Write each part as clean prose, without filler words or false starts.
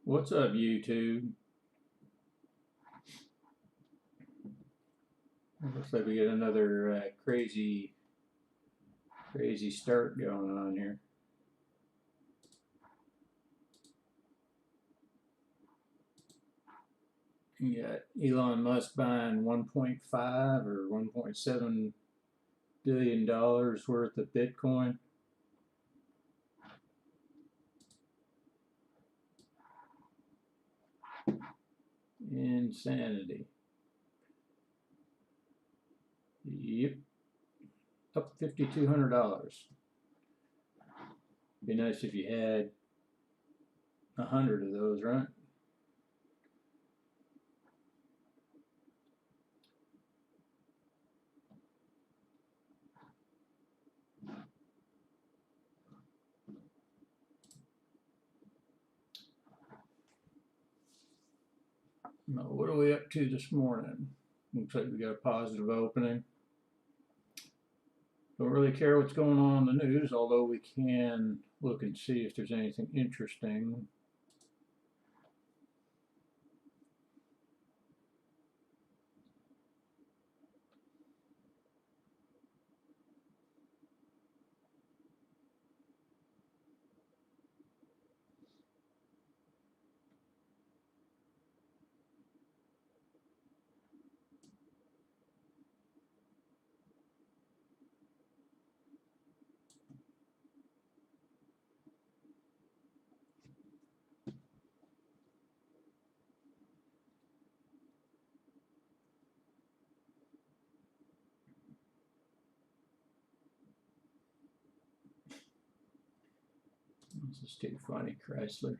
What's up, YouTube? Looks like we get another crazy start going on here. You got Elon Musk buying 1.5 or 1.7 billion dollars worth of Bitcoin. Insanity. Yep, up $5,200. Be nice if you had 100 of those, right? Now, what are we up to this morning? Looks like we got a positive opening. Don't really care what's going on in the news, although we can look and see if there's anything interesting. This is too funny, Chrysler.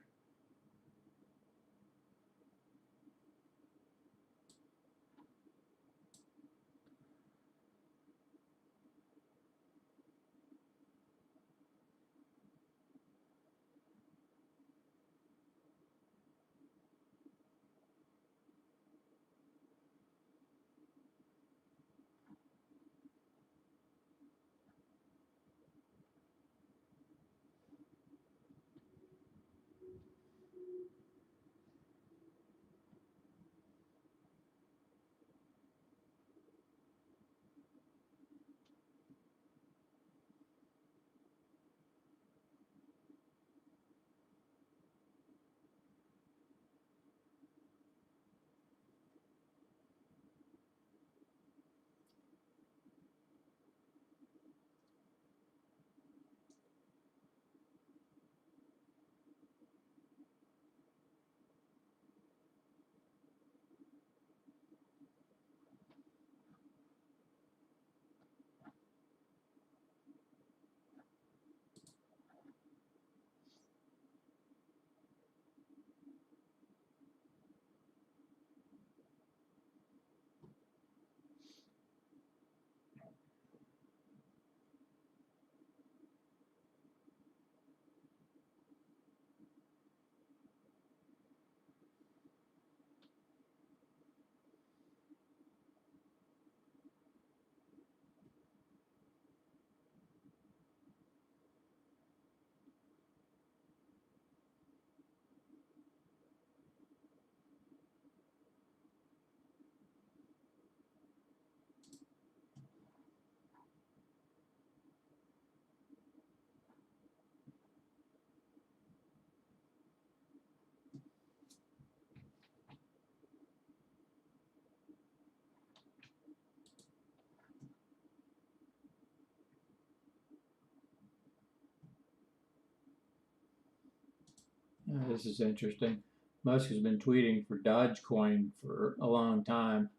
This is interesting. Musk has been tweeting for Dogecoin for a long time.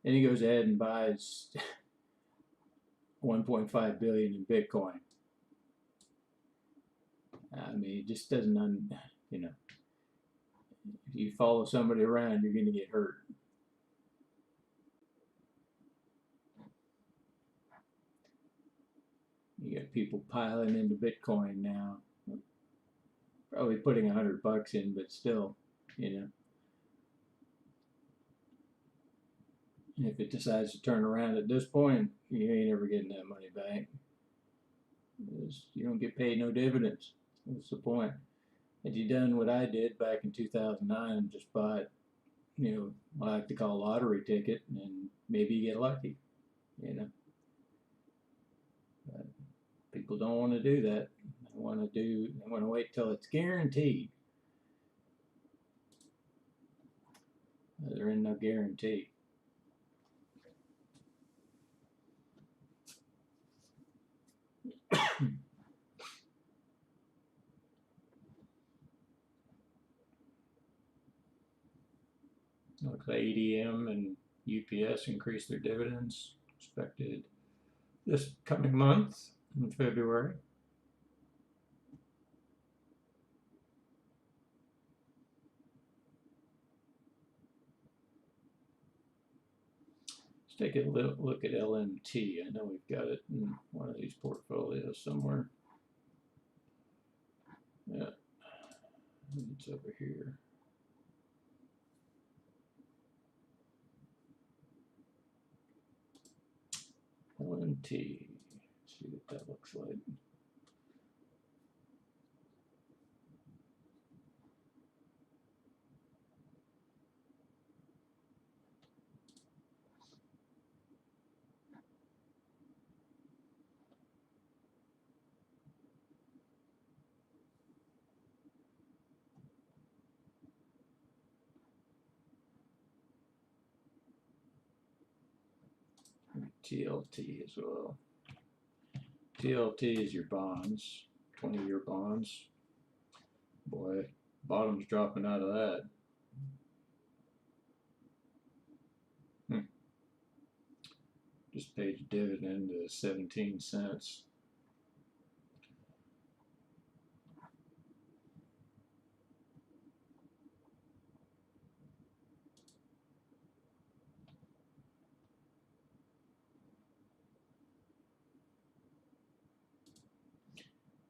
Then he goes ahead and buys 1.5 billion in Bitcoin. I mean, he just doesn't, you know, if you follow somebody around, you're going to get hurt. You got people piling into Bitcoin now, probably putting $100 in, but still, you know. If it decides to turn around at this point, you ain't ever getting that money back. You don't get paid no dividends. What's the point? Had you done what I did back in 2009 and just bought, what I like to call a lottery ticket, and maybe you get lucky, you know. But people don't want to do that. They want to wait till it's guaranteed. There ain't no guarantee. Looks like ADM and UPS increased their dividends expected this coming month in February. Let's take a look at LMT. I know we've got it in one of these portfolios somewhere. Yeah, it's over here. LMT. Let's see what that looks like. TLT as well. TLT is your bonds, 20-year bonds. Boy, bottom's dropping out of that. Just paid dividend to 17 cents.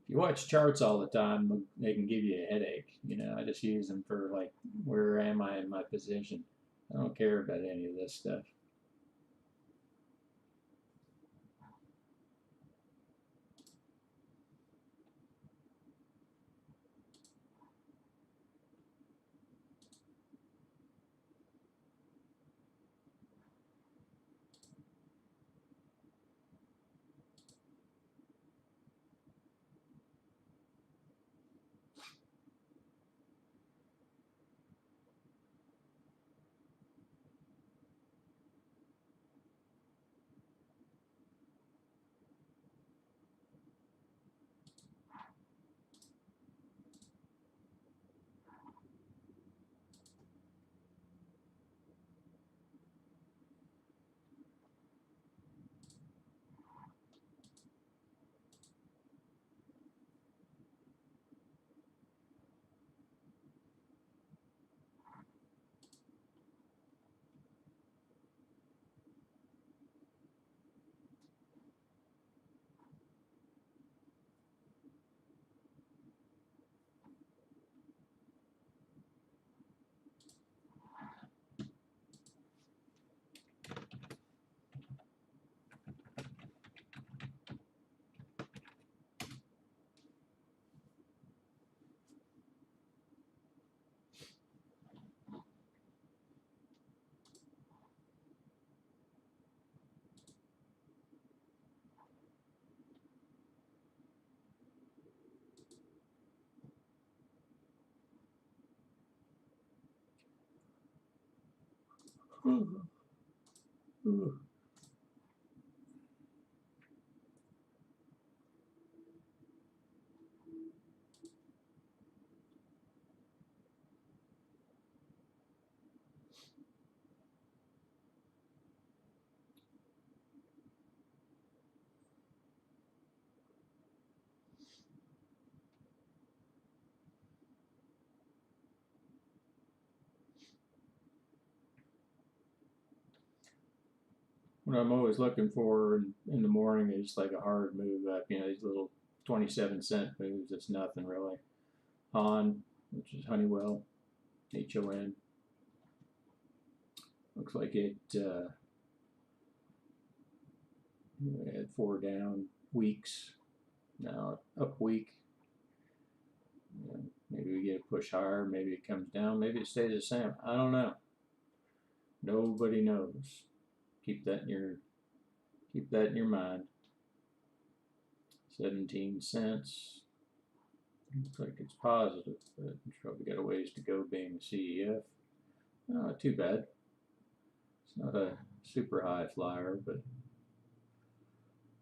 If you watch charts all the time, they can give you a headache. I just use them for like, where am I in my position? I don't care about any of this stuff. What I'm always looking for in the morning is like a hard move up. These little 27-cent moves. It's nothing really. HON, which is Honeywell, HON. Looks like it had 4 down weeks. Now up week. Maybe we get a push higher, maybe it comes down, maybe it stays the same. I don't know. Nobody knows. Keep that in your mind. 17 cents. Looks like it's positive, but it's probably got a ways to go being the CEF. Not too bad. It's not a super high flyer, but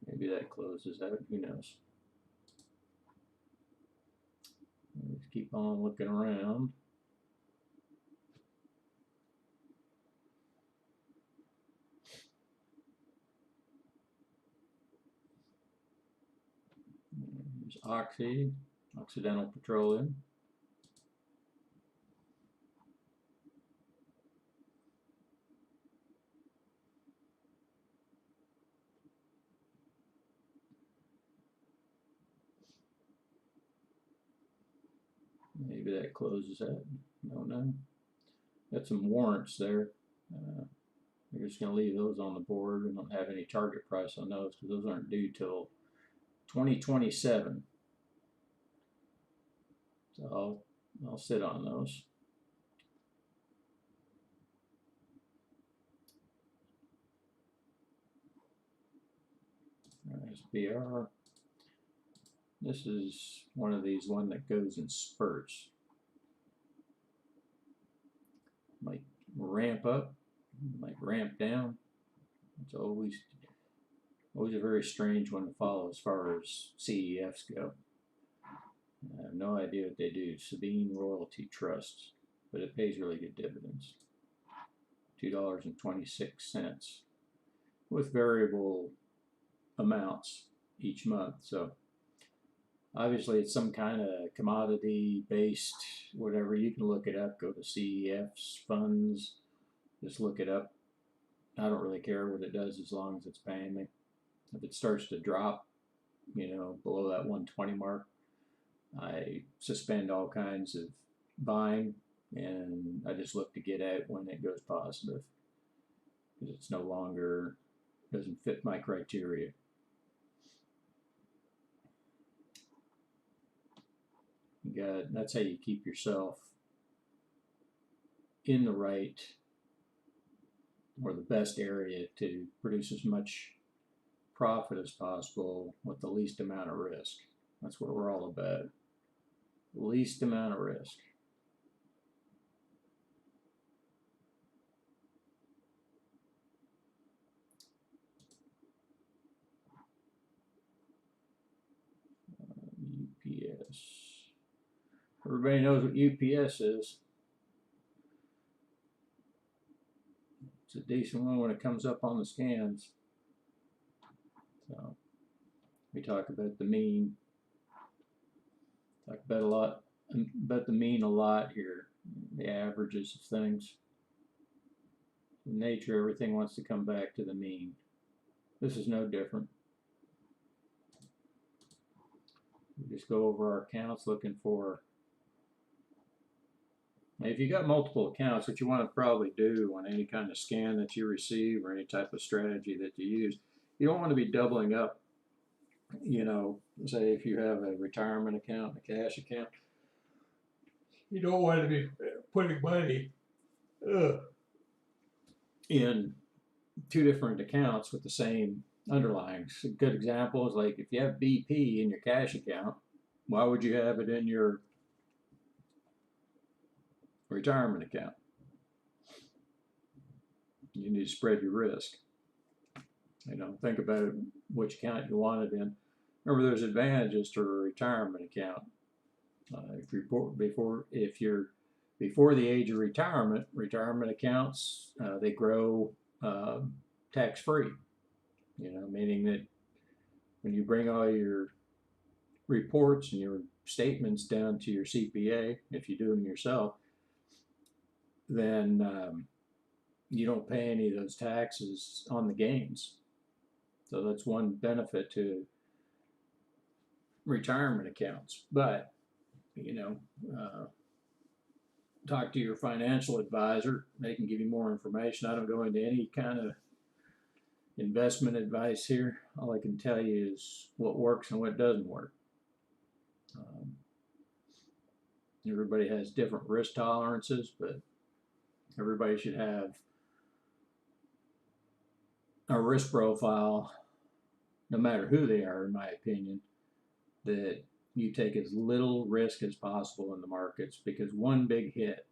maybe that closes out. Who knows? Let's keep on looking around. There's Oxy, Occidental Petroleum. Maybe that closes out. Don't know. Got some warrants there. We're just going to leave those on the board. We don't have any target price on those because those aren't due till 2027. So I'll sit on those. SBR. This is one of these one that goes in spurts. Might ramp up, might ramp down. It's always a very strange one to follow as far as CEFs go. I have no idea what they do. Sabine Royalty Trust, but it pays really good dividends. $2.26 with variable amounts each month. So obviously it's some kind of commodity based whatever. You can look it up, go to CEFs, funds, just look it up. I don't really care what it does as long as it's paying me. If it starts to drop, below that 120 mark, I suspend all kinds of buying and I just look to get out when it goes positive because it's no longer doesn't fit my criteria. That's how you keep yourself in the right or the best area to produce as much profit as possible with the least amount of risk. That's what we're all about. Least amount of risk. UPS. Everybody knows what UPS is. It's a decent one when it comes up on the scans. So we talk about the mean. Talk about the mean a lot here. The averages of things. In nature, everything wants to come back to the mean. This is no different. We just go over our accounts looking for. Now, if you got multiple accounts, what you want to probably do on any kind of scan that you receive or any type of strategy that you use, you don't want to be doubling up. Say if you have a retirement account, a cash account, you don't want to be putting money in two different accounts with the same underlyings. A good example is like if you have BP in your cash account, why would you have it in your retirement account? You need to spread your risk. Think about which account you want it in. Remember, there's advantages to a retirement account. If you're before the age of retirement accounts they grow tax-free. Meaning that when you bring all your reports and your statements down to your CPA, if you do them yourself, then you don't pay any of those taxes on the gains. So that's one benefit to retirement accounts. But talk to your financial advisor. They can give you more information. I don't go into any kind of investment advice here. All I can tell you is what works and what doesn't work. Everybody has different risk tolerances, but everybody should have a risk profile, no matter who they are, in my opinion, that you take as little risk as possible in the markets, because one big hit,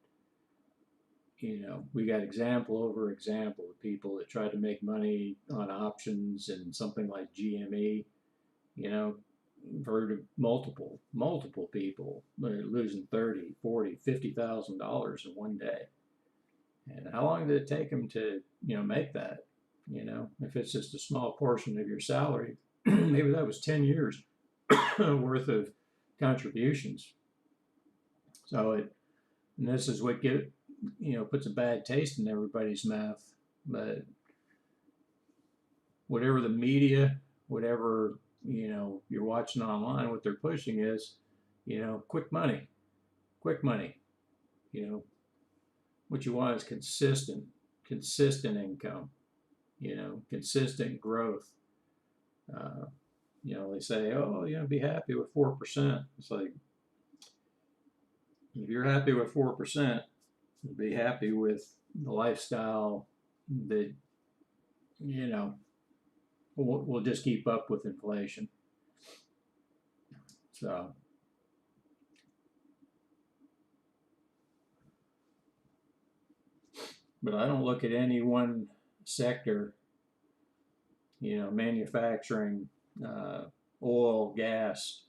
we got example over example of people that try to make money on options and something like GME, you know, for multiple people losing 30, 40, $50,000 in one day. And how long did it take them to, make that? If it's just a small portion of your salary, maybe that was 10 years worth of contributions. And this is what puts a bad taste in everybody's mouth. But whatever the media, whatever, you're watching online, what they're pushing is, quick money. What you want is consistent income, consistent growth. They say, oh, be happy with 4%. It's like, if you're happy with 4%, be happy with the lifestyle that, will just keep up with inflation. So, but I don't look at any one sector, manufacturing, oil, gas,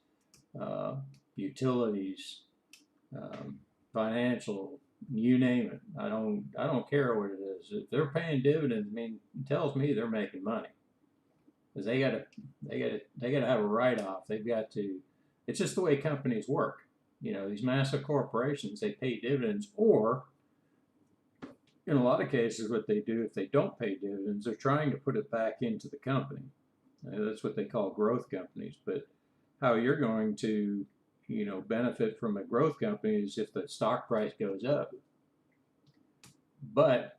utilities, financial, you name it. I don't care what it is. If they're paying dividends, it tells me they're making money, because they gotta have a write-off. They've got to. It's just the way companies work. These massive corporations, they pay dividends, or in a lot of cases, what they do, if they don't pay dividends, they're trying to put it back into the company. That's what they call growth companies. But how you're going to, benefit from a growth company is if the stock price goes up. But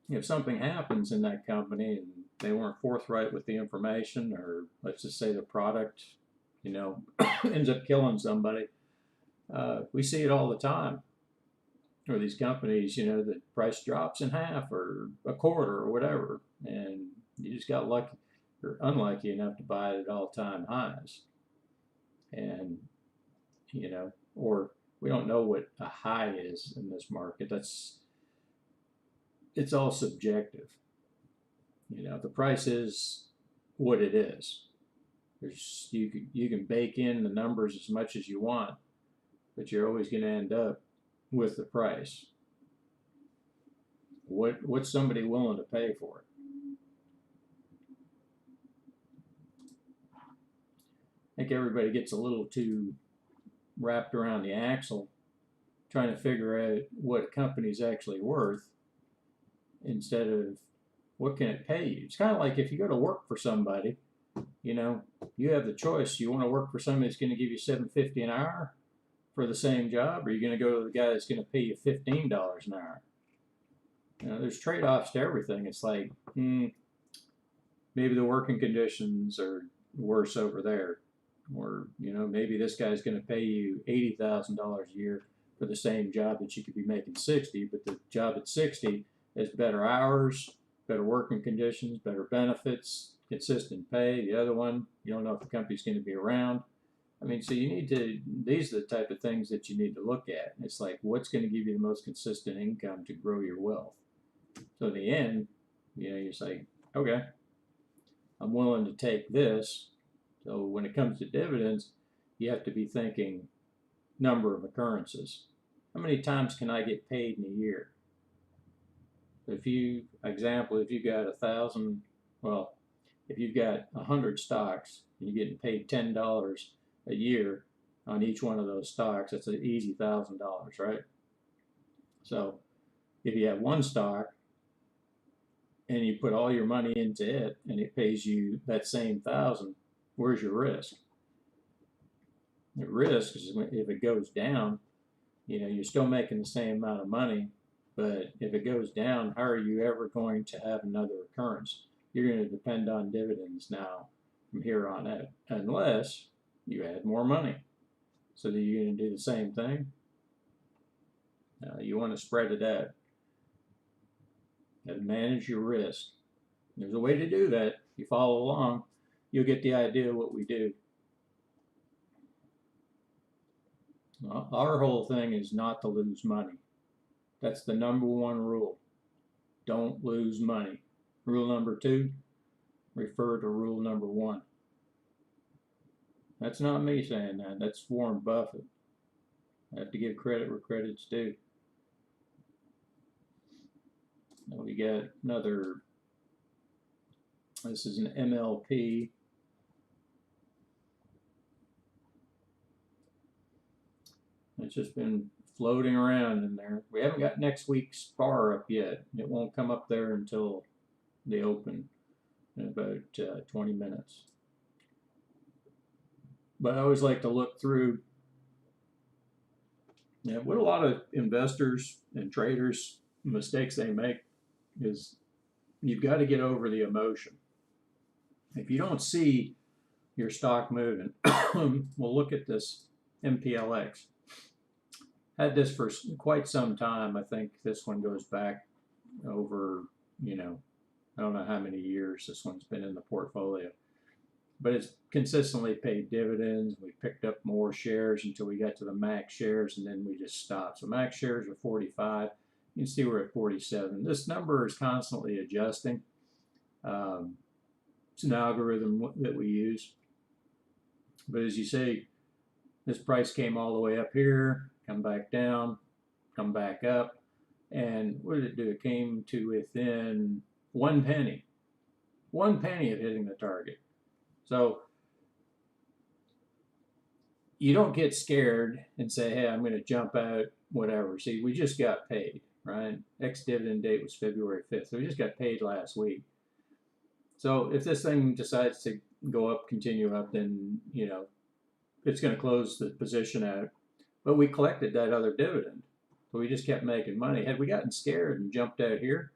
if something happens in that company and they weren't forthright with the information, or let's just say the product, ends up killing somebody, we see it all the time. Or these companies, the price drops in half or a quarter or whatever, and you just got lucky or unlucky enough to buy it at all-time highs. And, or we don't know what a high is in this market. It's all subjective. The price is what it is. You can bake in the numbers as much as you want, but you're always going to end up with the price. What's somebody willing to pay for it? I think everybody gets a little too wrapped around the axle trying to figure out what a company's actually worth, instead of what can it pay you. It's kind of like if you go to work for somebody, you have the choice. You want to work for somebody that's going to give you $7.50 an hour for the same job, or are you going to go to the guy that's going to pay you $15 an hour? There's trade-offs to everything. It's like, maybe the working conditions are worse over there, or maybe this guy's going to pay you $80,000 a year for the same job that you could be making 60, but the job at 60 has better hours, better working conditions, better benefits, consistent pay. The other one, you don't know if the company's going to be around. So these are the type of things that you need to look at. It's like, what's going to give you the most consistent income to grow your wealth? So in the end, you say, okay, I'm willing to take this. So when it comes to dividends, you have to be thinking number of occurrences. How many times can I get paid in a year? If you've got 1,000, if you've got 100 stocks and you're getting paid $10 a year on each one of those stocks, that's an easy $1,000, right? So if you have one stock and you put all your money into it and it pays you that same 1,000, where's your risk? The risk is if it goes down, you're still making the same amount of money, but if it goes down, how are you ever going to have another occurrence? You're going to depend on dividends now from here on out, unless you add more money. So that you're going to do the same thing. You want to spread it out and manage your risk. There's a way to do that. If you follow along, you'll get the idea of what we do. Our whole thing is not to lose money. That's the number one rule. Don't lose money. Rule number 2, refer to rule number 1. That's not me saying that. That's Warren Buffett. I have to give credit where credit's due. Now we got another, this is an MLP. It's just been floating around in there. We haven't got next week's bar up yet. It won't come up there until they open in about 20 minutes. But I always like to look through. What a lot of investors and traders, mistakes they make is you've got to get over the emotion. If you don't see your stock moving, we'll look at this MPLX. Had this for quite some time. I think this one goes back over, I don't know how many years this one's been in the portfolio. But it's consistently paid dividends. We picked up more shares until we got to the max shares, and then we just stopped. So max shares are 45. You can see we're at 47. This number is constantly adjusting. It's an algorithm that we use. But as you see, this price came all the way up here, come back down, come back up. And what did it do? It came to within 1 penny. 1 penny of hitting the target. So you don't get scared and say, hey, I'm going to jump out, whatever. See, we just got paid, right? Ex-dividend date was February 5th. So we just got paid last week. So if this thing decides to go up, continue up, then, it's going to close the position out. But we collected that other dividend. So we just kept making money. Had we gotten scared and jumped out here,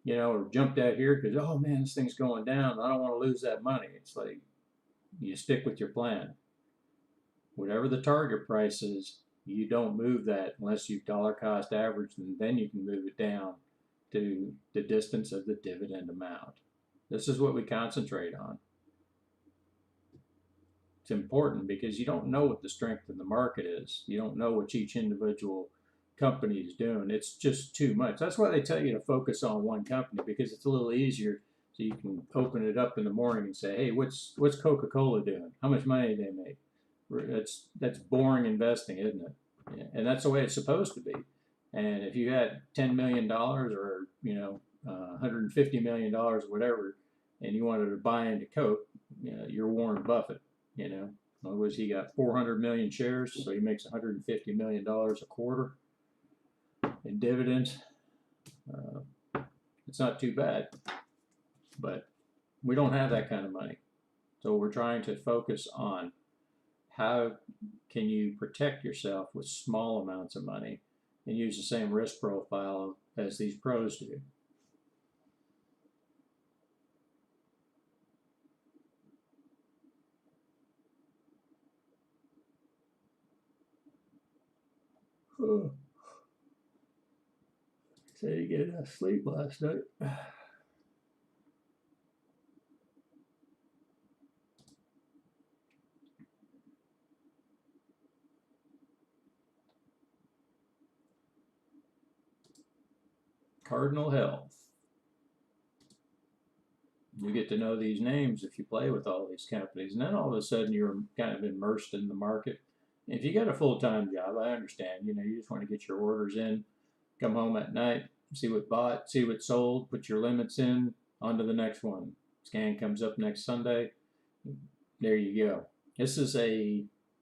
or jumped out here because, oh man, this thing's going down, I don't want to lose that money. It's like you stick with your plan. Whatever the target price is, you don't move that unless you dollar cost average, and then you can move it down to the distance of the dividend amount. This is what we concentrate on. It's important because you don't know what the strength of the market is. You don't know what each individual company is doing. It's just too much. That's why they tell you to focus on one company, because it's a little easier. So you can open it up in the morning and say, hey, what's Coca-Cola doing? How much money do they make? That's boring investing, isn't it? Yeah. And that's the way it's supposed to be. And if you had $10 million or $150 million or whatever, and you wanted to buy into Coke, you're Warren Buffett. In other words, he got 400 million shares, so he makes $150 million a quarter in dividends. It's not too bad, but we don't have that kind of money. So we're trying to focus on how can you protect yourself with small amounts of money and use the same risk profile as these pros do. So you get enough sleep last night. Cardinal Health. You get to know these names if you play with all these companies, and then all of a sudden you're kind of immersed in the market. If you got a full-time job, I understand. You just want to get your orders in, come home at night, see what bought, see what sold, put your limits in, on to the next one. Scan comes up next Sunday. There you go. This is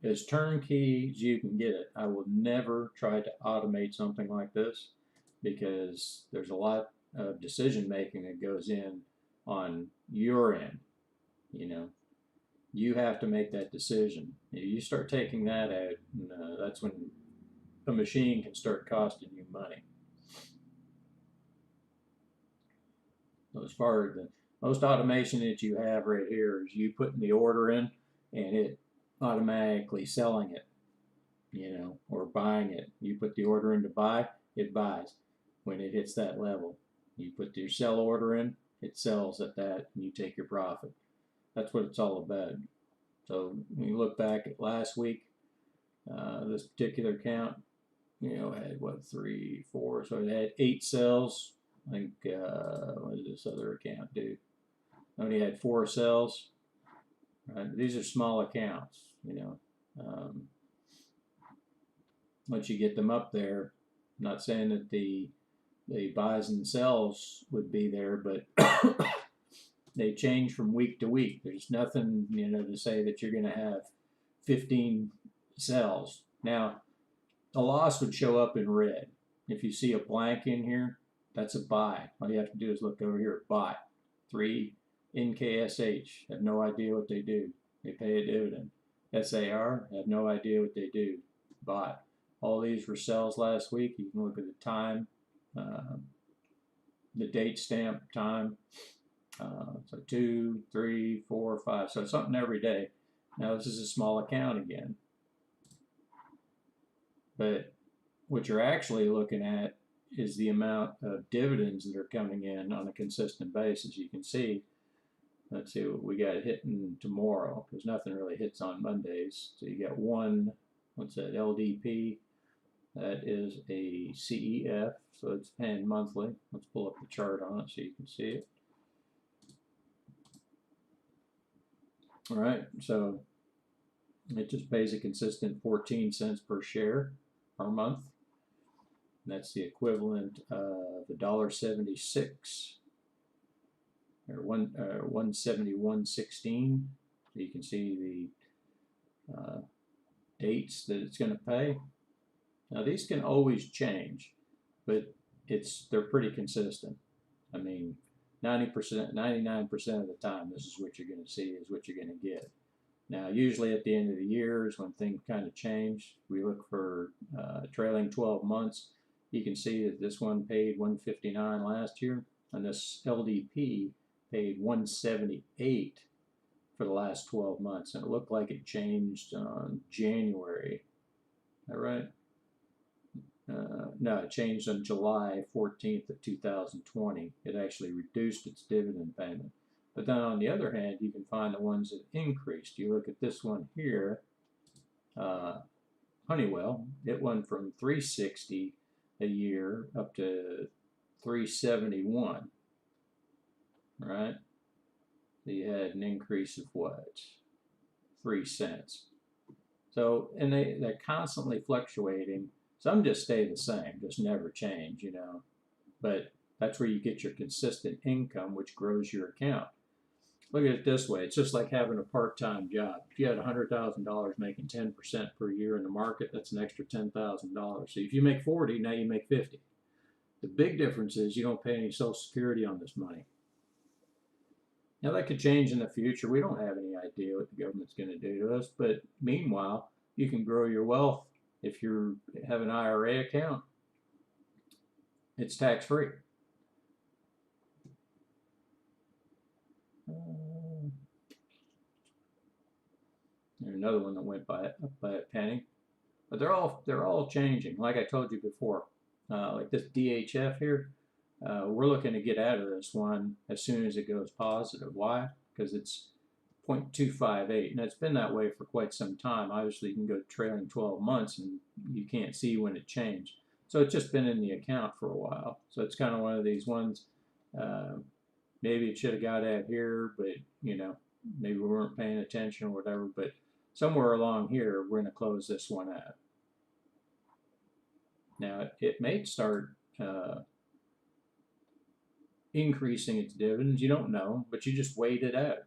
as turnkey as you can get it. I will never try to automate something like this because there's a lot of decision making that goes in on your end. You have to make that decision. You start taking that out, that's when a machine can start costing you money. So as far as the most automation that you have right here is you putting the order in and it automatically selling it. or buying it. You put the order in to buy, it buys when it hits that level. You put your sell order in, it sells at that, and you take your profit. That's what it's all about. So when you look back at last week, this particular account, had what, 3, 4, so it had 8 sells. I think, what did this other account do? Only had 4 sells. Right? These are small accounts, once you get them up there, I'm not saying that the buys and sells would be there, but they change from week to week. There's nothing, to say that you're going to have 15 sells. Now, a loss would show up in red. If you see a blank in here, that's a buy. All you have to do is look over here, buy. 3 NKSH, have no idea what they do. They pay a dividend. SAR, have no idea what they do. Buy. All these were sells last week. You can look at the time, the date stamp, time. So 2, 3, 4, 5. So something every day. Now this is a small account again. But what you're actually looking at is the amount of dividends that are coming in on a consistent basis. You can see, let's see what we got hitting tomorrow, because nothing really hits on Mondays. So you got one, what's that, LDP? That is a CEF, so it's paying monthly. Let's pull up the chart on it so you can see it. All right, so it just pays a consistent 14 cents per share per month. And that's the equivalent of $1.76 or 171.16. So you can see the dates that it's going to pay. Now these can always change, but they're pretty consistent. I mean, 90%, 99% of the time, this is what you're going to see, is what you're going to get. Now, usually at the end of the year is when things kind of change. We look for trailing 12 months. You can see that this one paid 159 last year, and this LDP paid 178 for the last 12 months, and it looked like it changed on January. Is that right? No, it changed on July 14th of 2020. It actually reduced its dividend payment. But then on the other hand, you can find the ones that increased. You look at this one here, Honeywell. It went from 360 a year up to 371, right? So you had an increase of what? 3 cents. So, and they're constantly fluctuating. Some just stay the same, just never change, But that's where you get your consistent income, which grows your account. Look at it this way. It's just like having a part-time job. If you had $100,000 making 10% per year in the market, that's an extra $10,000. So if you make 40, now you make 50. The big difference is you don't pay any Social Security on this money. Now that could change in the future. We don't have any idea what the government's going to do to us, but meanwhile, you can grow your wealth. If you have an IRA account, it's tax-free. There's another one that went up by a penny, but they're all changing. Like I told you before, like this DHF here, we're looking to get out of this one as soon as it goes positive. Why? Because it's 0.258, and it's been that way for quite some time. Obviously, you can go trailing 12 months, and you can't see when it changed. So it's just been in the account for a while. So it's kind of one of these ones. Maybe it should have got out here, but maybe we weren't paying attention or whatever. But somewhere along here, we're going to close this one out. Now it may start increasing its dividends. You don't know, but you just wait it out.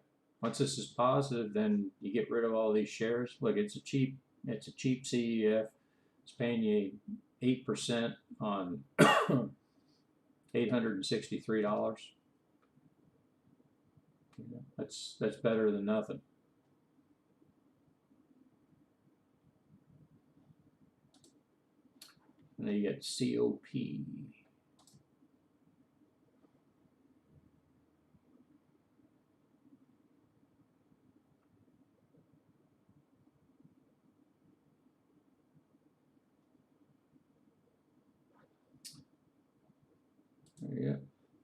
Once this is positive, then you get rid of all these shares. Look, it's a cheap CEF. It's paying you 8% on $863. That's better than nothing. And then you get COP.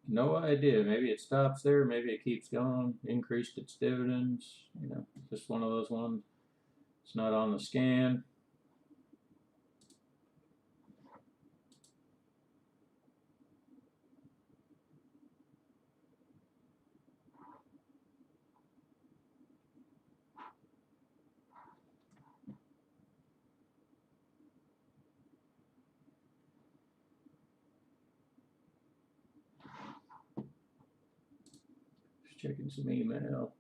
No idea. Maybe it stops there. Maybe it keeps going. Increased its dividends. You know, just one of those ones. It's not on the scan. Just checking some email.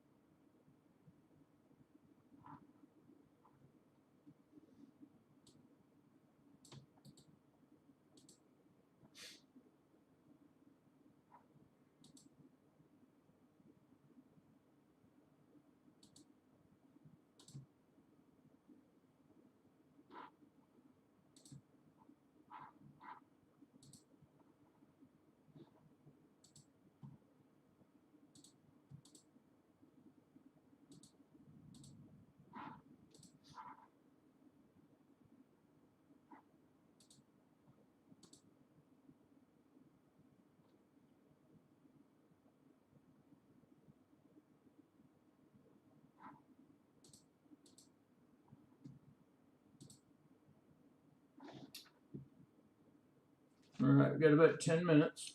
All right, we've got about 10 minutes.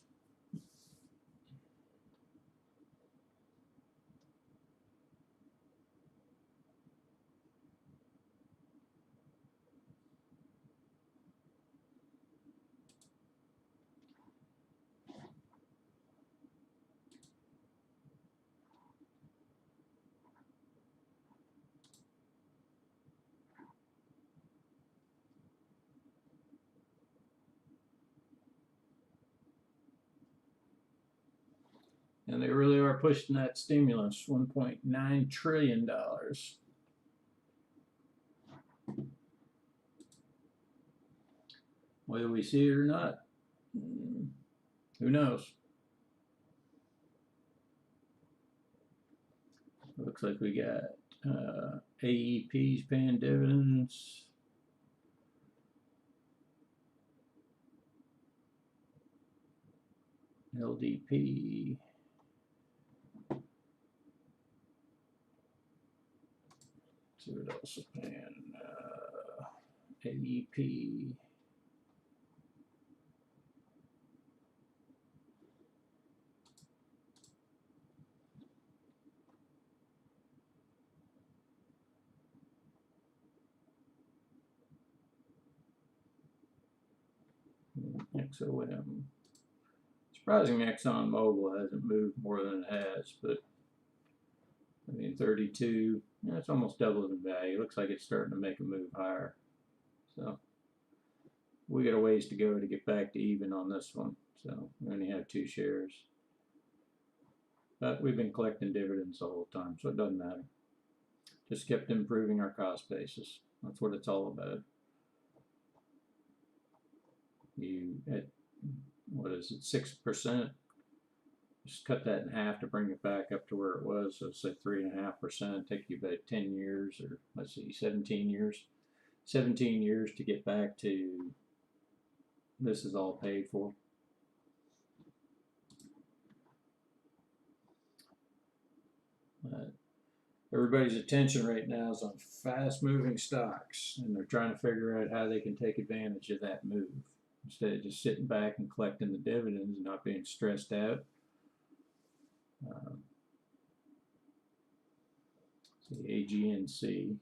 And they really are pushing that stimulus, $1.9 trillion. Whether we see it or not, who knows? Looks like we got AEP's paying dividends. LDP. See what else is paying. AEP. XOM. Surprising ExxonMobil hasn't moved more than it has, but I mean 32, yeah, it's almost double in value. Looks like it's starting to make a move higher. So we got a ways to go to get back to even on this one. So we only have 2 shares. But we've been collecting dividends the whole time, so it doesn't matter. Just kept improving our cost basis. That's what it's all about. You at what is it, 6%? Just cut that in half to bring it back up to where it was. So say 3.5%. Take you about 10 years, or let's see, 17 years. 17 years to get back to this is all paid for. Everybody's attention right now is on fast moving stocks, and they're trying to figure out how they can take advantage of that move instead of just sitting back and collecting the dividends and not being stressed out. See AGNC.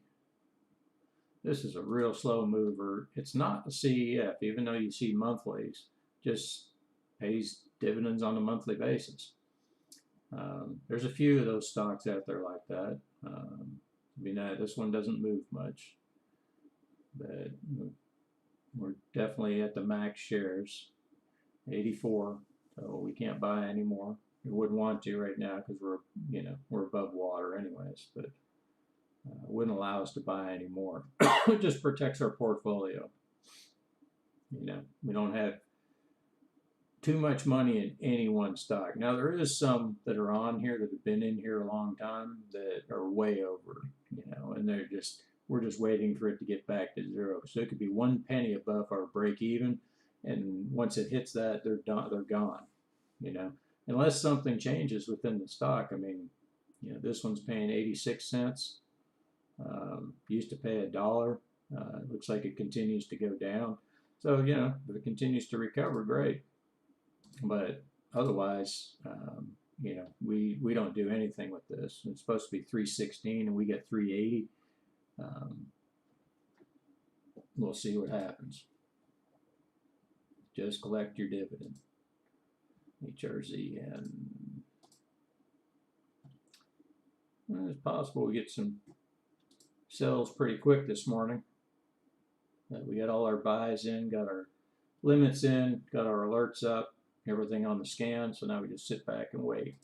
This is a real slow mover. It's not a CEF, even though you see monthlies, just pays dividends on a monthly basis. There's a few of those stocks out there like that. This one doesn't move much, but we're definitely at the max shares, 84. So we can't buy anymore. We wouldn't want to right now because we're above water anyways, but wouldn't allow us to buy anymore. It just protects our portfolio. We don't have too much money in any one stock. Now there is some that are on here that have been in here a long time that are way over, and we're just waiting for it to get back to zero. So it could be 1 penny above our break even, and once it hits that, they're done. They're gone. unless something changes within the stock. I mean, this one's paying 86 cents. Used to pay $1. It looks like it continues to go down. So, if it continues to recover, great. But otherwise, we don't do anything with this. It's supposed to be 316 and we get 380. We'll see what happens. Just collect your dividend. HRZ, and it's possible we get some sells pretty quick this morning. We got all our buys in, got our limits in, got our alerts up, everything on the scan, so now we just sit back and wait.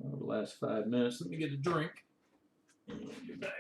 The last 5 minutes, let me get a drink and we'll be back.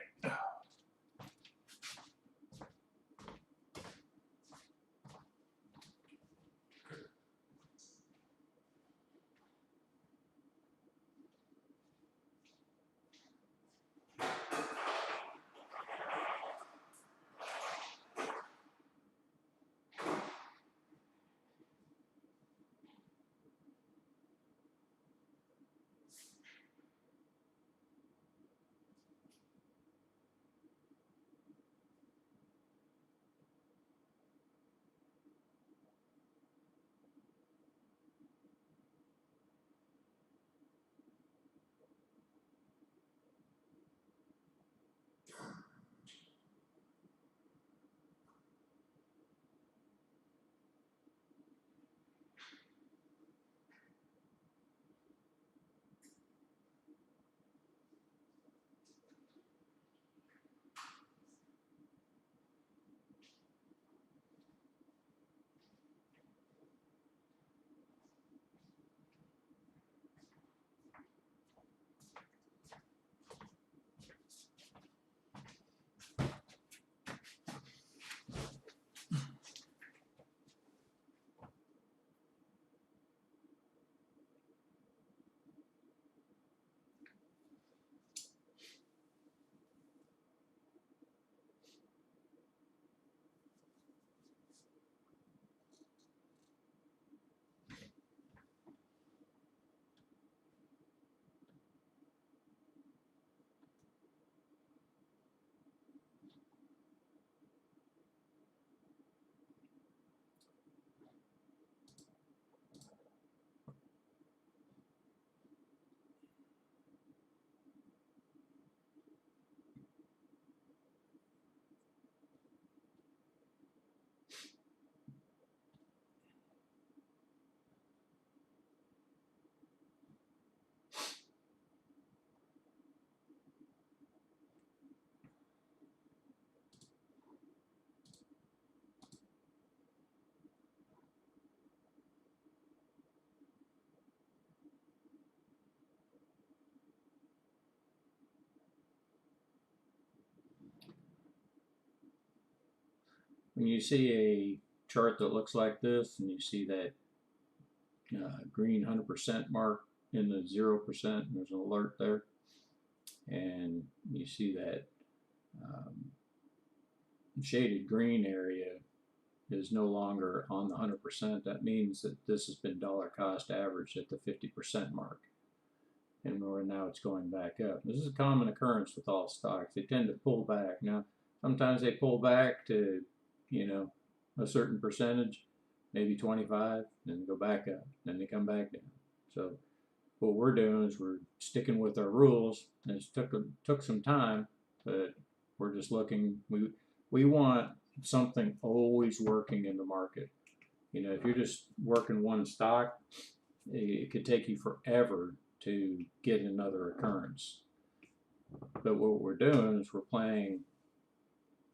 When you see a chart that looks like this and you see that green 100% mark in the 0%, and there's an alert there, and you see that shaded green area is no longer on the 100%, that means that this has been dollar cost averaged at the 50% mark. And now it's going back up. This is a common occurrence with all stocks. They tend to pull back. Now, sometimes they pull back to, a certain percentage, maybe 25, then go back up, then they come back down. So what we're doing is we're sticking with our rules. And it took some time, but we're just looking. We want something always working in the market. If you're just working one stock, it could take you forever to get another occurrence. But what we're doing is we're playing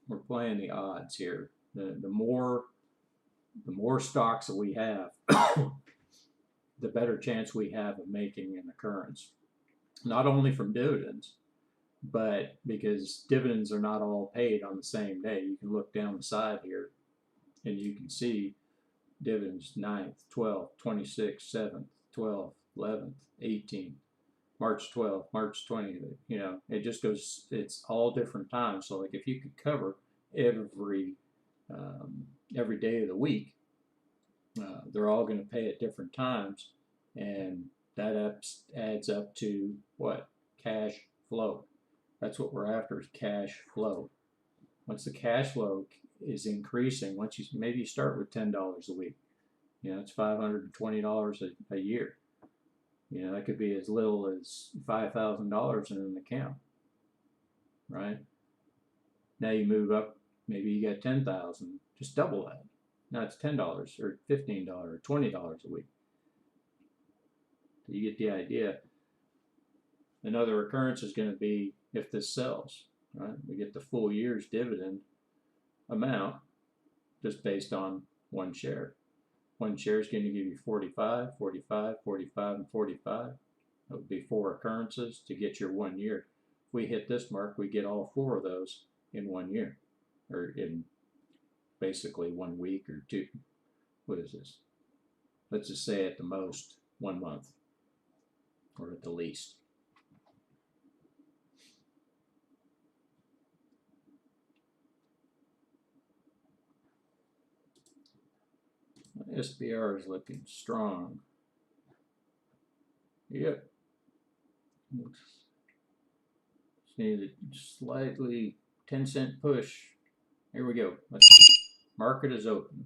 the odds here. The more stocks that we have, the better chance we have of making an occurrence. Not only from dividends, but because dividends are not all paid on the same day. You can look down the side here and you can see dividends 9th, 12th, 26th, 7th, 12th, 11th, 18th, March 12th, March 20th. It just goes, it's all different times. So like if you could cover every day of the week, they're all going to pay at different times. and that adds up to what? Cash flow. That's what we're after, is cash flow. Once the cash flow is increasing, once you maybe you start with $10 a week, it's $520 a year. That could be as little as $5,000 in an account, right? Now you move up, maybe you got 10,000, just double that. Now it's $10 or $15 or $20 a week. So you get the idea. Another occurrence is going to be if this sells, right? We get the full year's dividend amount just based on one share. One share is going to give you 45, 45, 45, and 45. That would be 4 occurrences to get your 1 year. If we hit this mark, we get all 4 of those in 1 year, or in basically 1 week or 2. What is this? Let's just say at the most 1 month, or at the least. SBR is looking strong. Yep. Just need a slightly 10-cent push. Here we go. Market is open.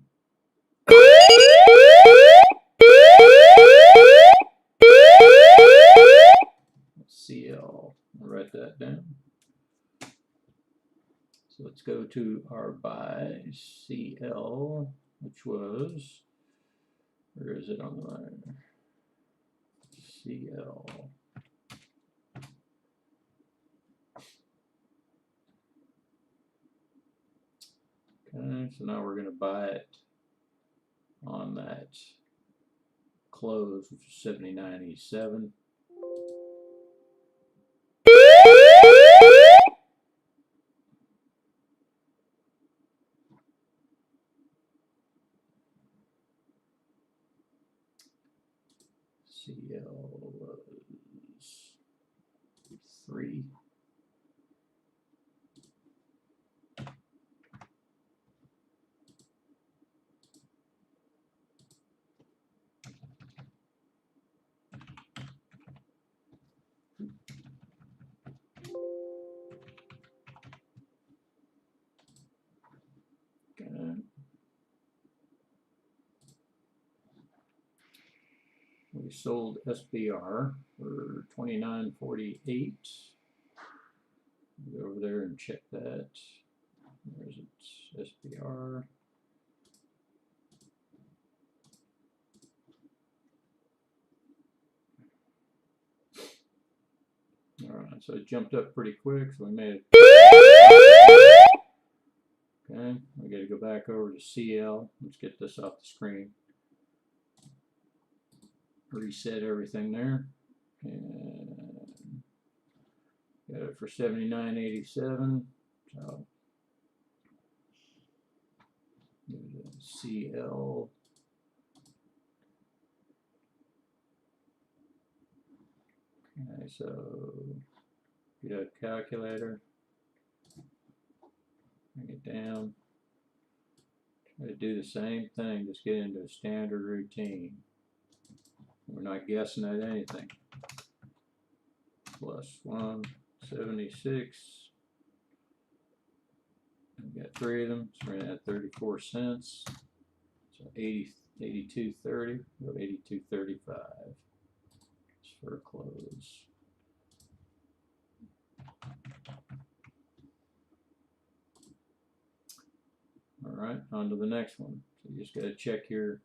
CL. I'll write that down. So let's go to our buy CL, which was, where is it on the line? CL. Okay, so now we're going to buy it on that close, which is 79.87. CL was 3. We sold SBR for $29.48. Go over there and check that. Where is it? SBR. Alright, so it jumped up pretty quick, so we made it. Okay, we got to go back over to CL. Let's get this off the screen. Reset everything there. And got it for 79.87. So CL. Okay, so get a calculator, bring it down, try to do the same thing, just get into a standard routine. We're not guessing at anything. Plus 176. We've got 3 of them, so we're at 34 cents. So 82.30, go 82.35. For a close. All right, on to the next one. So you just got to check here.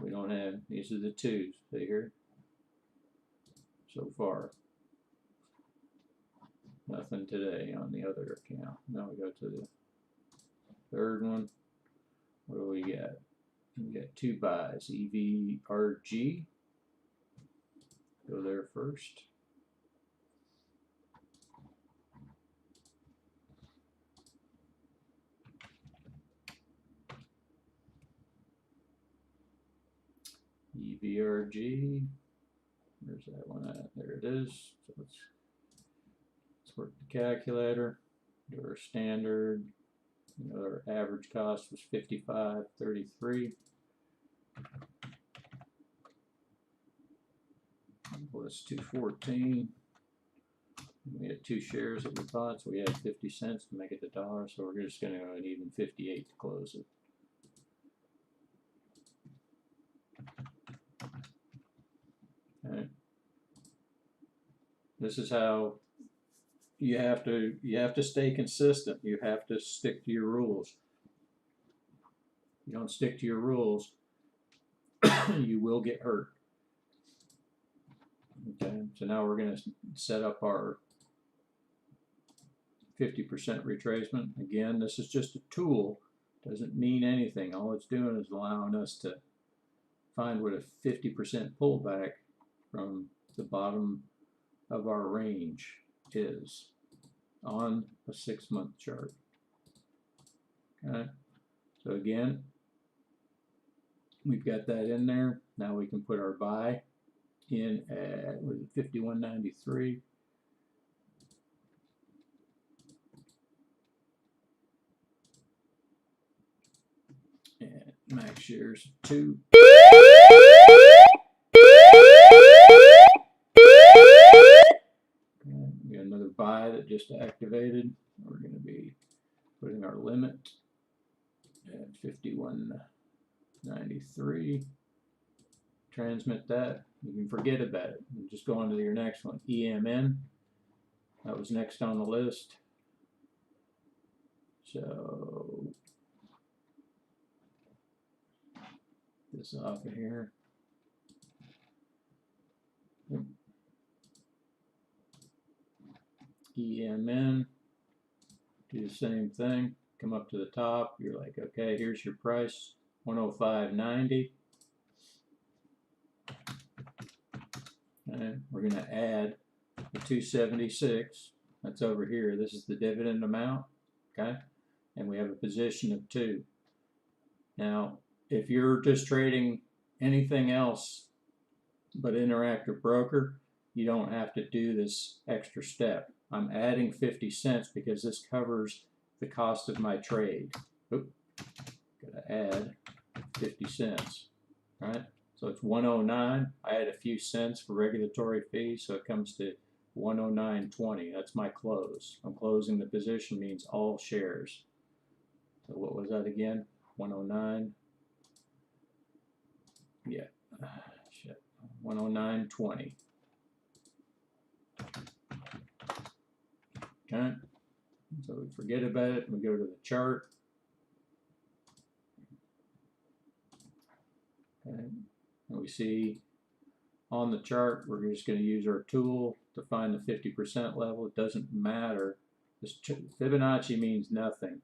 We don't have, these are the 2s, see here? So far. Nothing today on the other account. Now we go to the 3rd one. What do we got? We got 2 buys, EVRG. Go there first. EVRG. Where's that one at? There it is. So let's work the calculator. Do our standard. Our average cost was $55.33. Well, it's 214. We had 2 shares that we bought, so we had 50 cents to make it $1. So we're just going to go an even 58 to close it. Okay. This is how you have to stay consistent. You have to stick to your rules. You don't stick to your rules, you will get hurt. Okay, so now we're going to set up our 50% retracement. Again, this is just a tool. Doesn't mean anything. All it's doing is allowing us to find what a 50% pullback from the bottom of our range is on a 6-month chart. Okay, so again, we've got that in there. Now we can put our buy in at 51.93. And max shares 2. And we got another buy that just activated. We're going to be putting our limit at 51.93. Transmit that. You can forget about it and just go on to your next one. EMN. That was next on the list. So this off of here. EMN. Do the same thing. Come up to the top. You're like, okay, here's your price, 105.90. And we're going to add the 276. That's over here. This is the dividend amount. Okay, and we have a position of 2. Now, if you're just trading anything else but Interactive Broker, you don't have to do this extra step. I'm adding 50 cents because this covers the cost of my trade. Oop, gotta add 50 cents, right? So it's 109. I add a few cents for regulatory fees, so it comes to 109.20. That's my close. I'm closing the position means all shares. So what was that again? 109. Yeah, shit. 109.20. Okay. So we forget about it. We go to the chart. Okay. And we see on the chart, we're just going to use our tool to find the 50% level. It doesn't matter. This Fibonacci means nothing.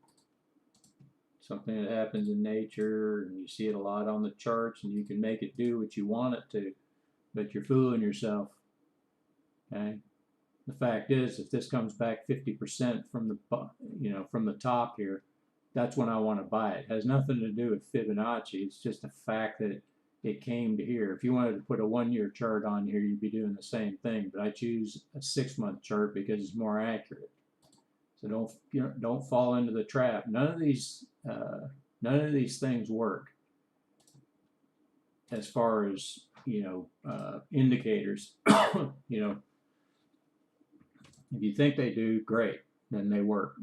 Something that happens in nature, and you see it a lot on the charts, and you can make it do what you want it to, but you're fooling yourself. Okay. The fact is, if this comes back 50% from the from the top here, that's when I want to buy it. It has nothing to do with Fibonacci. It's just a fact that it came to here. If you wanted to put a 1-year chart on here, you'd be doing the same thing. But I choose a 6-month chart because it's more accurate. So don't fall into the trap. None of these things work as far as indicators. If you think they do, great, then they work.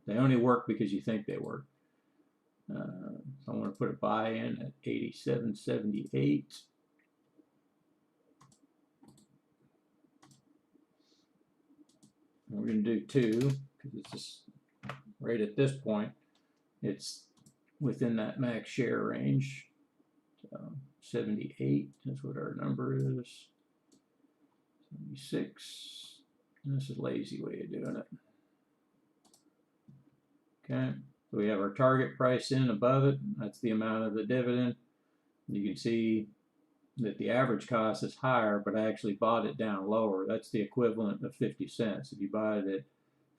They only work because you think they work. So I want to put a buy in at 87.78. And we're going to do 2 because it's just right at this point. It's within that max share range. So 78 is what our number is. 76. This is a lazy way of doing it. Okay, so we have our target price in above it. That's the amount of the dividend. You can see that the average cost is higher, but I actually bought it down lower. That's the equivalent of 50 cents. If you buy it at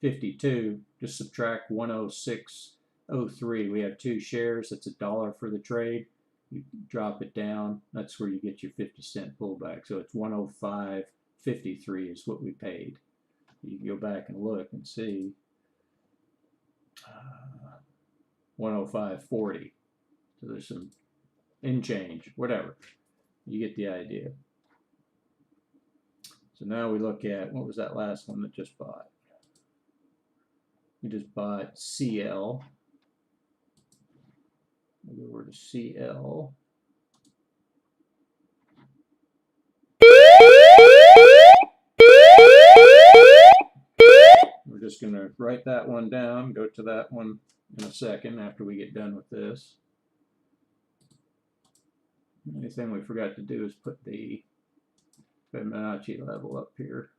52, just subtract 106.03. We have 2 shares. That's $1 for the trade. You drop it down. That's where you get your 50-cent pullback. So it's 105.53 is what we paid. You can go back and look and see 105.40. So there's some in change, whatever. You get the idea. So now we look at, what was that last one that just bought? We just bought CL. We'll go over to CL. We're just going to write that one down, go to that one in a second after we get done with this. The only thing we forgot to do is put the Fibonacci level up here.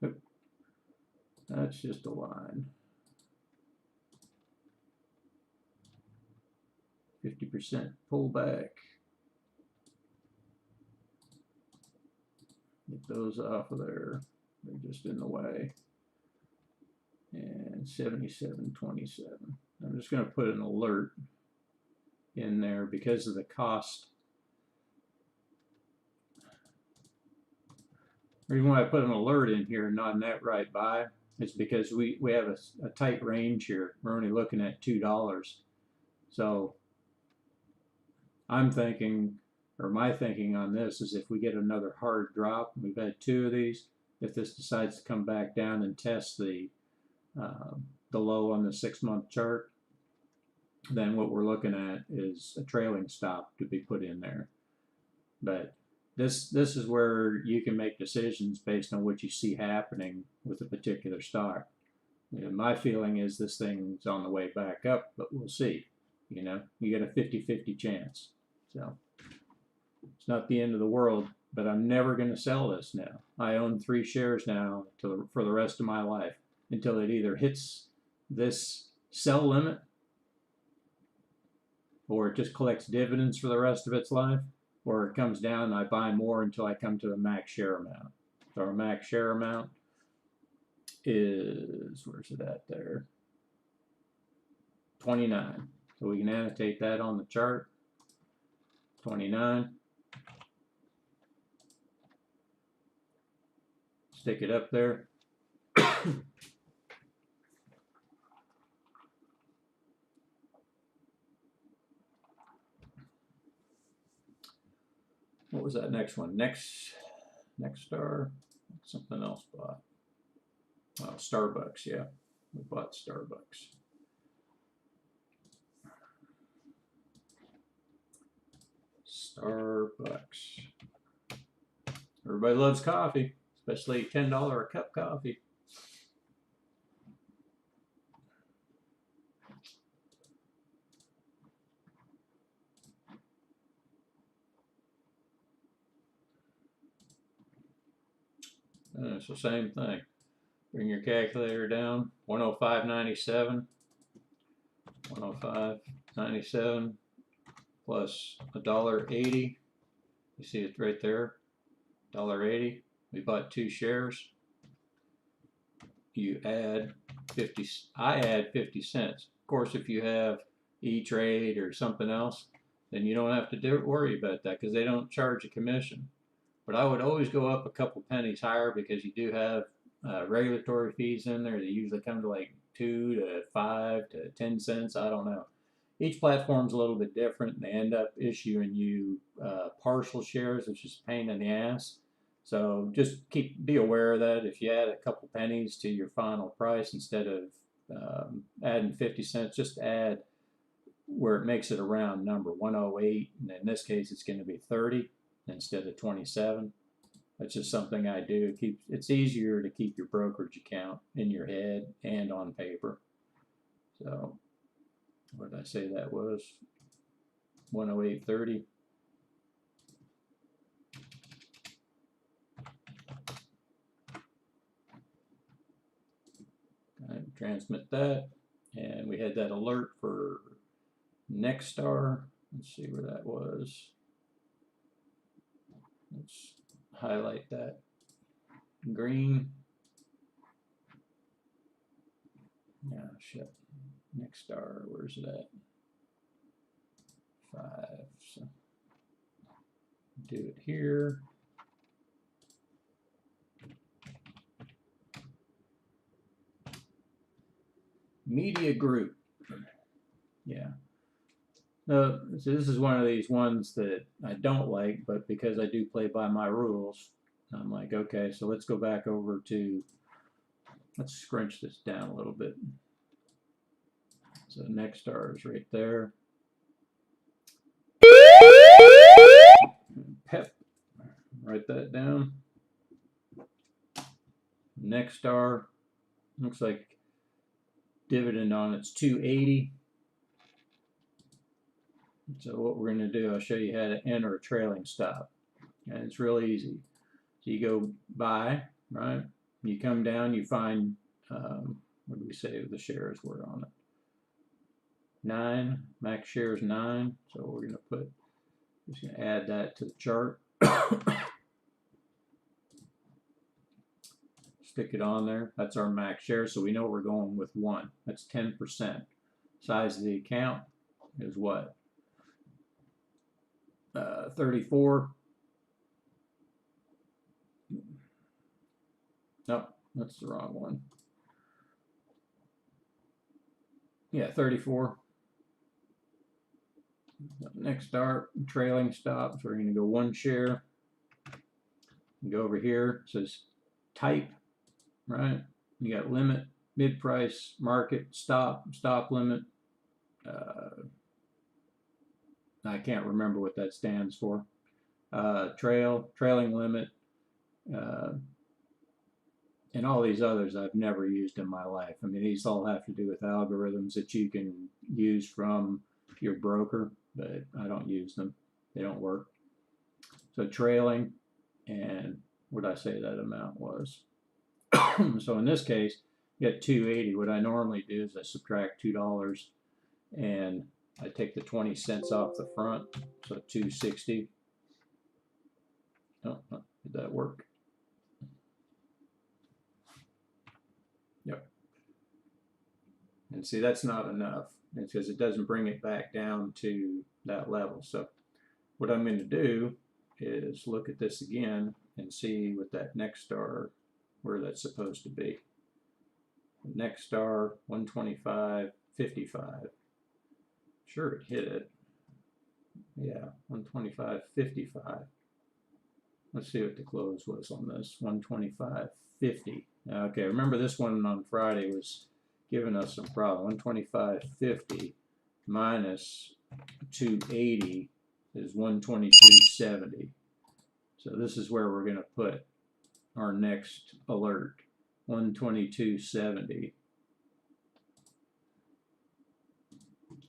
Oop. That's just a line. 50% pullback. Get those off of there. They're just in the way. And 77.27. I'm just going to put an alert in there because of the cost. The reason why I put an alert in here, not net right buy, is because we have a tight range here. We're only looking at $2. So I'm thinking, or my thinking on this is if we get another hard drop, we've had 2 of these, if this decides to come back down and test the low on the 6-month chart, then what we're looking at is a trailing stop to be put in there. But this is where you can make decisions based on what you see happening with a particular stock. You know, my feeling is this thing's on the way back up, but we'll see. You know, you get a 50-50 chance. So it's not the end of the world, but I'm never going to sell this now. I own 3 shares now for the rest of my life until it either hits this sell limit or it just collects dividends for the rest of its life, or it comes down and I buy more until I come to the max share amount. So our max share amount is, where's it at there? 29. So we can annotate that on the chart. 29. Stick it up there. What was that next one? Next star, something else bought. Oh, Starbucks, yeah. We bought Starbucks. Starbucks. Everybody loves coffee, especially $10 a cup coffee. And it's the same thing. Bring your calculator down. 105.97. 105.97 plus $1.80. You see it right there. $1.80. We bought 2 shares. You add 50. I add 50 cents. Of course, if you have E-Trade or something else, then you don't have to worry about that because they don't charge a commission. But I would always go up a couple pennies higher because you do have regulatory fees in there. They usually come to like 2 to 5 to 10 cents. I don't know. Each platform's a little bit different. They end up issuing you partial shares, which is a pain in the ass. So just be aware of that. If you add a couple pennies to your final price instead of adding 50 cents, just add where it makes it a round number, 108, and in this case it's going to be 30 instead of 27. That's just something I do. It's easier to keep your brokerage account in your head and on paper. So what did I say that was? 108.30. Transmit that, and we had that alert for next star. Let's see where that was. Let's highlight that green. Yeah, shit. Next star, where's it at? 5. So do it here. Media group. Yeah. So this is one of these ones that I don't like, but because I do play by my rules, I'm like, okay, so let's go back over to, let's scrunch this down a little bit. So next star is right there. Pep, write that down. Next star looks like dividend on it's 280. So what we're going to do, I'll show you how to enter a trailing stop. And it's real easy. So you go buy, right? You come down, you find, what do we say the shares were on it? 9, max shares 9. So we're going to put, just going to add that to the chart. Stick it on there. That's our max share. So we know we're going with 1. That's 10%. Size of the account is what? 34. Nope, that's the wrong one. Yeah, 34. Next start, trailing stops. We're going to go 1 share. Go over here. It says type, right? You got limit, mid price, market, stop limit. I can't remember what that stands for. Trailing limit, and all these others I've never used in my life. I mean, these all have to do with algorithms that you can use from your broker, but I don't use them. They don't work. So trailing, and what did I say that amount was? So in this case, you got 280. What I normally do is I subtract $2 and I take the 20 cents off the front, so 260. Oh, did that work? Yep. And see, that's not enough. It's because it doesn't bring it back down to that level. So what I'm going to do is look at this again and see what that next star, where that's supposed to be. Next star, 125.55. Sure, it hit it. Yeah, 125.55. Let's see what the close was on this. 125.50. Okay, remember this one on Friday was giving us some problem. 125.50 minus 280 is 122.70. So this is where we're going to put our next alert. 122.70.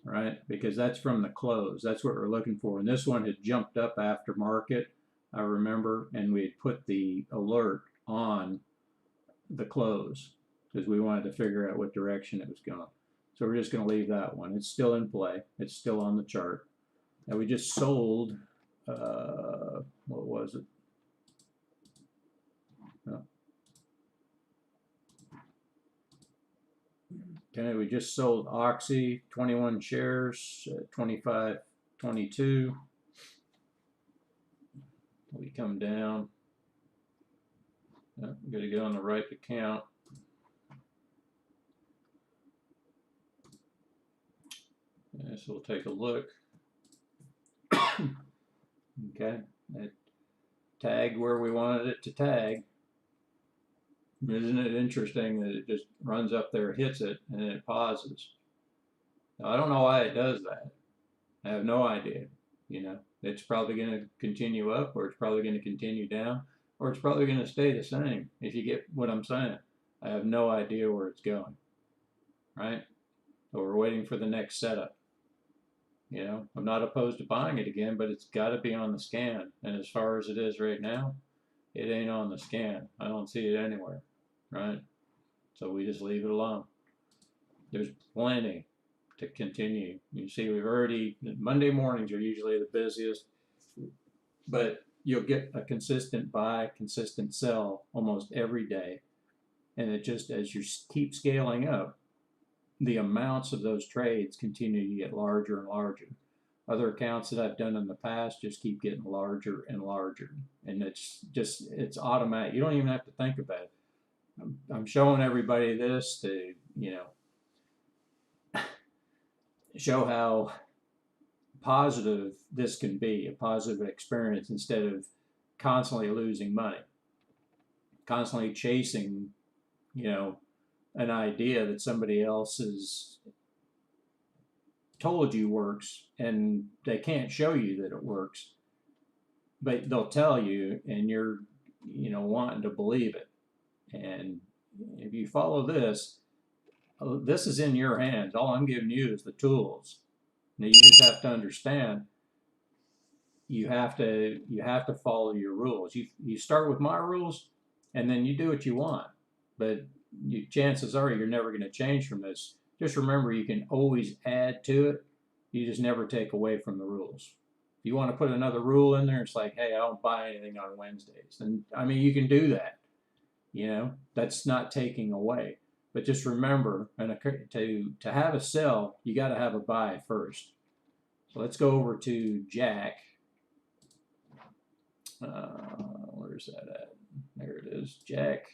Right? Because that's from the close. That's what we're looking for. And this one had jumped up after market, I remember, and we had put the alert on the close because we wanted to figure out what direction it was going. So we're just going to leave that one. It's still in play. It's still on the chart. Now we just sold, what was it? Oh. Okay, we just sold Oxy, 21 shares, 25.22. We come down. I'm going to get on the right account. So we'll take a look. Okay, it tagged where we wanted it to tag. Isn't it interesting that it just runs up there, hits it, and then it pauses? Now, I don't know why it does that. I have no idea. You know, it's probably going to continue up, or it's probably going to continue down, or it's probably going to stay the same, if you get what I'm saying. I have no idea where it's going, right? So we're waiting for the next setup. You know, I'm not opposed to buying it again, but it's got to be on the scan. And as far as it is right now, it ain't on the scan. I don't see it anywhere, right? So we just leave it alone. There's plenty to continue. You see, we've already, Monday mornings are usually the busiest, but you'll get a consistent buy, consistent sell almost every day. And it just, as you keep scaling up, the amounts of those trades continue to get larger and larger. Other accounts that I've done in the past just keep getting larger and larger. And it's just, it's automatic. You don't even have to think about it. I'm showing everybody this to, you know, show how positive this can be, a positive experience, instead of constantly losing money, constantly chasing, an idea that somebody else has told you works, and they can't show you that it works, but they'll tell you, and you're, wanting to believe it. And if you follow this, this is in your hands. All I'm giving you is the tools. Now you just have to understand. You have to follow your rules. You start with my rules, and then you do what you want. But chances are you're never going to change from this. Just remember, you can always add to it. You just never take away from the rules. If you want to put another rule in there, it's like, hey, I don't buy anything on Wednesdays. And I mean, you can do that. That's not taking away. But just remember, and to have a sell, you got to have a buy first. So let's go over to Jack. Where's that at? There it is, Jack.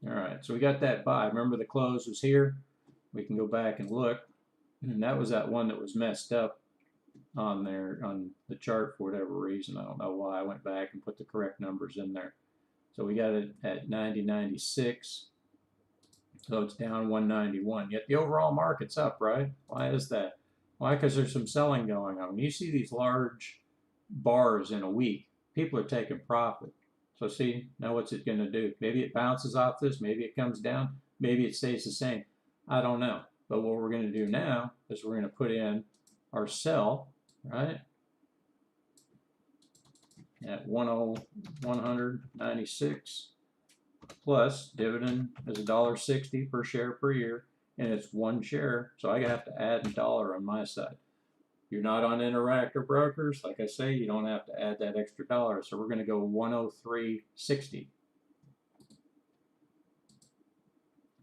All right, so we got that buy. Remember, the close was here. We can go back and look, and that was that one that was messed up on there on the chart for whatever reason. I don't know why. I went back and put the correct numbers in there. So we got it at 90.96. So it's down 191. Yet the overall market's up, right? Why is that? Why? Because there's some selling going on. When you see these large bars in a week, people are taking profit. So see, now what's it going to do? Maybe it bounces off this. Maybe it comes down. Maybe it stays the same. I don't know. But what we're going to do now is we're going to put in our sell, right, at 196, plus dividend is $1.60 per share per year, and it's one share, so I have to add $1 on my side. You're not on Interactive Brokers, like I say, you don't have to add that extra $1, so we're going to go 103.60.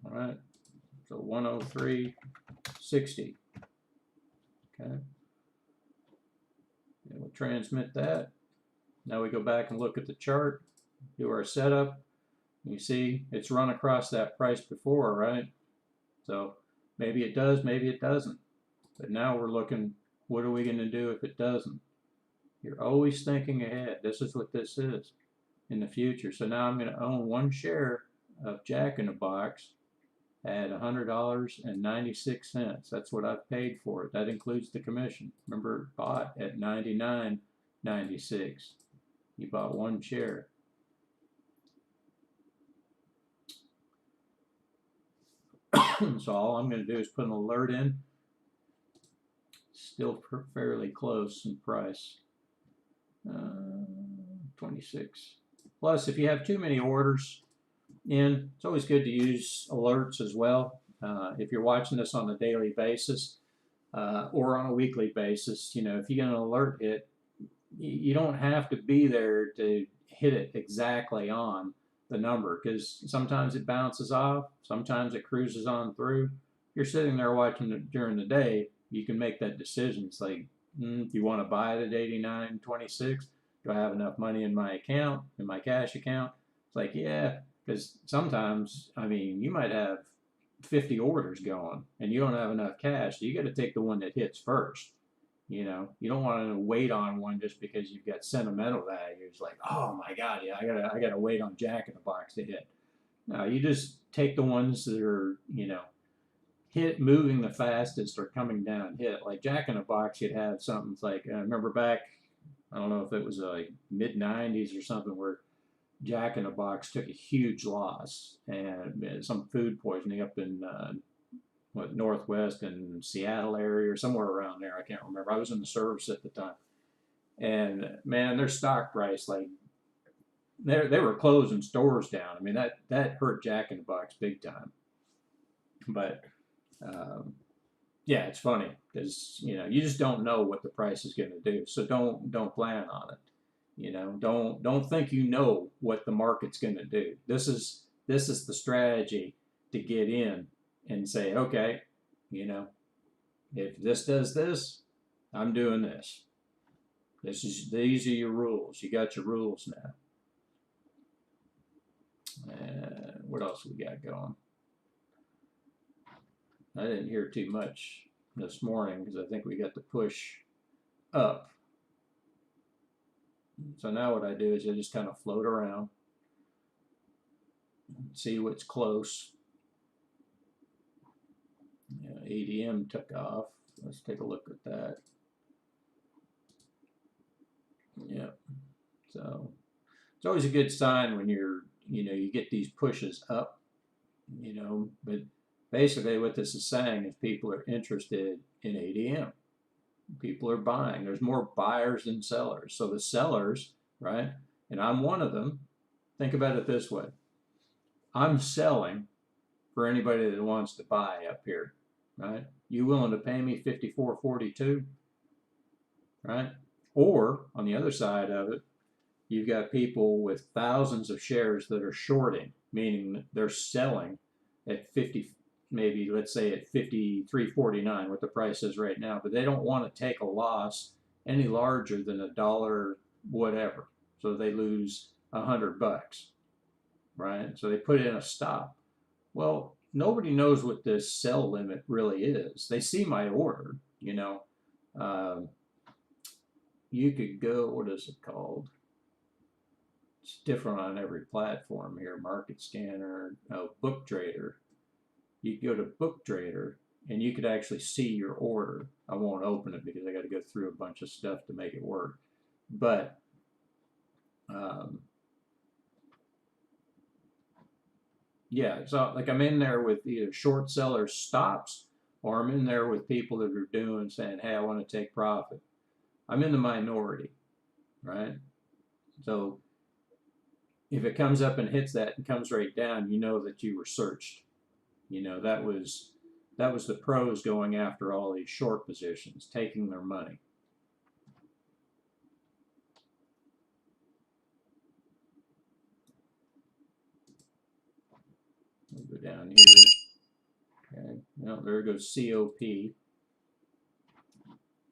All right, so 103.60. Okay. And we'll transmit that. Now we go back and look at the chart, do our setup. You see, it's run across that price before, right? So maybe it does, maybe it doesn't. But now we're looking, what are we going to do if it doesn't? You're always thinking ahead. This is what this is in the future. So now I'm going to own one share of Jack in the Box at $100.96. That's what I've paid for it. That includes the commission. Remember, it bought at $99.96. You bought one share. So all I'm going to do is put an alert in. Still fairly close in price. 26. Plus, if you have too many orders in, it's always good to use alerts as well. If you're watching this on a daily basis or on a weekly basis, if you get an alert hit, you don't have to be there to hit it exactly on the number, because sometimes it bounces off, sometimes it cruises on through. If you're sitting there watching it during the day, you can make that decision. It's like, do you want to buy it at 89.26? Do I have enough money in my account, in my cash account? It's like, yeah, because sometimes, I mean, you might have 50 orders going and you don't have enough cash, so you got to take the one that hits first. You don't want to wait on one just because you've got sentimental value. It's like, oh my God, yeah, I gotta wait on Jack in the Box to hit. No, you just take the ones that are, hit moving the fastest or coming down hit. Like Jack in the Box, you'd have something like, I remember back, I don't know if it was like mid 90s or something, where Jack in the Box took a huge loss, and some food poisoning up in Northwest and Seattle area or somewhere around there. I can't remember. I was in the service at the time, and man, their stock price, like they were closing stores down. I mean, that hurt Jack in the Box big time. But yeah, it's funny because you just don't know what the price is going to do. So don't plan on it. Don't think what the market's going to do. This is the strategy to get in and say, okay, if this does this, I'm doing this. These are your rules. You got your rules now. And what else we got going? I didn't hear too much this morning because I think we got the push up. So now what I do is I just kind of float around, see what's close. Yeah, ADM took off. Let's take a look at that. Yeah. So it's always a good sign when you get these pushes up, but basically what this is saying is people are interested in ADM. People are buying. There's more buyers than sellers. So the sellers, right? And I'm one of them. Think about it this way. I'm selling for anybody that wants to buy up here, right? You willing to pay me $54.42, right? Or on the other side of it, you've got people with thousands of shares that are shorting, meaning they're selling at 50, maybe let's say at 53.49, what the price is right now, but they don't want to take a loss any larger than $1 whatever, so they lose $100, right? So they put in a stop. Well, nobody knows what this sell limit really is. They see my order, you could go, what is it called? It's different on every platform here. Market Scanner, Book Trader. You could go to Book Trader and you could actually see your order. I won't open it because I got to go through a bunch of stuff to make it work. But yeah, so like I'm in there with either short seller stops or I'm in there with people that are doing saying, hey, I want to take profit. I'm in the minority, right? So if it comes up and hits that and comes right down, you know that you were searched. That was the pros going after all these short positions, taking their money. We'll go down here. Okay, well, there goes COP.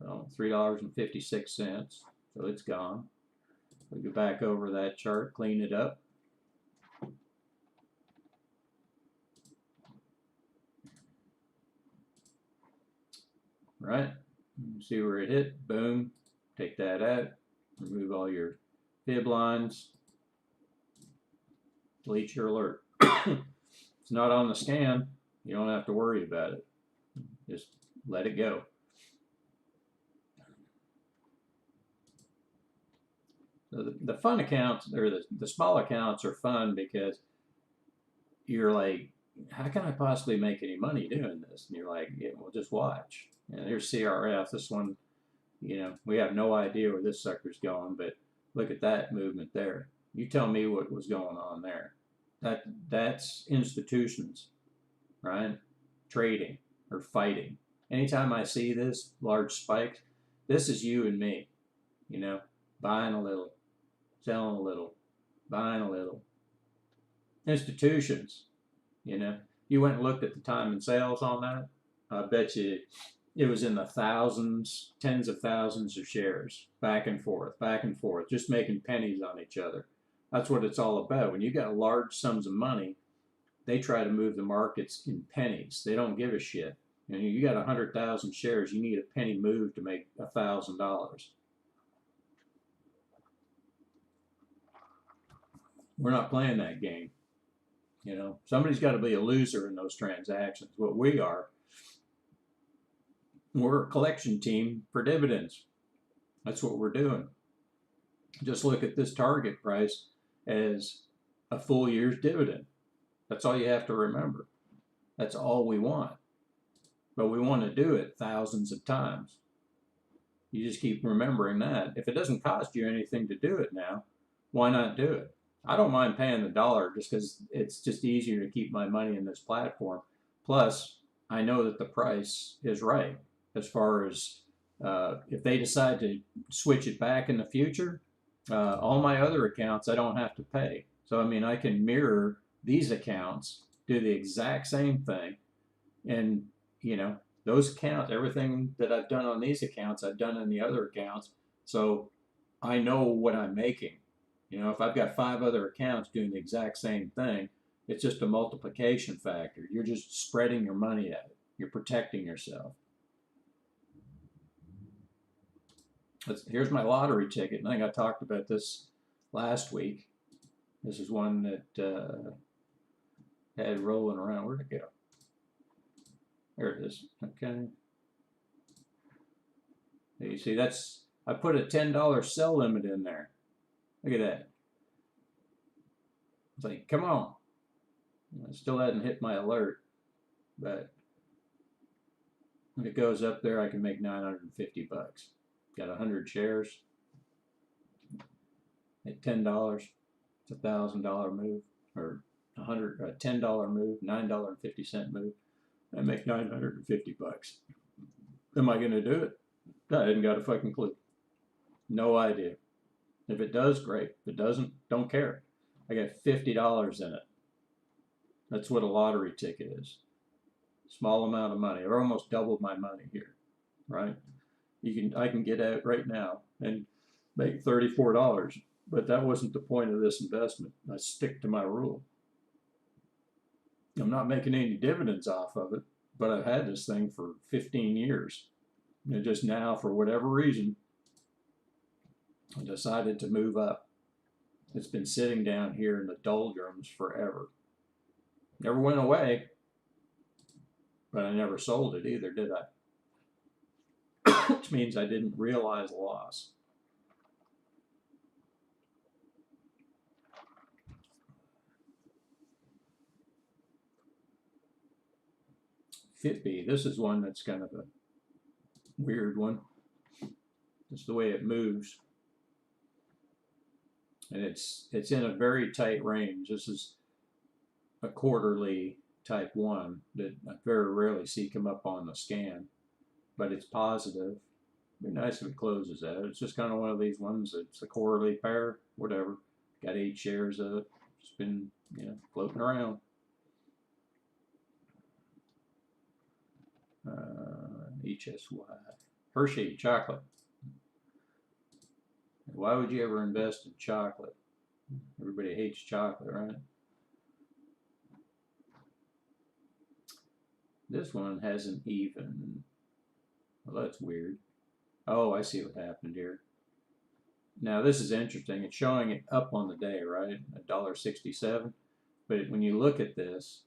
Well, $3.56. So it's gone. We go back over that chart, clean it up. Right? See where it hit. Boom. Take that out. Remove all your fib lines. Delete your alert. It's not on the scan. You don't have to worry about it. Just let it go. So the fun accounts, or the small accounts, are fun because you're like, how can I possibly make any money doing this? And you're like, yeah, well, just watch. And here's CRF. This one, we have no idea where this sucker's going, but look at that movement there. You tell me what was going on there. That's institutions, right? Trading or fighting. Anytime I see this large spike, this is you and me, buying a little, selling a little, buying a little. Institutions, you went and looked at the time and sales on that. I bet you it was in the thousands, tens of thousands of shares, back and forth, just making pennies on each other. That's what it's all about. When you got large sums of money, they try to move the markets in pennies. They don't give a shit. You got 100,000 shares, you need a penny move to make $1,000. We're not playing that game. Somebody's got to be a loser in those transactions. What we are, we're a collection team for dividends. That's what we're doing. Just look at this target price as a full year's dividend. That's all you have to remember. That's all we want. But we want to do it thousands of times. You just keep remembering that. If it doesn't cost you anything to do it now, why not do it? I don't mind paying the dollar just because it's just easier to keep my money in this platform. Plus, I know that the price is right as far as if they decide to switch it back in the future, all my other accounts I don't have to pay. So, I can mirror these accounts, do the exact same thing, and, those accounts, everything that I've done on these accounts, I've done in the other accounts. So I know what I'm making. If I've got 5 other accounts doing the exact same thing, it's just a multiplication factor. You're just spreading your money out. You're protecting yourself. Here's my lottery ticket. I think I talked about this last week. This is one that had rolling around. Where'd it go? There it is. Okay. You see, I put a $10 sell limit in there. Look at that. It's like, come on. I still hadn't hit my alert, but when it goes up there, I can make 950 bucks. Got 100 shares at $10. It's a $1,000 move, or a $10 move, $9.50 move. I make 950 bucks. Am I going to do it? I hadn't got a fucking clue. No idea. If it does, great. If it doesn't, don't care. I got $50 in it. That's what a lottery ticket is. Small amount of money. I almost doubled my money here, right? I can get out right now and make $34, but that wasn't the point of this investment. I stick to my rule. I'm not making any dividends off of it, but I've had this thing for 15 years. And just now, for whatever reason, I decided to move up. It's been sitting down here in the doldrums forever. Never went away, but I never sold it either, did I? Which means I didn't realize loss. Fitbit, this is one that's kind of a weird one. Just the way it moves. And it's in a very tight range. This is a quarterly type 1 that I very rarely see come up on the scan, but it's positive. It'd be nice if it closes out. It's just kind of one of these ones. It's a quarterly pair, whatever. Got 8 shares of it. Just been, floating around. HSY. Hershey chocolate. Why would you ever invest in chocolate? Everybody hates chocolate, right? This one hasn't even. Well, that's weird. Oh, I see what happened here. Now this is interesting. It's showing it up on the day, right? $1.67. But when you look at this,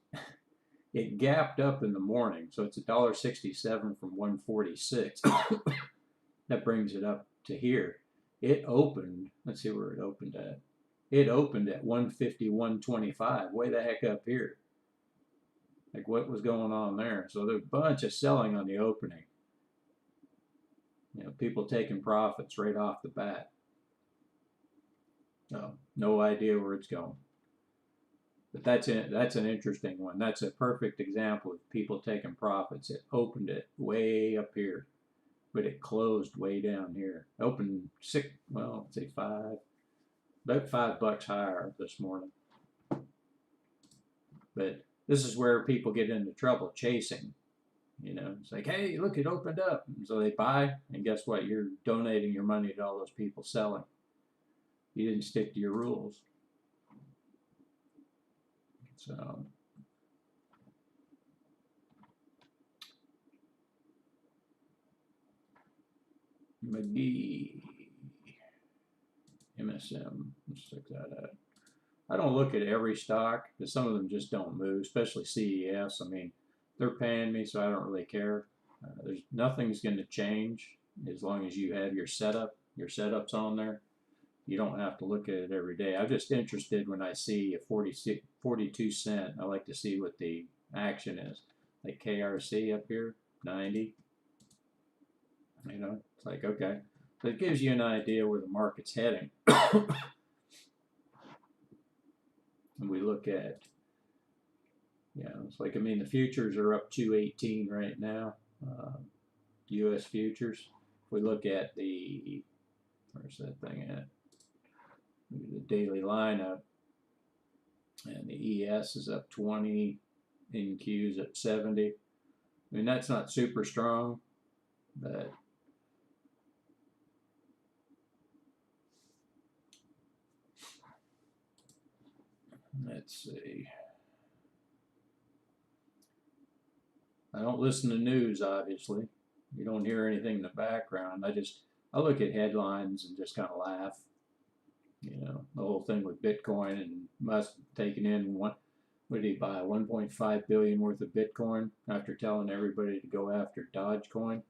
it gapped up in the morning, so it's $1.67 from 146. That brings it up to here. It opened. Let's see where it opened at. It opened at 151.25. Way the heck up here. Like, what was going on there? So there's a bunch of selling on the opening. People taking profits right off the bat. No idea where it's going. But that's an interesting one. That's a perfect example of people taking profits. It opened it way up here, but it closed way down here. Opened let's say about $5 higher this morning. But this is where people get into trouble chasing. It's like, hey, look, it opened up. And so they buy, and guess what? You're donating your money to all those people selling. You didn't stick to your rules. So, McGee, MSM, let's check that out. I don't look at every stock, because some of them just don't move, especially CES. I mean, they're paying me, so I don't really care. Nothing's going to change as long as you have your setups on there. You don't have to look at it every day. I'm just interested when I see a 42 cent. I like to see what the action is. Like KRC up here, 90. It's like, okay. So it gives you an idea where the market's heading. And we look at, it's like, the futures are up 218 right now. U.S. futures. If we look at where's that thing at? The daily lineup, and the ES is up 20, NQ's at 70. That's not super strong, but let's see. I don't listen to news, obviously. You don't hear anything in the background. I look at headlines and just kind of laugh. You know, the whole thing with Bitcoin and Musk taking in what did he buy? 1.5 billion worth of Bitcoin after telling everybody to go after Dogecoin.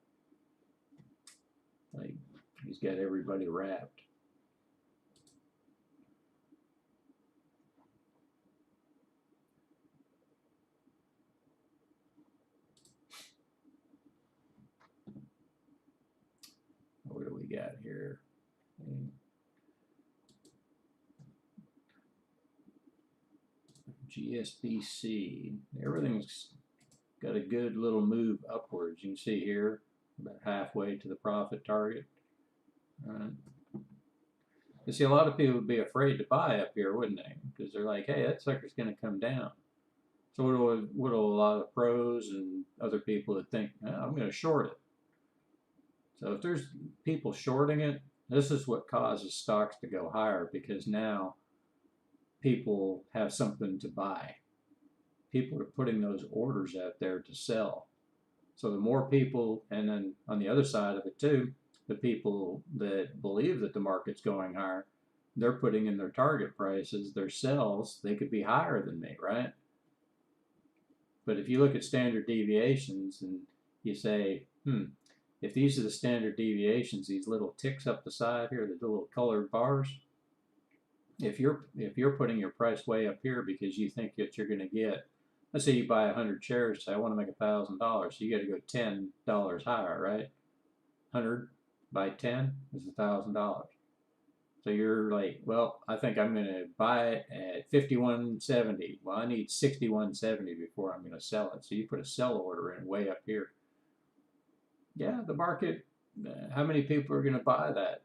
Like, he's got everybody wrapped. What do we got here? GSBC. Everything's got a good little move upwards. You can see here, about halfway to the profit target. You see, a lot of people would be afraid to buy up here, wouldn't they? Because they're like, hey, that sucker's going to come down. So what do a lot of pros and other people that think, oh, I'm going to short it. So if there's people shorting it, this is what causes stocks to go higher, because now people have something to buy. People are putting those orders out there to sell. So the more people, and then on the other side of it too, the people that believe that the market's going higher, they're putting in their target prices, their sells, they could be higher than me, right? But if you look at standard deviations and you say, if these are the standard deviations, these little ticks up the side here, the little colored bars, if you're putting your price way up here because you think that you're going to get, let's say you buy 100 shares, say I want to make $1,000, so you got to go $10 higher, right? 100 by 10 is $1,000. So you're like, well, I think I'm going to buy it at 51.70. Well, I need 61.70 before I'm going to sell it. So you put a sell order in way up here. Yeah, the market, how many people are going to buy that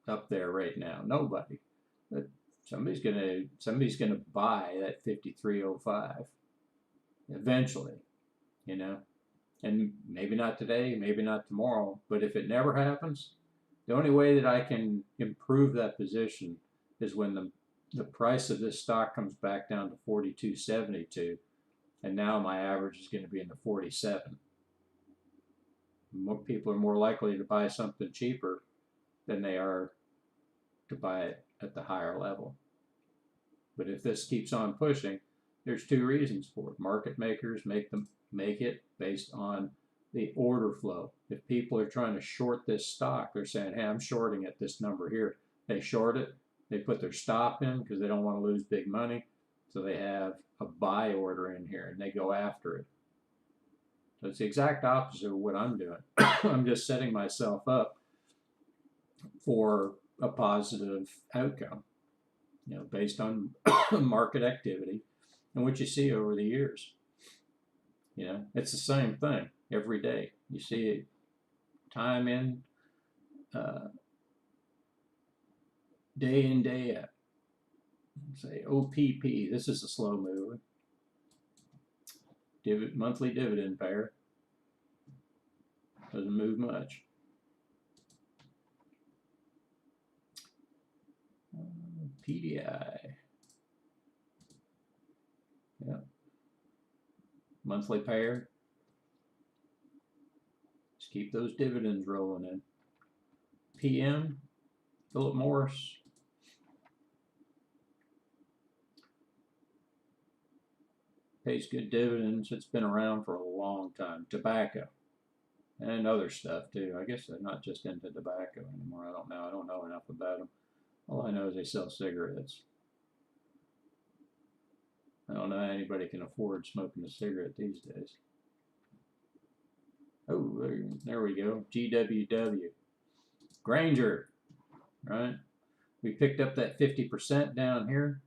up there right now? Nobody. But somebody's going to buy that 53.05 eventually, you know. And maybe not today, maybe not tomorrow, but if it never happens, the only way that I can improve that position is when the price of this stock comes back down to 42.72, and now my average is going to be in the 47. More people are more likely to buy something cheaper than they are to buy it at the higher level. But if this keeps on pushing, there's two reasons for it. Market makers make it based on the order flow. If people are trying to short this stock, they're saying, hey, I'm shorting at this number here. They short it, they put their stop in because they don't want to lose big money. So they have a buy order in here and they go after it. So it's the exact opposite of what I'm doing. I'm just setting myself up for a positive outcome, you know, based on market activity and what you see over the years. You know, it's the same thing every day. You see it time in, day in, day out. Say OPP, this is a slow mover. Monthly dividend pair. Doesn't move much. PDI. Yep. Monthly pair. Just keep those dividends rolling in. PM, Philip Morris. Pays good dividends. It's been around for a long time. Tobacco and other stuff too. I guess they're not just into tobacco anymore. I don't know. I don't know enough about them. All I know is they sell cigarettes. I don't know how anybody can afford smoking a cigarette these days. Oh, there we go. GWW. Granger, right? We picked up that 50% down here.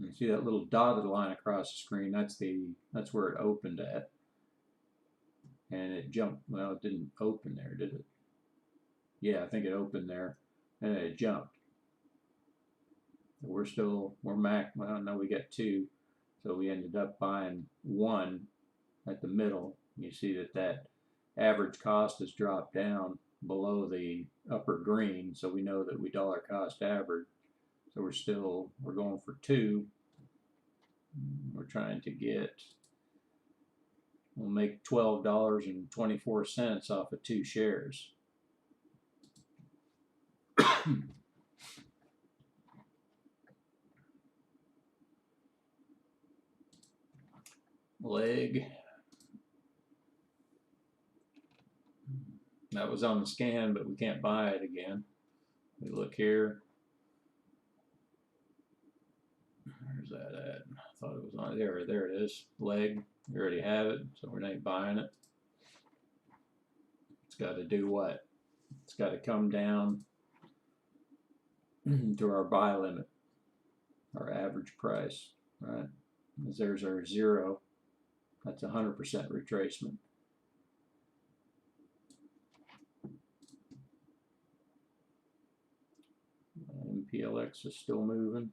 You see that little dotted line across the screen? That's where it opened at. And it jumped. Well, it didn't open there, did it? Yeah, I think it opened there, and it jumped. We're max. Well, no, we got two, so we ended up buying one at the middle. You see that average cost has dropped down below the upper green, so we know that we dollar cost average. So we're going for two. We're trying to get We'll make $12.24 off of 2 shares. Leg. That was on the scan, but we can't buy it again. We look here. Where's that at? I thought it was on there. There it is. Leg. We already have it, so we're not buying it. It's got to do what? It's got to come down to our buy limit, our average price, right? There's our 0. That's 100% retracement. MPLX is still moving.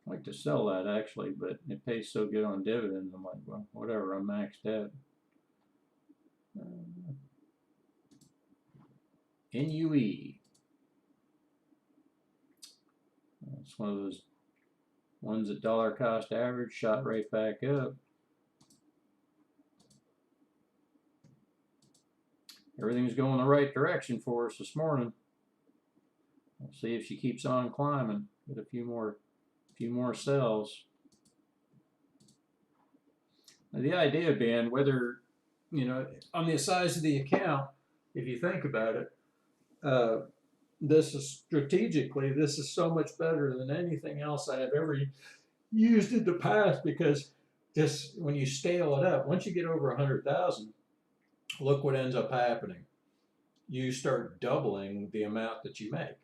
I'd like to sell that actually, but it pays so good on dividends. I'm like, well, whatever, I'm maxed out. NUE. It's one of those ones at dollar cost average, shot right back up. Everything's going the right direction for us this morning. We'll see if she keeps on climbing. Get a few more sells. Now, the idea being, whether, you know, on the size of the account, if you think about it, this is strategically, this is so much better than anything else I have ever used in the past, because this, when you scale it up, once you get over 100,000, look what ends up happening. You start doubling the amount that you make,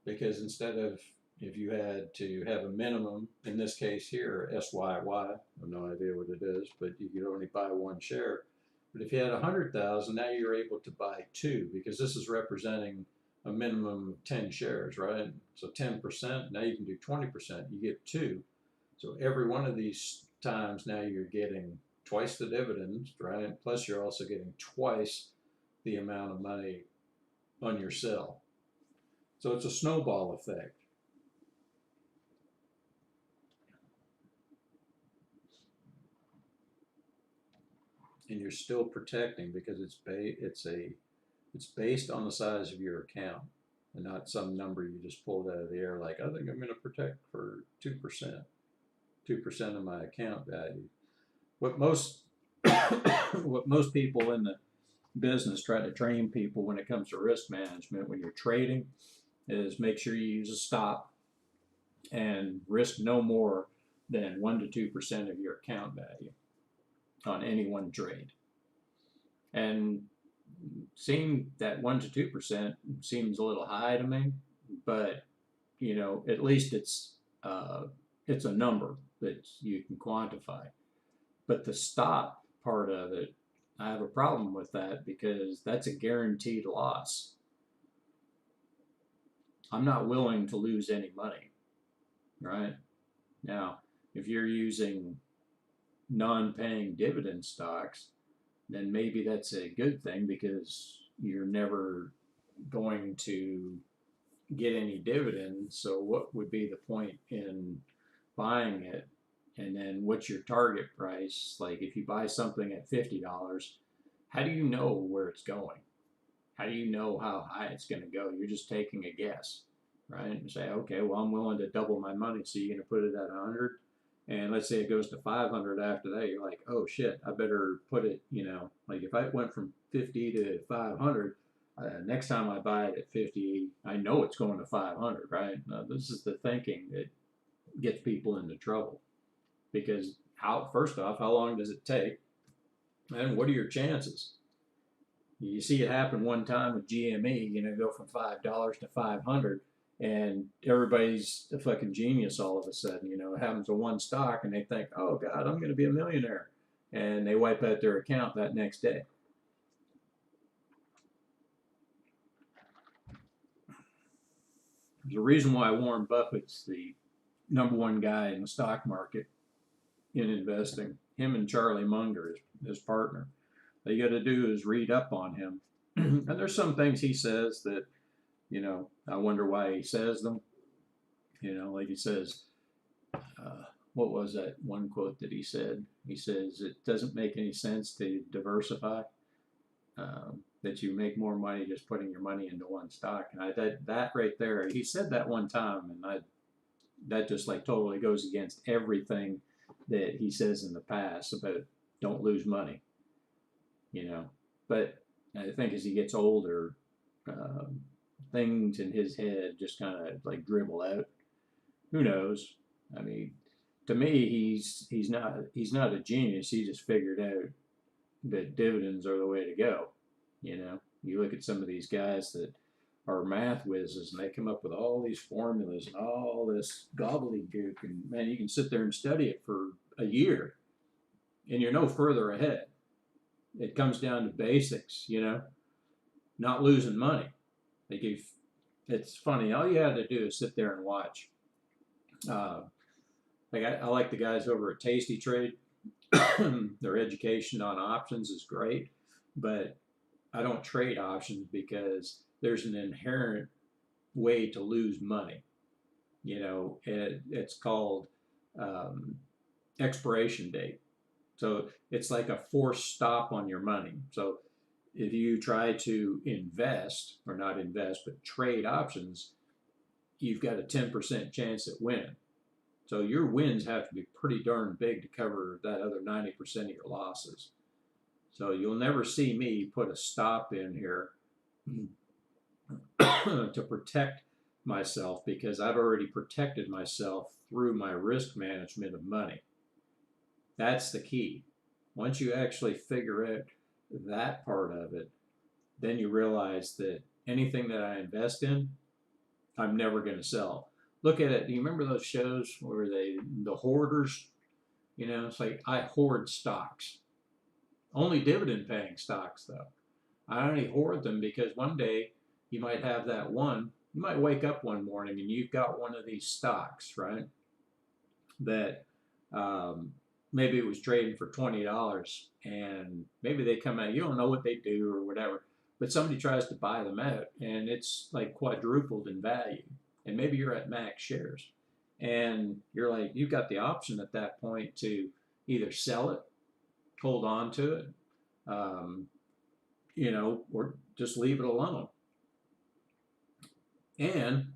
because instead of, if you had to have a minimum, in this case here, SYY, I have no idea what it is, but you could only buy 1 share. But if you had 100,000, now you're able to buy 2, because this is representing a minimum of 10 shares, right? So 10%, now you can do 20%, you get 2. So every one of these times now you're getting twice the dividends, right? Plus you're also getting twice the amount of money on your sell. So it's a snowball effect. And you're still protecting, because it's based on the size of your account, and not some number you just pulled out of the air like, I think I'm going to protect for 2%, 2% of my account value. What most people in the business try to train people when it comes to risk management when you're trading is make sure you use a stop and risk no more than 1 to 2% of your account value on any one trade. And seeing that 1 to 2% seems a little high to me, but you know, at least it's a number that you can quantify. But the stop part of it, I have a problem with that, because that's a guaranteed loss. I'm not willing to lose any money, right? Now, if you're using non-paying dividend stocks, then maybe that's a good thing, because you're never going to get any dividends. So what would be the point in buying it? And then what's your target price? Like if you buy something at $50, how do you know where it's going? How do you know how high it's going to go? You're just taking a guess, right? And say, okay, well, I'm willing to double my money. So you're going to put it at 100. And let's say it goes to 500 after that. You're like, oh shit, I better put it, you know, like if I went from 50 to 500, next time I buy it at 50, I know it's going to 500, right? Now, this is the thinking that gets people into trouble. Because first off, how long does it take? And what are your chances? You see it happen one time with GME, you know, go from $5 to 500, and everybody's a fucking genius all of a sudden. You know, it happens to one stock, and they think, oh God, I'm going to be a millionaire. And they wipe out their account that next day. There's a reason why Warren Buffett's the #1 guy in the stock market in investing. Him and Charlie Munger, his partner. All you got to do is read up on him. And there's some things he says that, you know, I wonder why he says them. You know, like he says, what was that one quote that he said? He says, it doesn't make any sense to diversify, that you make more money just putting your money into one stock. And that right there, he said that one time, and that just like totally goes against everything that he says in the past about don't lose money, you know. But I think as he gets older, things in his head just kind of like dribble out. Who knows? I mean, to me, he's not a genius. He just figured out that dividends are the way to go. You know, you look at some of these guys that are math whizzes, and they come up with all these formulas and all this gobbledygook, and man, you can sit there and study it for a year, and you're no further ahead. It comes down to basics, you know, not losing money. Like if it's funny, all you had to do is sit there and watch. Like I like the guys over at Tasty Trade. Their education on options is great, but I don't trade options because there's an inherent way to lose money. You know, it's called expiration date. So it's like a forced stop on your money. So if you try to invest, or not invest, but trade options, you've got a 10% chance at winning. So your wins have to be pretty darn big to cover that other 90% of your losses. So you'll never see me put a stop in here to protect myself, because I've already protected myself through my risk management of money. That's the key. Once you actually figure out that part of it, then you realize that anything that I invest in, I'm never going to sell. Look at it. Do you remember those shows where the hoarders, you know, it's like I hoard stocks. Only dividend paying stocks though. I only hoard them because one day you might have that one, you might wake up one morning and you've got one of these stocks, right? That maybe it was trading for $20, and maybe they come out, you don't know what they do or whatever, but somebody tries to buy them out and it's like quadrupled in value. And maybe you're at max shares, and you're like, you've got the option at that point to either sell it, hold on to it, you know, or just leave it alone. And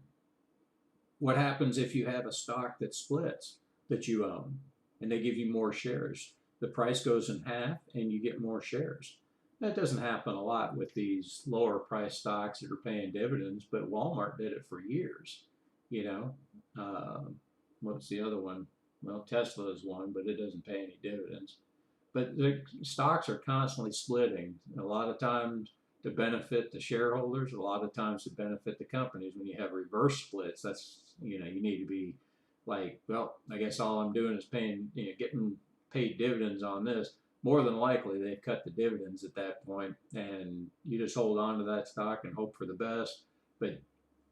what happens if you have a stock that splits that you own and they give you more shares? The price goes in half and you get more shares. That doesn't happen a lot with these lower price stocks that are paying dividends, but Walmart did it for years. You know, what's the other one? Well, Tesla is one, but it doesn't pay any dividends. But the stocks are constantly splitting. A lot of times to benefit the shareholders, a lot of times to benefit the companies. When you have reverse splits, that's, you know, you need to be like, well, I guess all I'm doing is paying, you know, getting paid dividends on this. More than likely, they've cut the dividends at that point, and you just hold on to that stock and hope for the best. But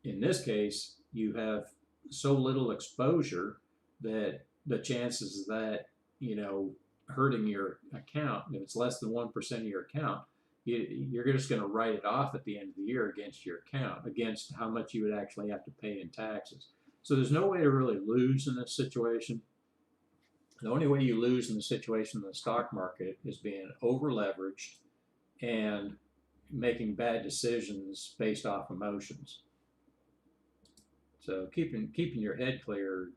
in this case, you have so little exposure that the chances that, you know, hurting your account, if it's less than 1% of your account, you're just going to write it off at the end of the year against your account, against how much you would actually have to pay in taxes. So there's no way to really lose in this situation. The only way you lose in the situation in the stock market is being over leveraged and making bad decisions based off emotions. So keeping your head clear,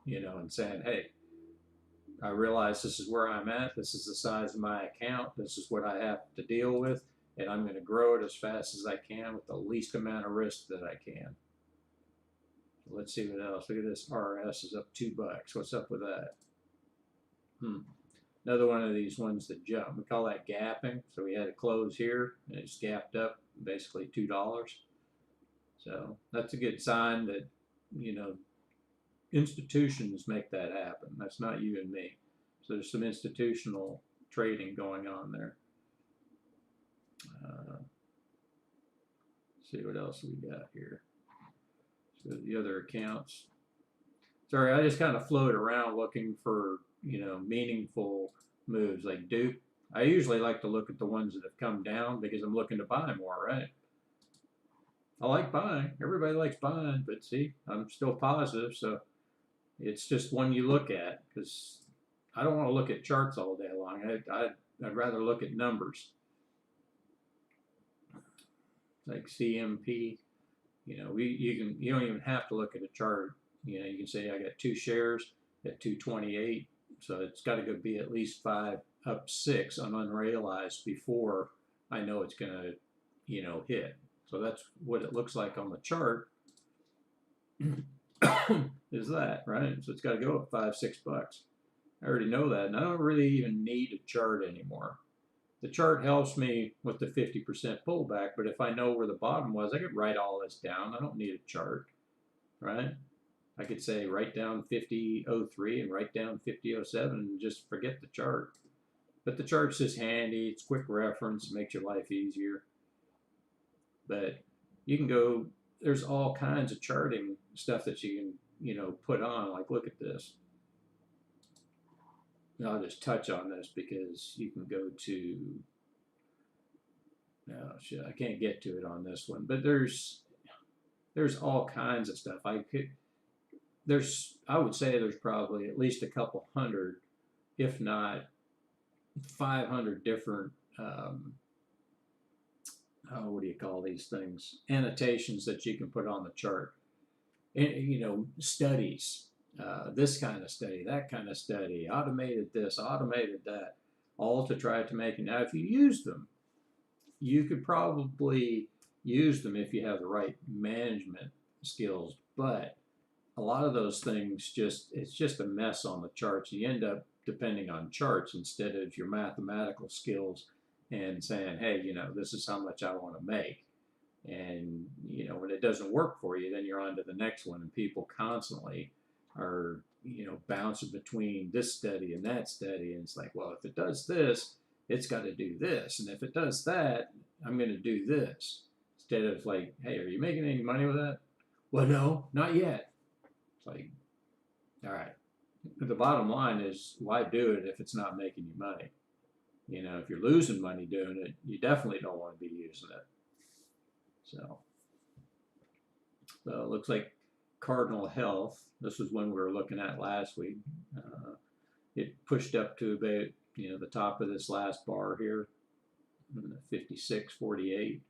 you know, and saying, hey, I realize this is where I'm at. This is the size of my account. This is what I have to deal with, and I'm going to grow it as fast as I can with the least amount of risk that I can. Let's see what else. Look at this. RS is up $2. What's up with that? Another one of these ones that jump. We call that gapping. So we had a close here, and it's gapped up basically $2. So that's a good sign that, you know, institutions make that happen. That's not you and me. So there's some institutional trading going on there. See what else we got here. So the other accounts. Sorry, I just kind of float around looking for, you know, meaningful moves like Duke. I usually like to look at the ones that have come down because I'm looking to buy more, right? I like buying. Everybody likes buying, but see, I'm still positive, so It's just one you look at because I don't want to look at charts all day long. I'd rather look at numbers like CMP. You don't even have to look at a chart. You can say I got 2 shares at 228, so it's got to go be at least 5 up 6 on unrealized before I know it's gonna hit. So that's what it looks like on the chart. Is that right? So it's got to go up $5-6. I already know that, and I don't really even need a chart anymore. The chart helps me with the 50% pullback, but if I know where the bottom was, I could write all this down. I don't need a chart, right? I could say write down 50.03 and write down 50.07 and just forget the chart. But the chart's just handy. It's quick reference, makes your life easier. But you can go, there's all kinds of charting stuff that you can, put on. Like, look at this. And I'll just touch on this because you can go to, no, shit, I can't get to it on this one. But there's all kinds of stuff. I would say there's probably at least a couple hundred, if not 500 different, what do you call these things? Annotations that you can put on the chart. And, studies, this kind of study, that kind of study, automated this, automated that, all to try to make it. Now, if you use them, you could probably use them if you have the right management skills, but a lot of those things it's just a mess on the charts. You end up depending on charts instead of your mathematical skills and saying, hey, this is how much I want to make. And, when it doesn't work for you, then you're on to the next one. And people constantly are, bouncing between this study and that study. And it's like, well, if it does this, it's got to do this. And if it does that, I'm going to do this. Instead of like, hey, are you making any money with that? Well, no, not yet. It's like, all right. The bottom line is, why do it if it's not making you money? If you're losing money doing it, you definitely don't want to be using it. So it looks like Cardinal Health. This was one we were looking at last week. It pushed up to about the top of this last bar here, 56.48,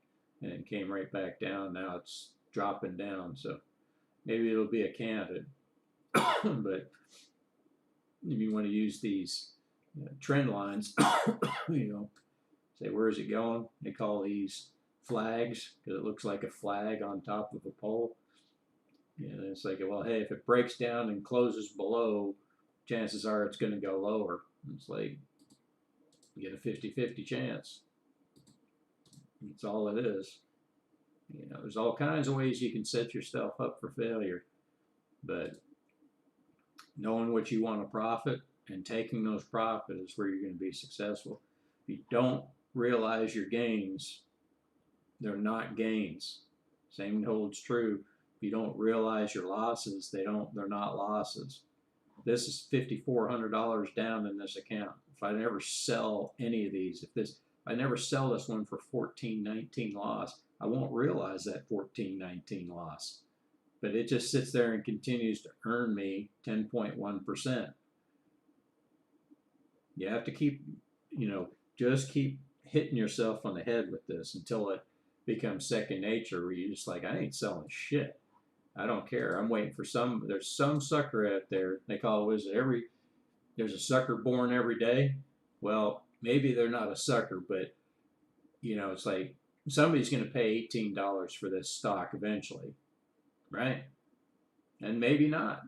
and came right back down. Now it's dropping down, so maybe it'll be a candidate. But if you want to use these trend lines, say where is it going? They call these flags because it looks like a flag on top of a pole. It's like, well, hey, if it breaks down and closes below, chances are it's going to go lower. It's like you get a 50-50 chance. That's all it is. There's all kinds of ways you can set yourself up for failure, but knowing what you want to profit and taking those profits is where you're going to be successful. If you don't realize your gains, they're not gains. Same holds true. If you don't realize your losses, they're not losses. This is $5,400 down in this account. If I never sell any of these, if I never sell this one for $14.19 loss, I won't realize that $14.19 loss. But it just sits there and continues to earn me 10.1%. You have to keep, just keep hitting yourself on the head with this until it becomes second nature, where you're just like, I ain't selling shit. I don't care. I'm waiting for there's some sucker out there. They call it, there's a sucker born every day. Well, maybe they're not a sucker, but, it's like somebody's going to pay $18 for this stock eventually, right? And maybe not.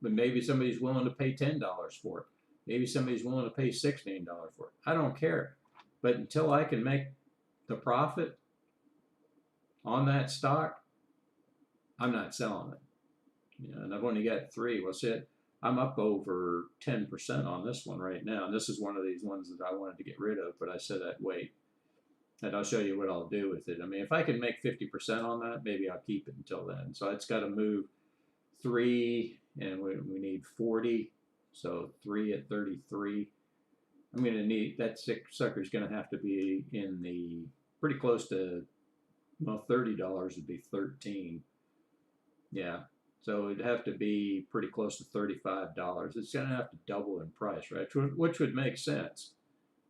But maybe somebody's willing to pay $10 for it. Maybe somebody's willing to pay $16 for it. I don't care. But until I can make the profit on that stock, I'm not selling it. And I've only got 3. Well, see, I'm up over 10% on this one right now. And this is one of these ones that I wanted to get rid of, but I said I'd wait. And I'll show you what I'll do with it. I mean, if I can make 50% on that, maybe I'll keep it until then. So it's got to move 3, and we need 40. So 3 at 33. I'm going to need, that sucker's going to have to be in the, pretty close to, well, $30 would be 13. Yeah. So it'd have to be pretty close to $35. It's going to have to double in price, right? Which would make sense,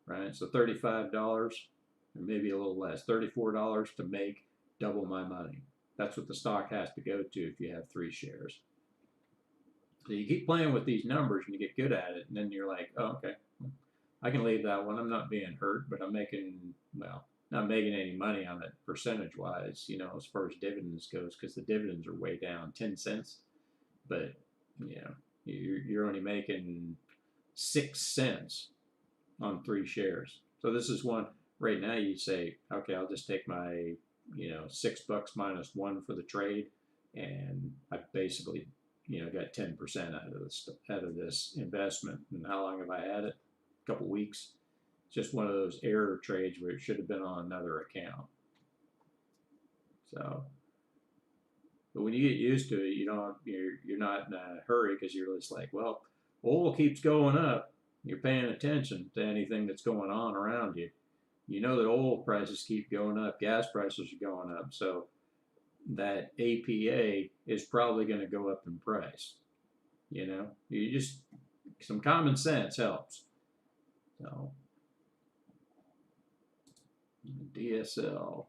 right? So $35 or maybe a little less, $34 to make double my money. That's what the stock has to go to if you have 3 shares. So you keep playing with these numbers and you get good at it, and then you're like, oh, okay, I can leave that one. I'm not being hurt, but I'm making, well, not making any money on it percentage wise, as far as dividends goes, because the dividends are way down 10 cents. But, you're only making 6 cents on 3 shares. So this is one, right now you'd say, okay, I'll just take my, $6 minus 1 for the trade. And I basically, got 10% out of this investment. And how long have I had it? A couple weeks. It's just one of those error trades where it should have been on another account. So, but when you get used to it, you're not in a hurry because you're just like, well, oil keeps going up. You're paying attention to anything that's going on around you. You know that oil prices keep going up, gas prices are going up, so that APA is probably going to go up in price. You just, some common sense helps. So, DSL,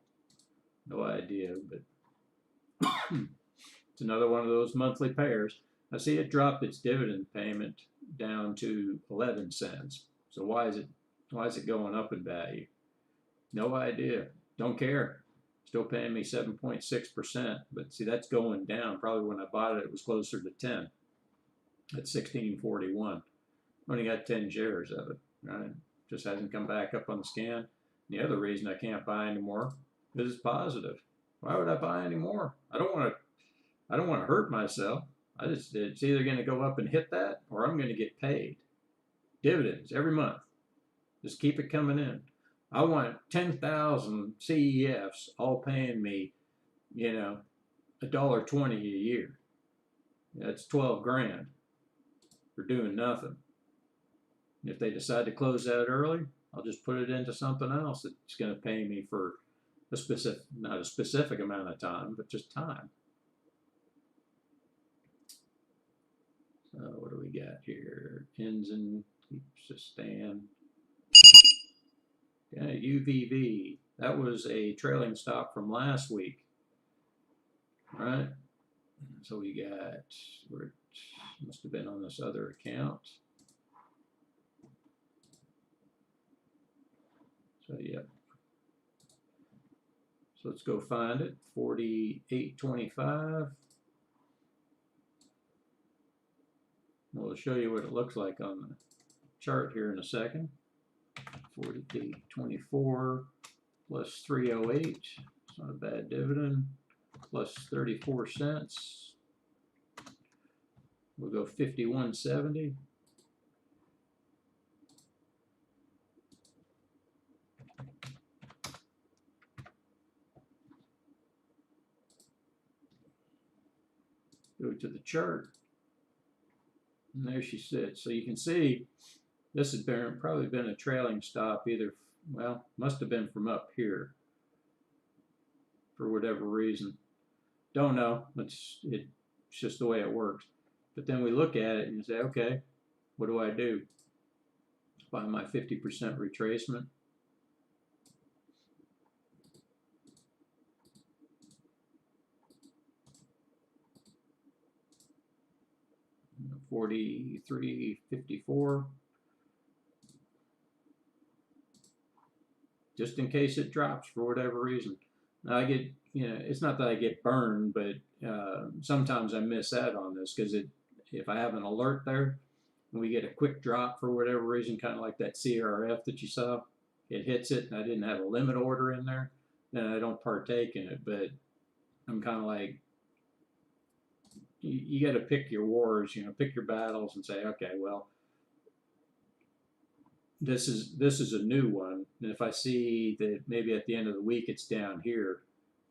no idea, but it's another one of those monthly pairs. I see it dropped its dividend payment down to 11 cents. So why is it going up in value? No idea. Don't care. Still paying me 7.6%, but see, that's going down. Probably when I bought it, it was closer to 10 at 16.41. Only got 10 shares of it, right? Just hasn't come back up on the scan. The other reason I can't buy anymore is it's positive. Why would I buy anymore? I don't want to hurt myself. It's either going to go up and hit that, or I'm going to get paid dividends every month. Just keep it coming in. I want 10,000 CEFs all paying me, $1.20 a year. That's 12 grand for doing nothing. If they decide to close that early, I'll just put it into something else that's going to pay me for not a specific amount of time, but just time. So what do we got here? Ensign keeps a stand. Yeah, UVV. That was a trailing stop from last week. All right. So we got, where it must have been on this other account. So, yep. So let's go find it. 48.25. We'll show you what it looks like on the chart here in a second. 48.24 plus 308. It's not a bad dividend. Plus 34 cents. We'll go 51.70. Go to the chart. And there she sits. So you can see this has probably been a trailing stop either, well, must have been from up here for whatever reason. Don't know. It's just the way it works. But then we look at it and you say, okay, what do I do? Buy my 50% retracement. $43.54. Just in case it drops for whatever reason. Now I get, it's not that I get burned, but sometimes I miss out on this because if I have an alert there and we get a quick drop for whatever reason, kind of like that CRF that you saw, it hits it and I didn't have a limit order in there, then I don't partake in it. But I'm kind of like, you got to pick your wars, pick your battles and say, okay, well, this is a new one, and if I see that maybe at the end of the week it's down here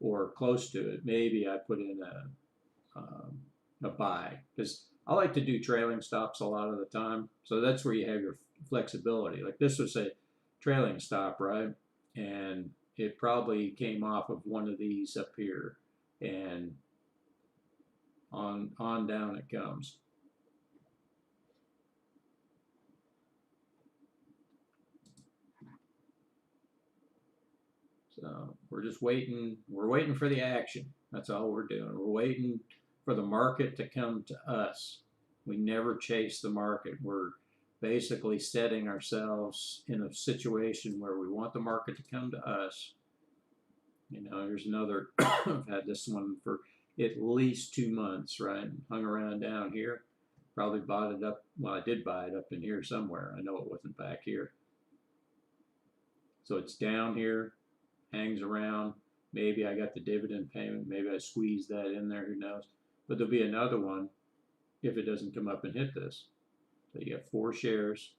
or close to it, maybe I put in a buy, because I like to do trailing stops a lot of the time. So that's where you have your flexibility. Like this was a trailing stop, right? And it probably came off of one of these up here, and on down it comes. So we're just waiting. We're waiting for the action. That's all we're doing. We're waiting for the market to come to us. We never chase the market. We're basically setting ourselves in a situation where we want the market to come to us. You know, here's another. I've had this one for at least 2 months, right? Hung around down here. Probably bought it up. Well, I did buy it up in here somewhere. I know it wasn't back here. So it's down here, hangs around. Maybe I got the dividend payment. Maybe I squeezed that in there. Who knows? But there'll be another one if it doesn't come up and hit this. So you got 4 shares.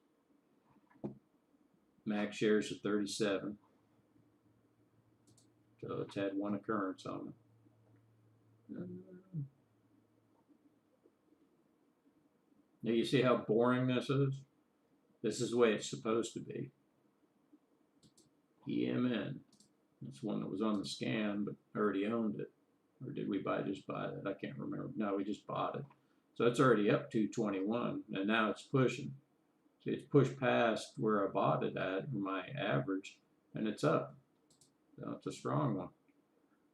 Max shares of 37. So it's had one occurrence on it. Now you see how boring this is? This is the way it's supposed to be. EMN. That's one that was on the scan, but already owned it. Or did we just buy it? I can't remember. No, we just bought it. So it's already up to 21, and now it's pushing. See, it's pushed past where I bought it at, my average, and it's up. So it's a strong one.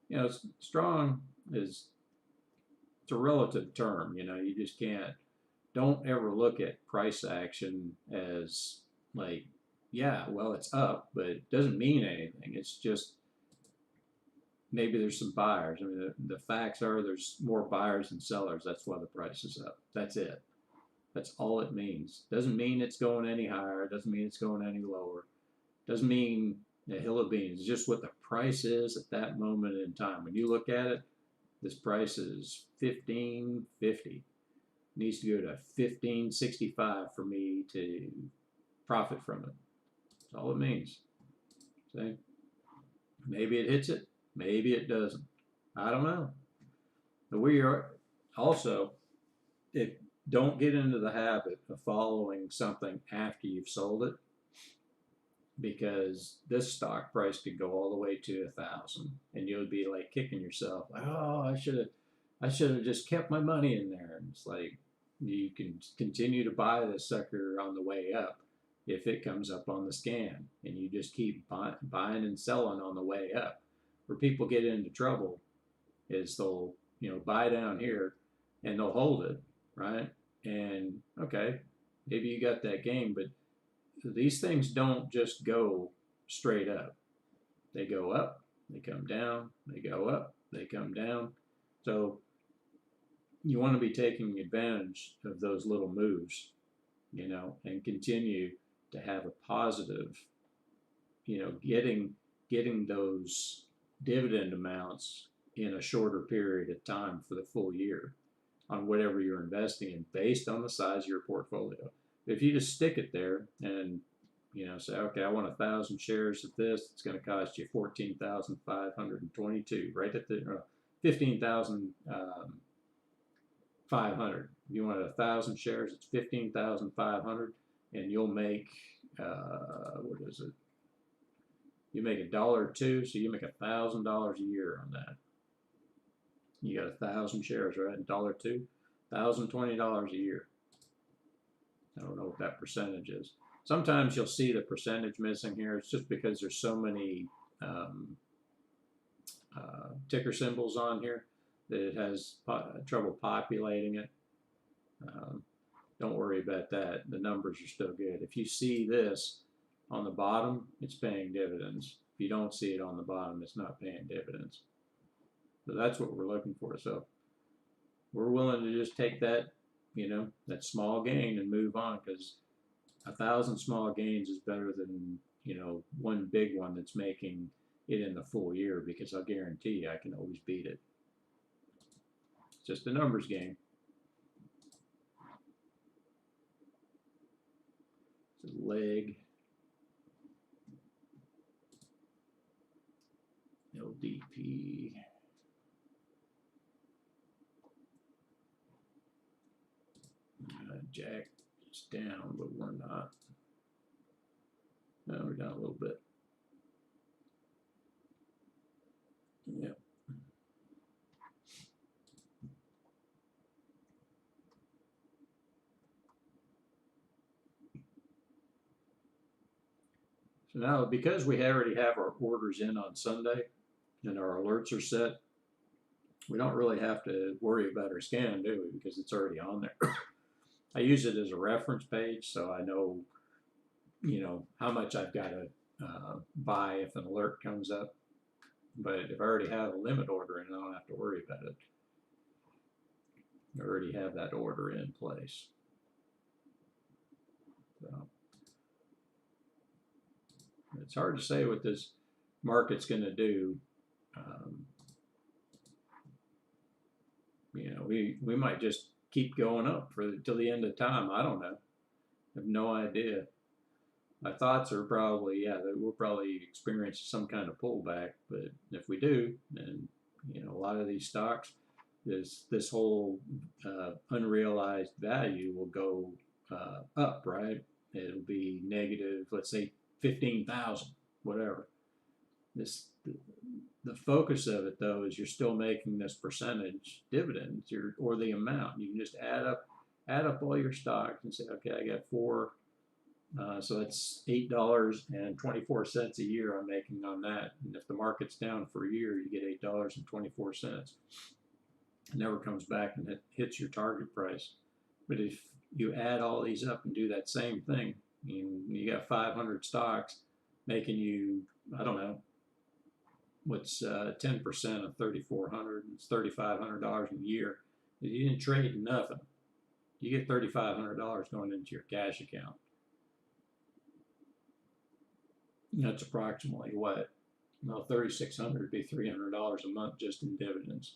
You know, strong is, it's a relative term. You know, you just can't, don't ever look at price action as like, yeah, well, it's up, but it doesn't mean anything. It's just, maybe there's some buyers. I mean, the facts are there's more buyers than sellers. That's why the price is up. That's it. That's all it means. Doesn't mean it's going any higher. Doesn't mean it's going any lower. Doesn't mean a hill of beans. It's just what the price is at that moment in time. When you look at it, this price is $15.50. Needs to go to $15.65 for me to profit from it. That's all it means. See? Maybe it hits it. Maybe it doesn't. I don't know. But we are also, don't get into the habit of following something after you've sold it, because this stock price could go all the way to 1,000, and you'll be like kicking yourself. Oh, I should have just kept my money in there. And it's like, you can continue to buy this sucker on the way up if it comes up on the scan, and you just keep buying and selling on the way up. Where people get into trouble is they'll, you know, buy down here and they'll hold it, right? And okay, maybe you got that gain, but these things don't just go straight up. They go up, they come down, they go up, they come down. So you want to be taking advantage of those little moves, you know, and continue to have a positive, you know, getting those dividend amounts in a shorter period of time for the full year on whatever you're investing in based on the size of your portfolio. If you just stick it there and, you know, say, okay, I want 1,000 shares of this, it's going to cost you 14,522, right at the 15,500. You want 1,000 shares, it's 15,500, and you'll make what is it? You make $1.02, so you make $1,000 a year on that. You got 1,000 shares, right? $1.02, $1,020 a year. I don't know what that percentage is. Sometimes you'll see the percentage missing here. It's just because there's so many ticker symbols on here that it has trouble populating it. Don't worry about that. The numbers are still good. If you see this on the bottom, it's paying dividends. If you don't see it on the bottom, it's not paying dividends. So that's what we're looking for. So we're willing to just take that, you know, that small gain and move on, because 1,000 small gains is better than, you know, one big one that's making it in the full year, because I'll guarantee you I can always beat it. It's just a numbers game. It's a leg. LDP. Jack is down, but we're not. No, we're down a little bit. Yep. So now, because we already have our orders in on Sunday and our alerts are set, we don't really have to worry about our scan, do we? Because it's already on there. I use it as a reference page, so I know, how much I've got to buy if an alert comes up. But if I already have a limit order in, I don't have to worry about it. I already have that order in place. So it's hard to say what this market's going to do. We might just keep going up till the end of time. I don't know. I have no idea. My thoughts are probably, that we'll probably experience some kind of pullback. But if we do, then a lot of these stocks, this whole unrealized value will go up, right? It'll be negative, let's say 15,000, whatever. The focus of it though is you're still making this percentage dividends or the amount. You can just add up all your stocks and say, okay, I got four. So that's $8.24 a year I'm making on that. And if the market's down for a year, you get $8.24. It never comes back and it hits your target price. But if you add all these up and do that same thing, you got 500 stocks making you, I don't know, what's 10% of 3,400? It's $3,500 a year. If you didn't trade nothing, you get $3,500 going into your cash account. That's approximately what? Well, $3,600 would be $300 a month just in dividends.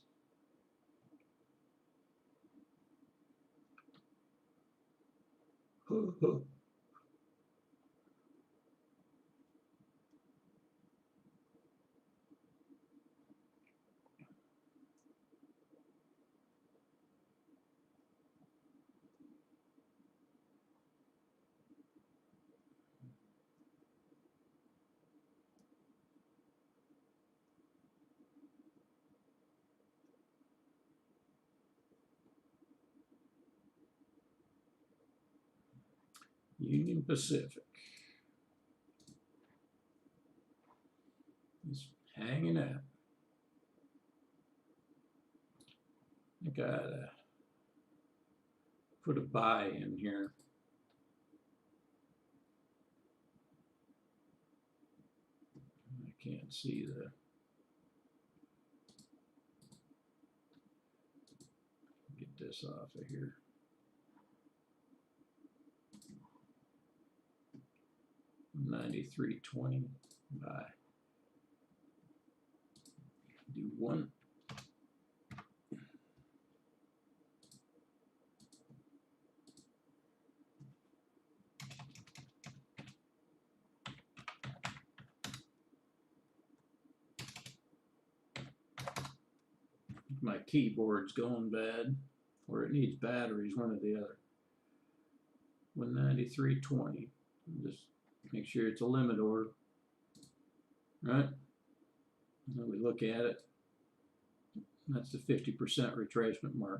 Union Pacific is hanging out. I gotta put a buy in here. I can't see get this off of here. $93.20 buy. Do one. My keyboard's going bad, or it needs batteries, one or the other. 193.20. Just make sure it's a limit order, right? And then we look at it. That's the 50% retracement mark.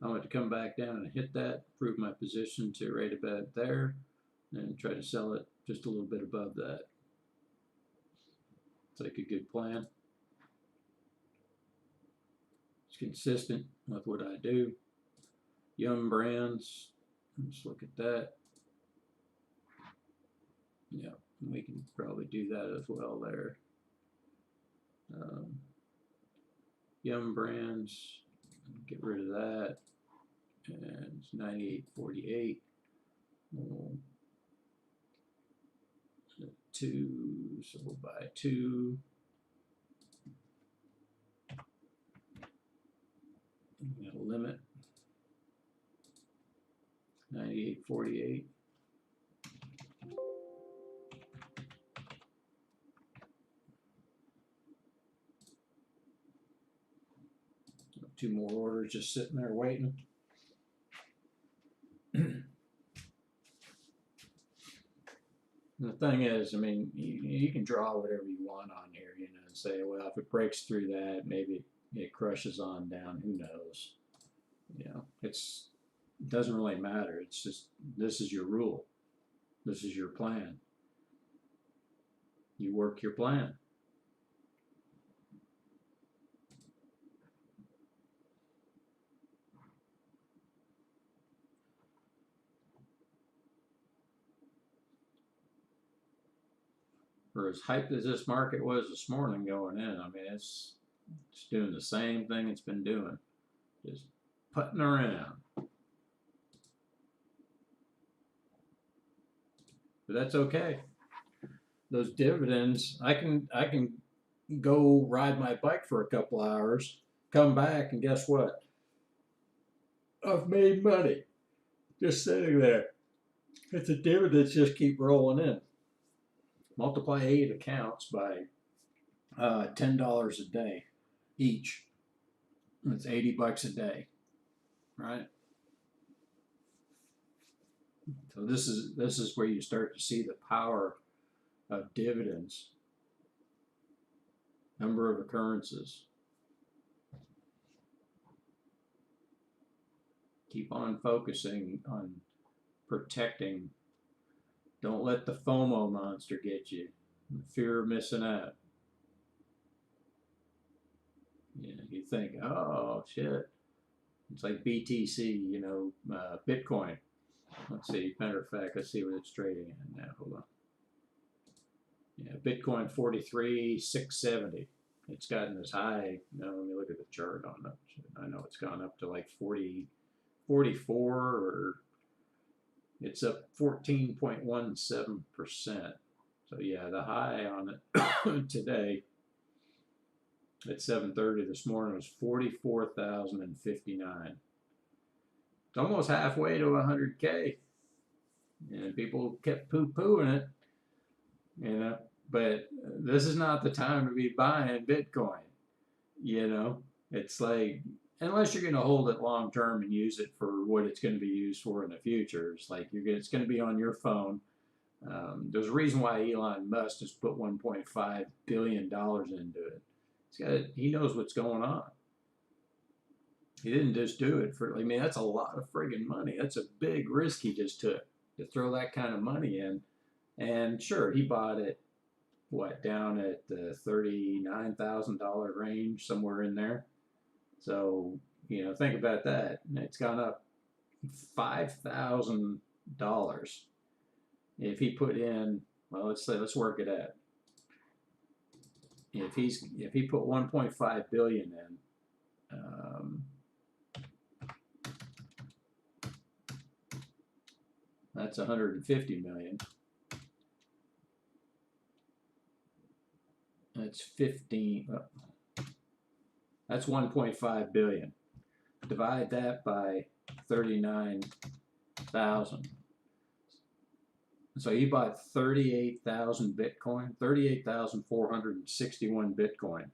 I want to come back down and hit that, prove my position to right about there, and try to sell it just a little bit above that. It's like a good plan. It's consistent with what I do. Yum Brands, let's look at that. Yeah, we can probably do that as well there. Yum Brands, get rid of that, and it's 98.48. We'll two, so we'll buy two. We got a limit, 98.48. Two more orders just sitting there waiting. The thing is, I mean, you can draw whatever you want on here, and say, well, if it breaks through that, maybe it crushes on down. Who knows? It doesn't really matter. It's just, this is your rule. This is your plan. You work your plan. For as hyped as this market was this morning going in, I mean, it's doing the same thing it's been doing, just putting around. But that's okay. Those dividends, I can go ride my bike for a couple hours, come back, and guess what? I've made money just sitting there. It's the dividends just keep rolling in. Multiply 8 accounts by $10 a day each. That's $80 a day, right? So this is where you start to see the power of dividends. Number of occurrences. Keep on focusing on protecting. Don't let the FOMO monster get you. The fear of missing out. You know, you think, oh shit, it's like BTC, you know, Bitcoin. Let's see. Matter of fact, let's see what it's trading at now. Hold on. Yeah, Bitcoin 43,670. It's gotten as high. Now let me look at the chart on it. I know it's gone up to like 44, or it's up 14.17%. So yeah, the high on it today at 7:30 this morning was 44,059. It's almost halfway to 100K, and people kept poo-pooing it, you know. But this is not the time to be buying Bitcoin, you know. It's like, unless you're going to hold it long term and use it for what it's going to be used for in the future. It's like it's going to be on your phone. There's a reason why Elon Musk has put $1.5 billion into it. He knows what's going on. He didn't just do it for, I mean, that's a lot of friggin' money. That's a big risk he just took to throw that kind of money in. And sure, he bought it, what, down at the $39,000 range, somewhere in there. So, you know, think about that. It's gone up $5,000. If he put in, well, let's work it out. If he put 1.5 billion in, that's 150 million. That's 15. That's 1.5 billion. Divide that by 39,000. So you bought 38,000 Bitcoin, 38,461 Bitcoin,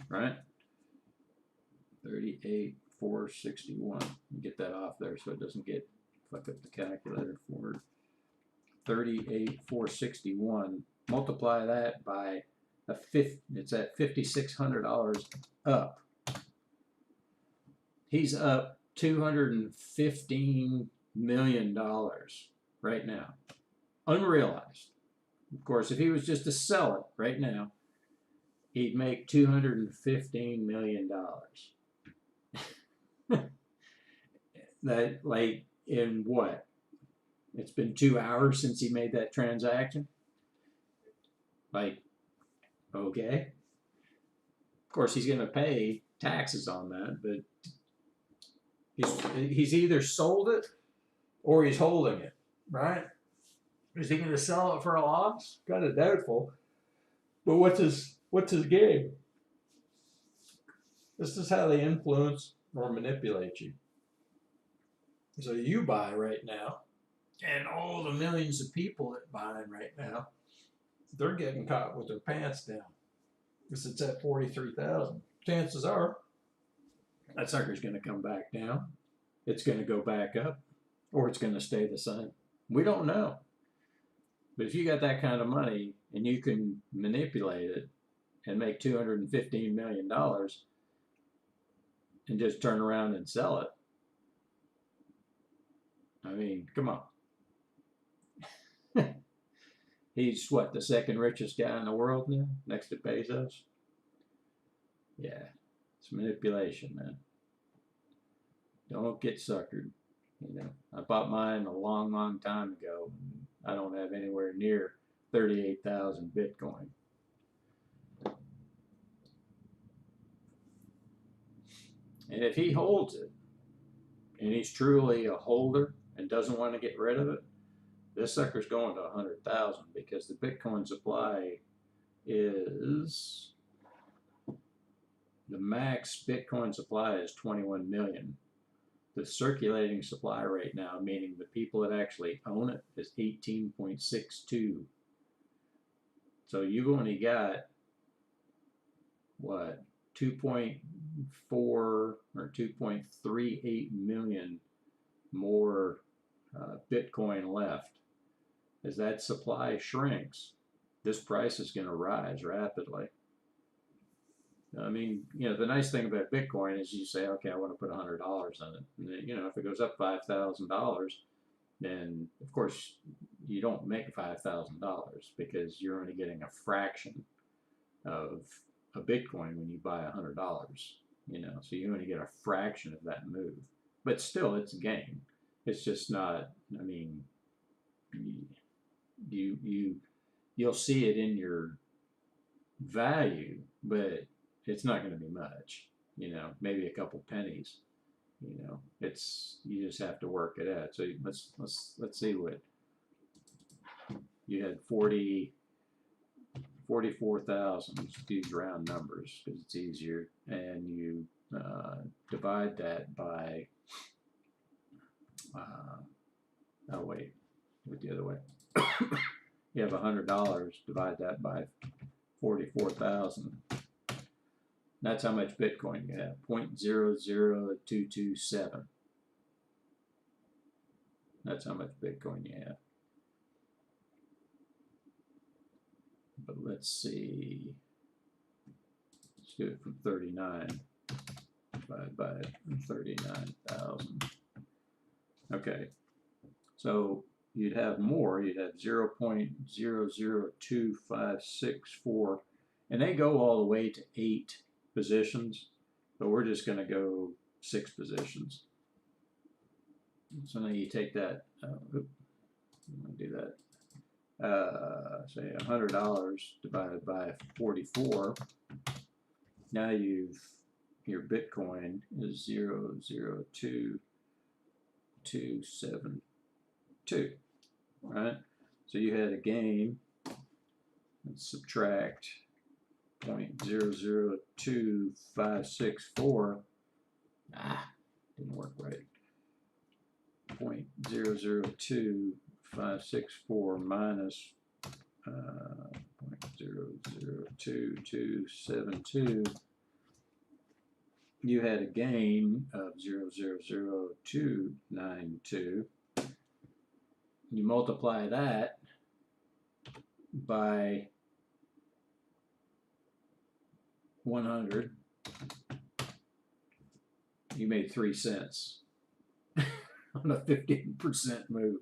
right? 38,461. Get that off there so it doesn't fuck up the calculator for it. 38,461. Multiply that by it's at $5,600 up. He's up $215 million right now, unrealized. Of course, if he was just to sell it right now, he'd make $215 million. That, like, in what? It's been 2 hours since he made that transaction. Like, okay. Of course, he's going to pay taxes on that, but he's either sold it or he's holding it, right? Is he going to sell it for a loss? Kind of doubtful. But what's his game? This is how they influence or manipulate you. So you buy right now, and all the millions of people that buy right now, they're getting caught with their pants down. Because it's at 43,000. Chances are that sucker's going to come back down. It's going to go back up, or it's going to stay the same. We don't know. But if you got that kind of money and you can manipulate it and make $215 million and just turn around and sell it, I mean, come on. He's what, the second richest guy in the world now, next to Bezos? Yeah, it's manipulation, man. Don't get suckered. You know, I bought mine a long, long time ago. I don't have anywhere near 38,000 Bitcoin. And if he holds it, and he's truly a holder and doesn't want to get rid of it, this sucker's going to 100,000 because the Bitcoin supply is, the max Bitcoin supply is 21 million. The circulating supply right now, meaning the people that actually own it, is 18.62. So you've only got, what, 2.4 or 2.38 million more Bitcoin left. As that supply shrinks, this price is going to rise rapidly. I mean, you know, the nice thing about Bitcoin is you say, okay, I want to put $100 on it. And then, you know, if it goes up $5,000, then of course you don't make $5,000 because you're only getting a fraction of a Bitcoin when you buy $100. You know, so you only get a fraction of that move. But still, it's a gain. It's just not. I mean, you'll see it in your value, but it's not going to be much, you know, maybe a couple pennies, you know, it's, you just have to work it out. So let's see what you had. 44,000, these round numbers because it's easier, and you divide that by oh wait, with the other way. You have $100, divide that by 44,000. That's how much Bitcoin you have, 0.00227. That's how much Bitcoin you have. But let's see. Let's do it from 39. Divided by 39,000. Okay. So you'd have more. You'd have 0.002564. And they go all the way to 8 positions, but we're just going to go 6 positions. So now you take that, I'm going to do that, say $100 divided by 44. Now your Bitcoin is 0.00272, right? So you had a gain. Let's subtract 0.002564. Didn't work right. 0.002564 minus 0.002272. You had a gain of 0.00292. You multiply that by 100, you made 3 cents on a 15% move.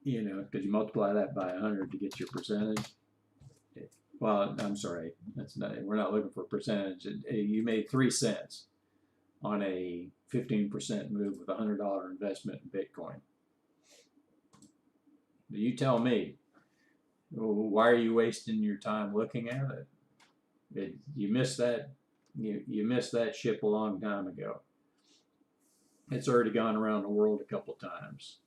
You know, because you multiply that by 100 to get your percentage. Well, I'm sorry, that's not. We're not looking for percentage. You made 3 cents on a 15% move with a $100 investment in Bitcoin. You tell me, why are you wasting your time looking at it? You missed that. You missed that ship a long time ago. It's already gone around the world a couple times.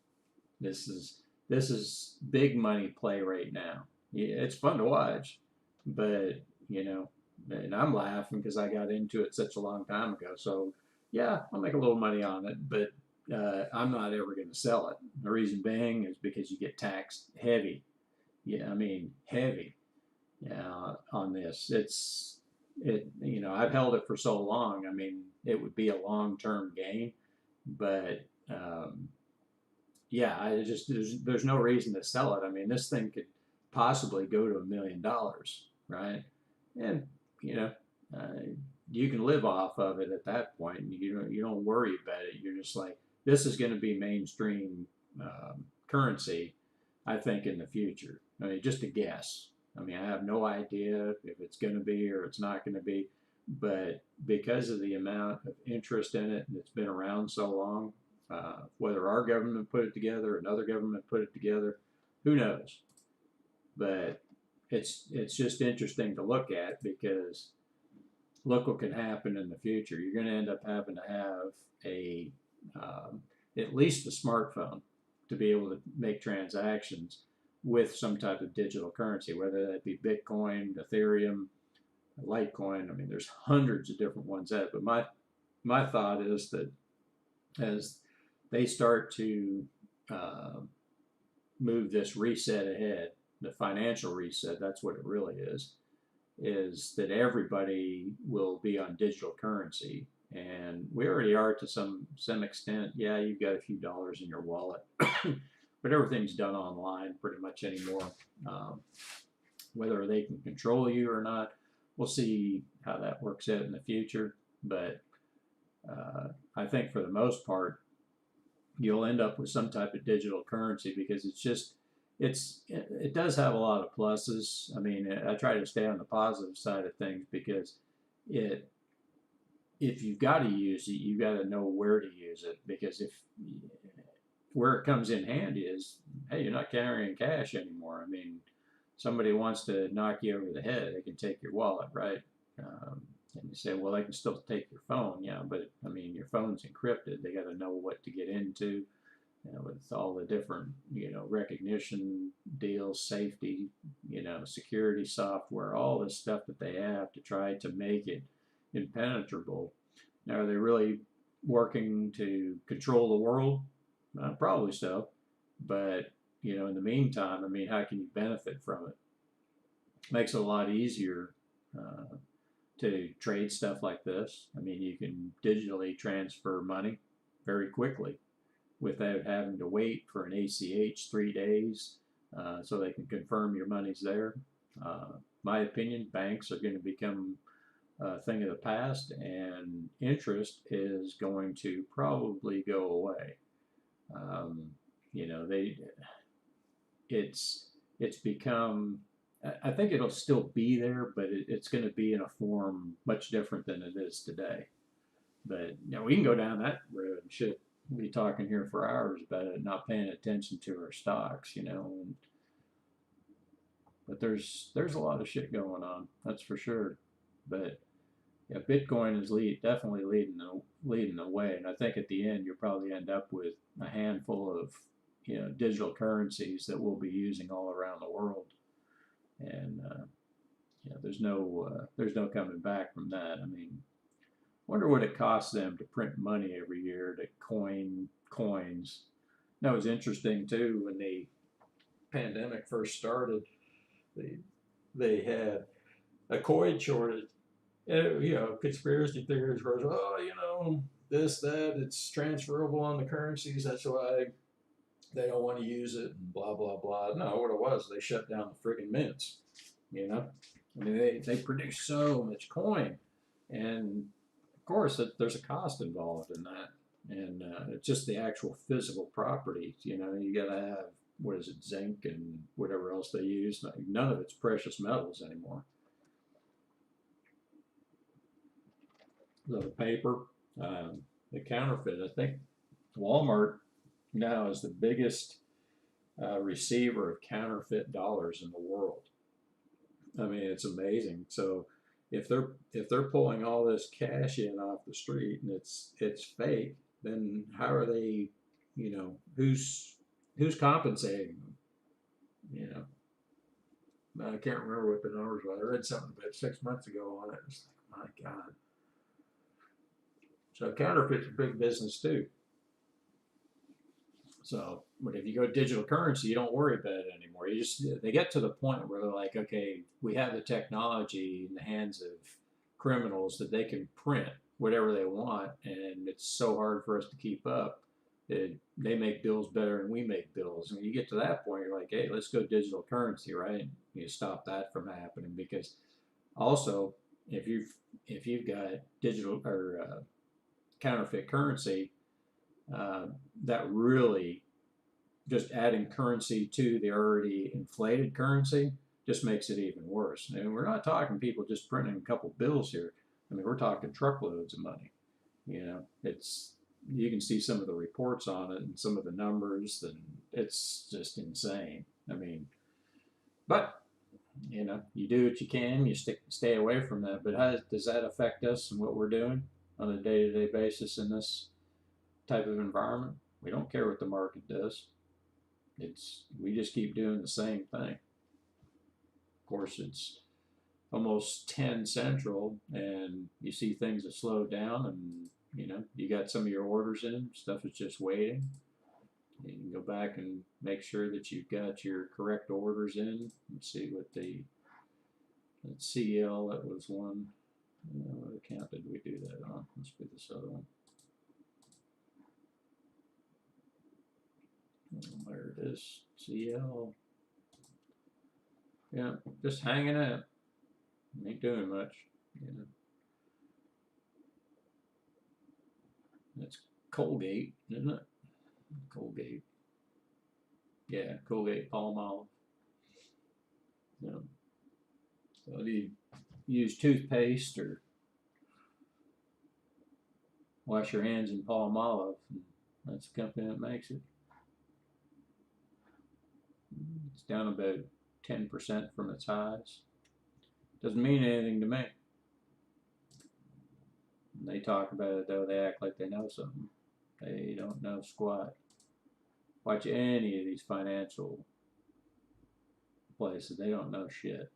This is big money play right now. It's fun to watch, but you know, and I'm laughing because I got into it such a long time ago. So yeah, I'll make a little money on it, but I'm not ever going to sell it. The reason being is because you get taxed heavy. Yeah, I mean heavy. Yeah, on this, you know, I've held it for so long. I mean, it would be a long-term gain, but yeah, there's no reason to sell it. I mean, this thing could possibly go to $1 million, right? And you know, you can live off of it at that point. You don't worry about it. You're just like, this is going to be mainstream currency I think in the future. I mean, just a guess. I mean, I have no idea if it's going to be or it's not going to be, but because of the amount of interest in it and it's been around so long, whether our government put it together, another government put it together, who knows? But it's just interesting to look at because look what can happen in the future. You're going to end up having to have a at least a smartphone to be able to make transactions with some type of digital currency, whether that be Bitcoin, Ethereum, Litecoin. I mean, there's hundreds of different ones that. But my thought is that as they start to uh, move this reset ahead, the financial reset, that's what it really is that everybody will be on digital currency. And we already are to some extent. Yeah, you've got a few dollars in your wallet, but everything's done online pretty much anymore. Um, Whether they can control you or not, we'll see how that works out in the future. But I think for the most part, you'll end up with some type of digital currency because it does have a lot of pluses. I mean, I try to stay on the positive side of things because it if you've got to use it, you got to know where to use it because if where it comes in handy is, hey, you're not carrying cash anymore. I mean, somebody wants to knock you over the head, they can take your wallet, right? And you say, well, they can still take your phone, yeah, but I mean, your phone's encrypted. They got to know what to get into, with all the different, recognition deals, safety, security software, all this stuff that they have to try to make it impenetrable. Now, are they really working to control the world? Probably so, but in the meantime, I mean, how can you benefit from it? Makes it a lot easier to trade stuff like this. I mean, you can digitally transfer money very quickly without having to wait for an ACH 3 days so they can confirm your money's there. My opinion, banks are going to become a thing of the past, and interest is going to probably go away. Um, they it's become. I think it'll still be there, but it's going to be in a form much different than it is today. But we can go down that road and shit. We'll be talking here for hours about it, not paying attention to our stocks, but there's a lot of shit going on, that's for sure. But yeah, Bitcoin is definitely leading the way, and I think at the end you'll probably end up with a handful of digital currencies that we'll be using all around the world, and there's no coming back from that. I mean, wonder what it costs them to print money every year to coin coins. That was interesting too when the pandemic first started. They had a coin shortage. Conspiracy theories were, this, that, it's transferable on the currencies. That's why they don't want to use it and blah, blah, blah. No, what it was, they shut down the friggin' mints. I mean, they produce so much coin. And of course, there's a cost involved in that. And it's just the actual physical properties. You got to have, what is it, zinc and whatever else they use. None of it's precious metals anymore. The paper, the counterfeit. I think Walmart now is the biggest receiver of counterfeit dollars in the world. I mean, it's amazing. So if they're pulling all this cash in off the street and it's fake, then how are they? Who's compensating them? I can't remember what the numbers were. I read something about 6 months ago on it. It's like, my God. So counterfeit's a big business too. So, but if you go digital currency, you don't worry about it anymore. They get to the point where they're like, okay, we have the technology in the hands of criminals that they can print whatever they want, and it's so hard for us to keep up. They make bills better than we make bills. And when you get to that point, you're like, hey, let's go digital currency, right? You stop that from happening because also if you've got digital or counterfeit currency, that really just adding currency to the already inflated currency just makes it even worse. And we're not talking people just printing a couple bills here. I mean, we're talking truckloads of money. It's you can see some of the reports on it and some of the numbers, and it's just insane. I mean, but you do what you can. You stay away from that. But how does that affect us and what we're doing on a day-to-day basis in this type of environment? We don't care what the market does. We just keep doing the same thing. Of course, it's almost 10 central, and you see things have slowed down, and you got some of your orders in. Stuff is just waiting. You can go back and make sure that you've got your correct orders in. Let's see what the CL, that was one. What account did we do that on? Must be this other one. There it is. CL. Yeah, just hanging out. Ain't doing much. That's Colgate, isn't it? Colgate. Yeah, Colgate Palmolive. Yeah. So do you use toothpaste or wash your hands in Palmolive? That's the company that makes it. It's down about 10% from its highs. Doesn't mean anything to me. When they talk about it though, they act like they know something. They don't know squat. Watch any of these financial places, they don't know shit.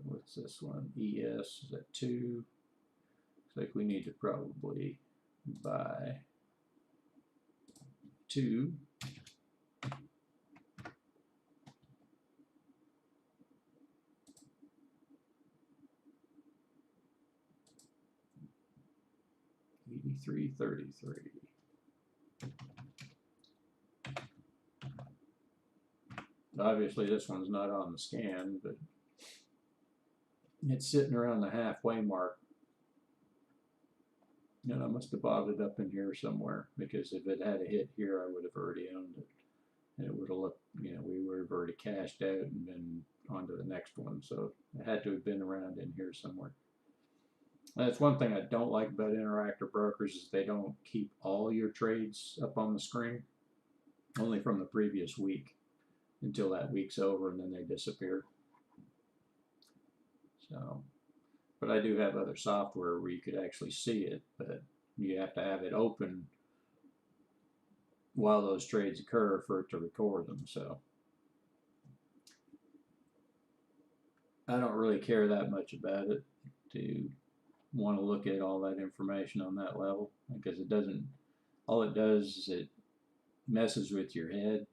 What's this one? ES, is that 2? Looks like we need to probably buy 2. $83.33. Obviously this one's not on the scan, but it's sitting around the halfway mark. I must have bought it up in here somewhere, because if it had a hit here, I would have already owned it. And it would have looked, we would have already cashed out and been on to the next one. So it had to have been around in here somewhere. That's one thing I don't like about Interactive Brokers is they don't keep all your trades up on the screen, only from the previous week until that week's over, and then they disappear. So, but I do have other software where you could actually see it, but you have to have it open while those trades occur for it to record them. So I don't really care that much about it to want to look at all that information on that level, because all it does is it messes with your head,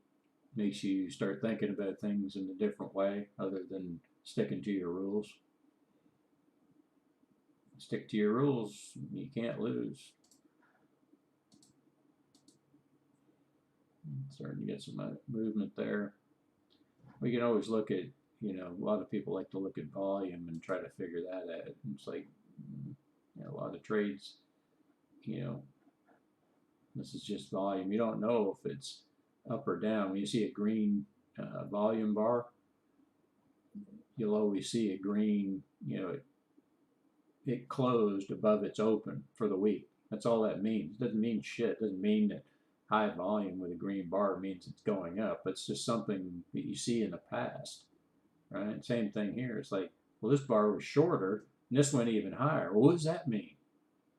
makes you start thinking about things in a different way other than sticking to your rules. Stick to your rules, you can't lose. Starting to get some movement there. We can always look at, a lot of people like to look at volume and try to figure that out. It's like, a lot of trades, this is just volume. You don't know if it's up or down. When you see a green volume bar, you'll always see a green, it closed above its open for the week. That's all that means. It doesn't mean shit. It doesn't mean that high volume with a green bar means it's going up. It's just something that you see in the past, right? Same thing here. It's like, well, this bar was shorter and this went even higher. Well, what does that mean?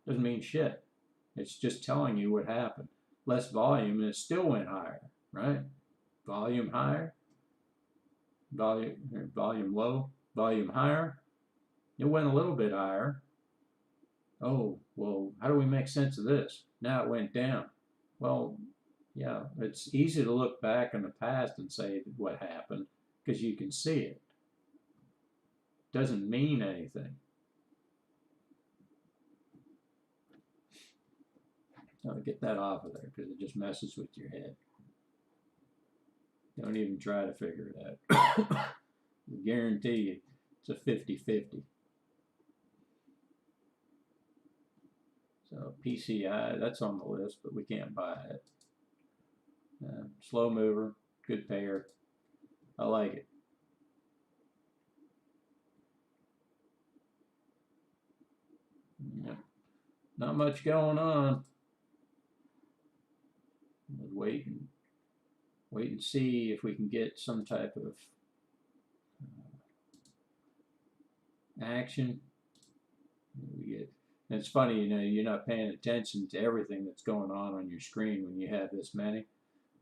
It doesn't mean shit. It's just telling you what happened. Less volume and it still went higher, right? Volume higher, volume low, volume higher. It went a little bit higher. Oh, well, how do we make sense of this? Now it went down. Well, yeah, it's easy to look back in the past and say what happened because you can see it. Doesn't mean anything. So get that off of there because it just messes with your head. Don't even try to figure it out. I guarantee you it's a 50-50. So PCI, that's on the list, but we can't buy it. Slow mover, good payer. I like it. Yeah. Not much going on. Wait and see if we can get some type of action. We get. And it's funny, you're not paying attention to everything that's going on your screen when you have this many,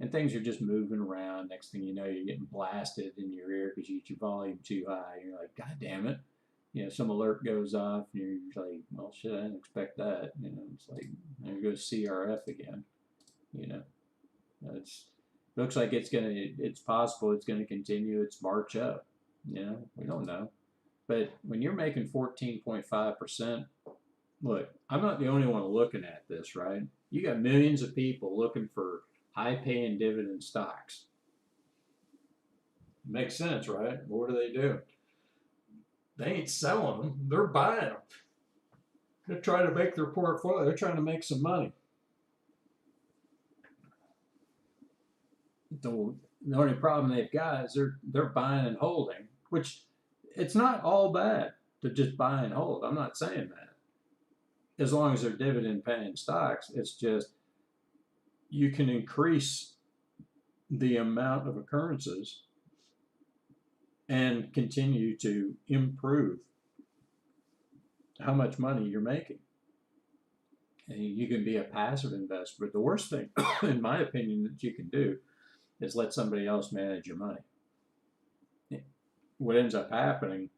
and things are just moving around. Next thing you know, you're getting blasted in your ear because you get your volume too high. You're like, God damn it! Some alert goes off, and you're like, well, shit, I didn't expect that. It's like there goes CRF again. It's looks like it's possible it's gonna continue its march up. We don't know. But when you're making 14.5%, look, I'm not the only one looking at this, right? You got millions of people looking for high paying dividend stocks. Makes sense, right? What do? They ain't selling them, they're buying them. They're trying to make their portfolio, they're trying to make some money. The only problem they've got is they're buying and holding, which it's not all bad to just buy and hold. I'm not saying that. As long as they're dividend paying stocks, it's just you can increase the amount of occurrences and continue to improve how much money you're making. And you can be a passive investor, but the worst thing, in my opinion, that you can do is let somebody else manage your money. What ends up happening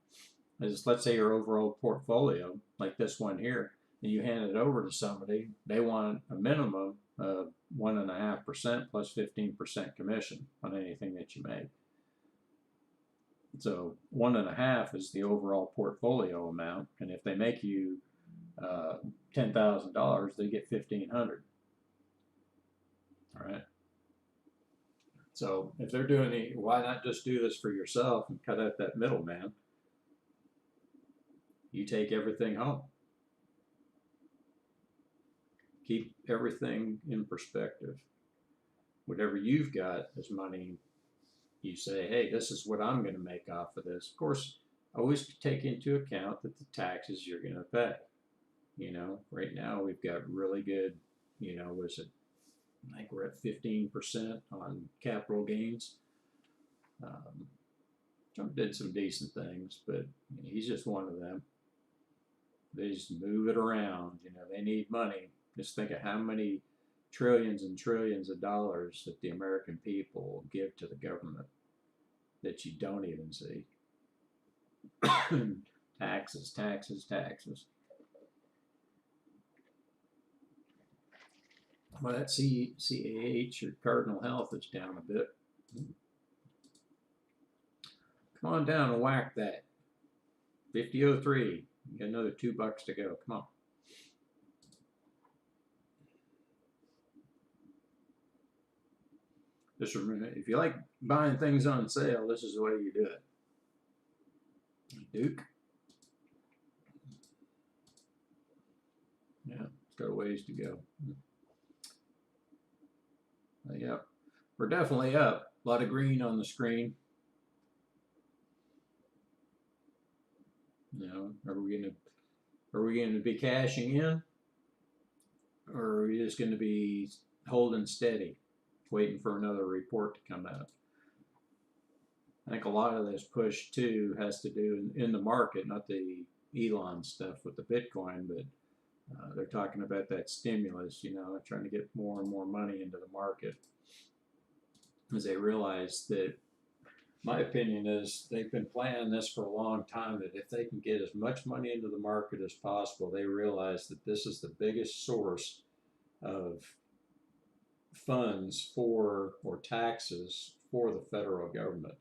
is, let's say your overall portfolio, like this one here, and you hand it over to somebody, they want a minimum of 1.5% plus 15% commission on anything that you make. So 1.5 is the overall portfolio amount, and if they make you $10,000, they get $1,500. All right. So if they're doing it, why not just do this for yourself and cut out that middleman? You take everything home. Keep everything in perspective. Whatever you've got as money, you say, hey, this is what I'm going to make off of this. Of course, always take into account that the taxes you're going to pay. Right now we've got really good, I think we're at 15% on capital gains. Trump did some decent things, but he's just one of them. They just move it around. They need money. Just think of how many trillions and trillions of dollars that the American people give to the government that you don't even see. Taxes, taxes, taxes. Well, that CAH or Cardinal Health is down a bit. Come on down and whack that. 50.03. You got another $2 to go. Come on. Just remember, if you like buying things on sale, this is the way you do it. Duke. Yeah, it's got a ways to go. Yep, we're definitely up. A lot of green on the screen. Are we going to be cashing in, or are we just going to be holding steady, waiting for another report to come out? I think a lot of this push too has to do in the market, not the Elon stuff with the Bitcoin, but they're talking about that stimulus, trying to get more and more money into the market, as they realize that, my opinion is, they've been planning this for a long time, that if they can get as much money into the market as possible, they realize that this is the biggest source of funds or taxes for the federal government,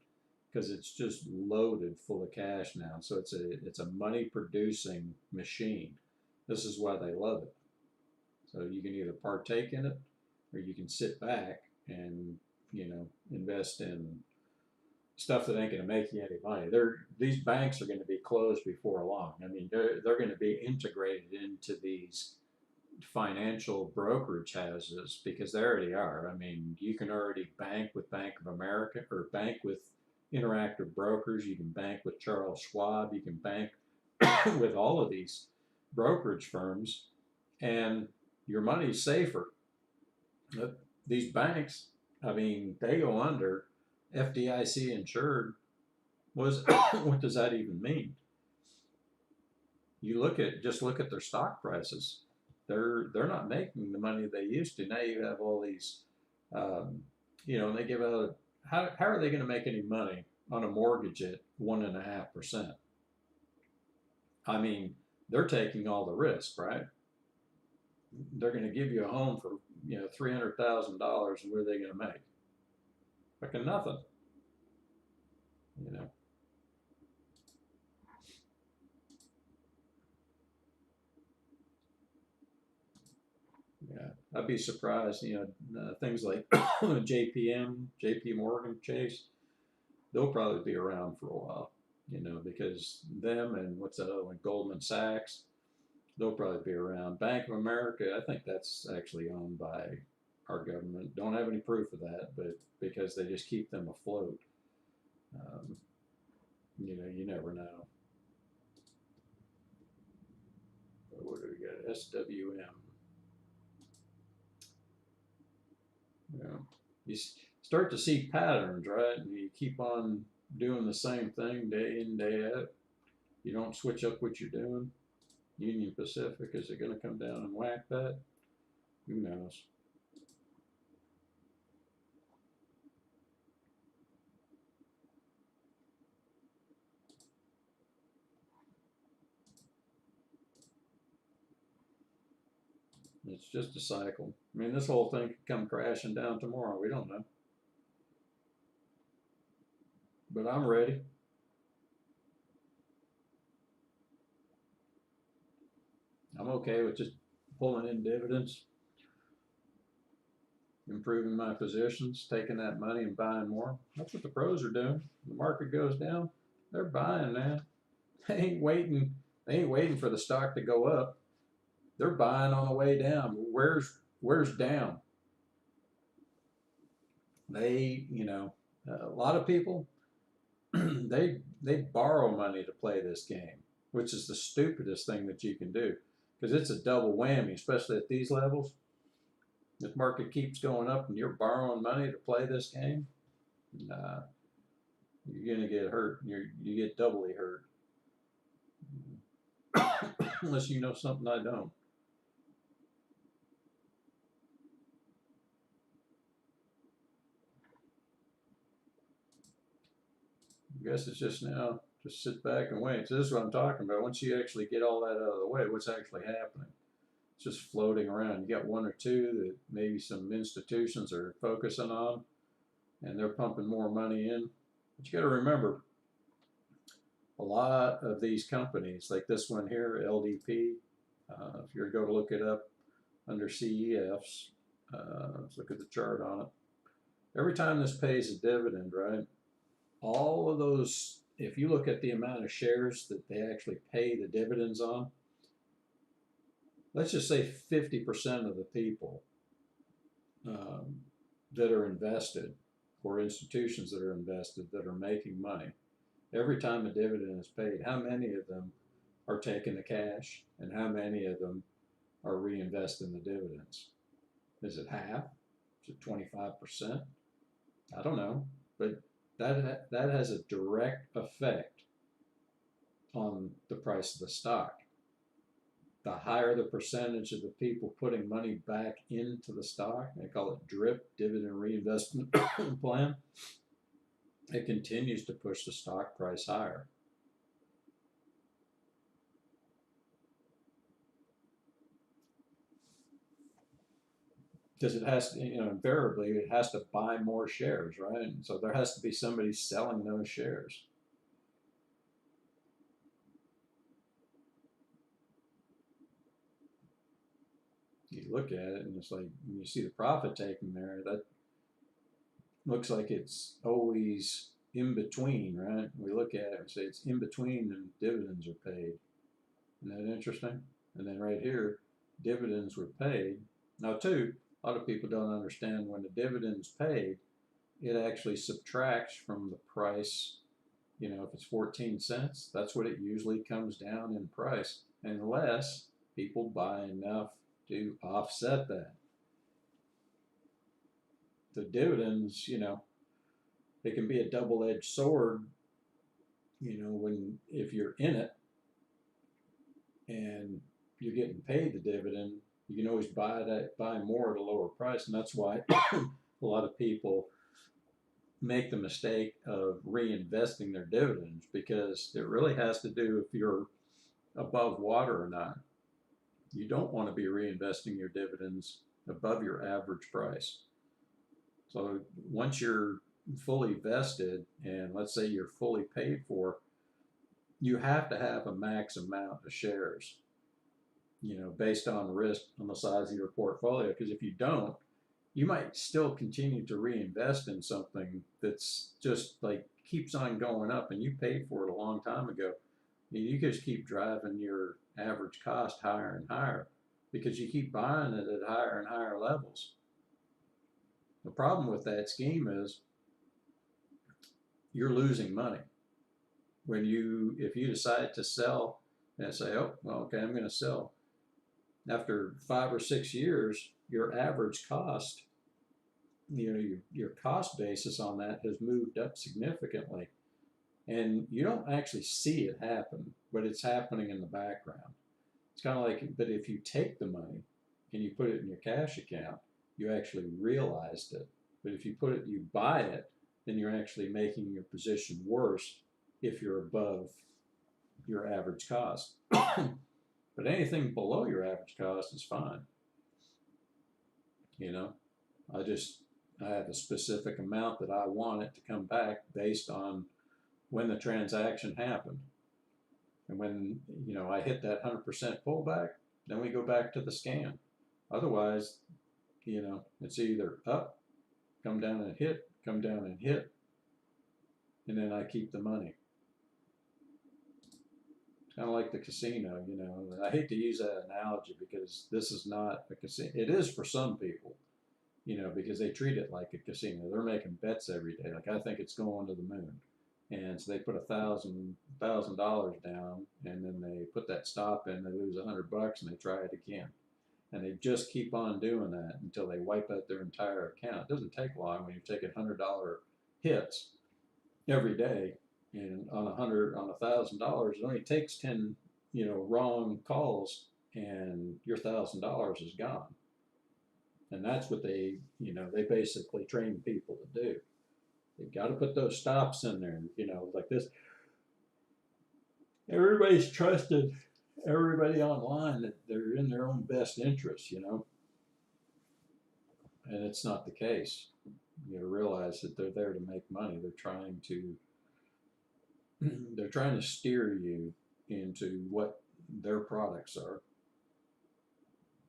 because it's just loaded full of cash now. So it's a money producing machine. This is why they love it. So you can either partake in it, or you can sit back and invest in stuff that ain't going to make you any money. These banks are going to be closed before long. I mean, they're going to be integrated into these financial brokerage houses, because they already are. I mean, you can already bank with Bank of America or bank with Interactive Brokers. You can bank with Charles Schwab. You can bank with all of these brokerage firms, and your money's safer. These banks, I mean, they go under, FDIC insured. Was what does that even mean? You look at their stock prices. They're not making the money they used to. Now you have all these, um, they give out. How are they going to make any money on a mortgage at 1.5%? I mean, they're taking all the risk, right? They're going to give you a home for $300,000, and what are they going to make? Fucking nothing, you know. Yeah, I'd be surprised. Things like JP Morgan Chase, they'll probably be around for a while. Because them and what's that other one, Goldman Sachs, they'll probably be around. Bank of America, I think that's actually owned by our government. Don't have any proof of that, but because they just keep them afloat. Um, you never know. What do we got? SWM. You start to see patterns, right? And you keep on doing the same thing day in, day out. You don't switch up what you're doing. Union Pacific, is it going to come down and whack that? Who knows? It's just a cycle. I mean, this whole thing could come crashing down tomorrow. We don't know. But I'm ready. I'm okay with just pulling in dividends, improving my positions, taking that money and buying more. That's what the pros are doing. The market goes down, they're buying, man. They ain't waiting. They ain't waiting for the stock to go up. They're buying on the way down. Where's down? A lot of people they borrow money to play this game, which is the stupidest thing that you can do, because it's a double whammy, especially at these levels. If market keeps going up and you're borrowing money to play this game, nah, you're gonna get hurt. You get doubly hurt unless you know something I don't. I guess it's just now, just sit back and wait. So this is what I'm talking about. Once you actually get all that out of the way, what's actually happening? It's just floating around. You got one or two that maybe some institutions are focusing on, and they're pumping more money in. But you got to remember, a lot of these companies, like this one here, LDP, if you're going to look it up under CEFs, let's look at the chart on it. Every time this pays a dividend, right? All of those, if you look at the amount of shares that they actually pay the dividends on, let's just say 50% of the people um, that are invested, or institutions that are invested that are making money, every time a dividend is paid, how many of them are taking the cash and how many of them are reinvesting the dividends? Is it half? Is it 25%? I don't know, but that has a direct effect on the price of the stock. The higher the percentage of the people putting money back into the stock, they call it DRIP, dividend reinvestment plan, it continues to push the stock price higher. Because it has to, invariably it has to buy more shares, right? And so there has to be somebody selling those shares. You look at it and it's like, when you see the profit taking there, that looks like it's always in between, right? We look at it and say it's in between and dividends are paid. Isn't that interesting? And then right here, dividends were paid. Now, too, a lot of people don't understand when the dividend's paid, it actually subtracts from the price. You know, if it's 14 cents, that's what it usually comes down in price, unless people buy enough to offset that. The dividends, you know, it can be a double-edged sword, you know, when if you're in it and you're getting paid the dividend, you can always buy more at a lower price, and that's why a lot of people make the mistake of reinvesting their dividends, because it really has to do if you're above water or not. You don't want to be reinvesting your dividends above your average price. So once you're fully vested, and let's say you're fully paid for, you have to have a max amount of shares, you know, based on risk on the size of your portfolio. Because if you don't, you might still continue to reinvest in something that's just like keeps on going up, and you paid for it a long time ago. You just keep driving your average cost higher and higher because you keep buying it at higher and higher levels. The problem with that scheme is you're losing money. When if you decide to sell and say, oh, well, okay, I'm going to sell. After 5 or 6 years, your average cost, you know, your cost basis on that has moved up significantly. And you don't actually see it happen, but it's happening in the background. It's kind of like, but if you take the money and you put it in your cash account, you actually realized it. But if you buy it, then you're actually making your position worse if you're above your average cost. But anything below your average cost is fine. You know, I have a specific amount that I want it to come back based on when the transaction happened. And when, you know, I hit that 100% pullback, then we go back to the scan. Otherwise, you know, it's either up, come down and hit, come down and hit, and then I keep the money. It's kind of like the casino, you know. I hate to use that analogy because this is not a casino. It is for some people, you know, because they treat it like a casino. They're making bets every day. Like, I think it's going to the moon. And so they put $1,000 down, and then they put that stop in. They lose $100, and they try it again, and they just keep on doing that until they wipe out their entire account. It doesn't take long when you're taking $100 hits every day, and on $1,000, it only takes 10, you know, wrong calls, and your $1,000 is gone. And that's what they basically train people to do. You've got to put those stops in there, you know, like this. Everybody's trusted everybody online that they're in their own best interest, you know, and it's not the case. You realize that they're there to make money. They're trying to steer you into what their products are,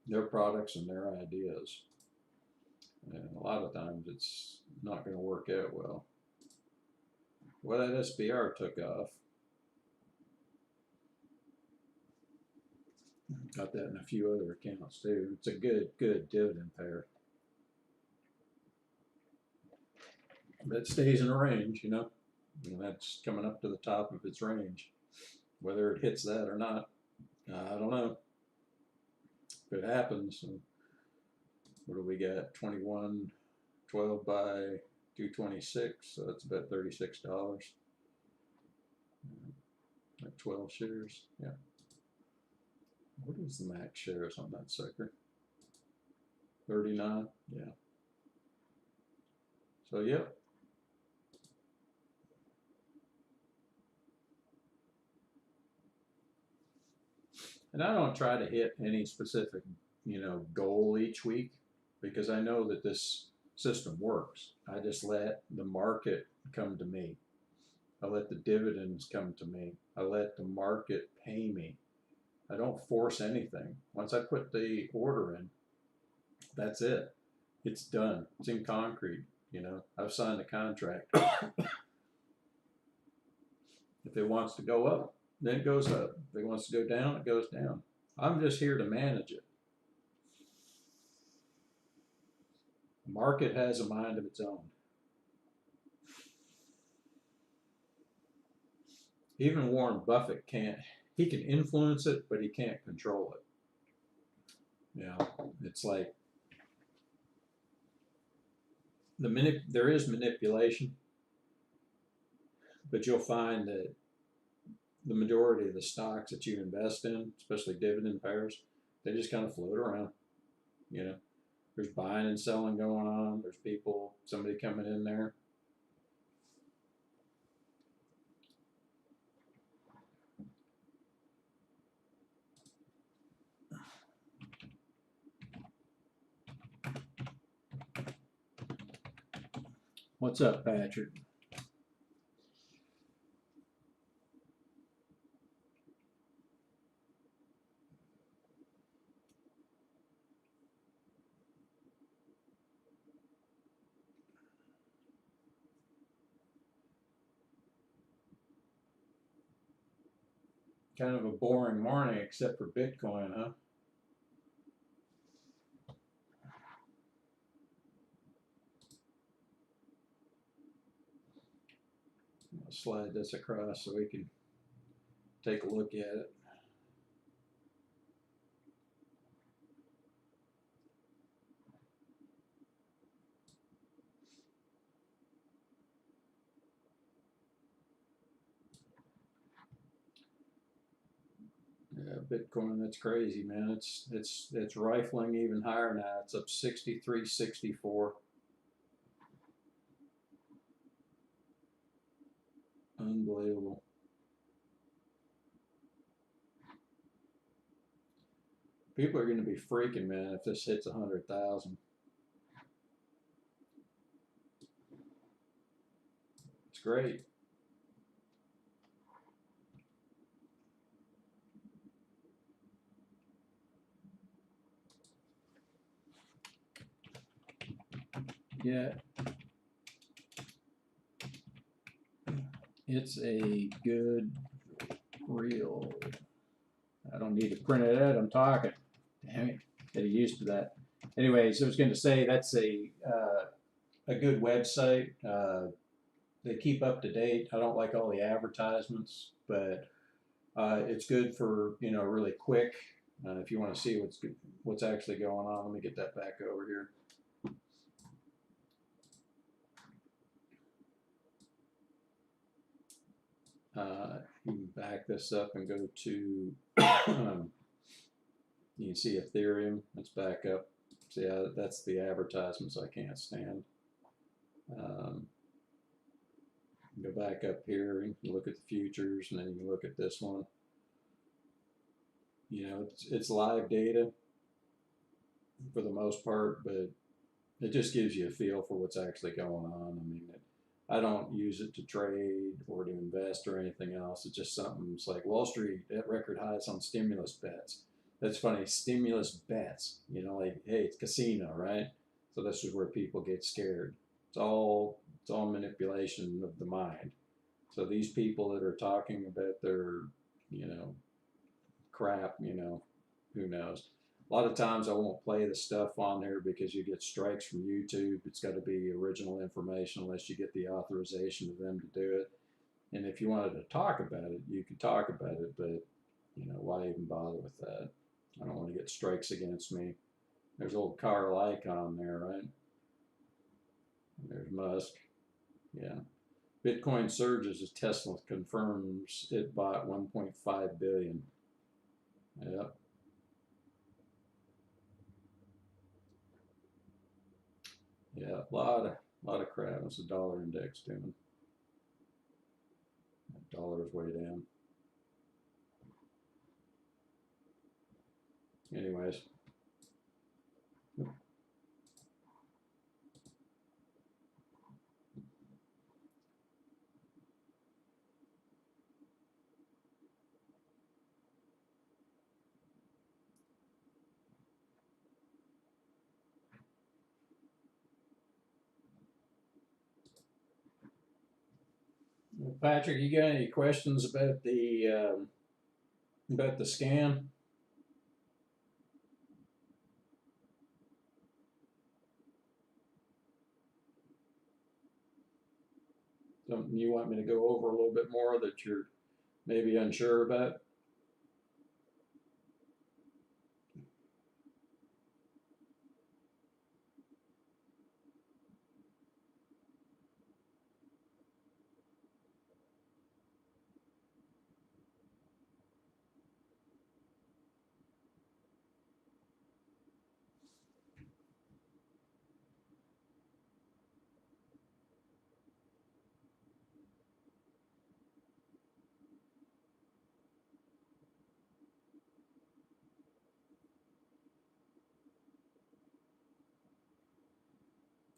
their products and their ideas. And a lot of times it's not going to work out well. Well, that SPR took off. Got that in a few other accounts too. It's a good dividend pair. But it stays in a range, you know. And that's coming up to the top of its range. Whether it hits that or not, I don't know. If it happens, what do we got? 21.12 by 226, so that's about $36. Like 12 shares, yeah. What is the max shares on that sucker? 39, yeah. So, yep. And I don't try to hit any specific, you know, goal each week because I know that this system works. I just let the market come to me. I let the dividends come to me. I let the market pay me. I don't force anything. Once I put the order in, that's it. It's done. It's in concrete. You know, I've signed a contract. If it wants to go up, then it goes up. If it wants to go down, it goes down. I'm just here to manage it. The market has a mind of its own. Even Warren Buffett can't, he can influence it, but he can't control it. You know, it's like there is manipulation, but you'll find that the majority of the stocks that you invest in, especially dividend payers, they just kind of float around. You know, there's buying and selling going on. There's somebody coming in there. What's up, Patrick? Kind of a boring morning, except for Bitcoin, huh? I'll slide this across so we can take a look at it. Yeah, Bitcoin, that's crazy, man. It's rifling even higher now. It's up 63.64. Unbelievable. People are going to be freaking, man, if this hits 100,000. It's great. Yeah, it's a good reel. I don't need to print it out. I'm talking. Damn it, get used to that. Anyways, I was going to say that's a good website. They keep up to date. I don't like all the advertisements, but it's good for really quick. If you want to see what's actually going on, let me get that back over here. You can back this up and go to, you can see Ethereum, let's back up. See, that's the advertisements I can't stand. Go back up here and look at the futures, and then you can look at this one. It's live data for the most part, but it just gives you a feel for what's actually going on. I mean, I don't use it to trade or to invest or anything else. It's just something. It's like Wall Street at record highs on stimulus bets. That's funny. Stimulus bets. Like, hey, it's casino, right? So this is where people get scared. It's all manipulation of the mind. So these people that are talking about their, crap, who knows? A lot of times I won't play the stuff on there because you get strikes from YouTube. It's got to be original information unless you get the authorization of them to do it. And if you wanted to talk about it, you could talk about it, but why even bother with that? I don't want to get strikes against me. There's old Carl Icahn there, right? There's Musk. Yeah. Bitcoin surges as Tesla confirms it bought 1.5 billion. Yep. Yeah, a lot of crap. It's a dollar index doing. That dollar's way down. Anyways. Well, Patrick, you got any questions about the scam? Something you want me to go over a little bit more that you're maybe unsure about?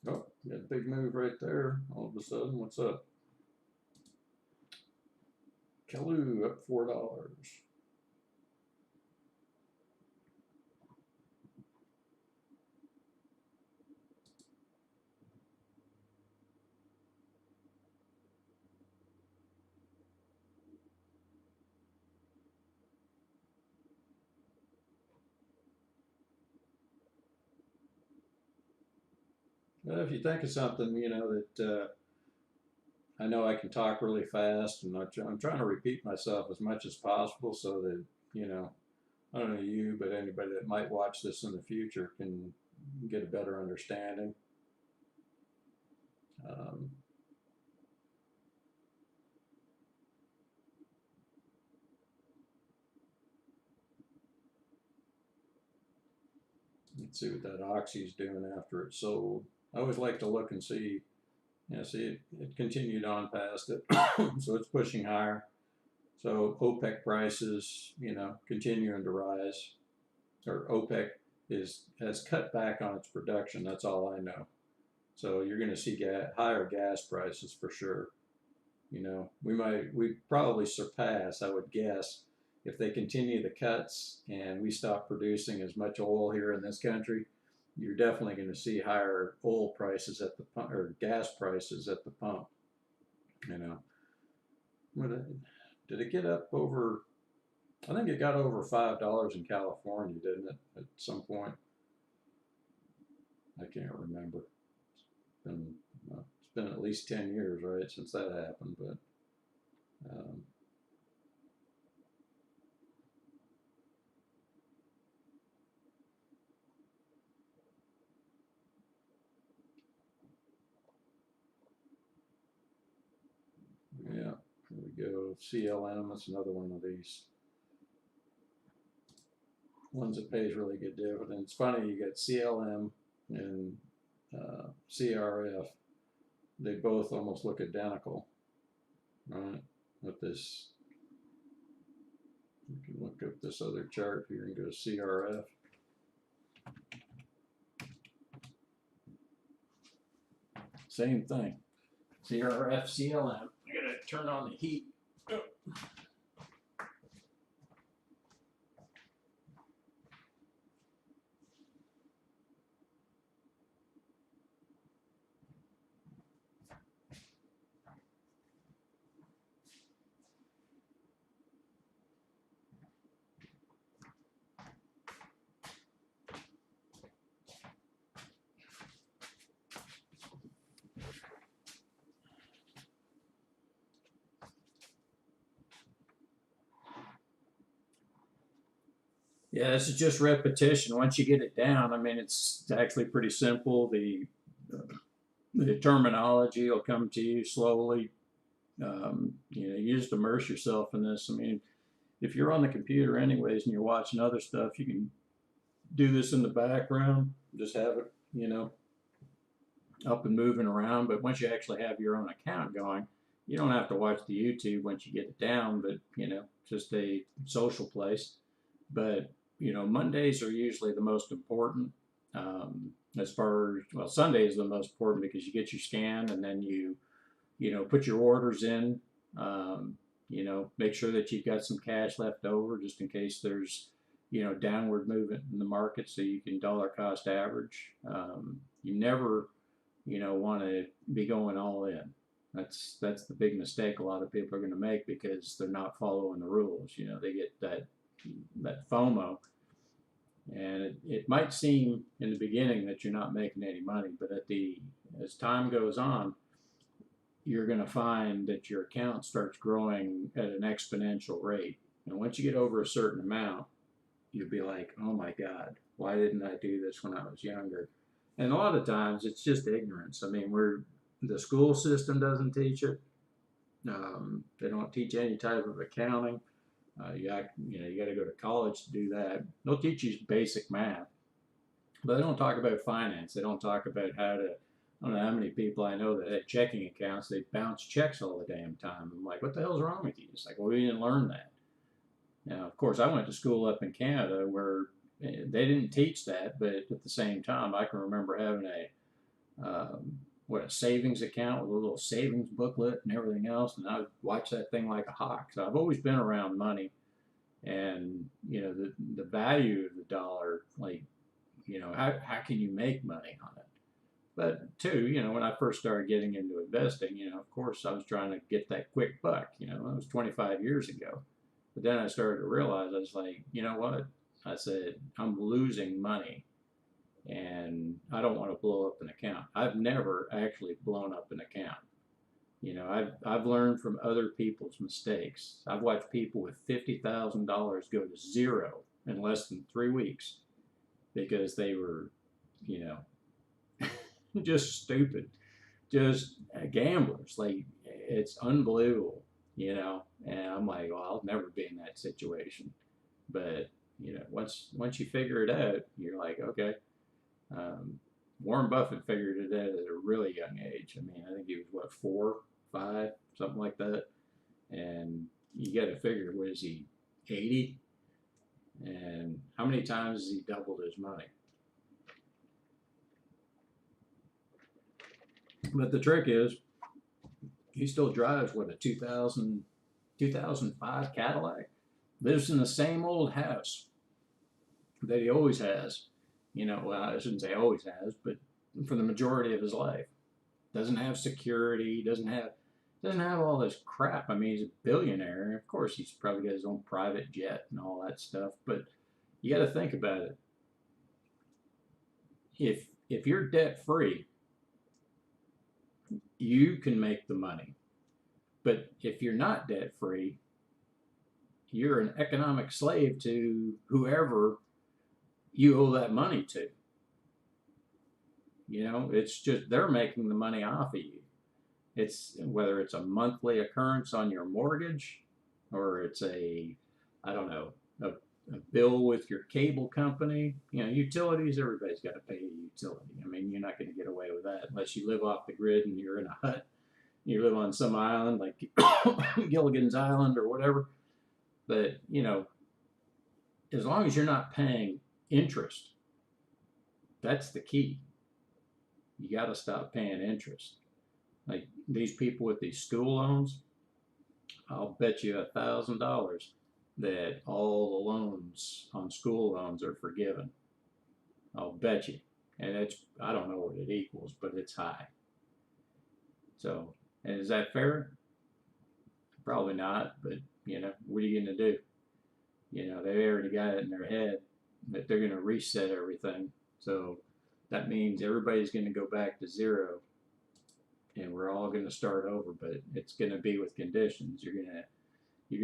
Oh, got a big move right there. All of a sudden, what's up? Kaloo up $4. Well, if you think of something, that I know I can talk really fast, and I'm trying to repeat myself as much as possible so that, you know, I don't know you, but anybody that might watch this in the future can get a better understanding. Um, let's see what that Oxy's doing after it sold. I always like to look and see, see it continued on past it, so it's pushing higher. So OPEC prices, continuing to rise, or OPEC has cut back on its production. That's all I know. So you're going to see higher gas prices for sure. We probably surpass, I would guess, if they continue the cuts and we stop producing as much oil here in this country, you're definitely going to see higher oil prices at the pump or gas prices at the pump. You know, did it get up over? I think it got over $5 in California, didn't it? At some point, I can't remember. Been, it's been at least 10 years, right, since that happened. But um, yeah, here we go. CLM, that's another one of these ones that pays really good dividends. It's funny, you got CLM and CRF. They both almost look identical, right? With this, you can look up this other chart here and go to CRF. Same thing. CRF, CLM. I gotta turn on the heat. Yeah, this is just repetition. Once you get it down, I mean, it's actually pretty simple. The terminology will come to you slowly. You just immerse yourself in this. I mean, if you're on the computer anyways and you're watching other stuff, you can do this in the background. Just have it, up and moving around. But once you actually have your own account going, you don't have to watch the YouTube once you get it down. But just a social place. But Mondays are usually the most important. As far as well, Sunday is the most important because you get your scan and then you put your orders in. Make sure that you've got some cash left over just in case there's downward movement in the market, so you can dollar cost average. You never want to be going all in. That's the big mistake a lot of people are going to make because they're not following the rules. They get that FOMO, and it might seem in the beginning that you're not making any money, but as time goes on, you're going to find that your account starts growing at an exponential rate. And once you get over a certain amount, you'll be like, oh my God, why didn't I do this when I was younger? And a lot of times it's just ignorance. I mean, the school system doesn't teach it. They don't teach any type of accounting. You got to go to college to do that. They'll teach you basic math, but they don't talk about finance. They don't talk about how to. I don't know how many people I know that had checking accounts. They bounce checks all the damn time. I'm like, what the hell's wrong with you? It's like, well, we didn't learn that. Now, of course, I went to school up in Canada where they didn't teach that, but at the same time, I can remember having a savings account with a little savings booklet and everything else, and I would watch that thing like a hawk. So I've always been around money, and the value of the dollar, like how can you make money on it? But two, when I first started getting into investing, of course I was trying to get that quick buck. That was 25 years ago. But then I started to realize, I was like, you know what? I said, I'm losing money and I don't want to blow up an account. I've never actually blown up an account. I've learned from other people's mistakes. I've watched people with $50,000 go to zero in less than 3 weeks because they were, you know, just stupid, just gamblers. Like, it's unbelievable, And I'm like, well, I'll never be in that situation. But once you figure it out, you're like, okay. Warren Buffett figured it out at a really young age. I mean, I think he was what, 4, 5, something like that. And you got to figure, what is he, 80? And how many times has he doubled his money? But the trick is, he still drives, what, a 2005 Cadillac? Lives in the same old house that he always has. Well, I shouldn't say always has, but for the majority of his life. Doesn't have security, doesn't have all this crap. I mean, he's a billionaire. Of course, he's probably got his own private jet and all that stuff, but you got to think about it. If you're debt free, you can make the money. But if you're not debt free, you're an economic slave to whoever you owe that money to. It's just they're making the money off of you. It's whether it's a monthly occurrence on your mortgage, or it's I don't know, a bill with your cable company. Utilities, everybody's got to pay a utility. I mean, you're not going to get away with that unless you live off the grid and you're in a hut. You live on some island like Gilligan's Island or whatever. But, as long as you're not paying interest, that's the key. You got to stop paying interest. Like these people with these school loans, I'll bet you $1,000 that all the loans on school loans are forgiven. I'll bet you. And I don't know what it equals, but it's high. So, and is that fair? Probably not, but what are you going to do? They already got it in their head that they're going to reset everything. So that means everybody's going to go back to zero, and we're all going to start over. But it's going to be with conditions. You're going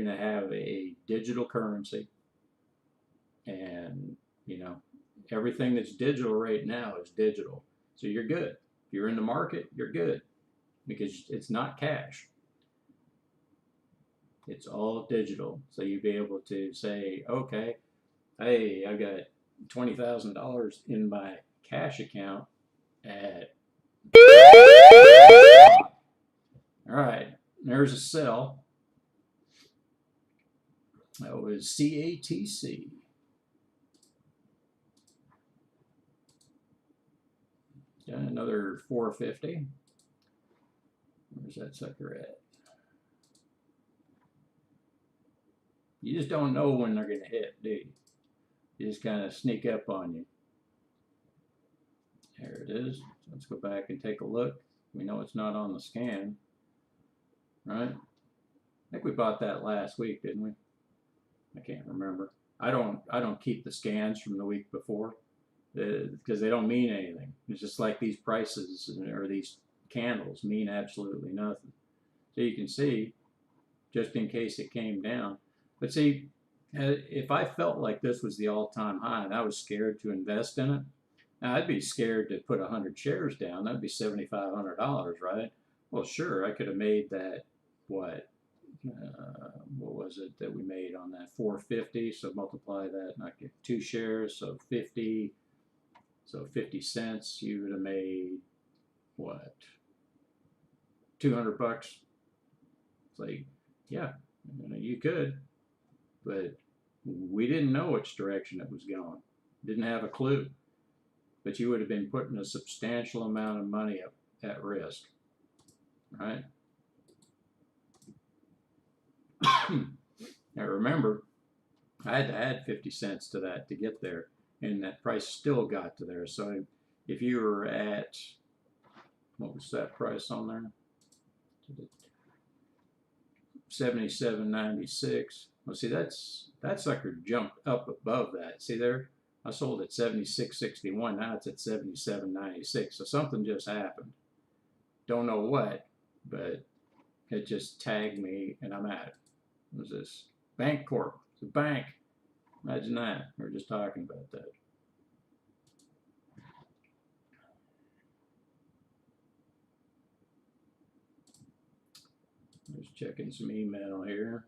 to have a digital currency, and everything that's digital right now is digital. So you're good. If you're in the market, you're good because it's not cash. It's all digital. So you'd be able to say, okay, hey, I've got $20,000 in my cash account at. All right, there's a sell. That was CATC. Got another 450. Where's that sucker at? You just don't know when they're going to hit, do you? You just kind of sneak up on you. There it is. Let's go back and take a look. We know it's not on the scan, right? I think we bought that last week, didn't we? I can't remember. I don't keep the scans from the week before because they don't mean anything. It's just like these prices or these candles mean absolutely nothing. So you can see, just in case it came down. But see, if I felt like this was the all-time high and I was scared to invest in it, now I'd be scared to put 100 shares down. That'd be $7,500, right? Well, sure, I could have made that, what was it that we made on that? 450. So multiply that, and I get 2 shares, so 50. So 50 cents, you would have made what? 200 bucks. It's like, yeah, you could, but we didn't know which direction it was going. Didn't have a clue. But you would have been putting a substantial amount of money at risk, right? Now remember, I had to add 50 cents to that to get there, and that price still got to there. So if you were at, what was that price on there? 77.96. Well, see, that sucker jumped up above that. See there? I sold at 76.61. Now it's at 77.96. So something just happened. Don't know what, but it just tagged me, and I'm at it. What was this? Bank Corp. It's a bank. Imagine that. We were just talking about that. Just checking some email here.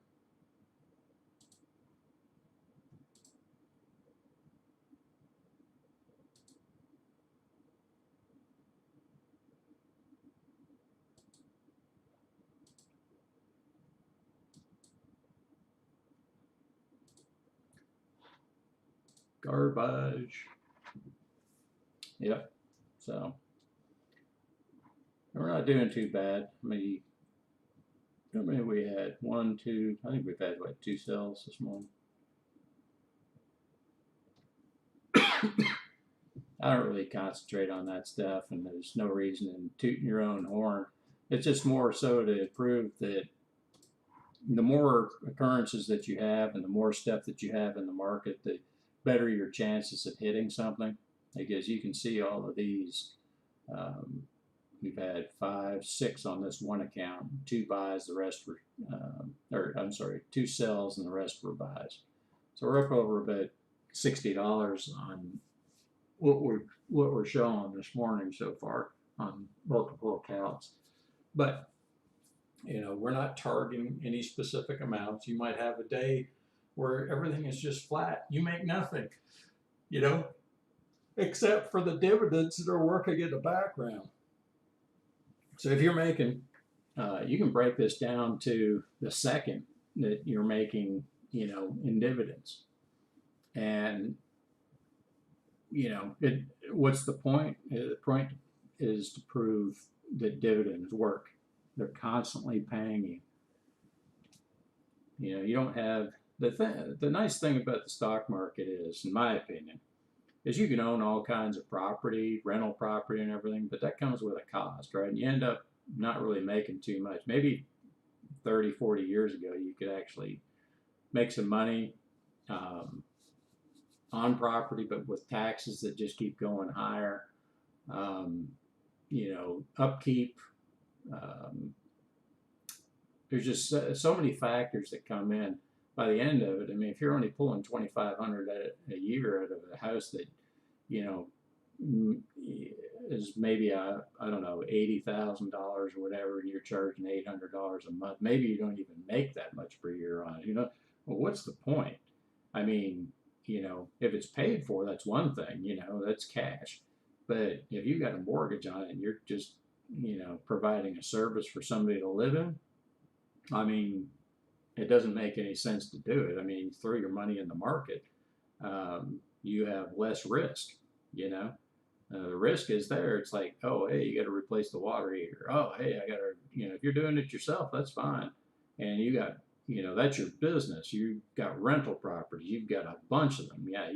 Garbage. Yep. So we're not doing too bad. How many we had? One, two. I think we've had what, 2 sales this morning. I don't really concentrate on that stuff, and there's no reason in tooting your own horn. It's just more so to prove that the more occurrences that you have and the more stuff that you have in the market, the better your chances of hitting something. Because you can see all of these. We've had 5, 6 on this one account, 2 buys, the rest were, or I'm sorry, 2 sells and the rest were buys. So we're up over about $60 on what we're showing this morning so far on multiple accounts. But we're not targeting any specific amounts. You might have a day where everything is just flat. You make nothing, except for the dividends that are working in the background. So if you're making, you can break this down to the second that you're making, in dividends. And, what's the point? The point is to prove that dividends work. They're constantly paying you. You don't have, the nice thing about the stock market is, in my opinion, is you can own all kinds of property, rental property and everything, but that comes with a cost, right? And you end up not really making too much. Maybe 30, 40 years ago, you could actually make some money on property, but with taxes that just keep going higher, upkeep. There's just so many factors that come in. By the end of it, I mean, if you're only pulling $2,500 a year out of a house that, is maybe I don't know, $80,000 or whatever, and you're charging $800 a month, maybe you don't even make that much per year on it. Well, what's the point? I mean, if it's paid for, that's one thing. That's cash. But if you got a mortgage on it and you're just, providing a service for somebody to live in, I mean, it doesn't make any sense to do it. I mean, you throw your money in the market, you have less risk, the risk is there. It's like, oh, hey, you got to replace the water heater. Oh, hey, I got to, if you're doing it yourself, that's fine. And you got, that's your business. You've got rental properties. You've got a bunch of them. Yeah,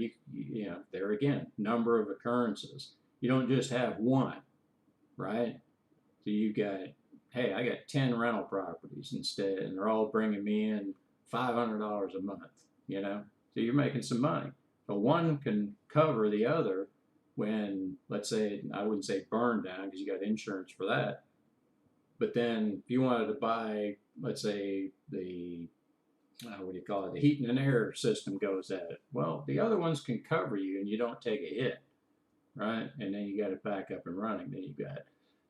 there again, number of occurrences. You don't just have one, right? So you've got, hey, I got 10 rental properties instead, and they're all bringing me in $500 a month, So you're making some money. But one can cover the other when, let's say, I wouldn't say burn down because you got insurance for that, But then if you wanted to buy, let's say the what do you call it, the heating and air system goes at it. Well, the other ones can cover you and you don't take a hit, right? And then you got it back up and running. Then you got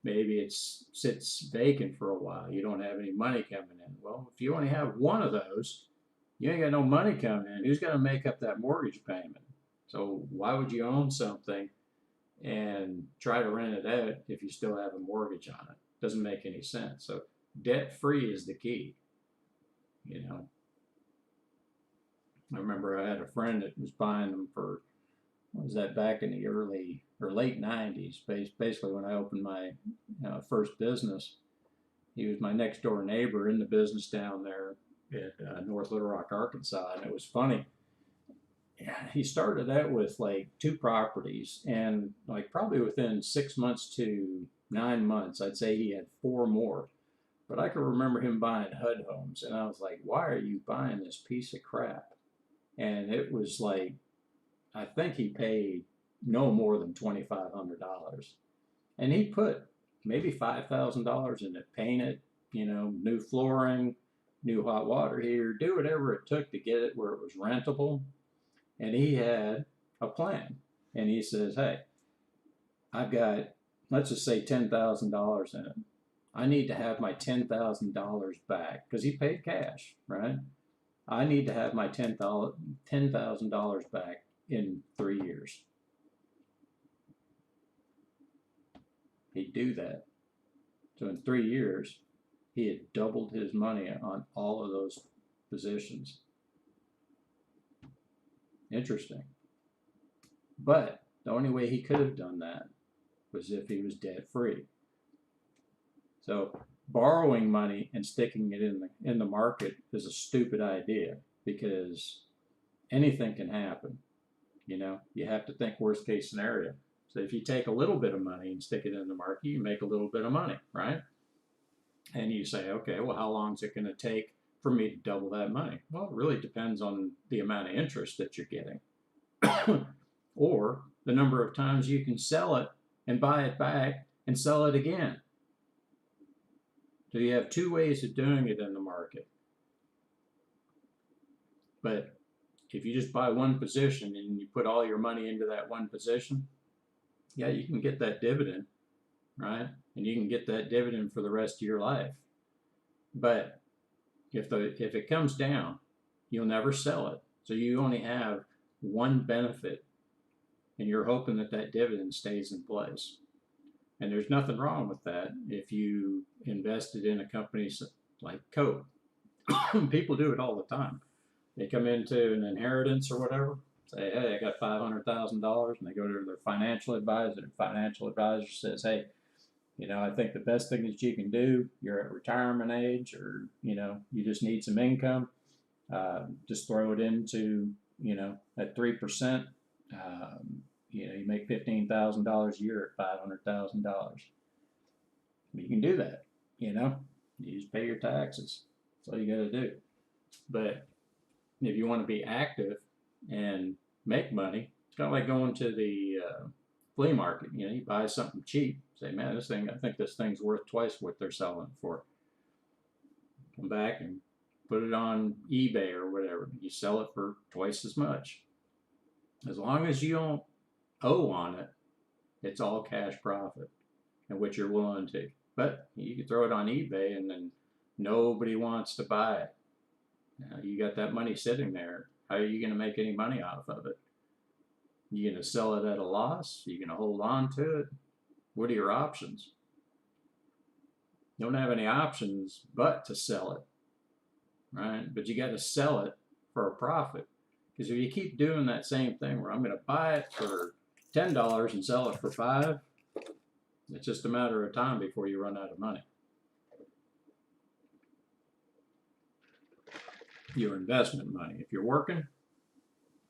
maybe it sits vacant for a while. You don't have any money coming in. Well, if you only have one of those, you ain't got no money coming in. Who's going to make up that mortgage payment? So why would you own something and try to rent it out if you still have a mortgage on it? Doesn't make any sense. So debt free is the key. You know, I remember I had a friend that was buying them for, what was that, back in the early or late 90s, basically when I opened my first business. He was my next door neighbor in the business down there at North Little Rock, Arkansas. And it was funny. He started out with like 2 properties, and like probably within 6 months to 9 months, I'd say he had 4 more. But I can remember him buying HUD homes, and I was like, why are you buying this piece of crap? And it was like, I think he paid no more than $2,500. And he put maybe $5,000 in it, paint it, new flooring, new hot water heater, do whatever it took to get it where it was rentable. And he had a plan. And he says, hey, I've got, let's just say $10,000 in it. I need to have my $10,000 back because he paid cash, right? I need to have my $10,000 back in 3 years. He'd do that. So in 3 years, he had doubled his money on all of those positions. Interesting. But the only way he could have done that was if he was debt free. So borrowing money and sticking it in the market is a stupid idea because anything can happen. You have to think worst case scenario. So if you take a little bit of money and stick it in the market, you make a little bit of money, right? And you say, okay, well, how long is it going to take for me to double that money? Well, it really depends on the amount of interest that you're getting or the number of times you can sell it and buy it back and sell it again. So you have 2 ways of doing it in the market. But if you just buy one position and you put all your money into that one position, yeah, you can get that dividend, right? And you can get that dividend for the rest of your life. But if it comes down, you'll never sell it. So you only have one benefit, and you're hoping that that dividend stays in place. And there's nothing wrong with that if you invested in a company like Coke. People do it all the time. They come into an inheritance or whatever, say, hey, I got $500,000, and they go to their financial advisor. The financial advisor says, hey, I think the best thing that you can do, you're at retirement age, or, you just need some income, just throw it into, at 3%. You make $15,000 a year at $500,000. You can do that, You just pay your taxes. That's all you got to do. But if you want to be active and make money, it's kind of like going to the flea market. You buy something cheap, say, man, I think this thing's worth twice what they're selling it for. Come back and put it on eBay or whatever. You sell it for twice as much. As long as you don't owe on it, it's all cash profit and what you're willing to. But you can throw it on eBay and then nobody wants to buy it. You got that money sitting there. How are you going to make any money off of it? You going to sell it at a loss? You going to hold on to it? What are your options? You don't have any options but to sell it, right? But you got to sell it for a profit. Because if you keep doing that same thing where I'm going to buy it for $10 and sell it for $5, it's just a matter of time before you run out of money. Your investment money. If you're working,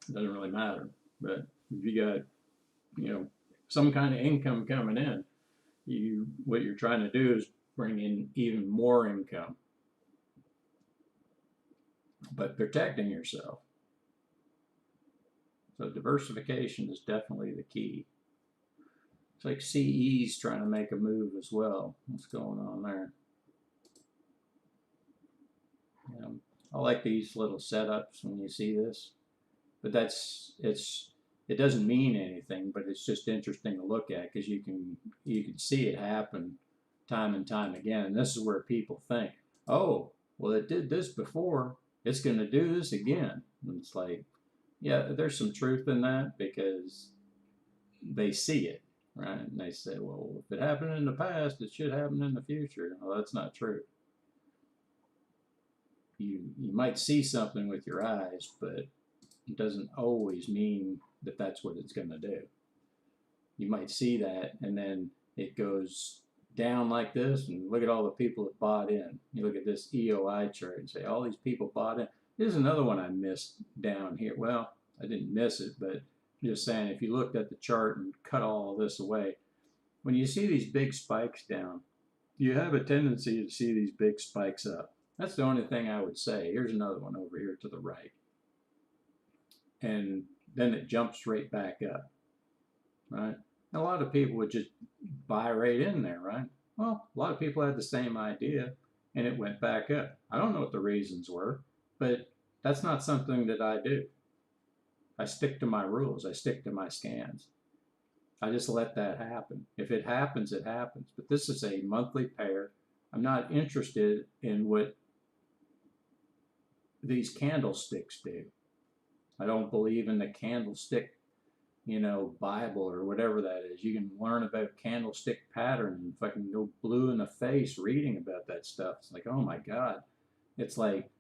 it doesn't really matter. But if you got, some kind of income coming in, what you're trying to do is bring in even more income, but protecting yourself. So diversification is definitely the key. It's like CE's trying to make a move as well. What's going on there? I like these little setups when you see this, but it doesn't mean anything, but it's just interesting to look at because you can see it happen time and time again. And this is where people think, oh, well, it did this before, it's going to do this again. And it's like, yeah, there's some truth in that because they see it, right? And they say, well, if it happened in the past, it should happen in the future. Well, that's not true. You might see something with your eyes, but it doesn't always mean that that's what it's going to do. You might see that, and then it goes down like this, and look at all the people that bought in. You look at this EOI chart and say, all these people bought in. Here's another one I missed down here. Well, I didn't miss it, but I'm just saying, if you looked at the chart and cut all this away, when you see these big spikes down, you have a tendency to see these big spikes up. That's the only thing I would say. Here's another one over here to the right. And then it jumps right back up, right? And a lot of people would just buy right in there, right? Well, a lot of people had the same idea and it went back up. I don't know what the reasons were, but that's not something that I do. I stick to my rules. I stick to my scans. I just let that happen. If it happens, it happens. But this is a monthly pair. I'm not interested in what these candlesticks do. I don't believe in the candlestick, Bible or whatever that is. You can learn about candlestick pattern and fucking go blue in the face reading about that stuff. It's like, oh my God. It's like,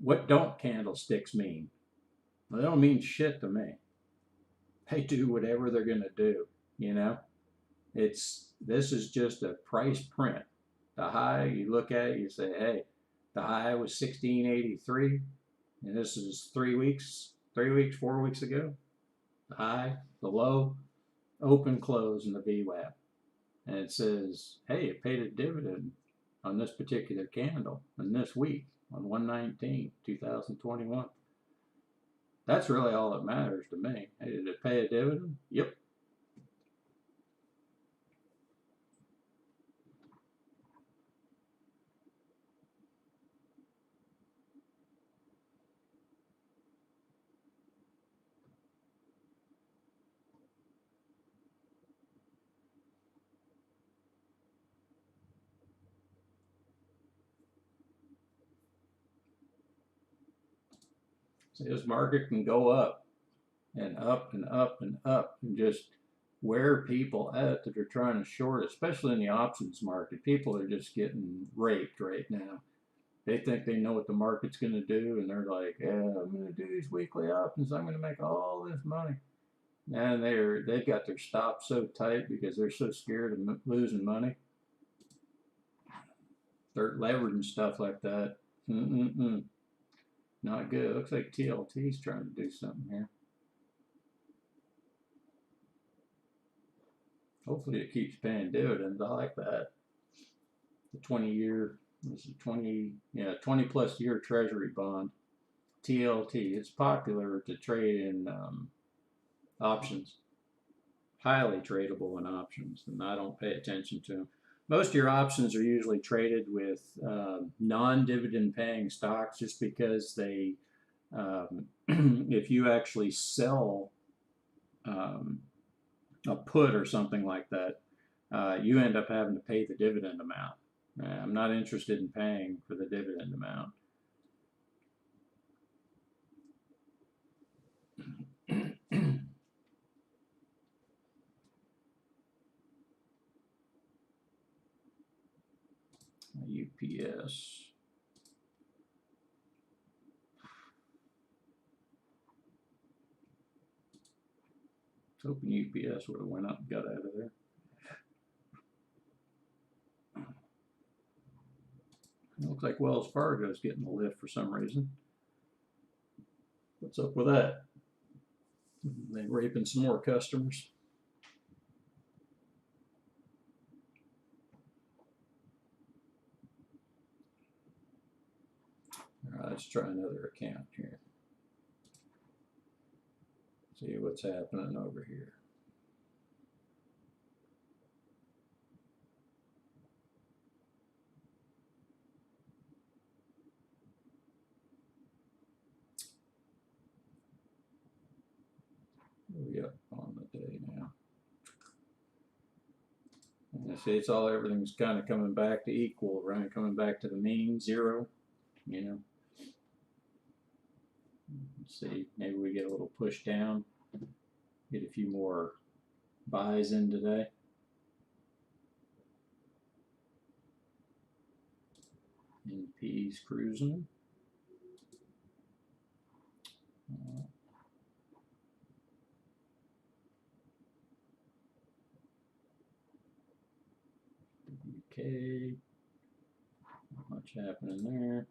what don't candlesticks mean? Well, they don't mean shit to me. They do whatever they're going to do, This is just a price print. The high, you look at it, you say, hey, the high was 1683, and this is 3 weeks, 4 weeks ago. The high, the low, open, close, and the VWAP. And it says, hey, it paid a dividend on this particular candle in this week on 1/19/2021. That's really all that matters to me. Hey, did it pay a dividend? Yep. So this market can go up and up and up and up and just wear people out that are trying to short, especially in the options market. People are just getting raped right now. They think they know what the market's going to do, and they're like, yeah, I'm going to do these weekly options. I'm going to make all this money. And they've got their stops so tight because they're so scared of losing money. They're leveraging stuff like that. Not good. Looks like TLT's trying to do something here. Hopefully it keeps paying dividends. I like that. The 20-year, this is 20 plus year treasury bond. TLT. It's popular to trade in options. Highly tradable in options, and I don't pay attention to them. Most of your options are usually traded with non-dividend paying stocks just because they, if you actually sell a put or something like that, you end up having to pay the dividend amount. I'm not interested in paying for the dividend amount. UPS. I was hoping UPS would have went up and got out of there. It looks like Wells Fargo is getting a lift for some reason. What's up with that? They raping some more customers. All right, let's try another account here. See what's happening over here. What are we up on the day now? And I see it's all, everything's kind of coming back to equal, right? Coming back to the mean, zero, you know. Let's see, maybe we get a little push down, get a few more buys in today. NP's cruising. UK, not much happening there.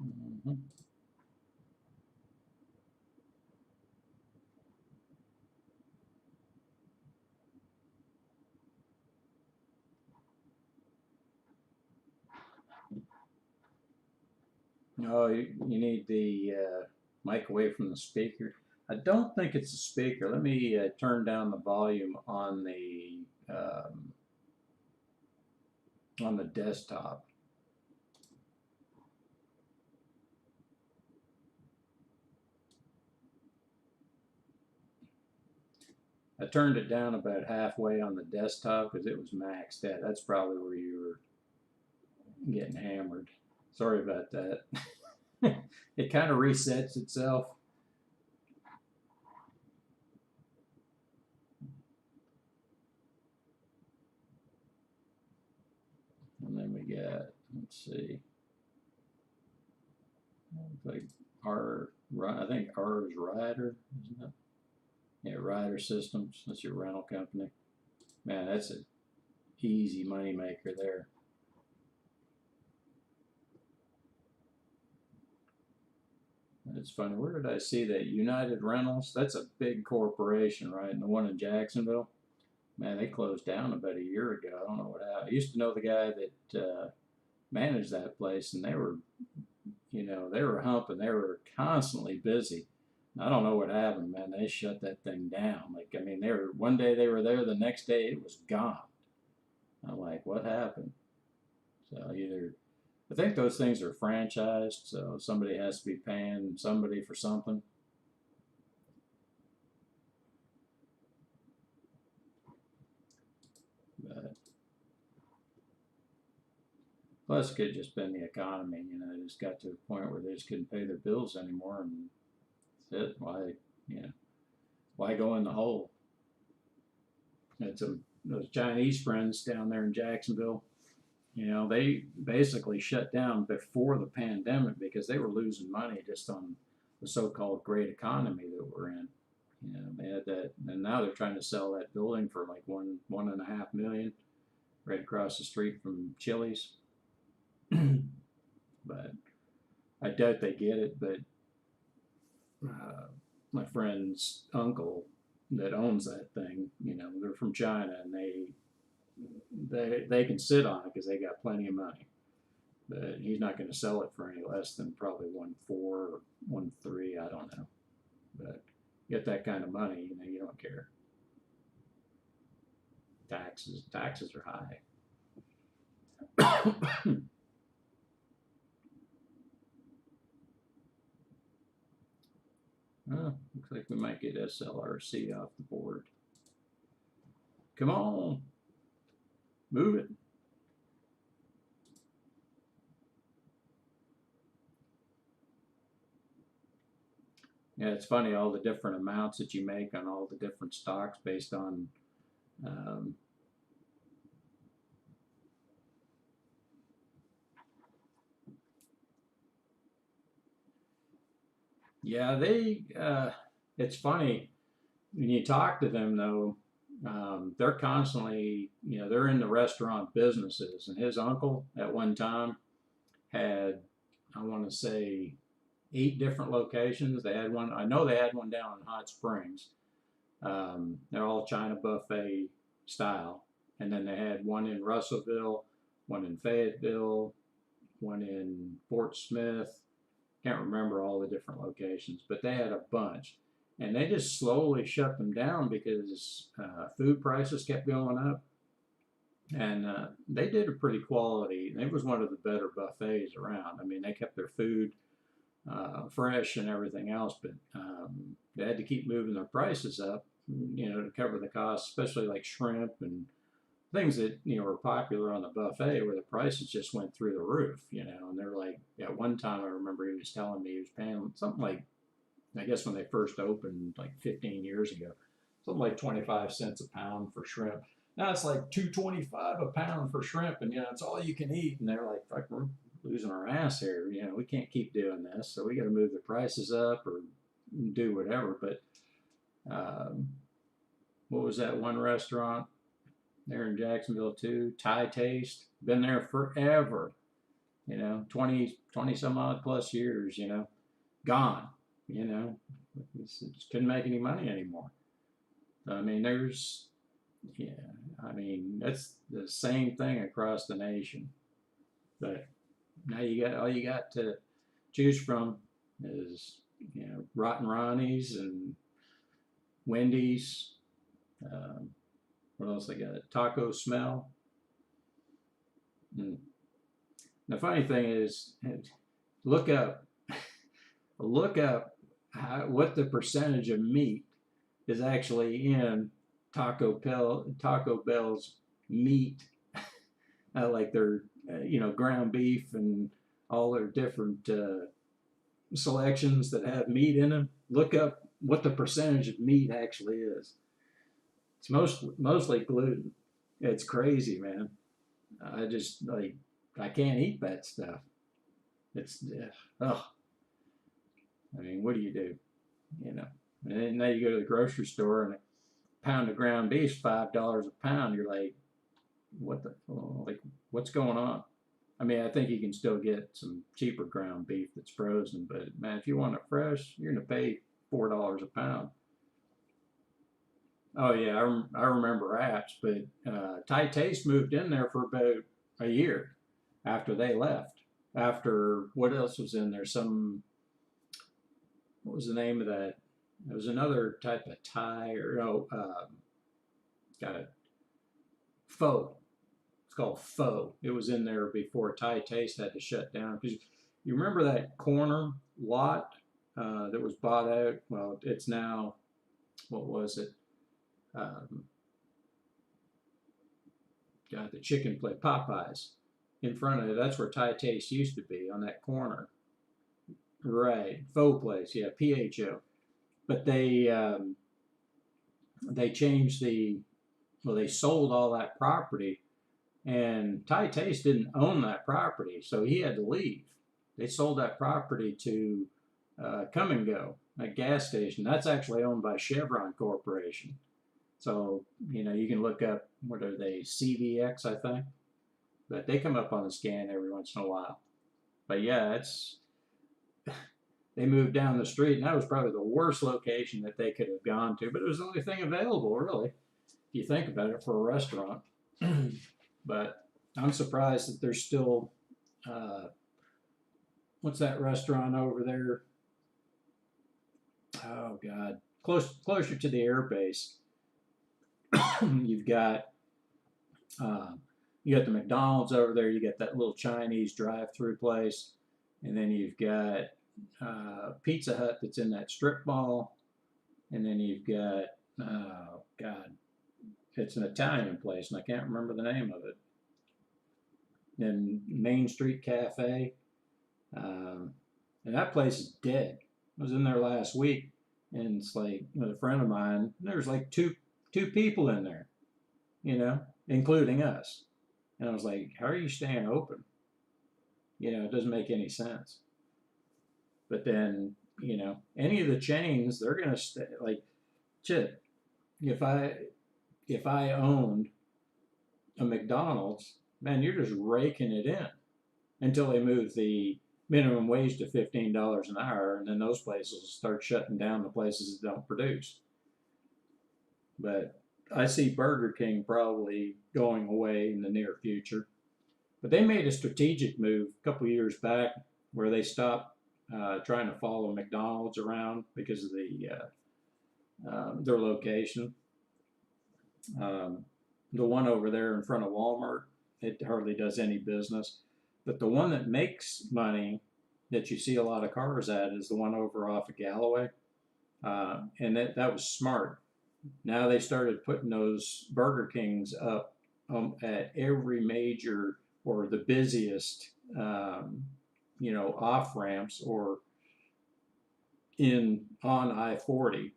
Mm-hmm. Oh, you need the mic away from the speaker. I don't think it's a speaker. Let me turn down the volume on the desktop. I turned it down about halfway on the desktop because it was maxed out. That's probably where you were getting hammered. Sorry about that. It kind of resets itself. And then we got, let's see, like I think R is Ryder, isn't it? Yeah, Ryder Systems. That's your rental company. Man, that's an easy money maker there. It's funny. Where did I see that? United Rentals. That's a big corporation, right? And the one in Jacksonville. Man, they closed down about a year ago. I don't know what happened. I used to know the guy that managed that place, and they were, they were humping. They were constantly busy. I don't know what happened, man. They shut that thing down. Like, I mean, they were one day they were there, the next day it was gone. I'm like, what happened? So I think those things are franchised, so somebody has to be paying somebody for something. But plus, it could have just been the economy. They just got to a point where they just couldn't pay their bills anymore, and that's it. Why go in the hole? Had those Chinese friends down there in Jacksonville. They basically shut down before the pandemic because they were losing money just on the so-called great economy that we're in. They had that, and now they're trying to sell that building for like 1.5 million, right across the street from Chili's. But I doubt they get it. But my friend's uncle that owns that thing, they're from China, and they can sit on it because they got plenty of money. But he's not going to sell it for any less than probably 1.4 or 1.3. I don't know. But get that kind of money, you don't care. Taxes are high. Oh, looks like we might get SLRC off the board. Come on, move it. Yeah, it's funny, all the different amounts that you make on all the different stocks based on yeah, it's funny. when you talk to them though, they're constantly, they're in the restaurant businesses. And his uncle at one time had, I want to say, 8 different locations. They had one, I know they had one down in Hot Springs. They're all China buffet style. And then they had one in Russellville, one in Fayetteville, one in Fort Smith. Can't remember all the different locations, but they had a bunch. And they just slowly shut them down because food prices kept going up. And they did a pretty quality. It was one of the better buffets around. I mean, they kept their food fresh and everything else, but they had to keep moving their prices up, to cover the costs, especially like shrimp and things that were popular on the buffet, where the prices just went through the roof. And they're like, at one time I remember he was telling me he was paying something like, I guess when they first opened like 15 years ago, something like 25 cents a pound for shrimp. Now it's like 2.25 a pound for shrimp, and it's all you can eat. And they're like, fuck, we're losing our ass here. We can't keep doing this, so we got to move the prices up or do whatever. But what was that one restaurant there in Jacksonville too? Thai Taste. Been there forever. 20 some odd plus years. Gone. Just couldn't make any money anymore. I mean, that's the same thing across the nation. But now all you got to choose from is, Rotten Ronnie's and Wendy's. What else they got? Taco Smell. And the funny thing is, look up, what the percentage of meat is actually in Taco Bell's meat, like their ground beef and all their different selections that have meat in them. Look up what the percentage of meat actually is. It's mostly gluten. It's crazy, man. I just I can't eat that stuff. It's oh. I mean, what do you do? And now you go to the grocery store and a pound of ground beef, $5 a pound. You're like, what's going on? I mean, I think you can still get some cheaper ground beef that's frozen, but man, if you want it fresh, you're gonna pay $4 a pound. Oh yeah, I remember apps, but Thai Taste moved in there for about a year after they left. After what else was in there? What was the name of that? It was another type of Thai, or no, got it. Pho. It's called Pho. It was in there before Thai Taste had to shut down. Because you remember that corner lot that was bought out? Well, it's now, what was it? Got the chicken place, Popeyes. In front of it, that's where Thai Taste used to be, on that corner. Right, Pho place, yeah, PHO. But they changed they sold all that property, and Thai Taste didn't own that property, so he had to leave. They sold that property to Come and Go, a gas station. That's actually owned by Chevron Corporation. So, you can look up, what are they, CVX, I think? But they come up on the scan every once in a while. But yeah, they moved down the street, and that was probably the worst location that they could have gone to. But it was the only thing available, really, if you think about it, for a restaurant. But I'm surprised that there's still, what's that restaurant over there? Oh God, closer to the air base. You've got you got the McDonald's over there. You got that little Chinese drive-through place, and then you've got Pizza Hut that's in that strip mall, and then you've got, oh God, it's an Italian place, and I can't remember the name of it. Then Main Street Cafe, and that place is dead. I was in there last week, and it's like, with a friend of mine, there's like two people in there, including us. And I was like, how are you staying open? It doesn't make any sense. But then, any of the chains, they're going to stay, like, shit, if I owned a McDonald's, man, you're just raking it in until they move the minimum wage to $15 an hour, and then those places will start shutting down the places that don't produce. But I see Burger King probably going away in the near future. But they made a strategic move a couple of years back where they stopped trying to follow McDonald's around because of their location. The one over there in front of Walmart, it hardly does any business. But the one that makes money that you see a lot of cars at is the one over off of Galloway. And that was smart. Now they started putting those Burger Kings up at every major or the busiest, off ramps or on I-40.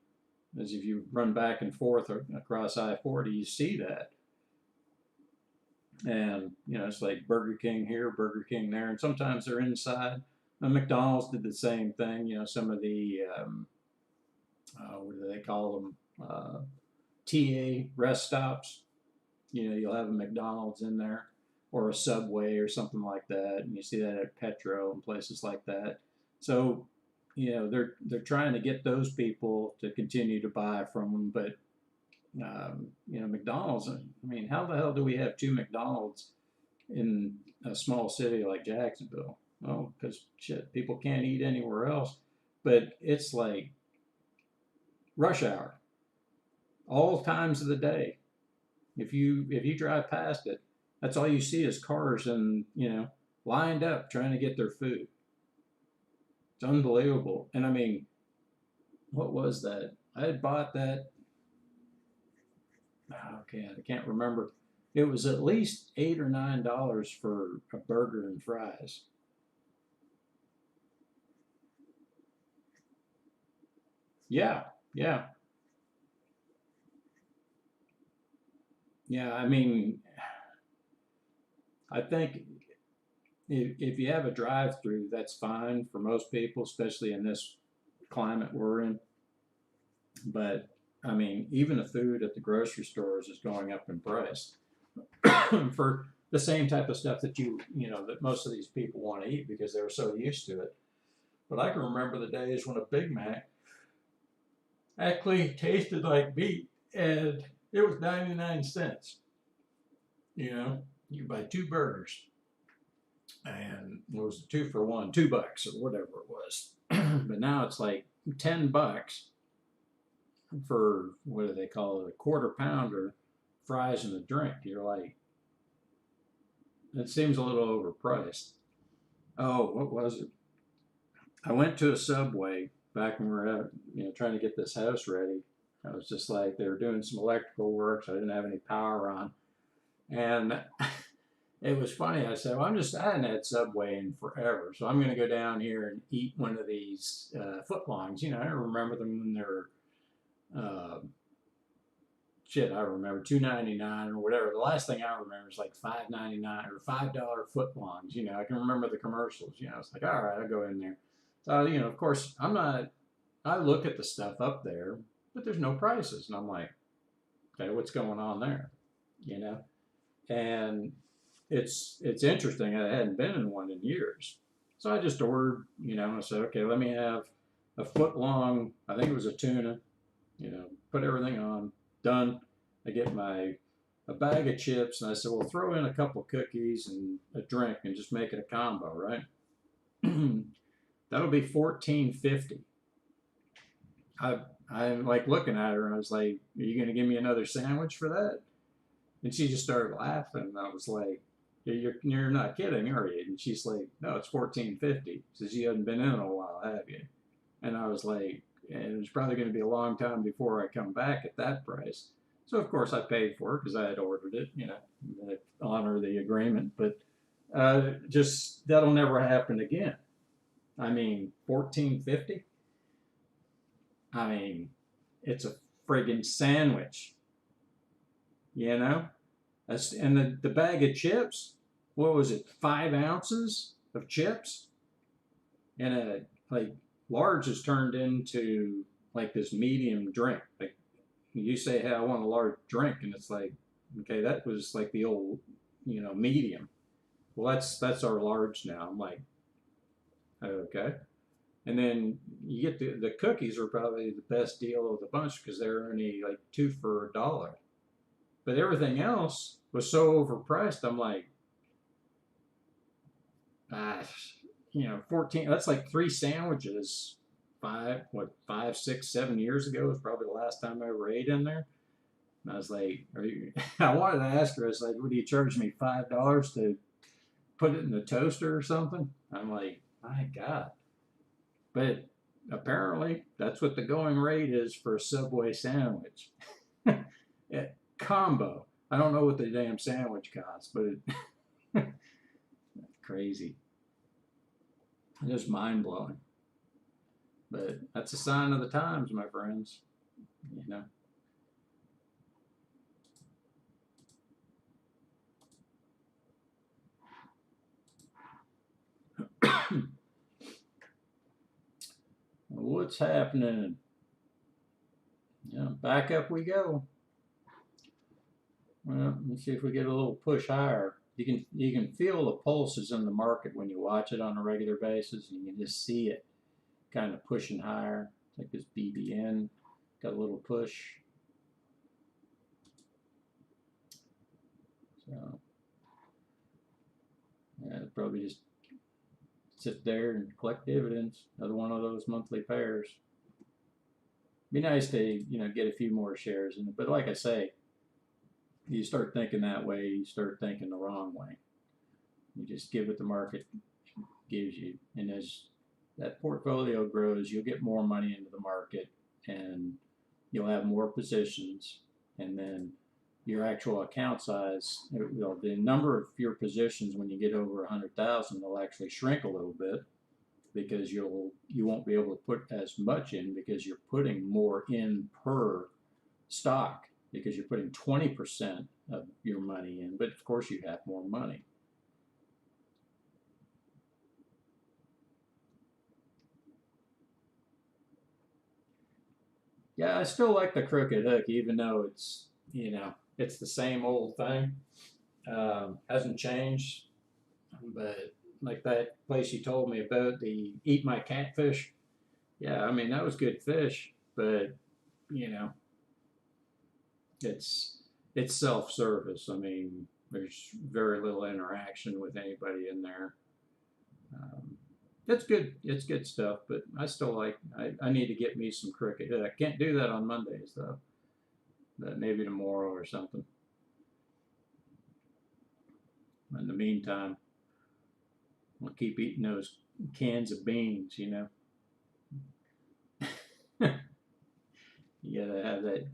As if you run back and forth across I-40, you see that. And, it's like Burger King here, Burger King there, and sometimes they're inside. And McDonald's did the same thing. Some of the, what do they call them? TA rest stops. You'll have a McDonald's in there or a Subway or something like that. And you see that at Petro and places like that. So, they're trying to get those people to continue to buy from them. But, McDonald's, I mean, how the hell do we have two McDonald's in a small city like Jacksonville? Well, because shit, people can't eat anywhere else. But it's like rush hour, all times of the day. If you drive past it, that's all you see is cars and lined up trying to get their food. It's unbelievable. And I mean, what was that? I had bought that. Okay, I can't remember. It was at least $8 or $9 for a burger and fries. Yeah, yeah, yeah. I mean, I think if you have a drive-through, that's fine for most people, especially in this climate we're in. But I mean, even the food at the grocery stores is going up in price for the same type of stuff that most of these people want to eat because they're so used to it. But I can remember the days when a Big Mac actually tasted like meat and it was 99 cents. You buy two burgers and it was a 2 for $1, $2 or whatever it was. But now it's like $10 for what do they call it, a quarter pounder, fries and a drink. You're like, it seems a little overpriced. Oh, what was it? I went to a Subway back when we were trying to get this house ready. I was just like, they were doing some electrical work, so I didn't have any power on. And it was funny. I said, well, I hadn't had Subway in forever, so I'm going to go down here and eat one of these footlongs. I remember them when they were, I remember $2.99 or whatever. The last thing I remember is like $5.99 or $5 footlongs. I can remember the commercials. It's like, all right, I'll go in there. So, of course, I look at the stuff up there, but there's no prices. And I'm like, okay, what's going on there? And it's interesting. I hadn't been in one in years. So I just ordered, I said, okay, let me have a foot long, I think it was a tuna, put everything on, done. I get a bag of chips, and I said, well, throw in a couple cookies and a drink and just make it a combo, right? That'll be $14.50. I'm like looking at her and I was like, are you going to give me another sandwich for that? And she just started laughing. And I was like, you're not kidding, are you? And she's like, no, it's $14.50. Says, you haven't been in a while, have you? And I was like, and it's probably going to be a long time before I come back at that price. So of course I paid for it because I had ordered it, honor the agreement. But just that'll never happen again. I mean, $14.50. I mean, it's a friggin' sandwich, and the bag of chips, what was it, 5 ounces of chips? And like large is turned into like this medium drink. Like you say, hey, I want a large drink, and it's like, okay, that was like the old, medium. Well, that's our large now. I'm like, okay. And then you get the cookies are probably the best deal of the bunch because they're only like two for $1. But everything else was so overpriced. I'm like, ah, 14. That's like three sandwiches. 5, 6, 7 years ago was probably the last time I ever ate in there. And I was like, are you? I wanted to ask her. I was like, "Would you charge me $5 to put it in the toaster or something?" I'm like, my God. But apparently, that's what the going rate is for a Subway sandwich. Yeah, combo. I don't know what the damn sandwich costs, but crazy. Just mind blowing. But that's a sign of the times, my friends. You know. What's happening? Back up we go. Well, let's see if we get a little push higher. You can feel the pulses in the market when you watch it on a regular basis. You can just see it kind of pushing higher. Like this BBN got a little push. So yeah, probably just sit there and collect dividends. Another one of those monthly pairs. Be nice to get a few more shares in it, but like I say, you start thinking that way, you start thinking the wrong way. You just give what the market gives you, and as that portfolio grows, you'll get more money into the market, and you'll have more positions, and then your actual account size, the number of your positions when you get over 100,000 will actually shrink a little bit because you won't be able to put as much in because you're putting more in per stock because you're putting 20% of your money in, but of course you have more money. Yeah, I still like the crooked hook, even though it's the same old thing. Hasn't changed, but like that place you told me about, the Eat My Catfish. Yeah, I mean that was good fish, but you know, it's it's self-service. I mean, there's very little interaction with anybody in there. Um, it's good. It's good stuff, but I still like. I need to get me some cricket. I can't do that on Mondays though. But maybe tomorrow or something. In the meantime, I'll keep eating those cans of beans. You gotta have that.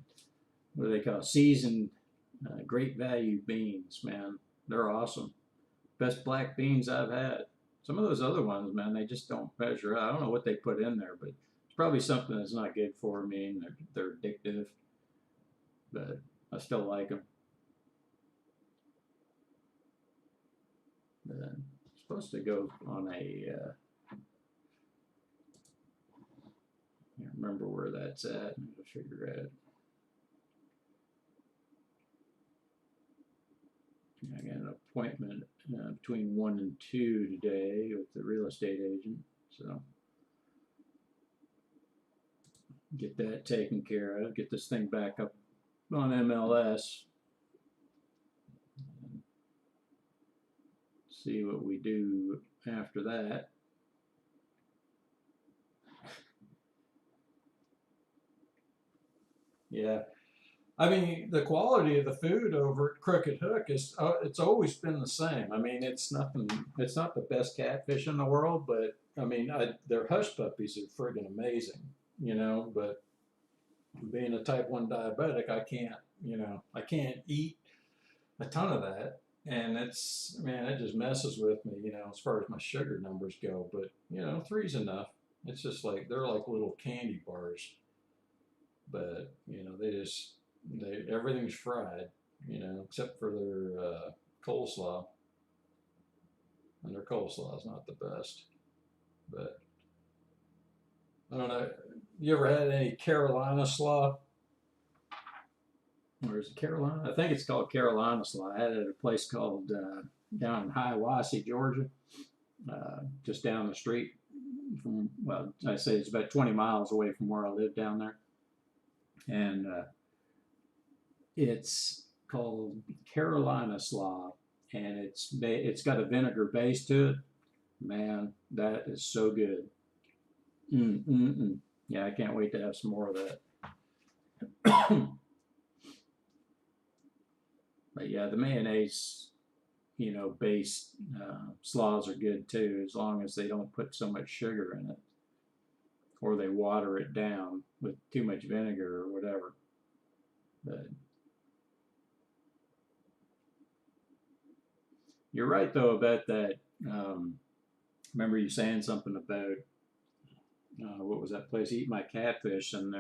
What do they call seasoned, great value beans, man. They're awesome. Best black beans I've had. Some of those other ones, man, they just don't measure up. I don't know what they put in there, but it's probably something that's not good for me, and they're addictive. But I still like them. But I'm supposed to go on a. I can't remember where that's at. I'm gonna figure it out. I got an appointment between 1 and 2 today with the real estate agent, so get that taken care of. Get this thing back up on MLS. See what we do after that. Yeah, I mean the quality of the food over at Crooked Hook is it's always been the same. I mean it's nothing. It's not the best catfish in the world, but I mean their hush puppies are friggin' amazing. But being a type 1 diabetic, I can't eat a ton of that. And it's, man, it just messes with me, as far as my sugar numbers go. But, three's enough. It's just like, they're like little candy bars. But, everything's fried, except for their coleslaw. And their coleslaw is not the best. But, I don't know. You ever had any Carolina slaw? Or is it Carolina? I think it's called Carolina slaw. I had it at a place called down in Hiawassee, Georgia, just down the street from, well, I say it's about 20 miles away from where I live down there. And it's called Carolina slaw, and it's got a vinegar base to it. Man, that is so good. Yeah, I can't wait to have some more of that. But yeah, the mayonnaise, based slaws are good too, as long as they don't put so much sugar in it, or they water it down with too much vinegar or whatever. But you're right though about that. Remember you saying something about what was that place? Eat My Catfish, and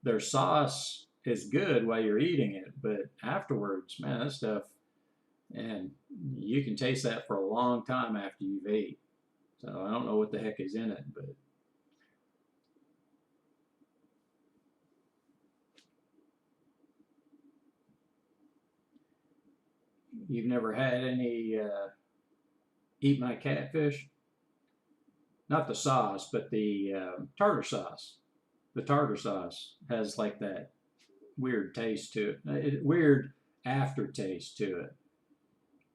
their sauce is good while you're eating it, but afterwards, man, that stuff, and you can taste that for a long time after you've ate. So I don't know what the heck is in it, but you've never had any Eat My Catfish? Not the sauce, but the tartar sauce. The tartar sauce has like that weird taste to it, weird aftertaste to it.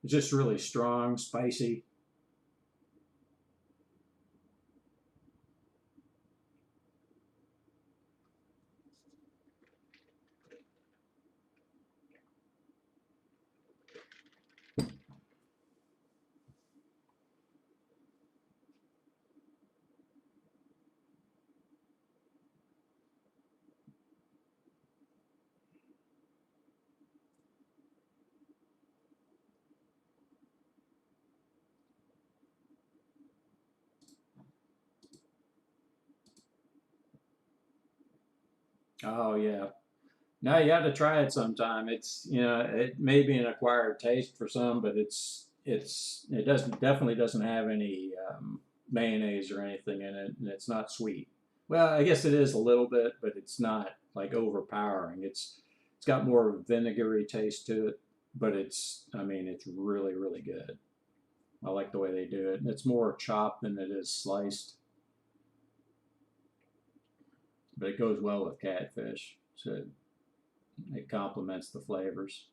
It's just really strong, spicy. Oh yeah. Now you got to try it sometime. It's it may be an acquired taste for some, but it doesn't definitely doesn't have any mayonnaise or anything in it, and it's not sweet. Well, I guess it is a little bit, but it's not like overpowering. It's got more vinegary taste to it, but I mean it's really good. I like the way they do it. And it's more chopped than it is sliced, but it goes well with catfish, so it complements the flavors.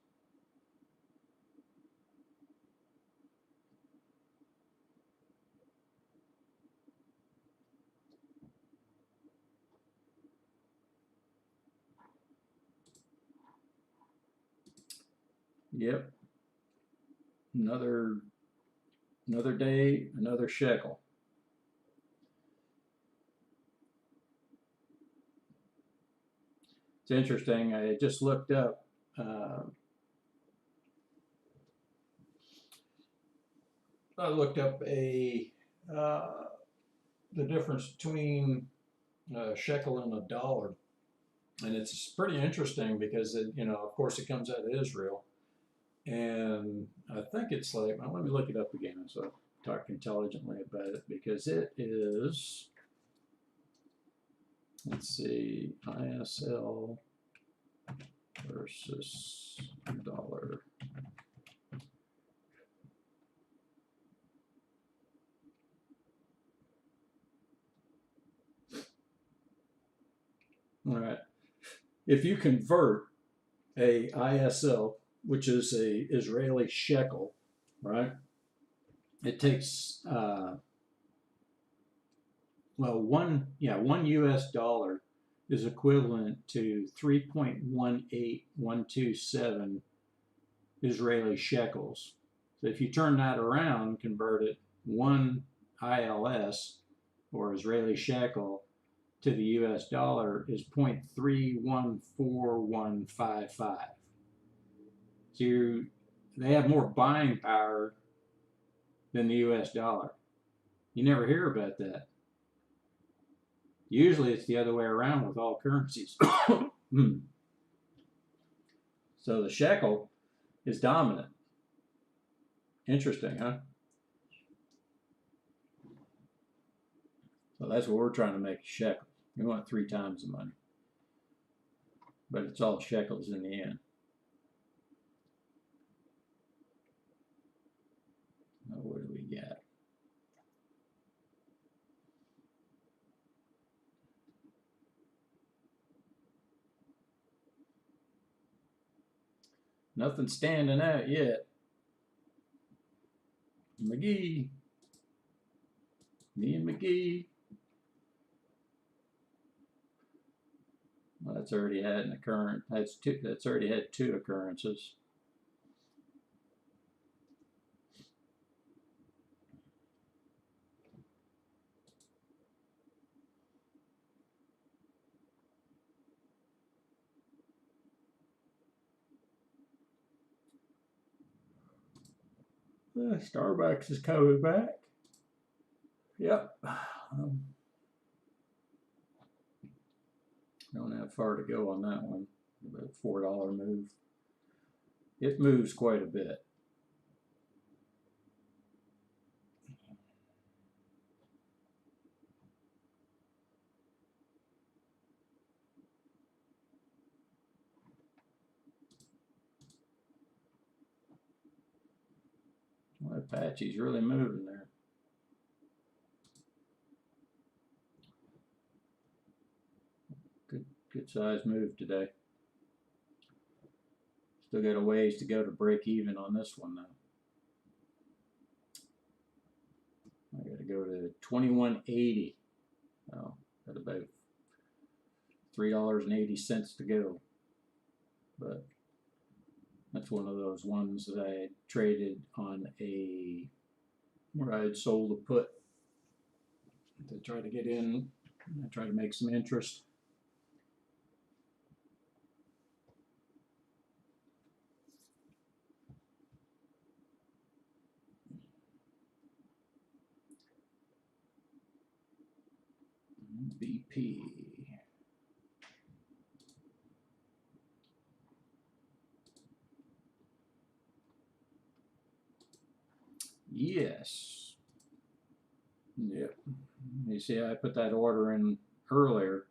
Yep, another day, another shekel. It's interesting. I just looked up. I looked up uh, the difference between a shekel and a dollar, and it's pretty interesting because of course, it comes out of Israel, and I think it's like, well, let me look it up again so I talk intelligently about it because it is. Let's see, ISL versus dollar. All right. If you convert a ISL, which is a Israeli shekel, right? It takes one U.S. dollar is equivalent to 3.18127 Israeli shekels. So if you turn that around and convert it, one ILS or Israeli shekel to the US dollar is 0.314155. So they have more buying power than the US dollar. You never hear about that. Usually it's the other way around with all currencies. So the shekel is dominant. Interesting, huh? So that's what we're trying to make, shekels. We want 3 times the money. But it's all shekels in the end. Nothing standing out yet. McGee. Me and McGee. Well, that's already had an occurrence. That's already had 2 occurrences. Starbucks is coming back. Yep. Don't have far to go on that one. About $4 move. It moves quite a bit. Well, Apache's really moving there. Good size move today. Still got a ways to go to break even on this one though. I got to go to 21.80. Oh, got about $3.80 to go. But that's one of those ones that I had traded on where I had sold a put to try to get in. I try to make some interest. BP. Yes. Yep. You see, I put that order in earlier.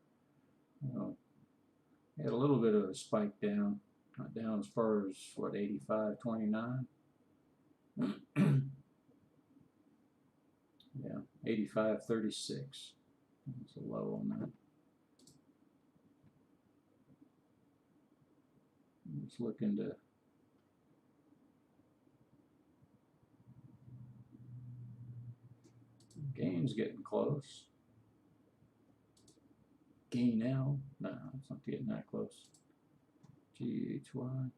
Had a little bit of a spike down, not down as far as what 85.29. Yeah, 85.36. That's a low on that. I'm just looking to gain's getting close. Gain now? No, it's not getting that close. GHY.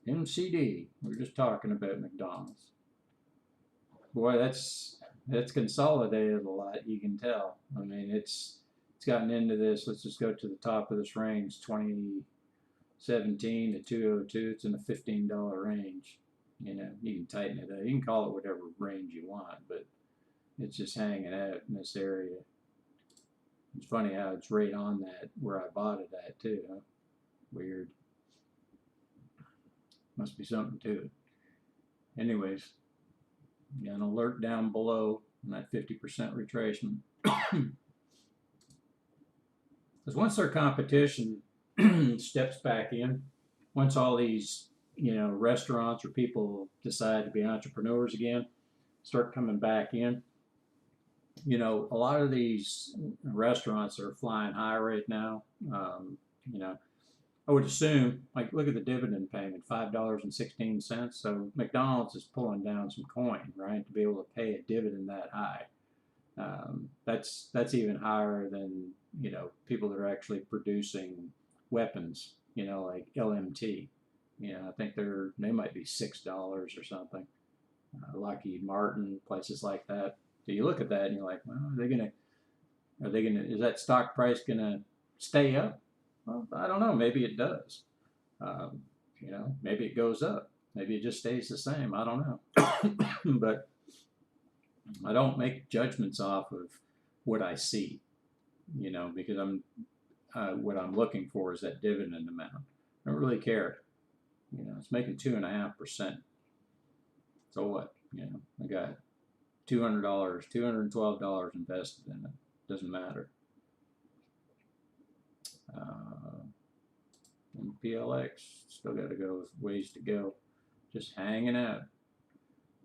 MCD. We're just talking about McDonald's. Boy, that's consolidated a lot. You can tell. I mean, it's gotten into this. Let's just go to the top of this range, 2017 to 202. It's in the $15 range. You know, you can tighten it up. You can call it whatever range you want, but it's just hanging out in this area. It's funny how it's right on that where I bought it at too. Huh? Weird. Must be something to it. Anyways, got an alert down below and that 50% retracement. Because once their competition steps back in, once all these restaurants or people decide to be entrepreneurs again, start coming back in, a lot of these restaurants are flying high right now. I would assume, like, look at the dividend payment, $5.16. So McDonald's is pulling down some coin, right, to be able to pay a dividend that high. That's even higher than people that are actually producing weapons, like LMT. I think they might be $6 or something. Lockheed Martin, places like that. So you look at that and you're like, well, is that stock price gonna stay up? Well, I don't know. Maybe it does. Maybe it goes up. Maybe it just stays the same. I don't know. But I don't make judgments off of what I see, because what I'm looking for is that dividend amount. I don't really care. It's making 2.5%. So what? I got $200, $212 invested in it. Doesn't matter. And PLX still got to go ways to go. Just hanging out.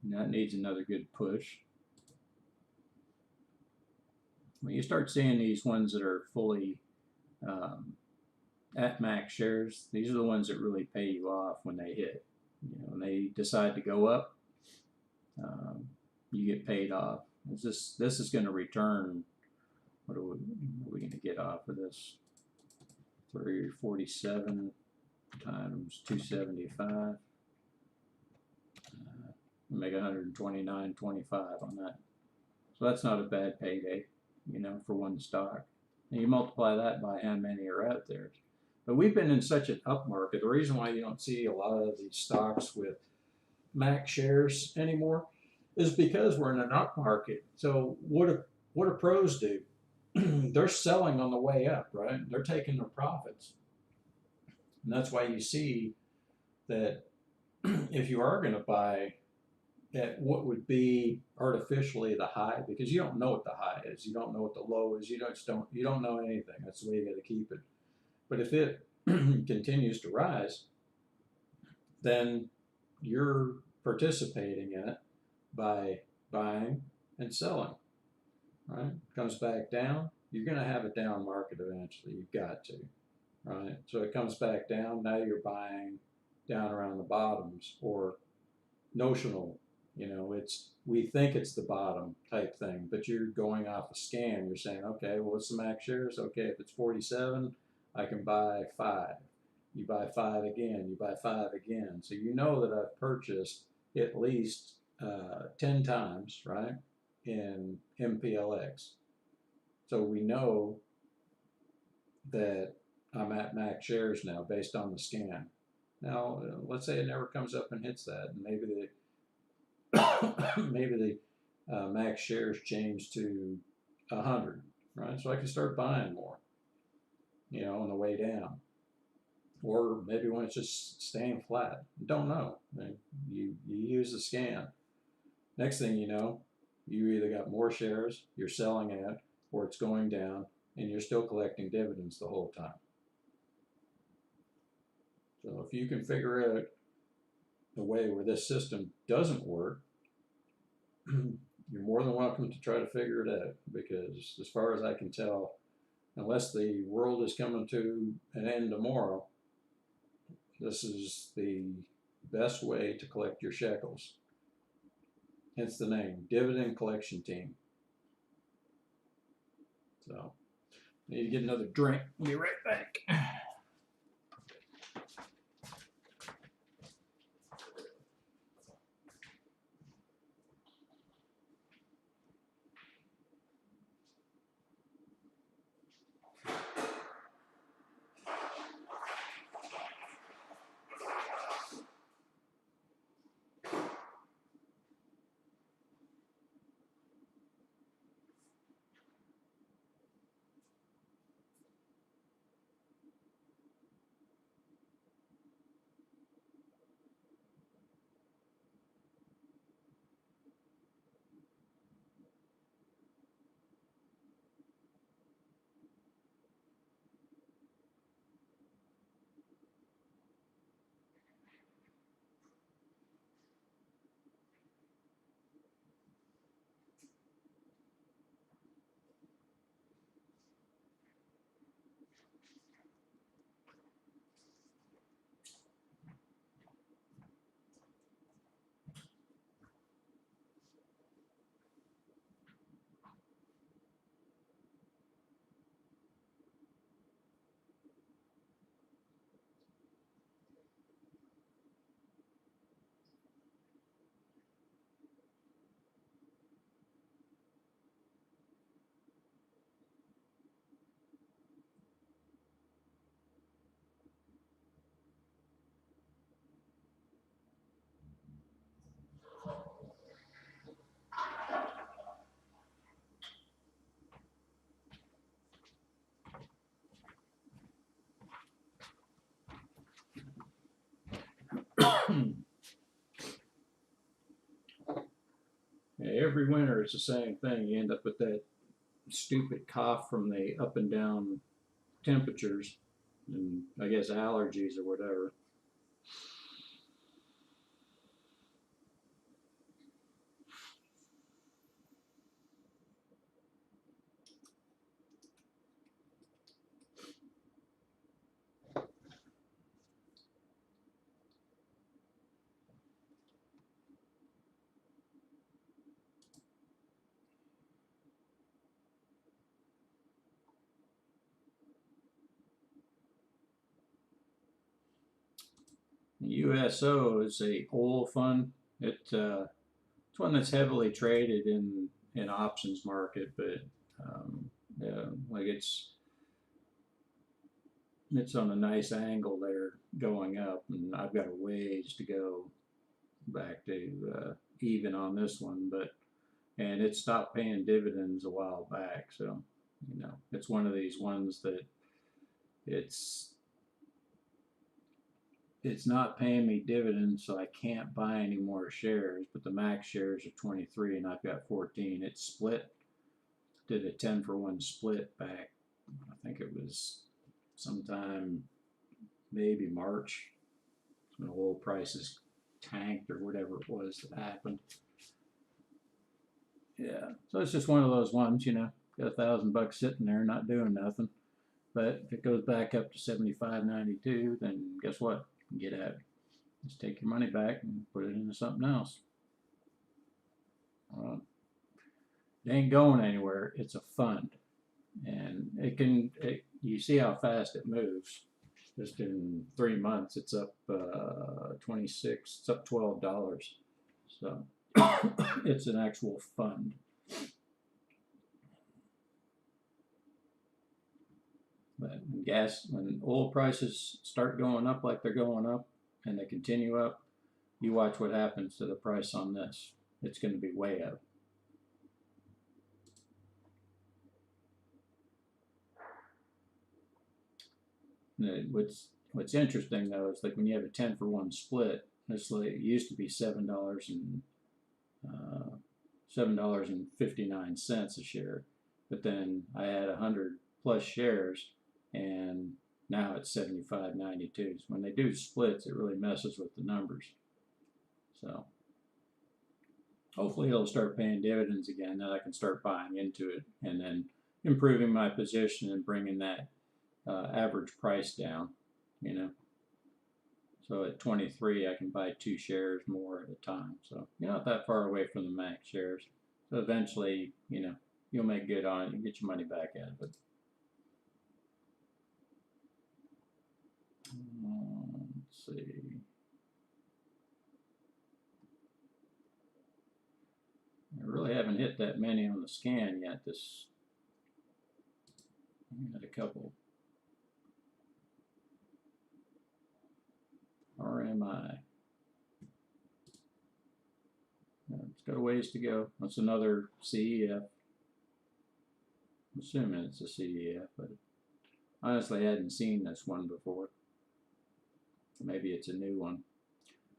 And that needs another good push. When you start seeing these ones that are fully at max shares, these are the ones that really pay you off when they hit. When they decide to go up, you get paid off. This is going to return. What are we going to get off of this? 347 times 275. Make 129.25 on that. So that's not a bad payday, for one stock. And you multiply that by how many are out there. But we've been in such an up market. The reason why you don't see a lot of these stocks with max shares anymore is because we're in an up market. So what do pros do? They're selling on the way up, right? They're taking their profits. And that's why you see that if you are going to buy at what would be artificially the high, because you don't know what the high is, you don't know what the low is, you don't know anything. That's the way you got to keep it. But if it continues to rise, then you're participating in it by buying and selling. Right? Comes back down, you're going to have a down market eventually. You've got to, right? So it comes back down. Now you're buying down around the bottoms or notional. We think it's the bottom type thing, but you're going off a scan. You're saying, okay, well, what's the max shares? Okay, if it's 47, I can buy 5. You buy 5 again. You buy 5 again. So you know that I've purchased at least 10 times, right, in MPLX. So we know that I'm at max shares now based on the scan. Now, let's say it never comes up and hits that, and maybe the max shares change to 100, right? So I can start buying more, on the way down. Or maybe when it's just staying flat. Don't know. You use the scan. Next thing you know, you either got more shares, you're selling it, or it's going down, and you're still collecting dividends the whole time. So if you can figure out a way where this system doesn't work, you're more than welcome to try to figure it out, because as far as I can tell, unless the world is coming to an end tomorrow, this is the best way to collect your shekels. Hence the name, Dividend Collection Team. So, need to get another drink. We'll be right back. Every winter it's the same thing. You end up with that stupid cough from the up and down temperatures and I guess allergies or whatever. USO is a oil fund. It's one that's heavily traded in options market, but yeah, like it's on a nice angle there going up, and I've got a ways to go back to even on this one, but and it stopped paying dividends a while back, so it's one of these ones that it's it's not paying me dividends, so I can't buy any more shares, but the max shares are 23 and I've got 14. It split, did a 10-for-1 split back, I think it was sometime maybe March, when oil prices tanked or whatever it was that happened. Yeah, so it's just one of those ones, got $1,000 sitting there not doing nothing. But if it goes back up to 75.92, then guess what? Get out. Just take your money back and put it into something else. It ain't going anywhere. It's a fund, and you see how fast it moves. Just in 3 months, it's up 26. It's up $12. So it's an actual fund. But when oil prices start going up like they're going up, and they continue up, you watch what happens to the price on this. It's going to be way up. What's interesting though is like when you have a 10-for-1 split, this it used to be $7.59 a share, but then I had 100+ shares, and now it's 75.92. So when they do splits, it really messes with the numbers. So hopefully it'll start paying dividends again, then I can start buying into it and then improving my position and bringing that average price down, So at 23, I can buy 2 shares more at a time. So you're not that far away from the max shares. So eventually, you'll make good on it. You get your money back out of it. Let's see. I really haven't hit that many on the scan yet. I got a couple. RMI. It's got a ways to go. That's another CEF. I'm assuming it's a CEF, but honestly, I hadn't seen this one before. Maybe it's a new one.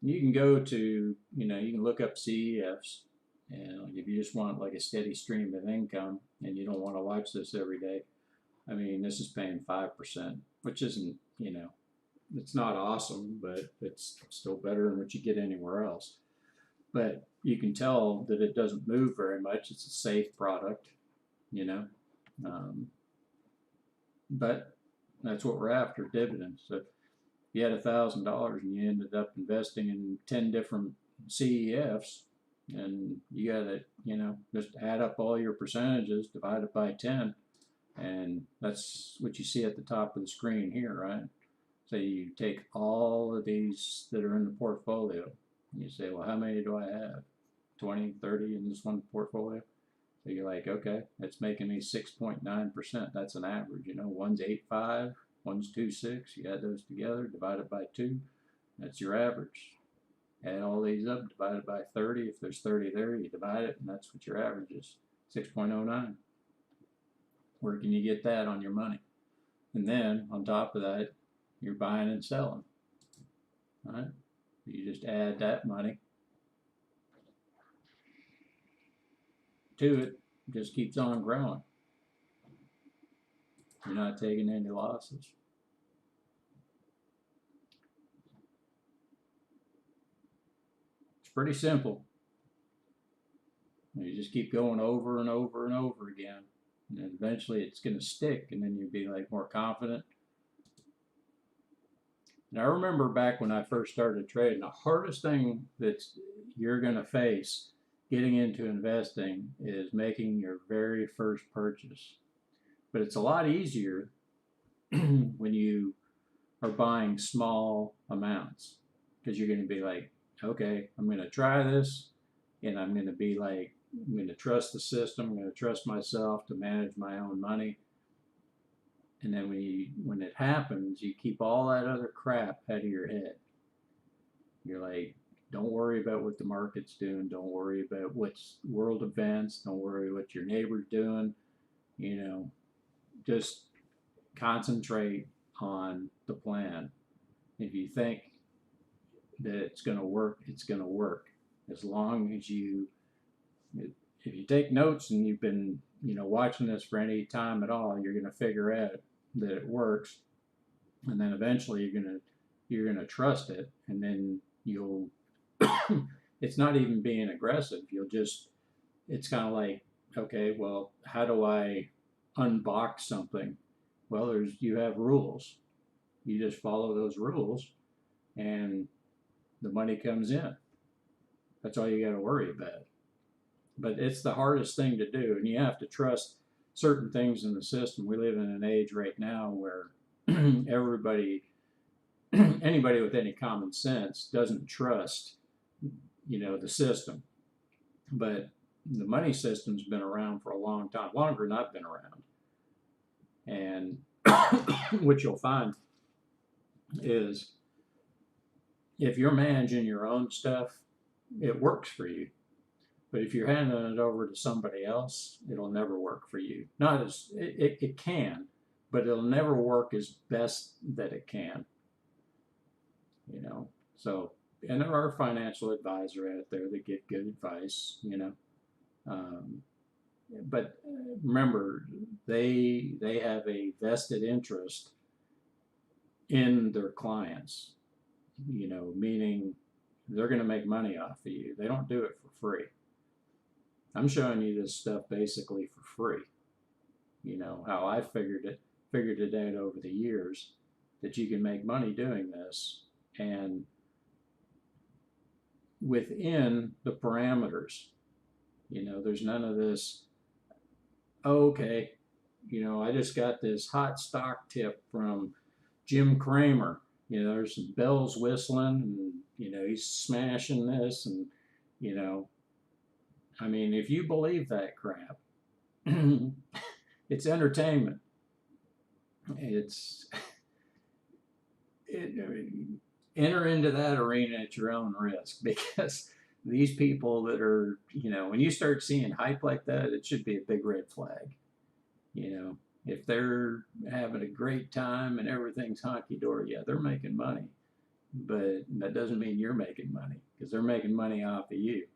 And you can go to, you can look up CEFs, and if you just want like a steady stream of income and you don't want to watch this every day, I mean, this is paying 5%, which isn't, it's not awesome, but it's still better than what you get anywhere else. But you can tell that it doesn't move very much. It's a safe product, but that's what we're after, dividends. So if you had $1,000 and you ended up investing in 10 different CEFs, and you got to, just add up all your percentages, divide it by 10, and that's what you see at the top of the screen here, right? So you take all of these that are in the portfolio, and you say, well, how many do I have? 20, 30 in this one portfolio? So you're like, okay, that's making me 6.9%. That's an average, one's 8.5, one's 2.6. You add those together, divide it by 2, that's your average. Add all these up, divide it by 30. If there's 30 there, you divide it, and that's what your average is, 6.09. Where can you get that on your money? And then, on top of that, you're buying and selling. All right? You just add that money to it, just keeps on growing. You're not taking any losses. It's pretty simple. You just keep going over and over and over again, and then eventually it's going to stick, and then you'll be like more confident. And I remember back when I first started trading, the hardest thing that you're going to face getting into investing is making your very first purchase. But it's a lot easier when you are buying small amounts. because you're going to be like, okay, I'm going to try this, and I'm going to be like, I'm going to trust the system. I'm going to trust myself to manage my own money. And then when it happens, you keep all that other crap out of your head. You're like, don't worry about what the market's doing. Don't worry about what's world events. Don't worry what your neighbor's doing. You know, just concentrate on the plan. If you think that it's going to work, it's going to work. As long as if you take notes and you've been, watching this for any time at all, you're going to figure out that it works, and then eventually you're gonna trust it, and then you'll. It's not even being aggressive. It's kind of like, okay, well, how do I unbox something? Well, you have rules. You just follow those rules, and the money comes in. That's all you got to worry about. But it's the hardest thing to do, and you have to trust certain things in the system. We live in an age right now where everybody, anybody with any common sense doesn't trust, the system. But the money system's been around for a long time, longer than I've been around. And what you'll find is if you're managing your own stuff, it works for you. But if you're handing it over to somebody else, it'll never work for you. Not as it can, but it'll never work as best that it can. So, and there are financial advisors out there that give good advice. But remember, they have a vested interest in their clients. Meaning they're going to make money off of you. They don't do it for free. I'm showing you this stuff basically for free. How I figured it out over the years, that you can make money doing this, and within the parameters. There's none of this, oh, okay, I just got this hot stock tip from Jim Cramer. There's some bells whistling, and he's smashing this, and I mean, if you believe that crap, it's entertainment. Enter into that arena at your own risk, because these people that are, when you start seeing hype like that, it should be a big red flag. If they're having a great time and everything's honky-dory, yeah, they're making money. But that doesn't mean you're making money, because they're making money off of you.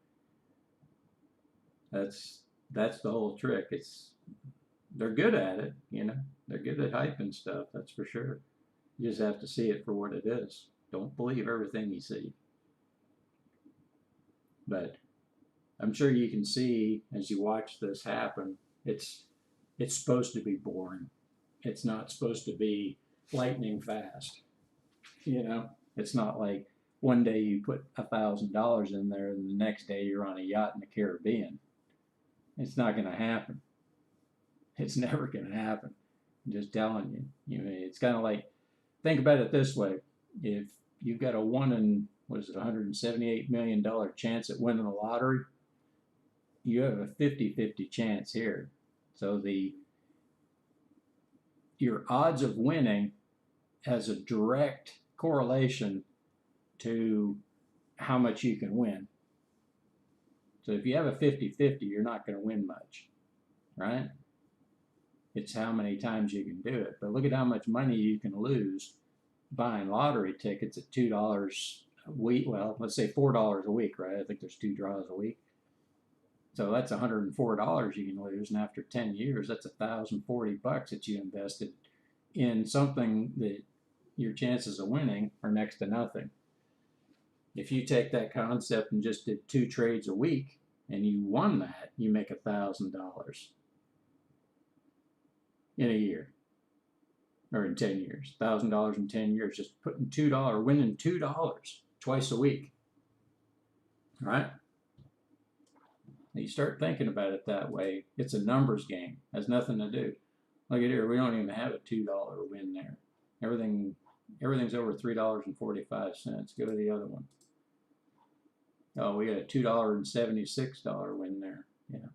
That's the whole trick. They're good at it, They're good at hyping stuff, that's for sure. You just have to see it for what it is. Don't believe everything you see. But I'm sure you can see as you watch this happen, it's supposed to be boring. It's not supposed to be lightning fast. It's not like one day you put $1,000 in there and the next day you're on a yacht in the Caribbean. It's not going to happen. It's never going to happen. I'm just telling you. It's kind of like, think about it this way. If you've got a $178 million chance at winning the lottery, you have a 50-50 chance here. So your odds of winning has a direct correlation to how much you can win. So if you have a 50-50, you're not going to win much, right? It's how many times you can do it. But look at how much money you can lose buying lottery tickets at $2 a week. Well, let's say $4 a week, right? I think there's 2 draws a week. So that's $104 you can lose, and after 10 years, that's $1,040 that you invested in something that your chances of winning are next to nothing. If you take that concept and just did 2 trades a week and you won that, you make $1,000 in a year, or in 10 years. $1,000 in 10 years, just putting winning $2 twice a week. All right? Now you start thinking about it that way. It's a numbers game. It has nothing to do. Look at here, we don't even have a $2 win there. Everything Everything's over $3.45. Go to the other one. Oh, we got a $2.76 win there. Yeah.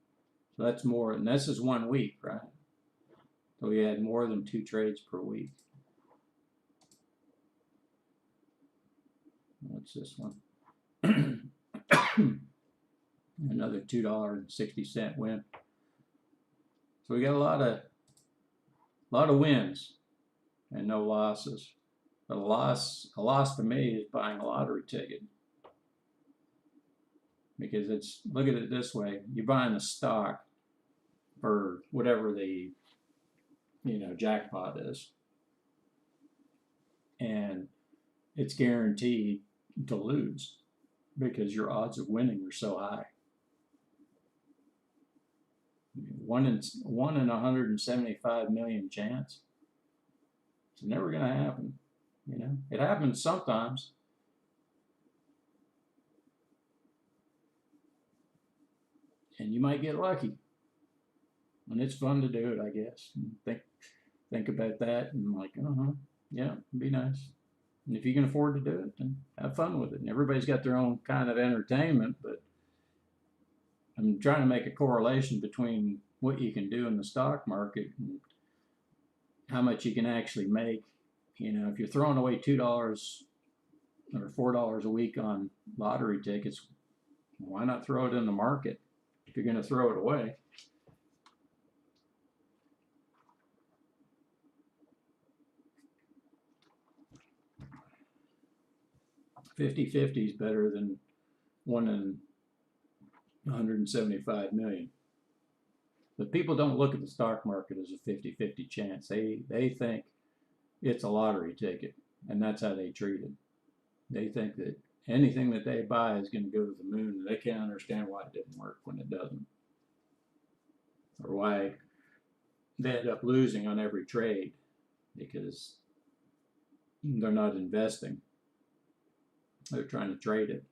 So that's more, and this is 1 week, right? So we had more than 2 trades per week. What's this one? Another $2.60 win. So we got a lot of wins and no losses. But a loss to me is buying a lottery ticket. Because it's, look at it this way, you're buying a stock for whatever the, jackpot is. And it's guaranteed to lose because your odds of winning are so high. 1 in 175 million chance. It's never going to happen. It happens sometimes. And you might get lucky. And it's fun to do it, I guess. And think about that and like, yeah, it'd be nice. And if you can afford to do it, then have fun with it. And everybody's got their own kind of entertainment, but I'm trying to make a correlation between what you can do in the stock market and how much you can actually make. If you're throwing away $2 or $4 a week on lottery tickets, why not throw it in the market if you're going to throw it away? $50-50 is better than 1 in 175 million. But people don't look at the stock market as a 50-50 chance. They think it's a lottery ticket, and that's how they treat it. They think that anything that they buy is going to go to the moon, and they can't understand why it didn't work when it doesn't, or why they end up losing on every trade because they're not investing. They're trying to trade it.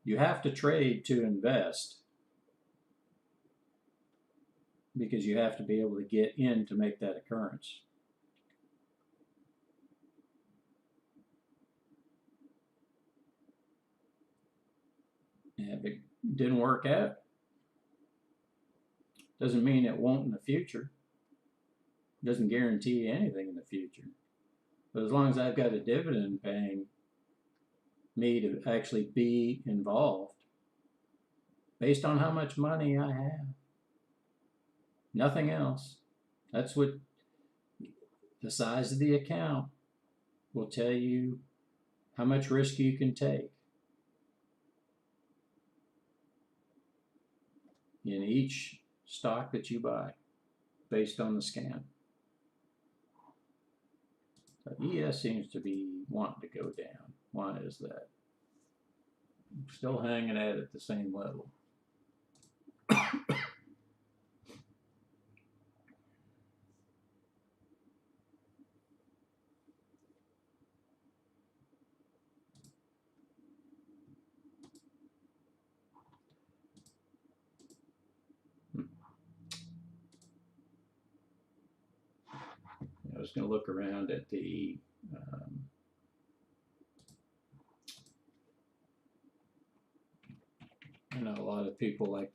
You have to trade to invest because you have to be able to get in to make that occurrence. And if it didn't work out, doesn't mean it won't in the future. It doesn't guarantee anything in the future. But as long as I've got a dividend paying me to actually be involved based on how much money I have, nothing else. That's what the size of the account will tell you how much risk you can take in each stock that you buy based on the scan. So ES seems to be wanting to go down. Why is that? I'm still hanging at the same level. I was going to look around at the I know a lot of people like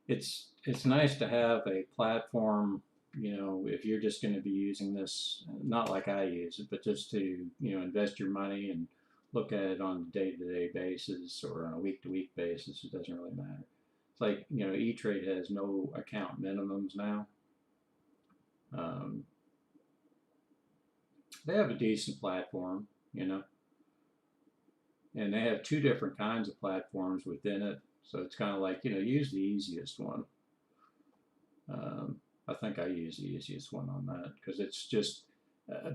it's nice to have a platform, if you're just going to be using this, not like I use it, but just to, invest your money and look at it on a day-to-day basis or on a week-to-week basis. It doesn't really matter. It's like, E-Trade has no account minimums now. They have a decent platform, and they have 2 different kinds of platforms within it. So it's kind of like, use the easiest one. I think I use the easiest one on that because it's just,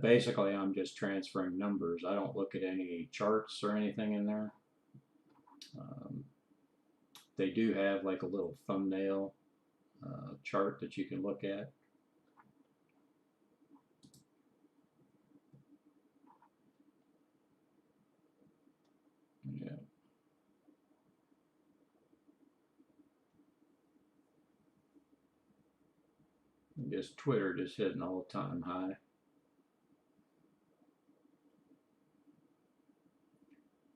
basically I'm just transferring numbers. I don't look at any charts or anything in there. They do have like a little thumbnail chart that you can look at. Yeah. Just Twitter just hit an all-time high.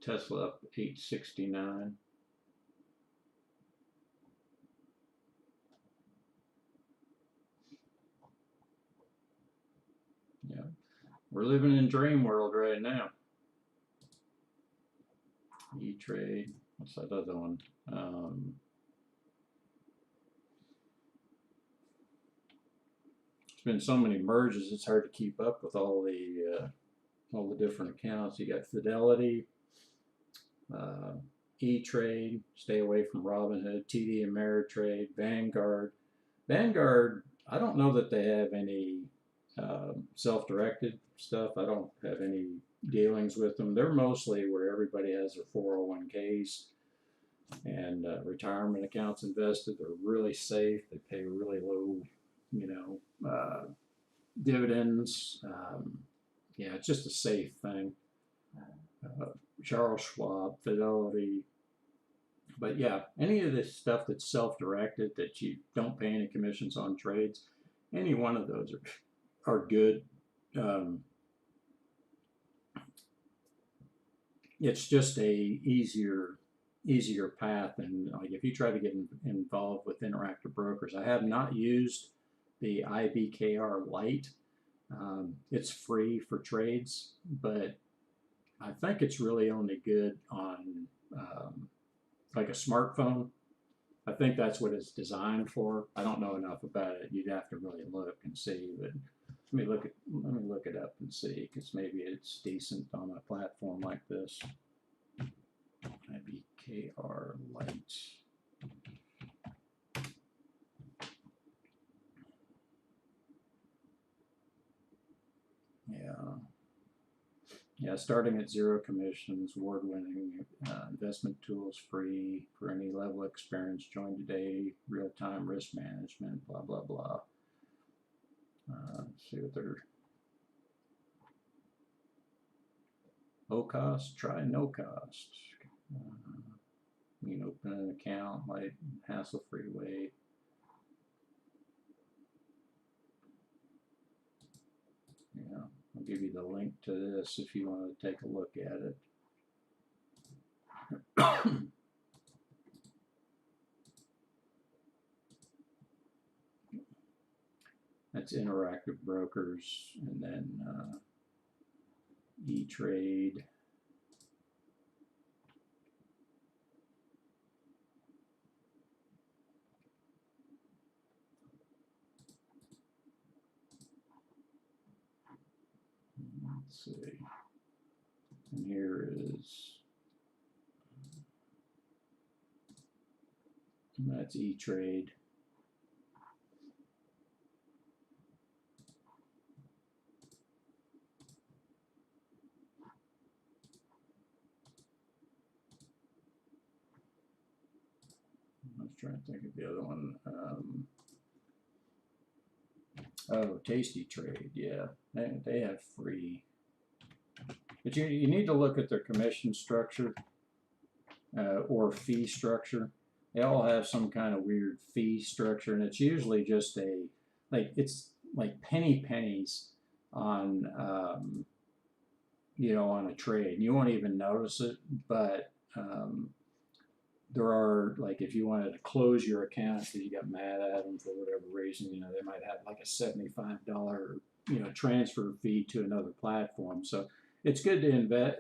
Tesla up 869. Yeah, we're living in dream world right now. E-Trade. What's that other one? There's been so many merges, it's hard to keep up with all the different accounts. You got Fidelity, E-Trade, stay away from Robinhood, TD Ameritrade, Vanguard. Vanguard, I don't know that they have any self-directed stuff. I don't have any dealings with them. They're mostly where everybody has their 401ks and retirement accounts invested. They're really safe. They pay really low, dividends. Yeah, it's just a safe thing. Charles Schwab, Fidelity. But yeah, any of this stuff that's self-directed, that you don't pay any commissions on trades, any one of those are good. It's just a easier path. And like if you try to get involved with Interactive Brokers, I have not used the IBKR Lite. It's free for trades, but I think it's really only good on like a smartphone. I think that's what it's designed for. I don't know enough about it. You'd have to really look and see. But let me look it up and see, because maybe it's decent on a platform like this. IBKR Lite. Yeah, starting at 0 commissions, award-winning investment tools, free for any level of experience. Join today, real-time risk management, blah, blah, blah. Let's see what they're... Low cost, try no cost. You can open an account, like hassle-free way. Yeah. I'll give you the link to this if you want to take a look at it. That's Interactive Brokers, and then E-Trade. Let's see. And here is, and that's E-Trade. I was trying to think of the other one. Oh, Tasty Trade, yeah. They have free. But you need to look at their commission structure or fee structure. They all have some kind of weird fee structure, and it's usually just it's like pennies on, on a trade. You won't even notice it, but there are, like, if you wanted to close your account because you got mad at them for whatever reason, they might have like a $75, transfer fee to another platform. So it's good to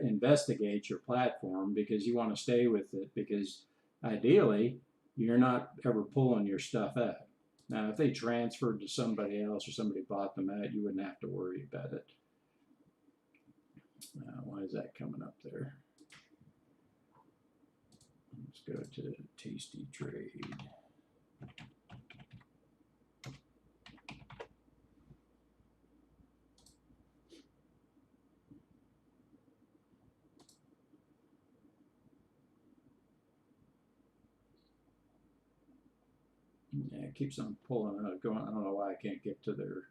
investigate your platform, because you want to stay with it, because ideally you're not ever pulling your stuff out. Now, if they transferred to somebody else or somebody bought them out, you wouldn't have to worry about it. Why is that coming up there? Let's go to Tasty Trade. Yeah, it keeps on pulling up. I don't know why I can't get to their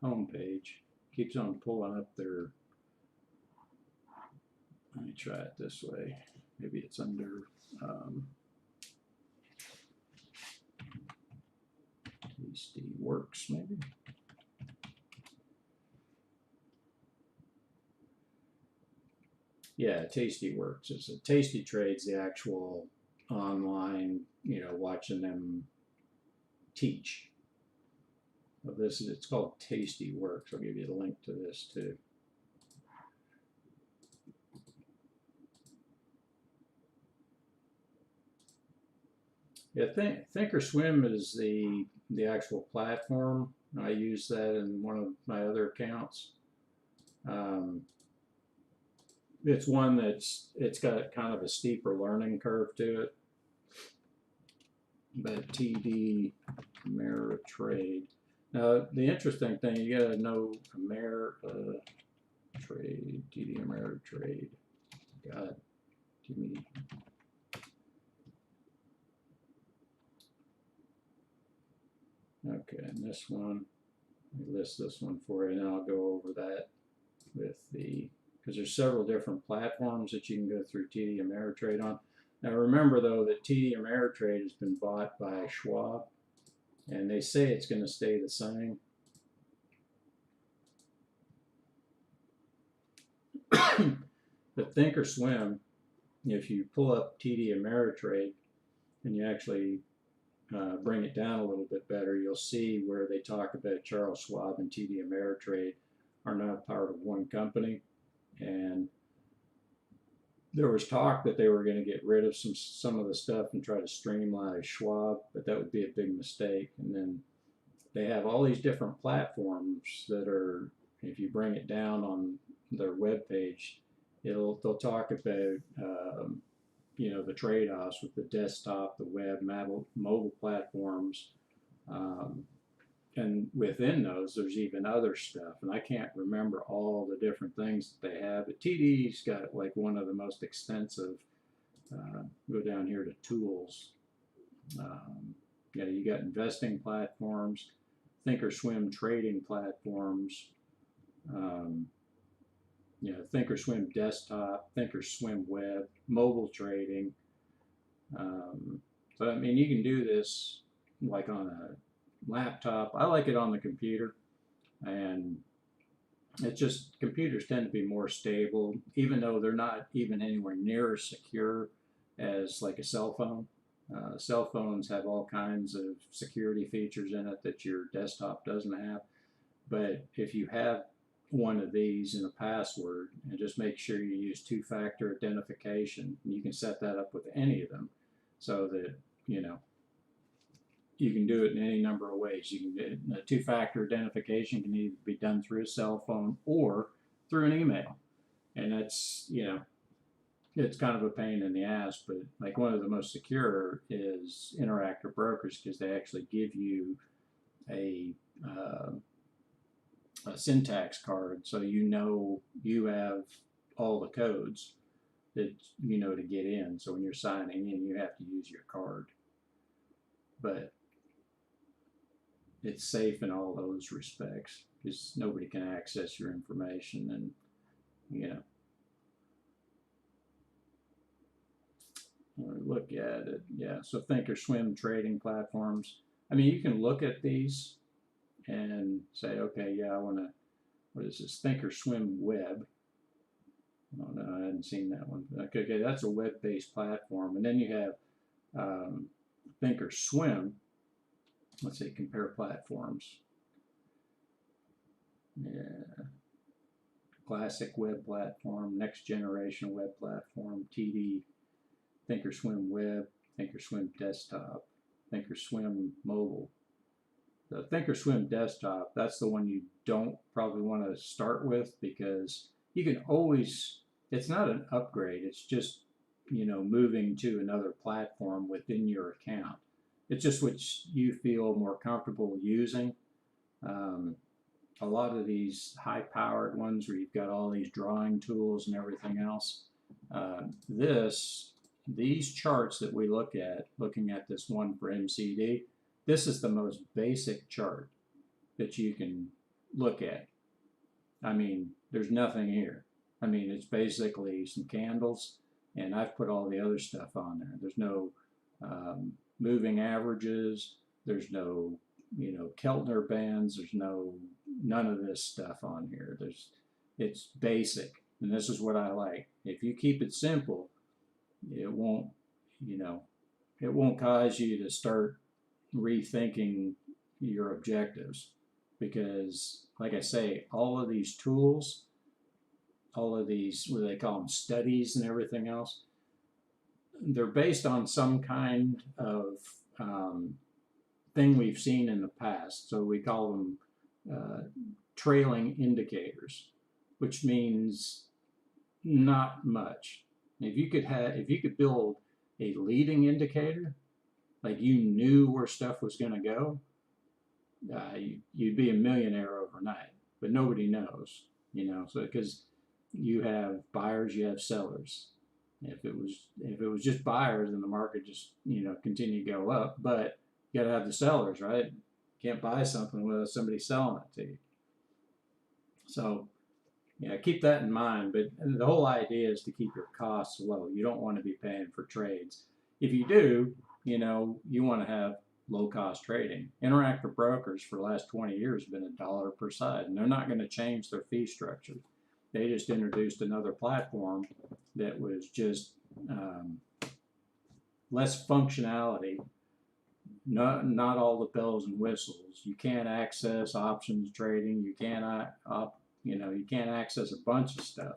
home page. Keeps on pulling up their. Let me try it this way. Maybe it's under Tasty Works, maybe. Yeah, Tasty Works. It's a Tasty Trade's the actual online, watching them teach. Well, it's called Tasty Works. I'll give you the link to this too. Yeah, Thinkorswim is the actual platform. I use that in one of my other accounts. It's one it's got kind of a steeper learning curve to it. But TD Ameritrade. Now the interesting thing, you gotta know Ameritrade, TD Ameritrade. God, give me. Okay, and this one, let me list this one for you, and I'll go over that with because there's several different platforms that you can go through TD Ameritrade on. Now remember though that TD Ameritrade has been bought by Schwab, and they say it's going to stay the same. But Thinkorswim, if you pull up TD Ameritrade and you actually bring it down a little bit better, you'll see where they talk about Charles Schwab and TD Ameritrade are now part of one company. And there was talk that they were going to get rid of some of the stuff and try to streamline Schwab, but that would be a big mistake. And then they have all these different platforms that are, if you bring it down on their webpage, they'll talk about the trade-offs with the desktop, the web, mobile platforms, and within those, there's even other stuff. And I can't remember all the different things that they have. But TD's got like one of the most extensive. Go down here to tools. You got investing platforms, Thinkorswim trading platforms. Thinkorswim desktop, Thinkorswim web, mobile trading. But I mean, you can do this like on a laptop. I like it on the computer, and it's just computers tend to be more stable, even though they're not even anywhere near as secure as like a cell phone. Cell phones have all kinds of security features in it that your desktop doesn't have. But if you have one of these and a password, and just make sure you use two-factor identification, and you can set that up with any of them, so that you can do it in any number of ways. You can a two-factor identification can either be done through a cell phone or through an email, and that's it's kind of a pain in the ass. But like one of the most secure is Interactive Brokers, because they actually give you a syntax card, so you have all the codes that to get in. So when you're signing in, you have to use your card. But it's safe in all those respects because nobody can access your information, and look at it. Yeah, so Thinkorswim trading platforms. I mean, you can look at these and say, okay, yeah, I want to, what is this, Thinkorswim web. Oh no, I hadn't seen that one. Okay, that's a web-based platform. And then you have Thinkorswim. Let's say compare platforms. Yeah. Classic web platform, next generation web platform, TD, Thinkorswim web, Thinkorswim desktop, Thinkorswim mobile. The Thinkorswim desktop, that's the one you don't probably want to start with, because you can always, it's not an upgrade, it's just moving to another platform within your account. It's just which you feel more comfortable using. A lot of these high-powered ones where you've got all these drawing tools and everything else, these charts that we looking at this one for MCD, this is the most basic chart that you can look at. I mean, there's nothing here. I mean, it's basically some candles, and I've put all the other stuff on there. There's no moving averages. There's no Keltner bands. There's none of this stuff on here. It's basic, and this is what I like. If you keep it simple, it won't, you know, it won't cause you to start rethinking your objectives, because, like I say, all of these tools, all of these, what do they call them, studies and everything else, they're based on some kind of thing we've seen in the past. So we call them trailing indicators, which means not much. If you could build a leading indicator, like you knew where stuff was going to go, you'd be a millionaire overnight. But nobody knows, So because you have buyers, you have sellers. If it was just buyers, then the market just continue to go up. But you got to have the sellers, right? You can't buy something without somebody selling it to you. So keep that in mind. But the whole idea is to keep your costs low. You don't want to be paying for trades. If you do, you want to have low-cost trading. Interactive brokers for the last 20 years have been $1 per side, and they're not going to change their fee structure. They just introduced another platform that was just less functionality, not all the bells and whistles. You can't access options trading. You can't you can't access a bunch of stuff.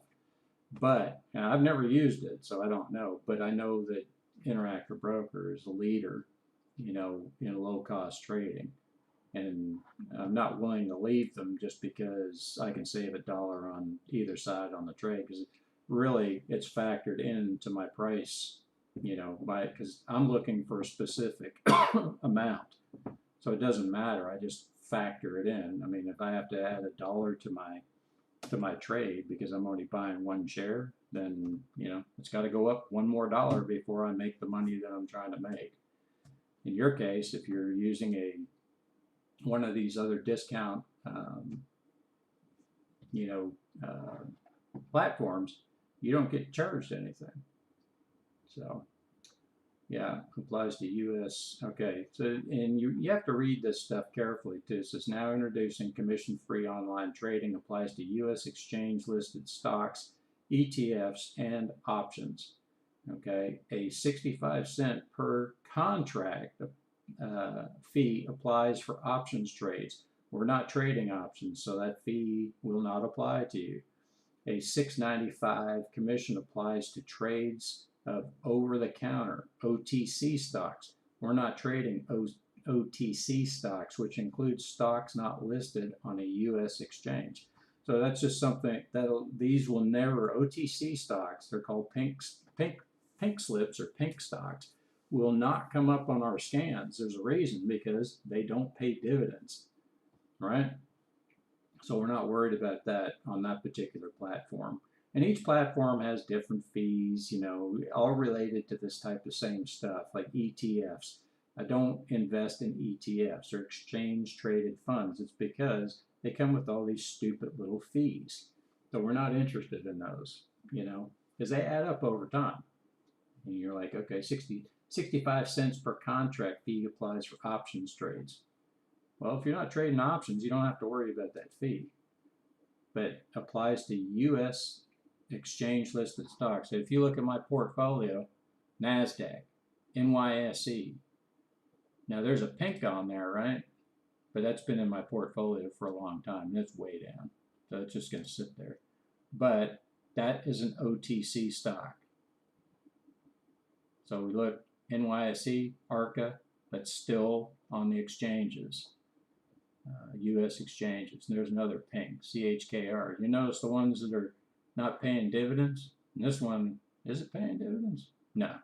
But I've never used it, so I don't know. But I know that Interactive Broker is a leader, in low-cost trading, and I'm not willing to leave them just because I can save $1 on either side on the trade, because really it's factored into my price, because I'm looking for a specific amount, so it doesn't matter. I just factor it in. I mean, if I have to add $1 to my trade because I'm only buying one share, then it's got to go up one more dollar before I make the money that I'm trying to make. In your case, if you're using one of these other discount platforms, you don't get charged anything. So yeah, applies to U.S. Okay, so and you have to read this stuff carefully too. It says now introducing commission-free online trading, applies to U.S. exchange-listed stocks, ETFs, and options. Okay, a 65-cent per contract fee applies for options trades. We're not trading options, so that fee will not apply to you. A $6.95 commission applies to trades of over-the-counter OTC stocks. We're not trading OTC stocks, which includes stocks not listed on a U.S. exchange. So that's just something these will never, OTC stocks, they're called pink slips or pink stocks, will not come up on our scans. There's a reason, because they don't pay dividends, right? So we're not worried about that on that particular platform. And each platform has different fees, all related to this type of same stuff, like ETFs. I don't invest in ETFs or exchange traded funds. It's because they come with all these stupid little fees. So we're not interested in those, because they add up over time. And you're like, okay, 65 cents per contract fee applies for options trades. Well, if you're not trading options, you don't have to worry about that fee. But applies to U.S. exchange-listed stocks. So if you look at my portfolio, NASDAQ, NYSE. Now there's a pink on there, right? But that's been in my portfolio for a long time. That's way down. So it's just going to sit there. But that is an OTC stock. So we look, NYSE, ARCA, that's still on the exchanges, U.S. exchanges. And there's another pink, CHKR. You notice the ones that are not paying dividends? And this one, is it paying dividends? No,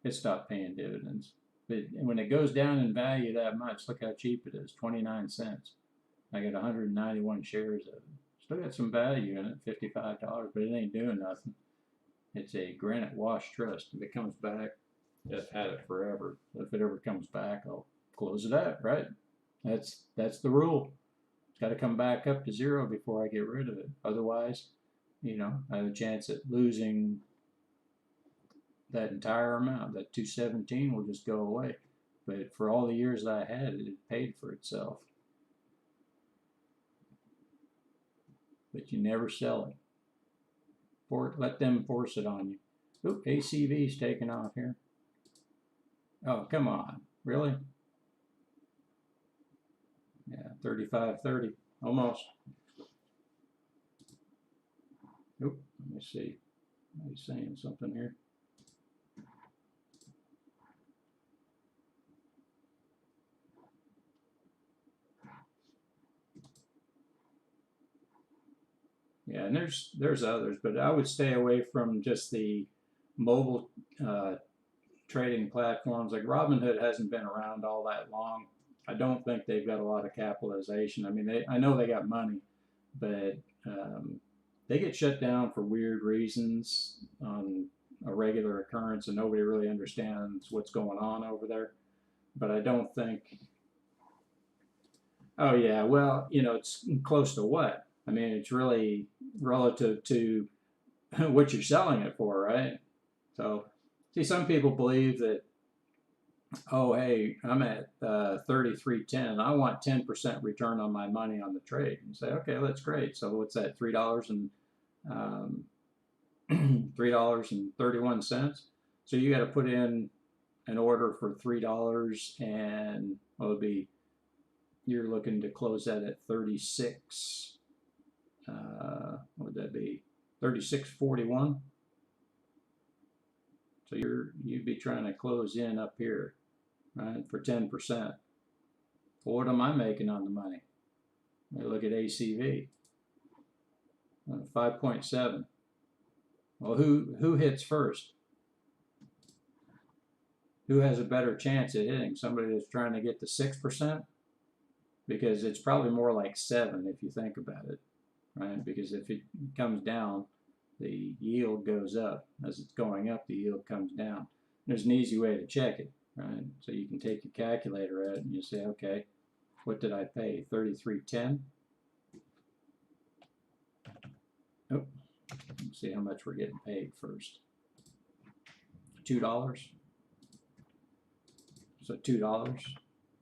it stopped paying dividends. But when it goes down in value that much, look how cheap it is, 29 cents. I got 191 shares of it. Still got some value in it, $55, but it ain't doing nothing. It's a Granite Wash Trust. If it comes back, I've had it forever. If it ever comes back, I'll close it out, right? That's the rule. It's got to come back up to zero before I get rid of it. Otherwise, I have a chance at losing that entire amount. That 217 will just go away. but for all the years that I had it, it paid for itself. But you never sell it. Let them force it on you. Oop, ACV's taking off here. Oh, come on. Really? Yeah, 35.30. Almost. Oop, let me see. He's saying something here. Yeah, and there's others, but I would stay away from just the mobile trading platforms. Like Robinhood hasn't been around all that long. I don't think they've got a lot of capitalization. I mean, I know they got money, but they get shut down for weird reasons on a regular occurrence, and nobody really understands what's going on over there. But I don't think. Oh yeah, well, it's close to what? I mean, it's really relative to what you're selling it for, right? So, see, some people believe that, oh, hey, I'm at 33.10. I want 10% return on my money on the trade. And say, okay, that's great. So what's that? $3 and $3.31. So you got to put in an order for $3 and well, it'd be you're looking to close that at 36. What would that be? 36.41. So you'd be trying to close in up here, right, for 10%. Well, what am I making on the money? Look at ACV, 5.7. Well, who hits first? Who has a better chance at hitting? Somebody that's trying to get to 6%? Because it's probably more like 7 if you think about it, right? Because if it comes down, the yield goes up. As it's going up, the yield comes down. There's an easy way to check it, right? So you can take your calculator out and you say, okay, what did I pay? 33.10. Oh, let's see how much we're getting paid first. $2. So $2.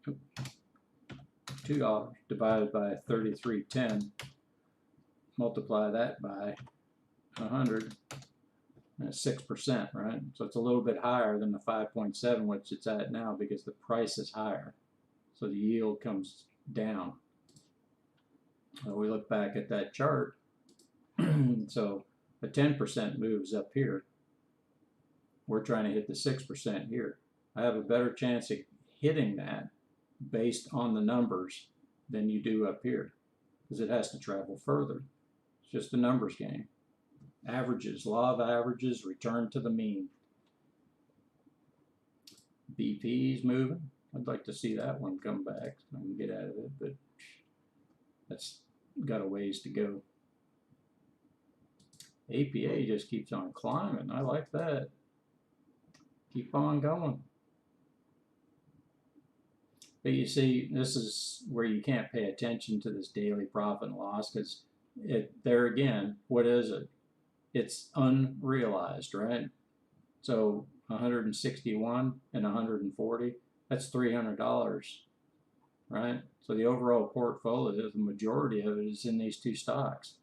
Oh. $2 divided by 33.10. Multiply that by 100. That's 6%, right? So it's a little bit higher than the 5.7, which it's at now because the price is higher. So the yield comes down. So we look back at that chart. So the 10% moves up here. We're trying to hit the 6% here. I have a better chance of hitting that based on the numbers than you do up here because it has to travel further. It's just a numbers game. Averages, law of averages, return to the mean. BP's moving. I'd like to see that one come back so I can get out of it, but that's got a ways to go. APA just keeps on climbing. I like that. Keep on going. But you see, this is where you can't pay attention to this daily profit and loss because there again, what is it? It's unrealized, right? So 161 and 140, that's $300, right? So the overall portfolio, the majority of it is in these two stocks.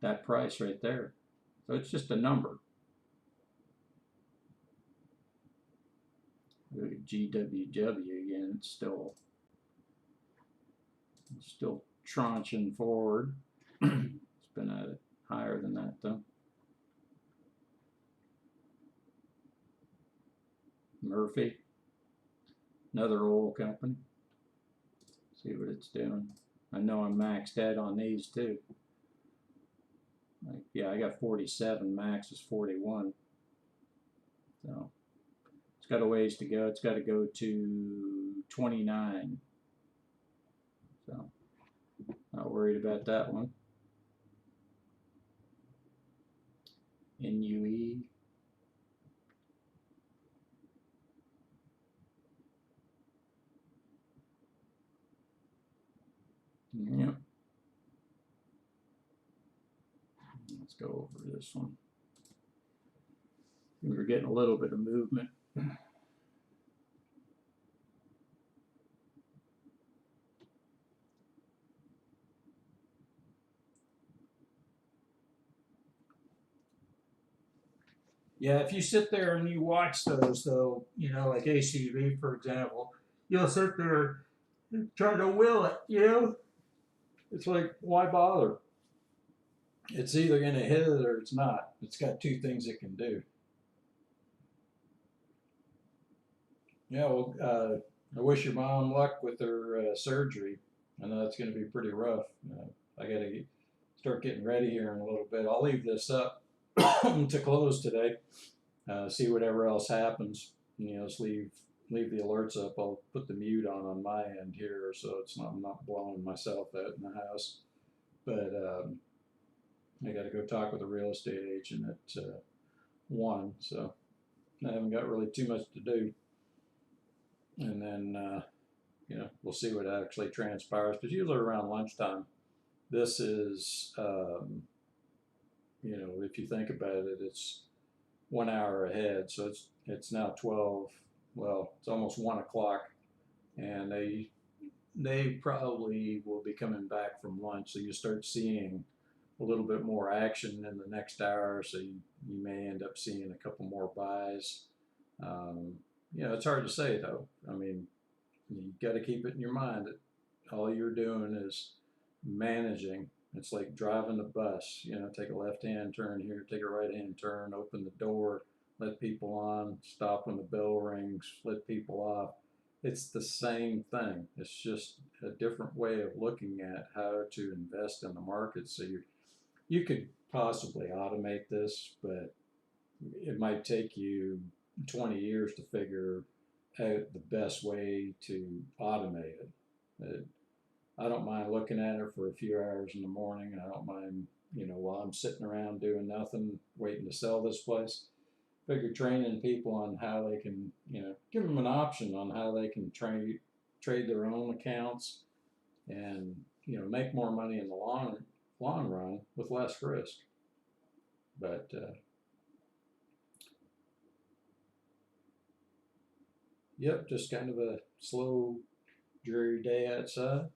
That price right there. So it's just a number. Look at GWW again. It's still tranching forward. It's been at it higher than that though. Murphy, another oil company. See what it's doing. I know I'm maxed out on these too. Like, yeah, I got 47. Max is 41. So it's got a ways to go. It's got to go to 29. So not worried about that one. NUE. Yep. Let's go over this one. We're getting a little bit of movement. Yeah, if you sit there and you watch those, though, like ACV, for example, you'll sit there and try to will it. It's like, why bother? It's either going to hit it or it's not. It's got two things it can do. Yeah, well, I wish your mom luck with her surgery. I know it's going to be pretty rough. I got to start getting ready here in a little bit. I'll leave this up to close today. See whatever else happens. Just leave the alerts up. I'll put the mute on my end here, so I'm not blowing myself out in the house. But I got to go talk with a real estate agent at 1, so I haven't got really too much to do. And then we'll see what actually transpires. Because usually around lunchtime, this is if you think about it, it's 1 hour ahead. So it's now 12. Well, it's almost 1 o'clock, and they probably will be coming back from lunch. So you start seeing a little bit more action in the next hour. So you may end up seeing a couple more buys. It's hard to say though. I mean, you got to keep it in your mind that all you're doing is managing. It's like driving the bus. Take a left-hand turn here, take a right-hand turn, open the door, let people on, stop when the bell rings, let people off. It's the same thing. It's just a different way of looking at how to invest in the market. So you could possibly automate this, but it might take you 20 years to figure out the best way to automate it. I don't mind looking at it for a few hours in the morning. I don't mind, while I'm sitting around doing nothing, waiting to sell this place. Figure training people on how they can, give them an option on how they can trade their own accounts and, make more money in the long run with less risk. But yep, just kind of a slow, dreary day outside.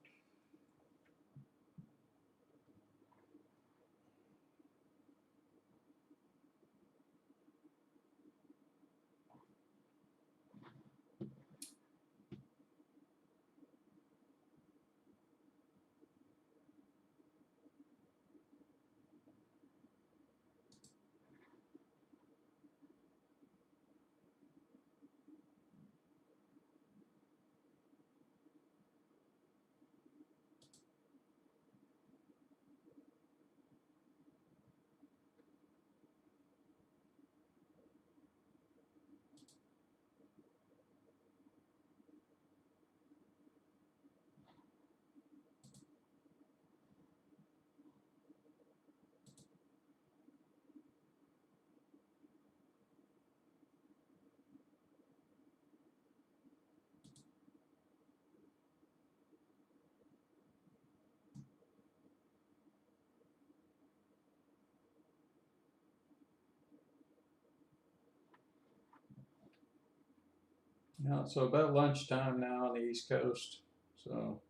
Yeah, so about lunchtime now on the East Coast. So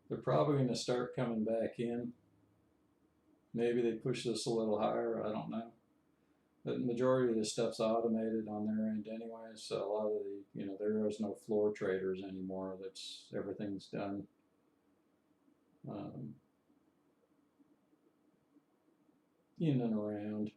they're probably going to start coming back in. Maybe they push this a little higher. I don't know. But the majority of the stuff's automated on their end anyway. So a lot of there is no floor traders anymore. Everything's done. Um, in and around.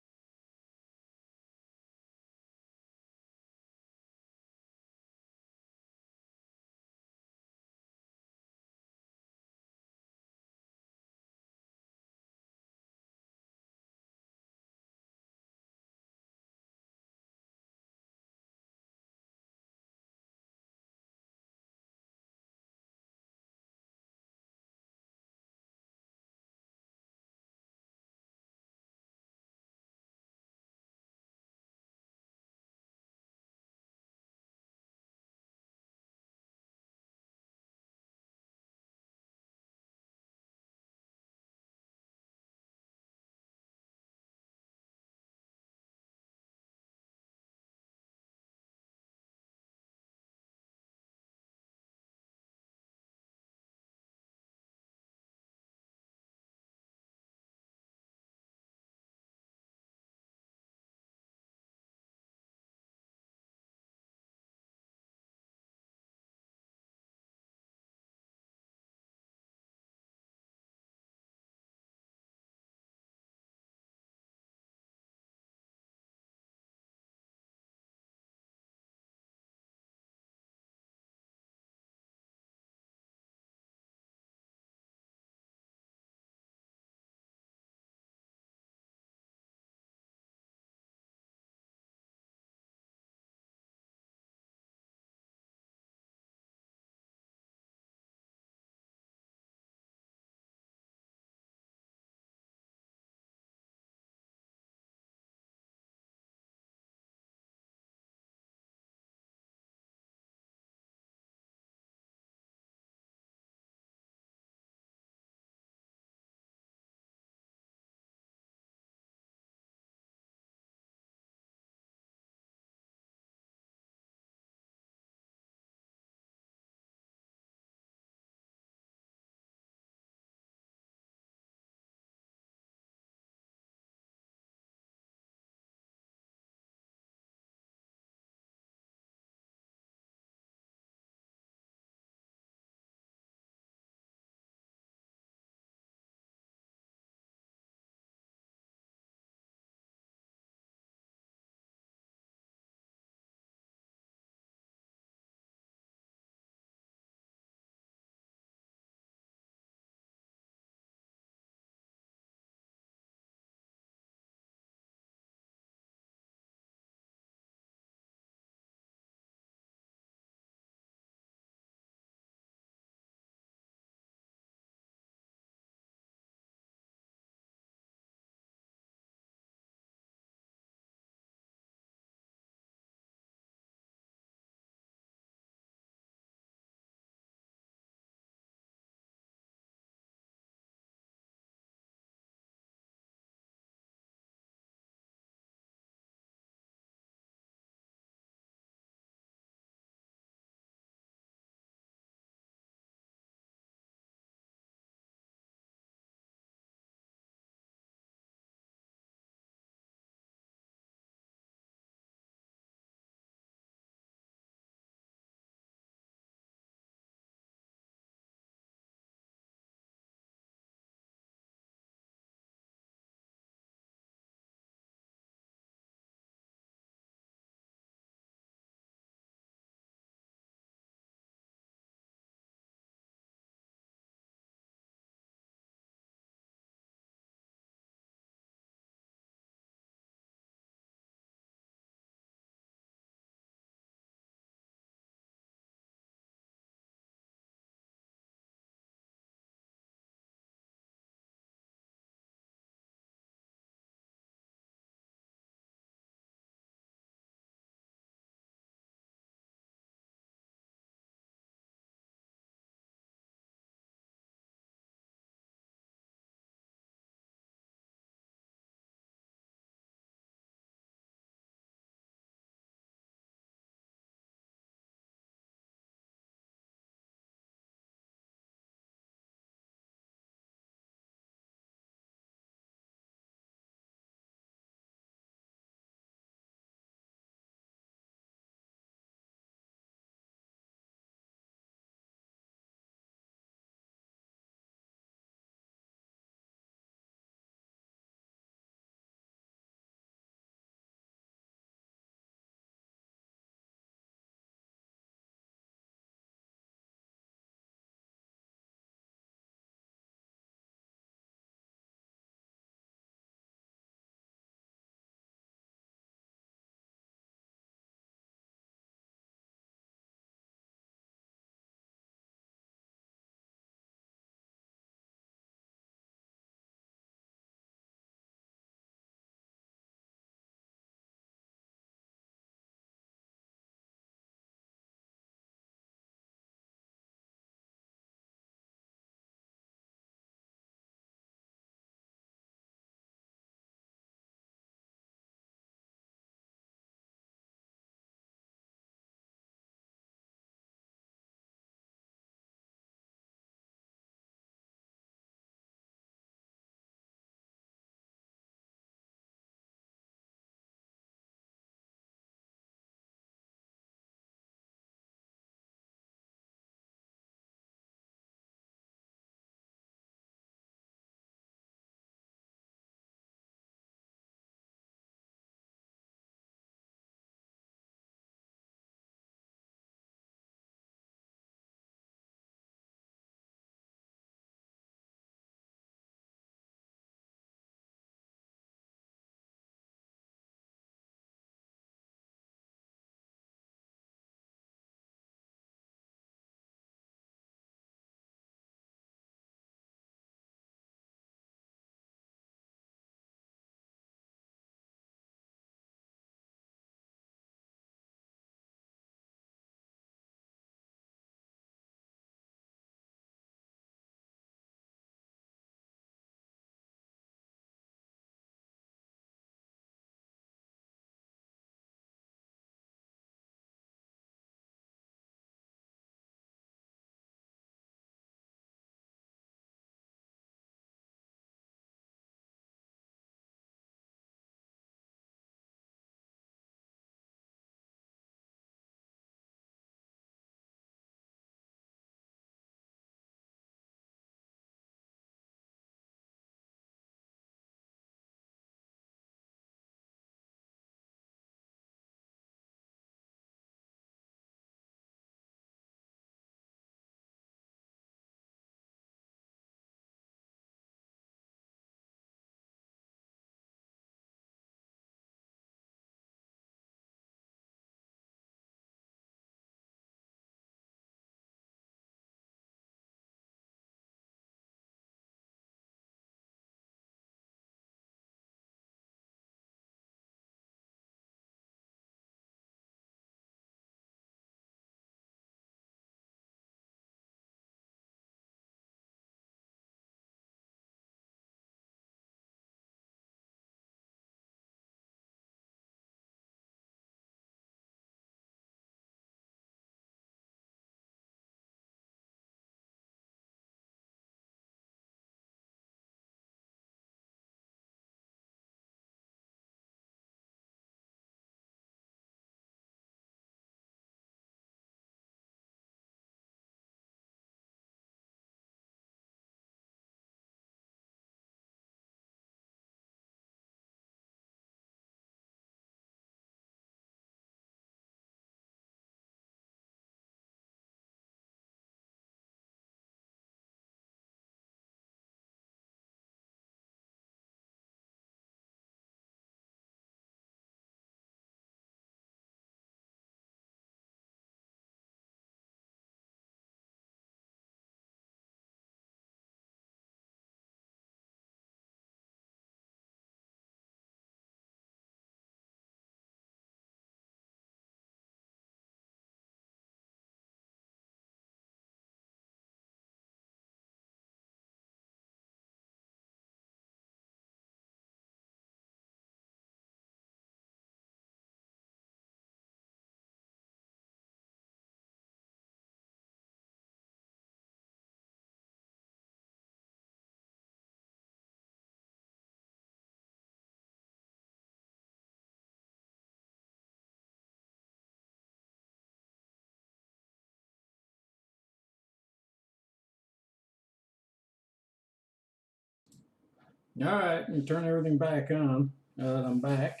All right, and turn everything back on. Now that I'm back.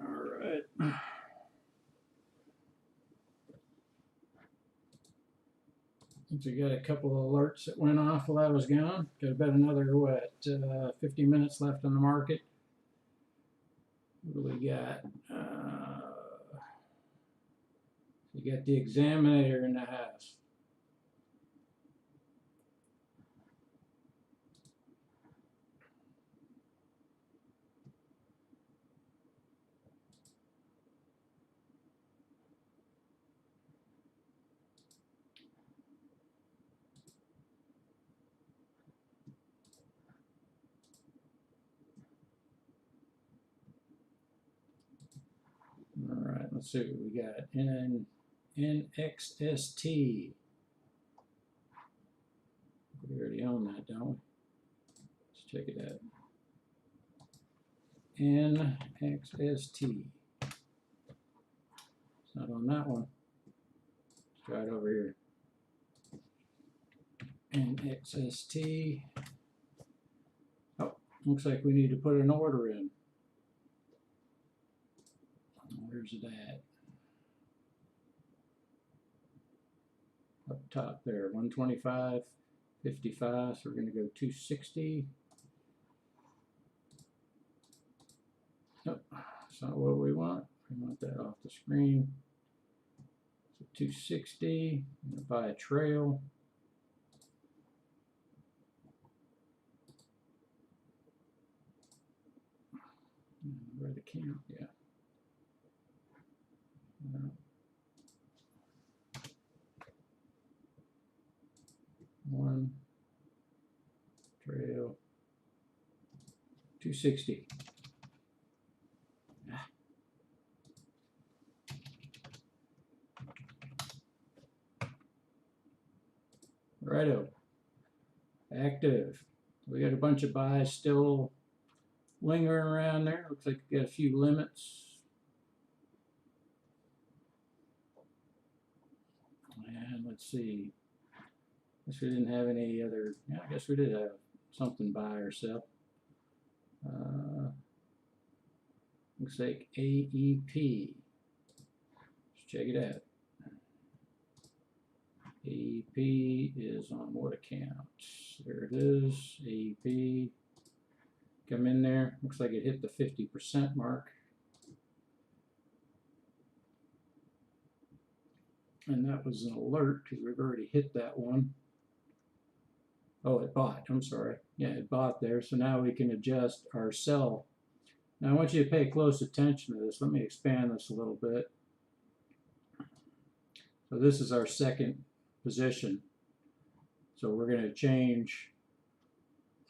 All right. So we got a couple of alerts that went off while I was gone. Got about another, what, 50 minutes left on the market. What do we got? You got the examiner in the house. All right, let's see what we got. NXST. We already own that, don't we? Let's check it out. NXST. It's not on that one. Let's try it over here. NXST. Oh, looks like we need to put an order in. Where's it at? Up top there, 125.55. So we're going to go 260. Nope, that's not what we want. We want that off the screen. So 260. I'm going to buy a trail. Where the count? Yeah. One trail 260. Righto. Active. We got a bunch of buys still lingering around there. Looks like we got a few limits. And let's see. Guess we didn't have any other. Yeah, I guess we did have something buy or sell. Looks like AEP. Let's check it out. AEP is on what account? There it is. AEP. Come in there. Looks like it hit the 50% mark. And that was an alert because we've already hit that one. Oh, it bought. I'm sorry. Yeah, it bought there. So now we can adjust our sell. Now I want you to pay close attention to this. Let me expand this a little bit. So this is our second position. So we're going to change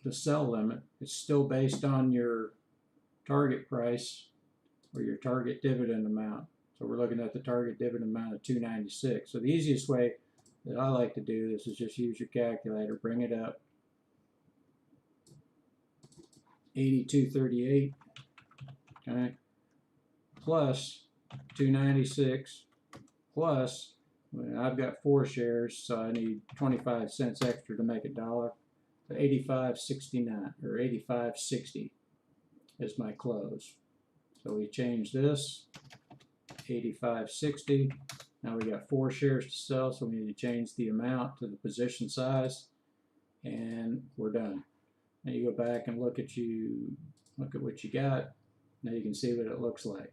the sell limit. It's still based on your target price or your target dividend amount. So we're looking at the target dividend amount of 296. So the easiest way that I like to do this is just use your calculator, bring it up. 82.38, okay, plus 296 plus, well, I've got 4 shares, so I need 25 cents extra to make $1. So 85.69 or 85.60 is my close. So we change this 85.60. Now we got 4 shares to sell, so we need to change the amount to the position size, and we're done. Now you go back and look at what you got. Now you can see what it looks like.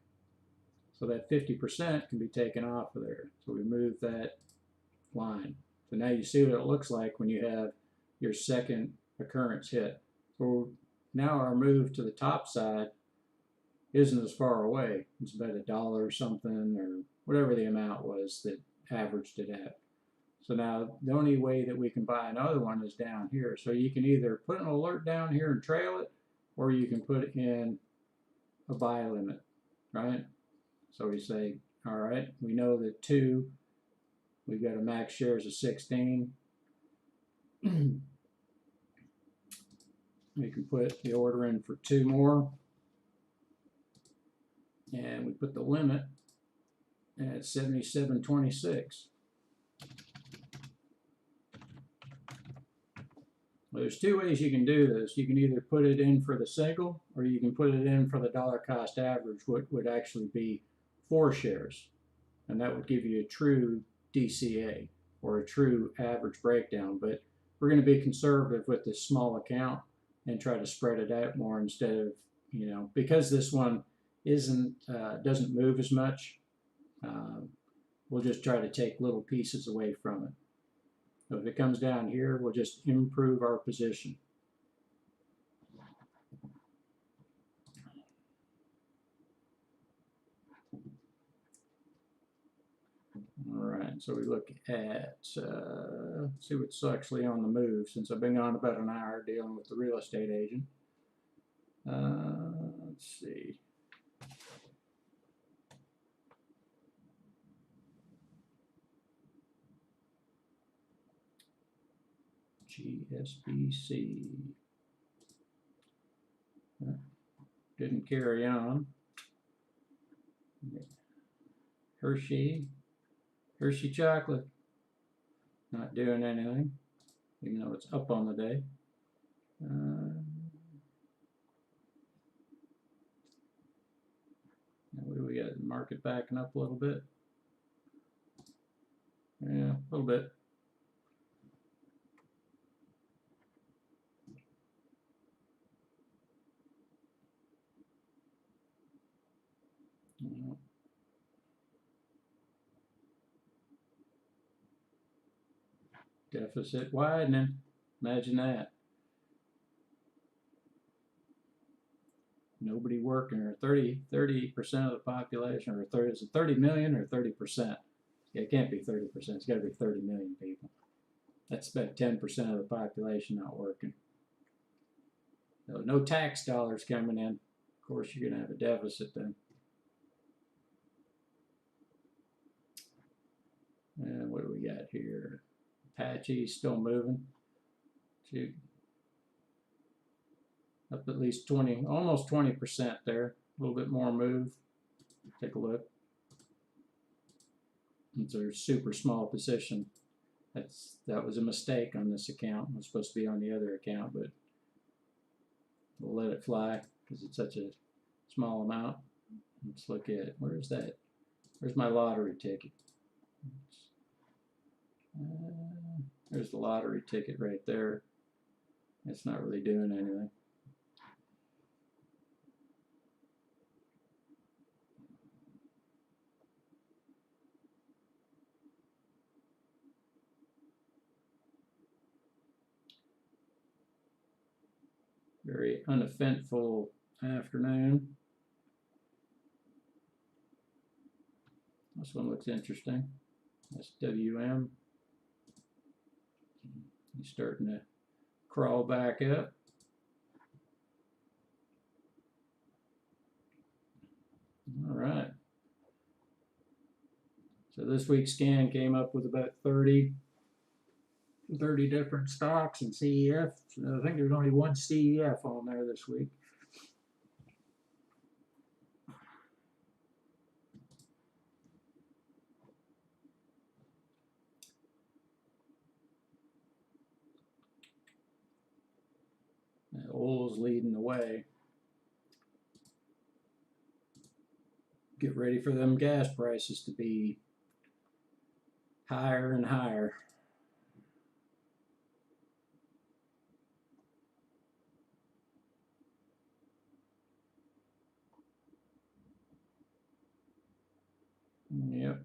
So that 50% can be taken off of there. So we move that line. So now you see what it looks like when you have your second occurrence hit. So now our move to the top side isn't as far away. It's about $1 or something, or whatever the amount was that averaged it at. So now the only way that we can buy another one is down here. So you can either put an alert down here and trail it, or you can put in a buy limit, right? So we say, all right, we know that 2, we've got a max shares of 16. We can put the order in for 2 more. And we put the limit at 77.26. Well, there's two ways you can do this. You can either put it in for the single, or you can put it in for the dollar cost average, what would actually be 4 shares. And that would give you a true DCA, or a true average breakdown. But we're going to be conservative with this small account and try to spread it out more instead of, because this one doesn't move as much. We'll just try to take little pieces away from it. So if it comes down here, we'll just improve our position. All right, so we look at, see what's actually on the move, since I've been on about an hour dealing with the real estate agent. Let's see. GSBC. Didn't carry on. Hershey chocolate, not doing anything, even though it's up on the day. What do we got? The market backing up a little bit. Yeah, a little bit. Deficit widening. Imagine that. Nobody working, or 30% of the population, or 30, is it 30 million or 30%? It can't be 30%. It's got to be 30 million people. That's about 10% of the population not working. So no tax dollars coming in. Of course, you're going to have a deficit then. And what do we got here? Apache still moving. Shoot. Up at least 20, almost 20% there. A little bit more move. Take a look. It's a super small position. That was a mistake on this account. It was supposed to be on the other account, but we'll let it fly because it's such a small amount. Let's look at, where's that? Where's my lottery ticket? There's the lottery ticket right there. It's not really doing anything. Very uneventful afternoon. This one looks interesting. SWM. He's starting to crawl back up. All right. So this week's scan came up with about 30 different stocks and CEF. So I think there's only one CEF on there this week. Oil's leading the way. Get ready for them gas prices to be higher and higher. Yep.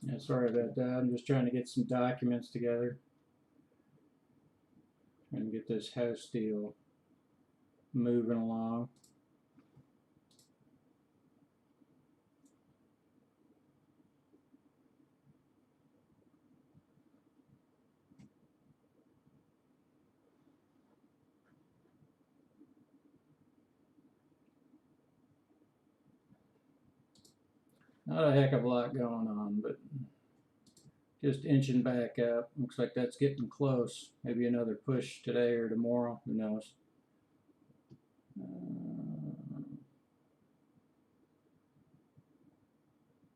Yeah, sorry about that. I'm just trying to get some documents together. Trying to get this house deal moving along. Not a heck of a lot going on, but just inching back up. Looks like that's getting close. Maybe another push today or tomorrow. Who knows?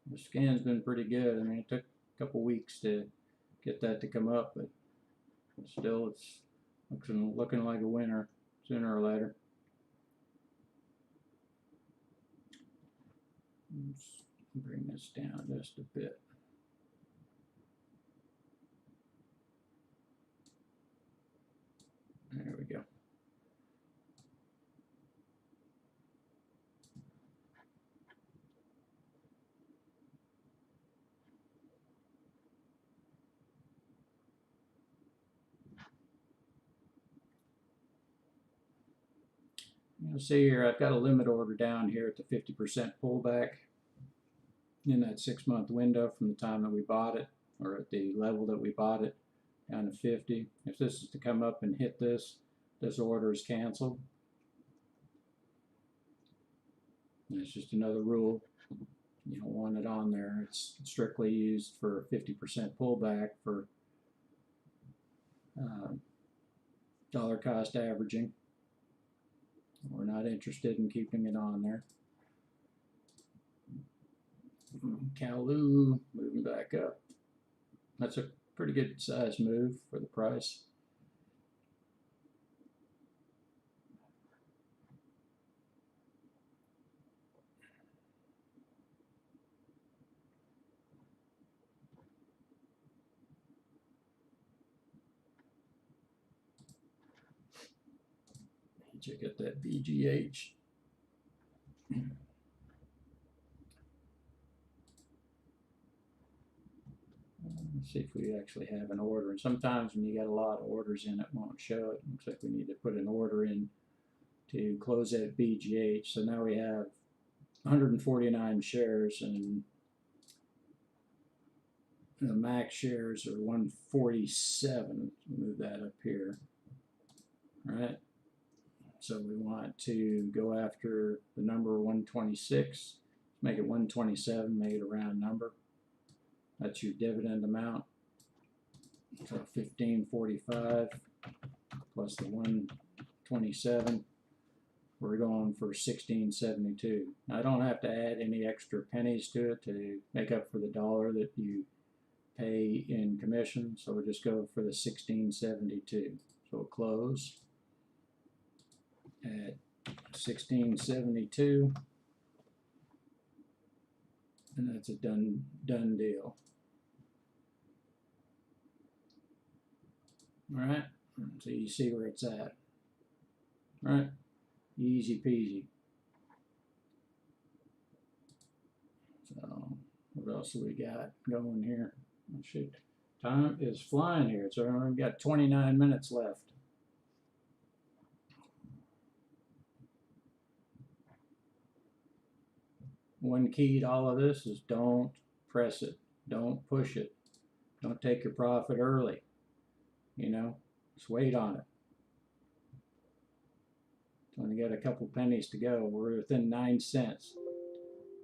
The scan's been pretty good. I mean, it took a couple weeks to get that to come up, but still, it's looking like a winner sooner or later. Let's bring this down just a bit. There we go. You'll see here, I've got a limit order down here at the 50% pullback in that 6-month window from the time that we bought it, or at the level that we bought it, down to 50. If this is to come up and hit this order is canceled. And it's just another rule. You don't want it on there. It's strictly used for 50% pullback for dollar cost averaging. We're not interested in keeping it on there. Kalu moving back up. That's a pretty good size move for the price. Check out that BGH. Let's see if we actually have an order. And sometimes when you got a lot of orders in, it won't show it. Looks like we need to put an order in to close that BGH. So now we have 149 shares, and the max shares are 147. Move that up here. All right. So we want to go after the number 126. Make it 127. Make it a round number. That's your dividend amount. So 1545 plus the 127. We're going for 1672. Now, I don't have to add any extra pennies to it to make up for the dollar that you pay in commission. So we'll just go for the 1672. So we'll close at 1672. And that's a done deal. All right, so you see where it's at. All right, easy peasy. So what else do we got going here? Oh, shoot, time is flying here. So we've got 29 minutes left. One key to all of this is don't press it, don't push it, don't take your profit early. You know, just wait on it. Only got a couple pennies to go. We're within 9 cents.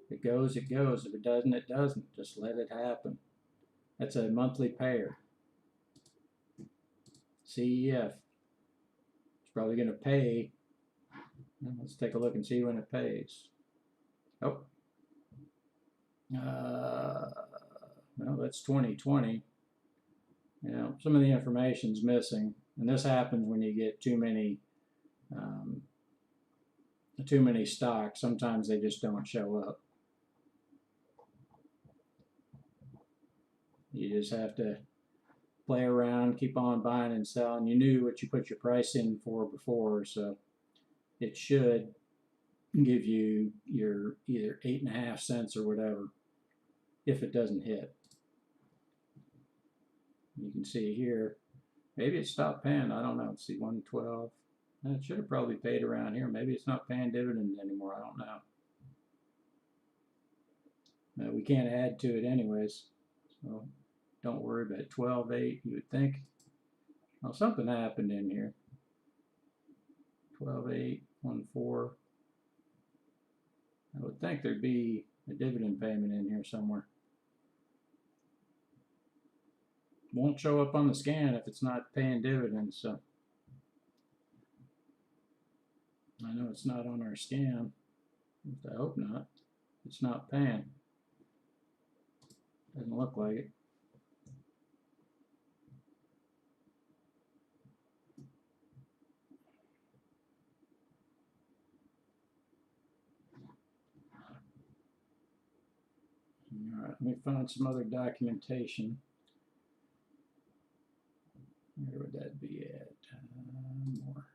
If it goes, it goes. If it doesn't, it doesn't. Just let it happen. That's a monthly payer. CEF. It's probably going to pay. Let's take a look and see when it pays. Oh. Well, that's 2020. You know, some of the information's missing, and this happens when you get too many stocks. Sometimes they just don't show up. You just have to play around, keep on buying and selling. You knew what you put your price in for before, so it should give you your either 8.5 cents or whatever if it doesn't hit. You can see here, maybe it stopped paying. I don't know. Let's see, 112. It should have probably paid around here. Maybe it's not paying dividends anymore. I don't know. We can't add to it anyways, so don't worry about it. 12.8, you would think. Well, something happened in here. 12.8, 1.4. I would think there'd be a dividend payment in here somewhere. Won't show up on the scan if it's not paying dividends, so I know it's not on our scan. I hope not. It's not paying. Doesn't look like it. Alright, let me find some other documentation. Where would that be at? More.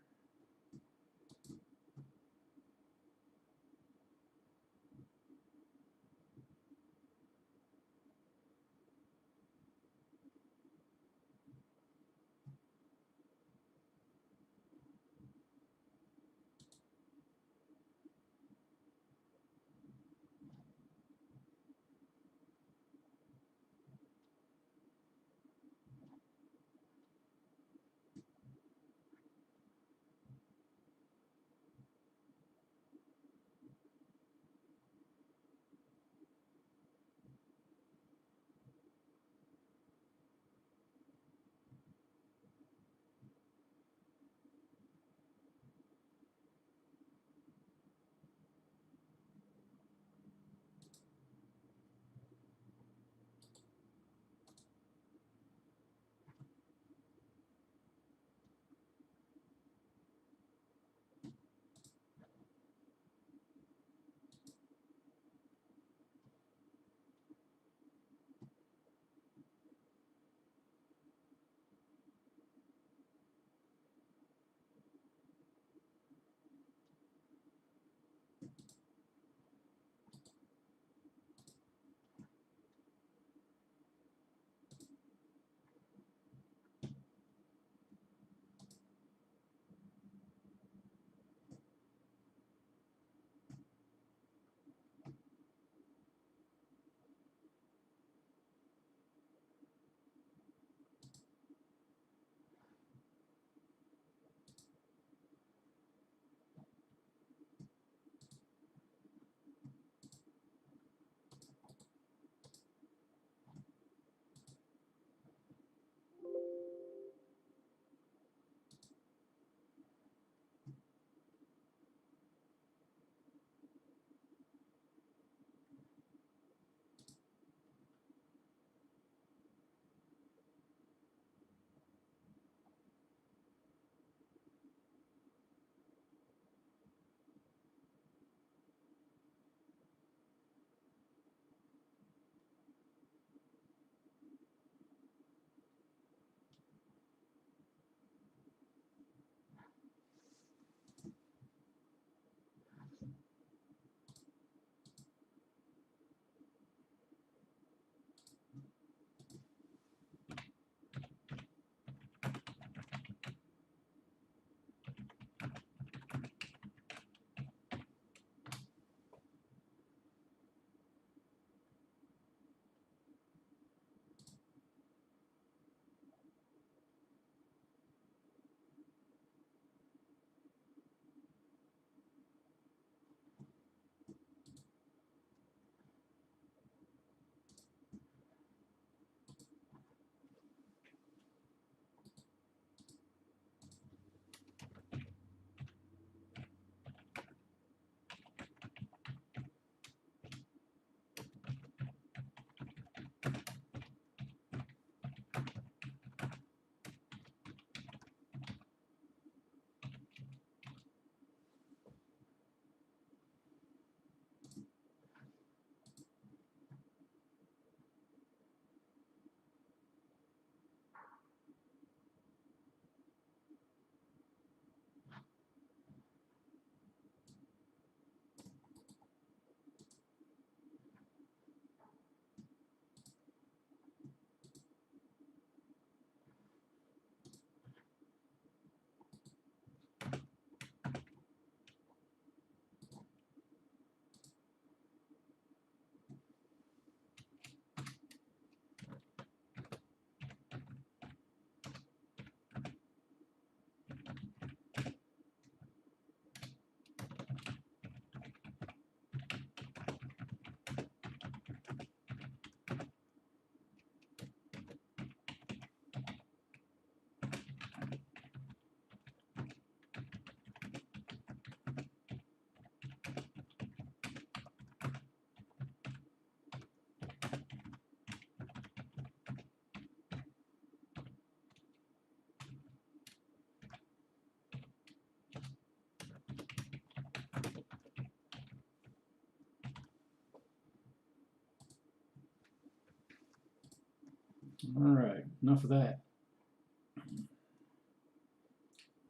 enough of that.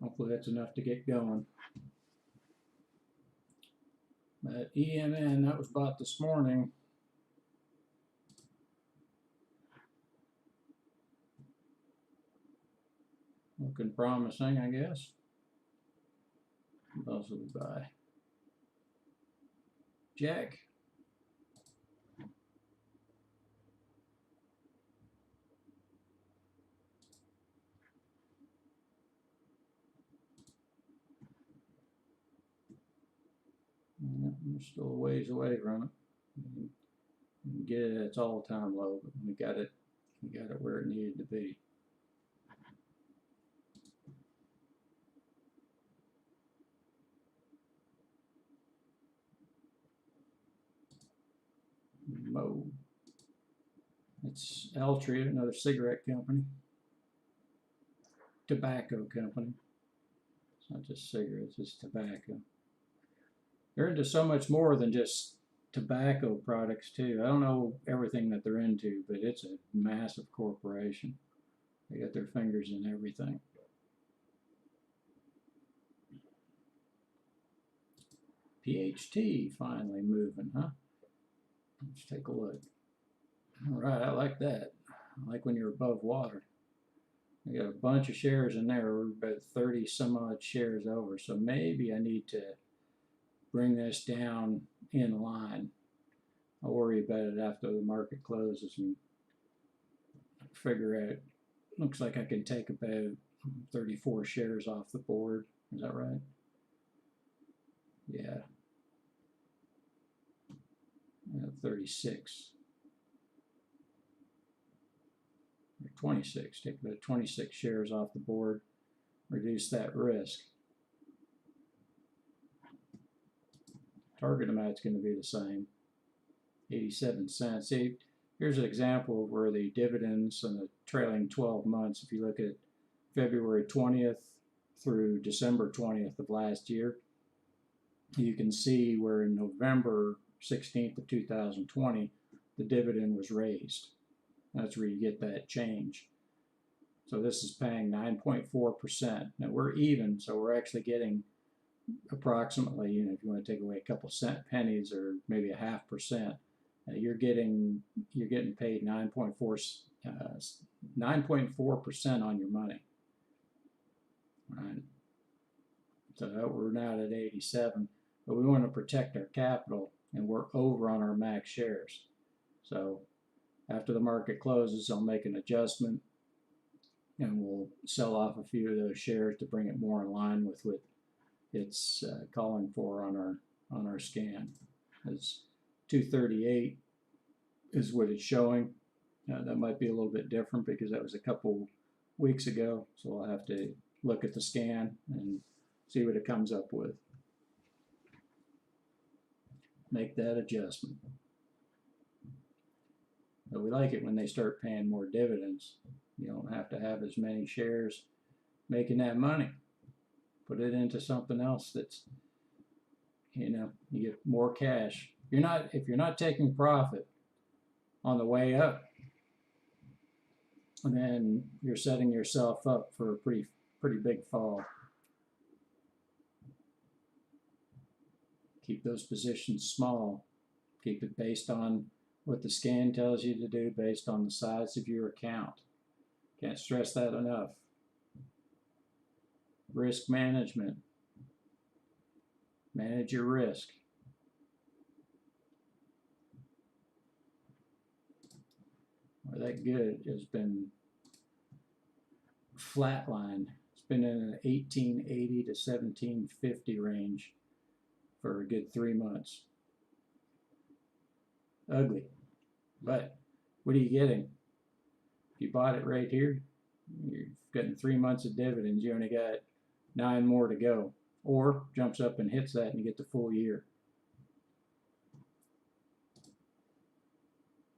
Hopefully that's enough to get going. But EMN, that was bought this morning. Looking promising, I guess. What else did we buy? Jack. We're still a ways away from it. We get it at its all-time low, but we got it where it needed to be. Mo. It's Altria, another cigarette company. Tobacco company. It's not just cigarettes, it's tobacco. They're into so much more than just tobacco products too. I don't know everything that they're into, but it's a massive corporation. They got their fingers in everything. PHT finally moving, huh? Let's take a look. All right, I like that. I like when you're above water. I got a bunch of shares in there. We're about 30 some odd shares over, so maybe I need to bring this down in line. I'll worry about it after the market closes and figure out. Looks like I can take about 34 shares off the board. Is that right? Yeah. 36. Or 26. Take about 26 shares off the board. Reduce that risk. Target amount's going to be the same, 87 cents. See, here's an example of where the dividends on the trailing 12 months, if you look at February 20th through December 20th of last year, you can see where in November 16th of 2020, the dividend was raised. That's where you get that change. So this is paying 9.4%. Now we're even, so we're actually getting approximately, you know, if you want to take away a couple pennies or maybe a 0.5%, you're getting paid 9.4% on your money. Right. So we're not at 87, but we want to protect our capital, and we're over on our max shares. So after the market closes, I'll make an adjustment, and we'll sell off a few of those shares to bring it more in line with what it's calling for on our scan. It's 238 is what it's showing. That might be a little bit different because that was a couple weeks ago, so I'll have to look at the scan and see what it comes up with. Make that adjustment. But we like it when they start paying more dividends. You don't have to have as many shares making that money. Put it into something else that's, you know, you get more cash. If you're not taking profit on the way up, then you're setting yourself up for a pretty big fall. Keep those positions small. Keep it based on what the scan tells you to do, based on the size of your account. Can't stress that enough. Risk management. Manage your risk. Well, that good has been flatlined. It's been in an 1880 to 1750 range for a good 3 months. Ugly. But what are you getting? If you bought it right here, you're getting 3 months of dividends. You only got 9 more to go. Or jumps up and hits that and you get the full year.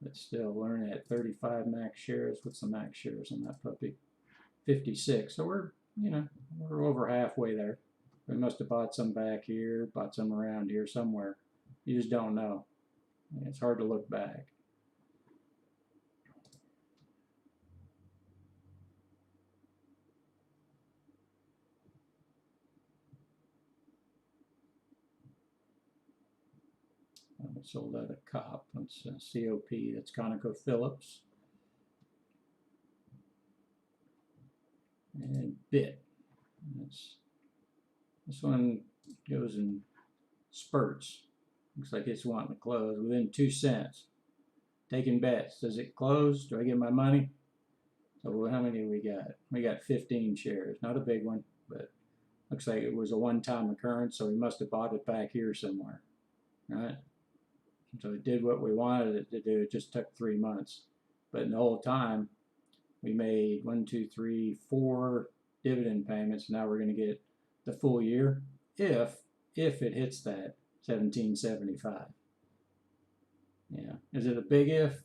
But still, we're at 35 max shares. What's the max shares on that puppy? 56. So we're over halfway there. We must have bought some back here, bought some around here somewhere. You just don't know. It's hard to look back. sold out of COP. That's COP. That's ConocoPhillips. And BIT. This one goes in spurts. Looks like it's wanting to close within 2 cents. Taking bets. Does it close? Do I get my money? So how many we got? We got 15 shares. Not a big one, but looks like it was a one-time occurrence, so we must have bought it back here somewhere. Right? So it did what we wanted it to do. It just took 3 months. But in the whole time, we made 1, 2, 3, 4 dividend payments. Now we're going to get the full year if it hits that 1775. Yeah. Is it a big if?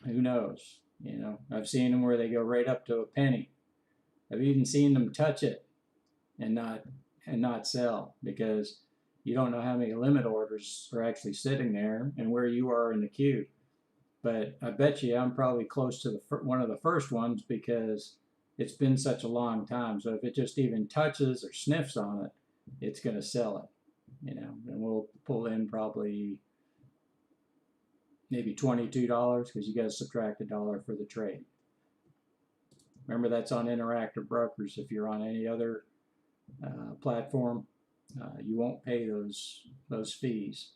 Who knows? You know, I've seen them where they go right up to a penny. I've even seen them touch it and not sell, because you don't know how many limit orders are actually sitting there and where you are in the queue. But I bet you I'm probably close to one of the first ones, because it's been such a long time. So if it just even touches or sniffs on it, it's going to sell it, you know. And we'll pull in probably maybe $22, because you got to subtract $1 for the trade. Remember, that's on Interactive Brokers. If you're on any other platform, you won't pay those fees.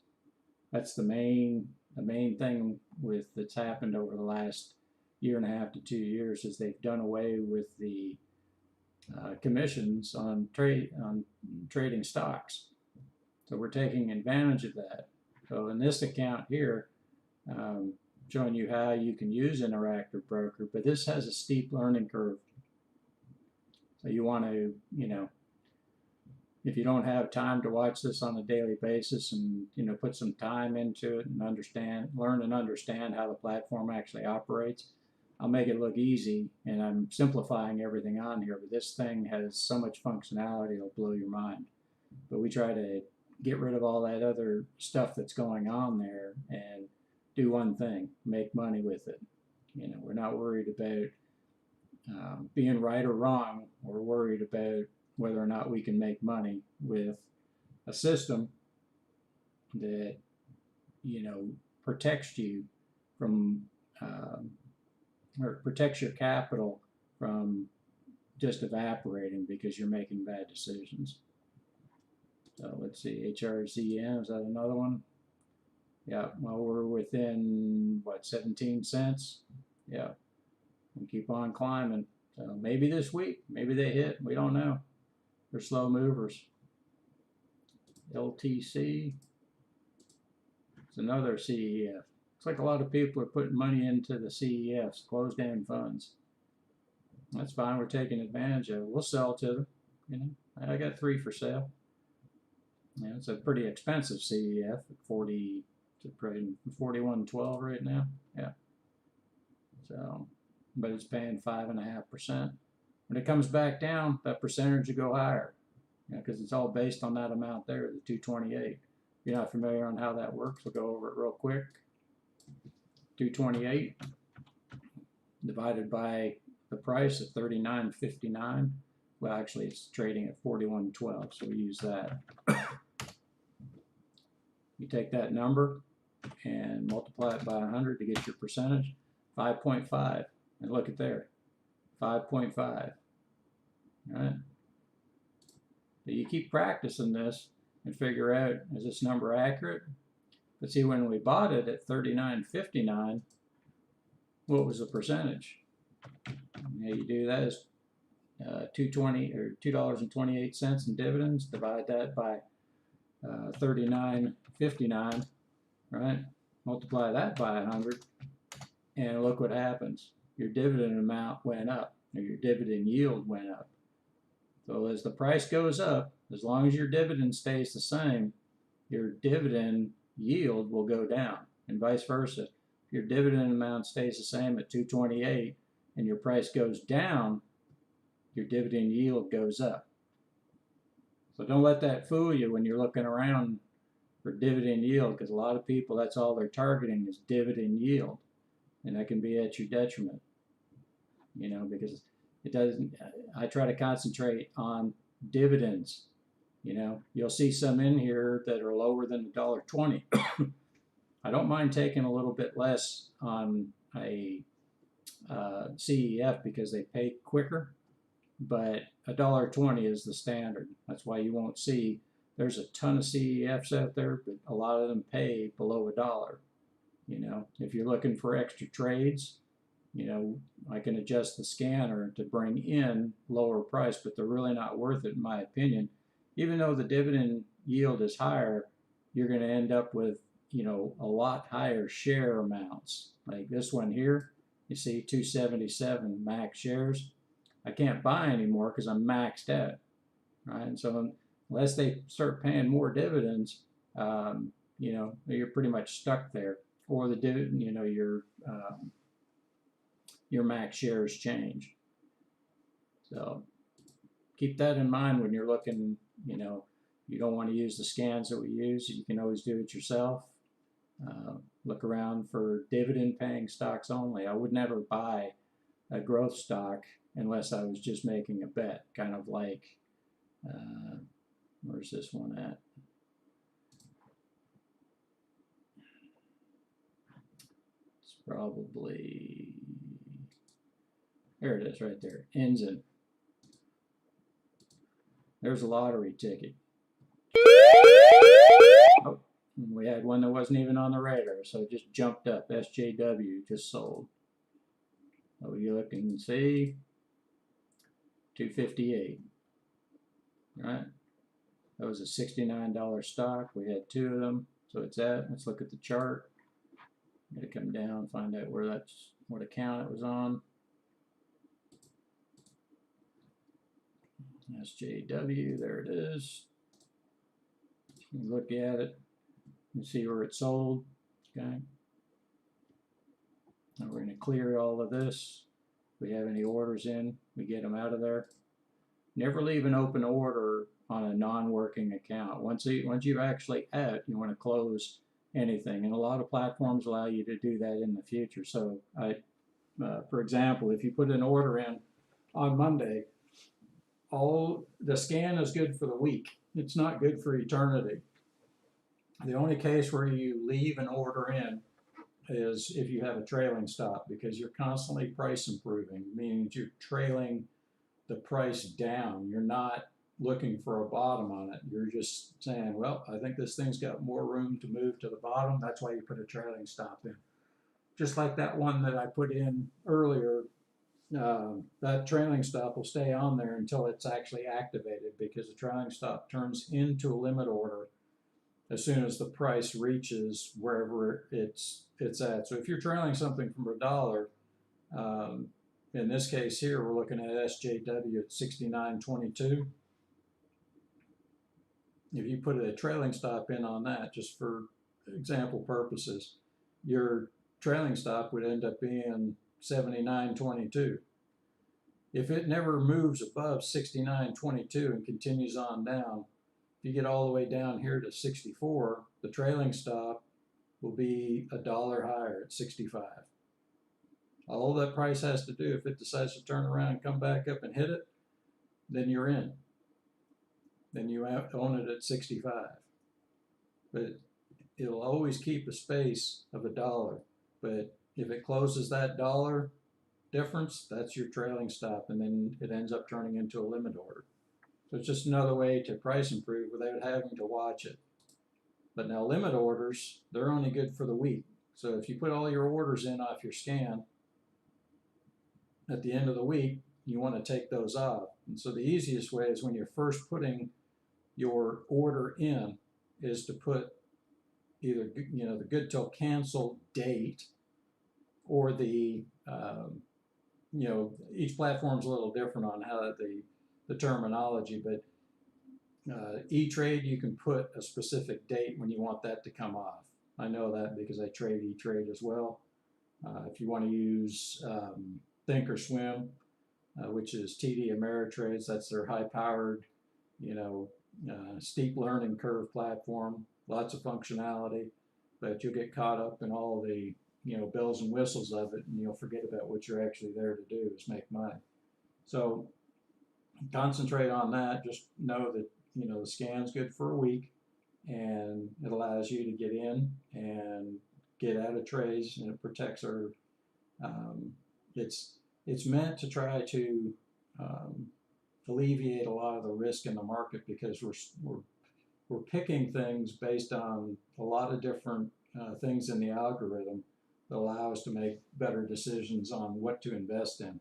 That's the main thing that's happened over the last 1.5 to 2 years, is they've done away with the commissions on trading stocks. So we're taking advantage of that. So in this account here, showing you how you can use Interactive Broker, but this has a steep learning curve. So you want to, you know, if you don't have time to watch this on a daily basis and, you know, put some time into it and learn and understand how the platform actually operates, I'll make it look easy, and I'm simplifying everything on here, but this thing has so much functionality it'll blow your mind. But we try to get rid of all that other stuff that's going on there and do one thing: make money with it. You know, we're not worried about being right or wrong. We're worried about whether or not we can make money with a system that, you know, protects you from or protects your capital from just evaporating because you're making bad decisions. So let's see, HRZN, is that another one? Yeah, well, we're within, what, 17 cents? Yeah, we keep on climbing. So maybe this week, maybe they hit, we don't know. They're slow movers. LTC, it's another CEF. Looks like a lot of people are putting money into the CEFs, closed-end funds. That's fine, we're taking advantage of it. We'll sell to them, you know. I got 3 for sale. Yeah, it's a pretty expensive CEF at 41.12 right now. Yeah. So, but it's paying 5.5%. When it comes back down, that percentage will go higher. Because it's all based on that amount there, the 228. If you're not familiar on how that works, we'll go over it real quick. 228 divided by the price at 39.59. Well, actually, it's trading at 41.12, so we use that. You take that number and multiply it by 100 to get your percentage, 5.5. And look at there, 5.5. All right. So you keep practicing this and figure out, is this number accurate? But see, when we bought it at 39.59, what was the percentage? And how you do that is $2.20 or $2.28 in dividends. Divide that by 39.59, right? Multiply that by 100, and look what happens. Your dividend amount went up, or your dividend yield went up. So as the price goes up, as long as your dividend stays the same, your dividend yield will go down, and vice versa. If your dividend amount stays the same at 228 and your price goes down, your dividend yield goes up. So don't let that fool you when you're looking around for dividend yield, because a lot of people, that's all they're targeting is dividend yield, and that can be at your detriment. You know, because it doesn't. I try to concentrate on dividends. You know, you'll see some in here that are lower than $1.20. I don't mind taking a little bit less on a CEF because they pay quicker, but $1.20 is the standard. That's why you won't see, there's a ton of CEFs out there, but a lot of them pay below $1. You know, if you're looking for extra trades, you know, I can adjust the scanner to bring in lower price, but they're really not worth it in my opinion. Even though the dividend yield is higher, you're going to end up with, you know, a lot higher share amounts. Like this one here, you see 277 max shares. I can't buy anymore because I'm maxed out, right? And so unless they start paying more dividends, you know, you're pretty much stuck there. Or the dividend, you know, your max shares change. So keep that in mind when you're looking, you know, you don't want to use the scans that we use. You can always do it yourself. Look around for dividend paying stocks only. I would never buy a growth stock unless I was just making a bet, kind of like, where's this one at? It's probably, there it is right there, Ensign. There's a lottery ticket. Oh, we had one that wasn't even on the radar, so it just jumped up. SJW just sold. Oh, you look and see, 258. Right? That was a $69 stock. We had two of them, so it's at. Let's look at the chart. I'm gonna come down, find out where that's, what account it was on. SJW, there it is. You can look at it and see where it sold. Okay. Now we're going to clear all of this. If we have any orders in, we get them out of there. Never leave an open order on a non-working account. Once you're actually out, you want to close anything, and a lot of platforms allow you to do that in the future. So, for example, if you put an order in on Monday, all the scan is good for the week. It's not good for eternity. The only case where you leave an order in is if you have a trailing stop, because you're constantly price improving, meaning you're trailing the price down. You're not looking for a bottom on it. You're just saying, well, I think this thing's got more room to move to the bottom. That's why you put a trailing stop in. Just like that one that I put in earlier, that trailing stop will stay on there until it's actually activated, because the trailing stop turns into a limit order as soon as the price reaches wherever it's at. So if you're trailing something from $1, in this case here, we're looking at SJW at 69.22. If you put a trailing stop in on that, just for example purposes, your trailing stop would end up being 79.22. If it never moves above 69.22 and continues on down, if you get all the way down here to 64, the trailing stop will be $1 higher at 65. All that price has to do, if it decides to turn around and come back up and hit it, then you're in. Then you own it at 65. But it'll always keep a space of $1. But if it closes that dollar difference, that's your trailing stop, and then it ends up turning into a limit order. So it's just another way to price improve without having to watch it. But now limit orders, they're only good for the week. So if you put all your orders in off your scan, at the end of the week, you want to take those off. And so the easiest way is when you're first putting your order in is to put either, you know, the good till cancel date, or the, you know, each platform's a little different on how the terminology, but E-Trade, you can put a specific date when you want that to come off. I know that because I trade E-Trade as well. If you want to use Thinkorswim, which is TD Ameritrade's, that's their high-powered, you know, steep learning curve platform, lots of functionality, but you'll get caught up in all the, you know, bells and whistles of it, and you'll forget about what you're actually there to do, is make money. So concentrate on that. Just know that the scan's good for a week, and it allows you to get in and get out of trades, and it protects our. Um, it's meant to try to um, alleviate a lot of the risk in the market because we're picking things based on a lot of different things in the algorithm that allow us to make better decisions on what to invest in.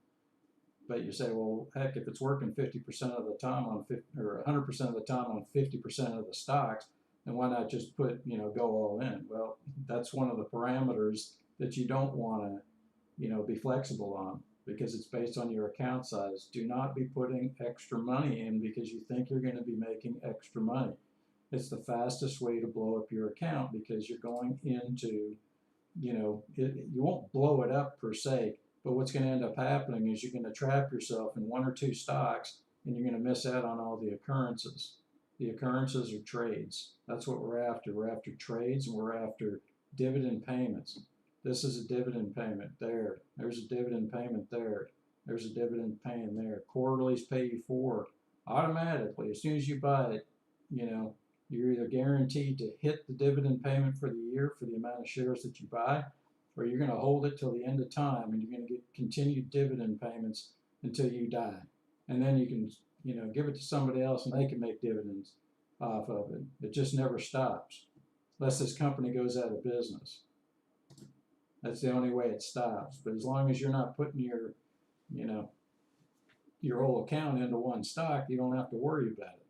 But you say, well, heck, if it's working 50% of the time on 50, or 100% of the time on 50% of the stocks, then why not just go all in? Well, that's one of the parameters that you don't want to, be flexible on because it's based on your account size. Do not be putting extra money in because you think you're going to be making extra money. It's the fastest way to blow up your account because you're going into, you won't blow it up per se, but what's going to end up happening is you're going to trap yourself in one or two stocks and you're going to miss out on all the occurrences. The occurrences are trades. That's what we're after. We're after trades and we're after dividend payments. This is a dividend payment there. There's a dividend payment there. There's a dividend payment there. Quarterlies pay you for automatically. As soon as you buy it, you're either guaranteed to hit the dividend payment for the year for the amount of shares that you buy, or you're going to hold it till the end of time and you're going to get continued dividend payments until you die. And then you can, give it to somebody else and they can make dividends off of it. It just never stops unless this company goes out of business. That's the only way it stops. But as long as you're not putting your whole account into one stock, you don't have to worry about it.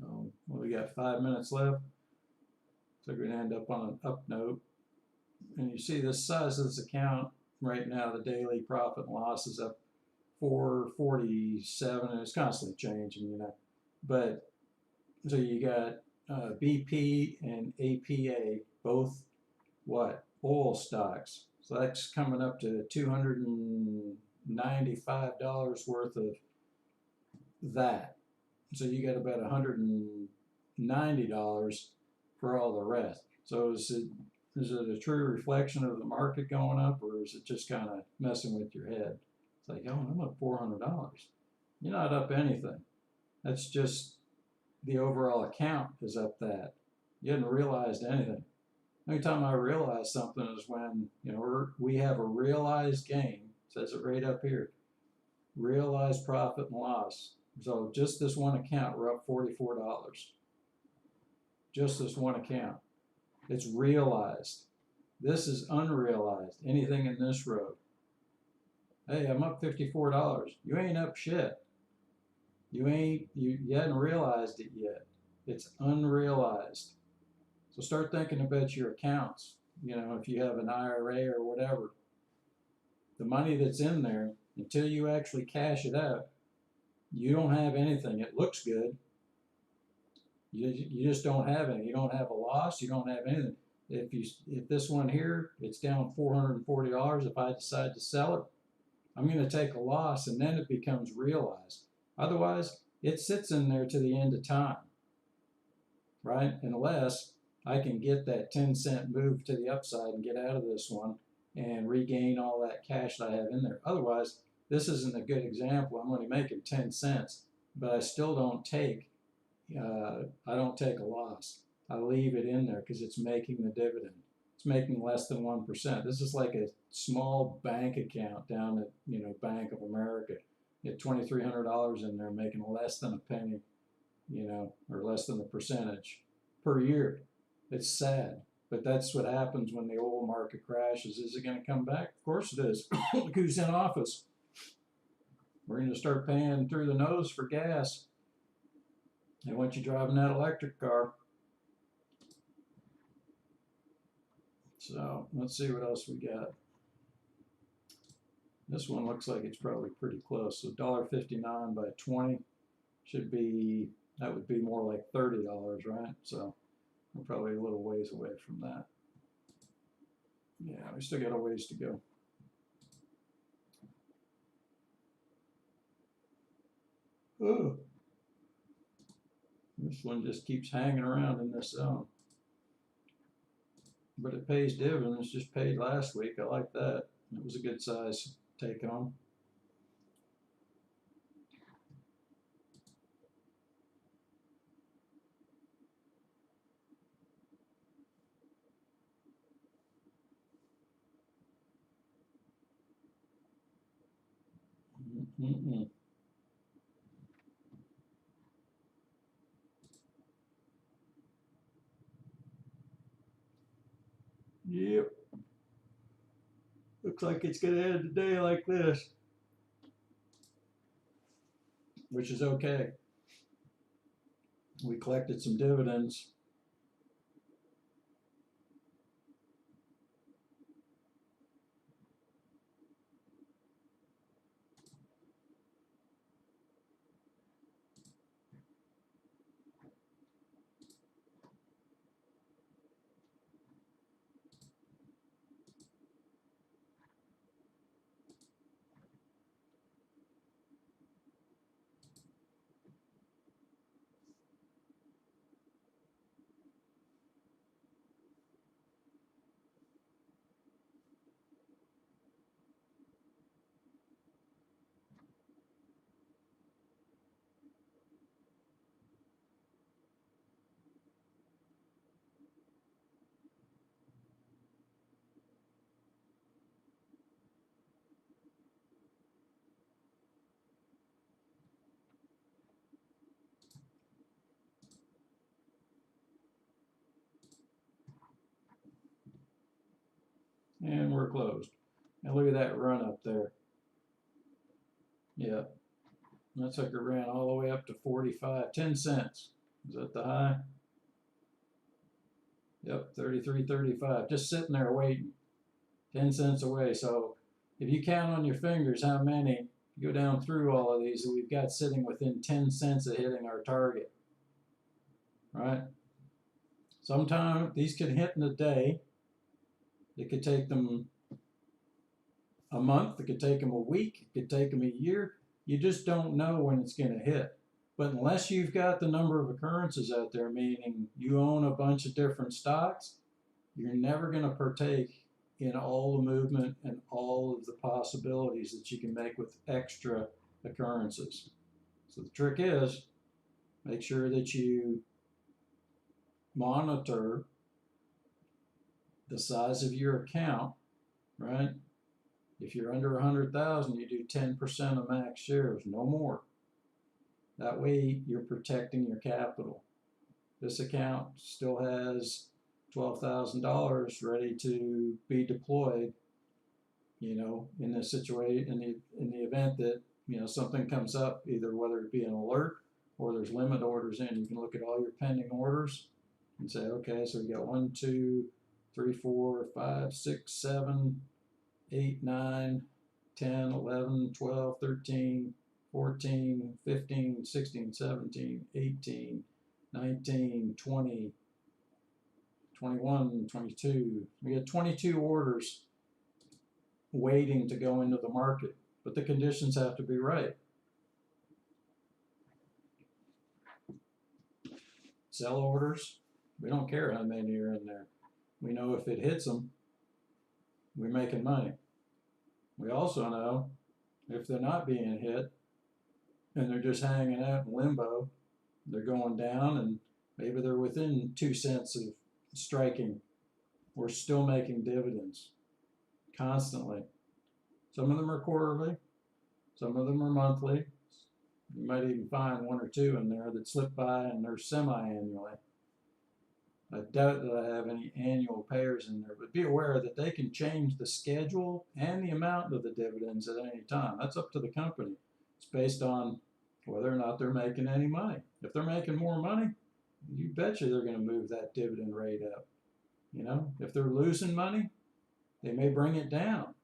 Well, we got 5 minutes left, so we're going to end up on an up note. And you see this size of this account right now, the daily profit and loss is up 447, and it's constantly changing, But so you got BP and APA, both oil stocks. So that's coming up to $295 worth of that. So you got about $190 for all the rest. So is it a true reflection of the market going up, or is it just kind of messing with your head? It's like, oh, I'm up $400. You're not up anything. That's just the overall account is up that. You hadn't realized anything. The only time I realize something is when we have a realized gain. It says it right up here. Realized profit and loss. So just this one account, we're up $44. Just this one account. It's realized. This is unrealized. Anything in this row. Hey, I'm up $54. You ain't up shit. You hadn't realized it yet. It's unrealized. So start thinking about your accounts. If you have an IRA or whatever, the money that's in there, until you actually cash it out, you don't have anything. It looks good. You just don't have any. You don't have a loss. You don't have anything. If this one here, it's down $440. If I decide to sell it, I'm going to take a loss, and then it becomes realized. Otherwise, it sits in there to the end of time, right? Unless I can get that 10-cent move to the upside and get out of this one and regain all that cash that I have in there. Otherwise, this isn't a good example. I'm only making 10 cents, but I still don't take a loss. I leave it in there because it's making the dividend. It's making less than 1%. This is like a small bank account down at Bank of America. You get $2,300 in there, making less than a penny, or less than a percentage per year. It's sad, but that's what happens when the oil market crashes. Is it going to come back? Of course it is. Look who's in office. We're going to start paying through the nose for gas. They want you driving that electric car. So let's see what else we got. This one looks like it's probably pretty close. So $1.59 by 20 should be, that would be more like $30, right? So we're probably a little ways away from that. Yeah, we still got a ways to go. Oh, this one just keeps hanging around in this zone. But it pays dividends, just paid last week. I like that. It was a good size take home. Mm-mm. Yep. Looks like it's gonna end the day like this, which is okay. We collected some dividends. And we're closed. Now look at that run up there. Yeah, that sucker ran all the way up to 45, 10 cents. Is that the high? Yep, 33.35. Just sitting there waiting. 10 cents away. So if you count on your fingers how many, go down through all of these that we've got sitting within 10 cents of hitting our target. Right? Sometimes these can hit in a day. It could take them a month, it could take them a week, it could take them a year. You just don't know when it's going to hit. But unless you've got the number of occurrences out there, meaning you own a bunch of different stocks, you're never going to partake in all the movement and all of the possibilities that you can make with extra occurrences. So the trick is make sure that you monitor the size of your account, right? If you're under 100,000, you do 10% of max shares, no more. That way you're protecting your capital. This account still has $12,000 ready to be deployed, in the situation, in the event that, something comes up, either whether it be an alert or there's limit orders in. You can look at all your pending orders and say, okay, so we got 1, 2, 3, 4, 5, 6, 7, 8, 9, 10, 11, 12, 13, 14, 15, 16, 17, 18, 19, 20, 21, 22. We had 22 orders waiting to go into the market, but the conditions have to be right. Sell orders, we don't care how many are in there. We know if it hits them, we're making money. We also know if they're not being hit and they're just hanging out in limbo, they're going down and maybe they're within 2 cents of striking, we're still making dividends constantly. Some of them are quarterly, some of them are monthly. You might even find 1 or 2 in there that slip by and they're semi-annually. I doubt that I have any annual payers in there, but be aware that they can change the schedule and the amount of the dividends at any time. That's up to the company. It's based on whether or not they're making any money. If they're making more money, you betcha they're going to move that dividend rate up. If they're losing money, they may bring it down.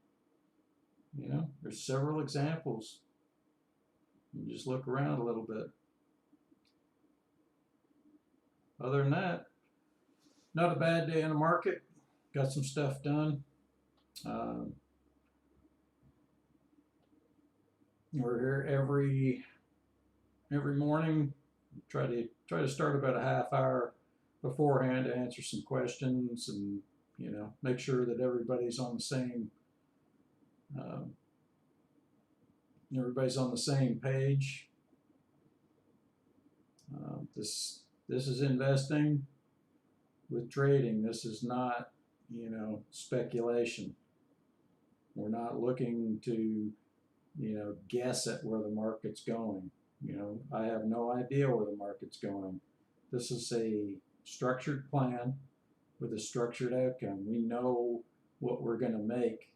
There's several examples. You just look around a little bit. Other than that, not a bad day in the market. Got some stuff done. We're here every morning. Try to start about a half hour beforehand to answer some questions and make sure that everybody's on the same page. This is investing with trading. This is not speculation. We're not looking to guess at where the market's going. I have no idea where the market's going. This is a structured plan with a structured outcome. We know what we're going to make,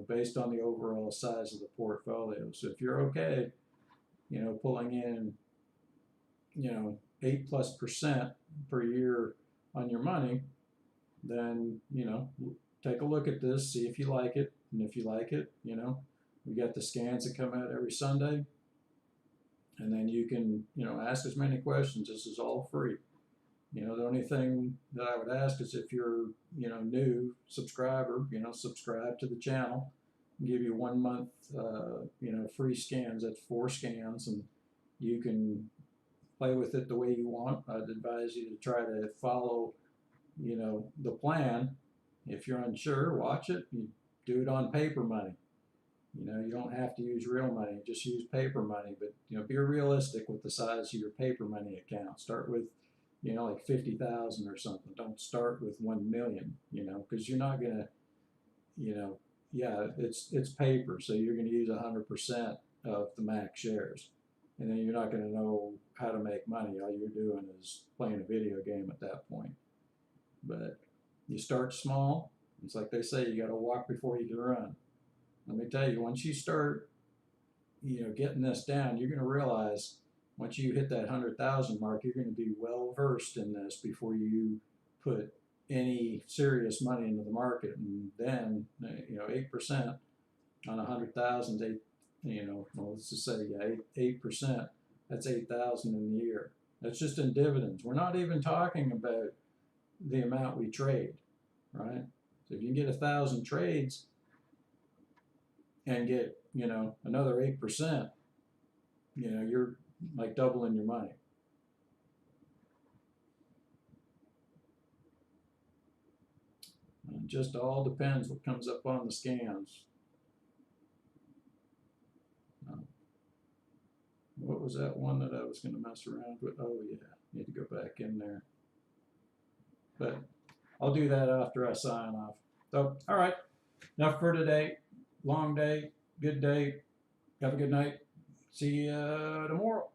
based on the overall size of the portfolio. So if you're okay, pulling in, 8+% per year on your money, then, take a look at this, see if you like it. And if you like it, we got the scans that come out every Sunday. And then you can, ask as many questions. This is all free. The only thing that I would ask is if you're, new subscriber, subscribe to the channel. Give you 1 month, free scans. That's 4 scans, and you can play with it the way you want. I'd advise you to try to follow, the plan. If you're unsure, watch it. You do it on paper money. You don't have to use real money. Just use paper money. But be realistic with the size of your paper money account. Start with, like 50,000 or something. Don't start with 1 million. Because you're not gonna, yeah, it's paper, so you're gonna use 100% of the max shares, and then you're not gonna know how to make money. All you're doing is playing a video game at that point. But you start small. It's like they say, you got to walk before you can run. Let me tell you, once you start, getting this down, you're going to realize once you hit that 100,000 mark, you're going to be well versed in this before you put any serious money into the market. And then, 8% on 100,000, well, let's just say, 8%, that's 8,000 in the year. That's just in dividends. We're not even talking about the amount we trade, right? So if you can get 1,000 trades and get, another 8%, you're like doubling your money. It just all depends what comes up on the scans. What was that one that I was going to mess around with? Oh yeah, need to go back in there. But I'll do that after I sign off. So, all right, enough for today. Long day, good day. Have a good night. See you tomorrow.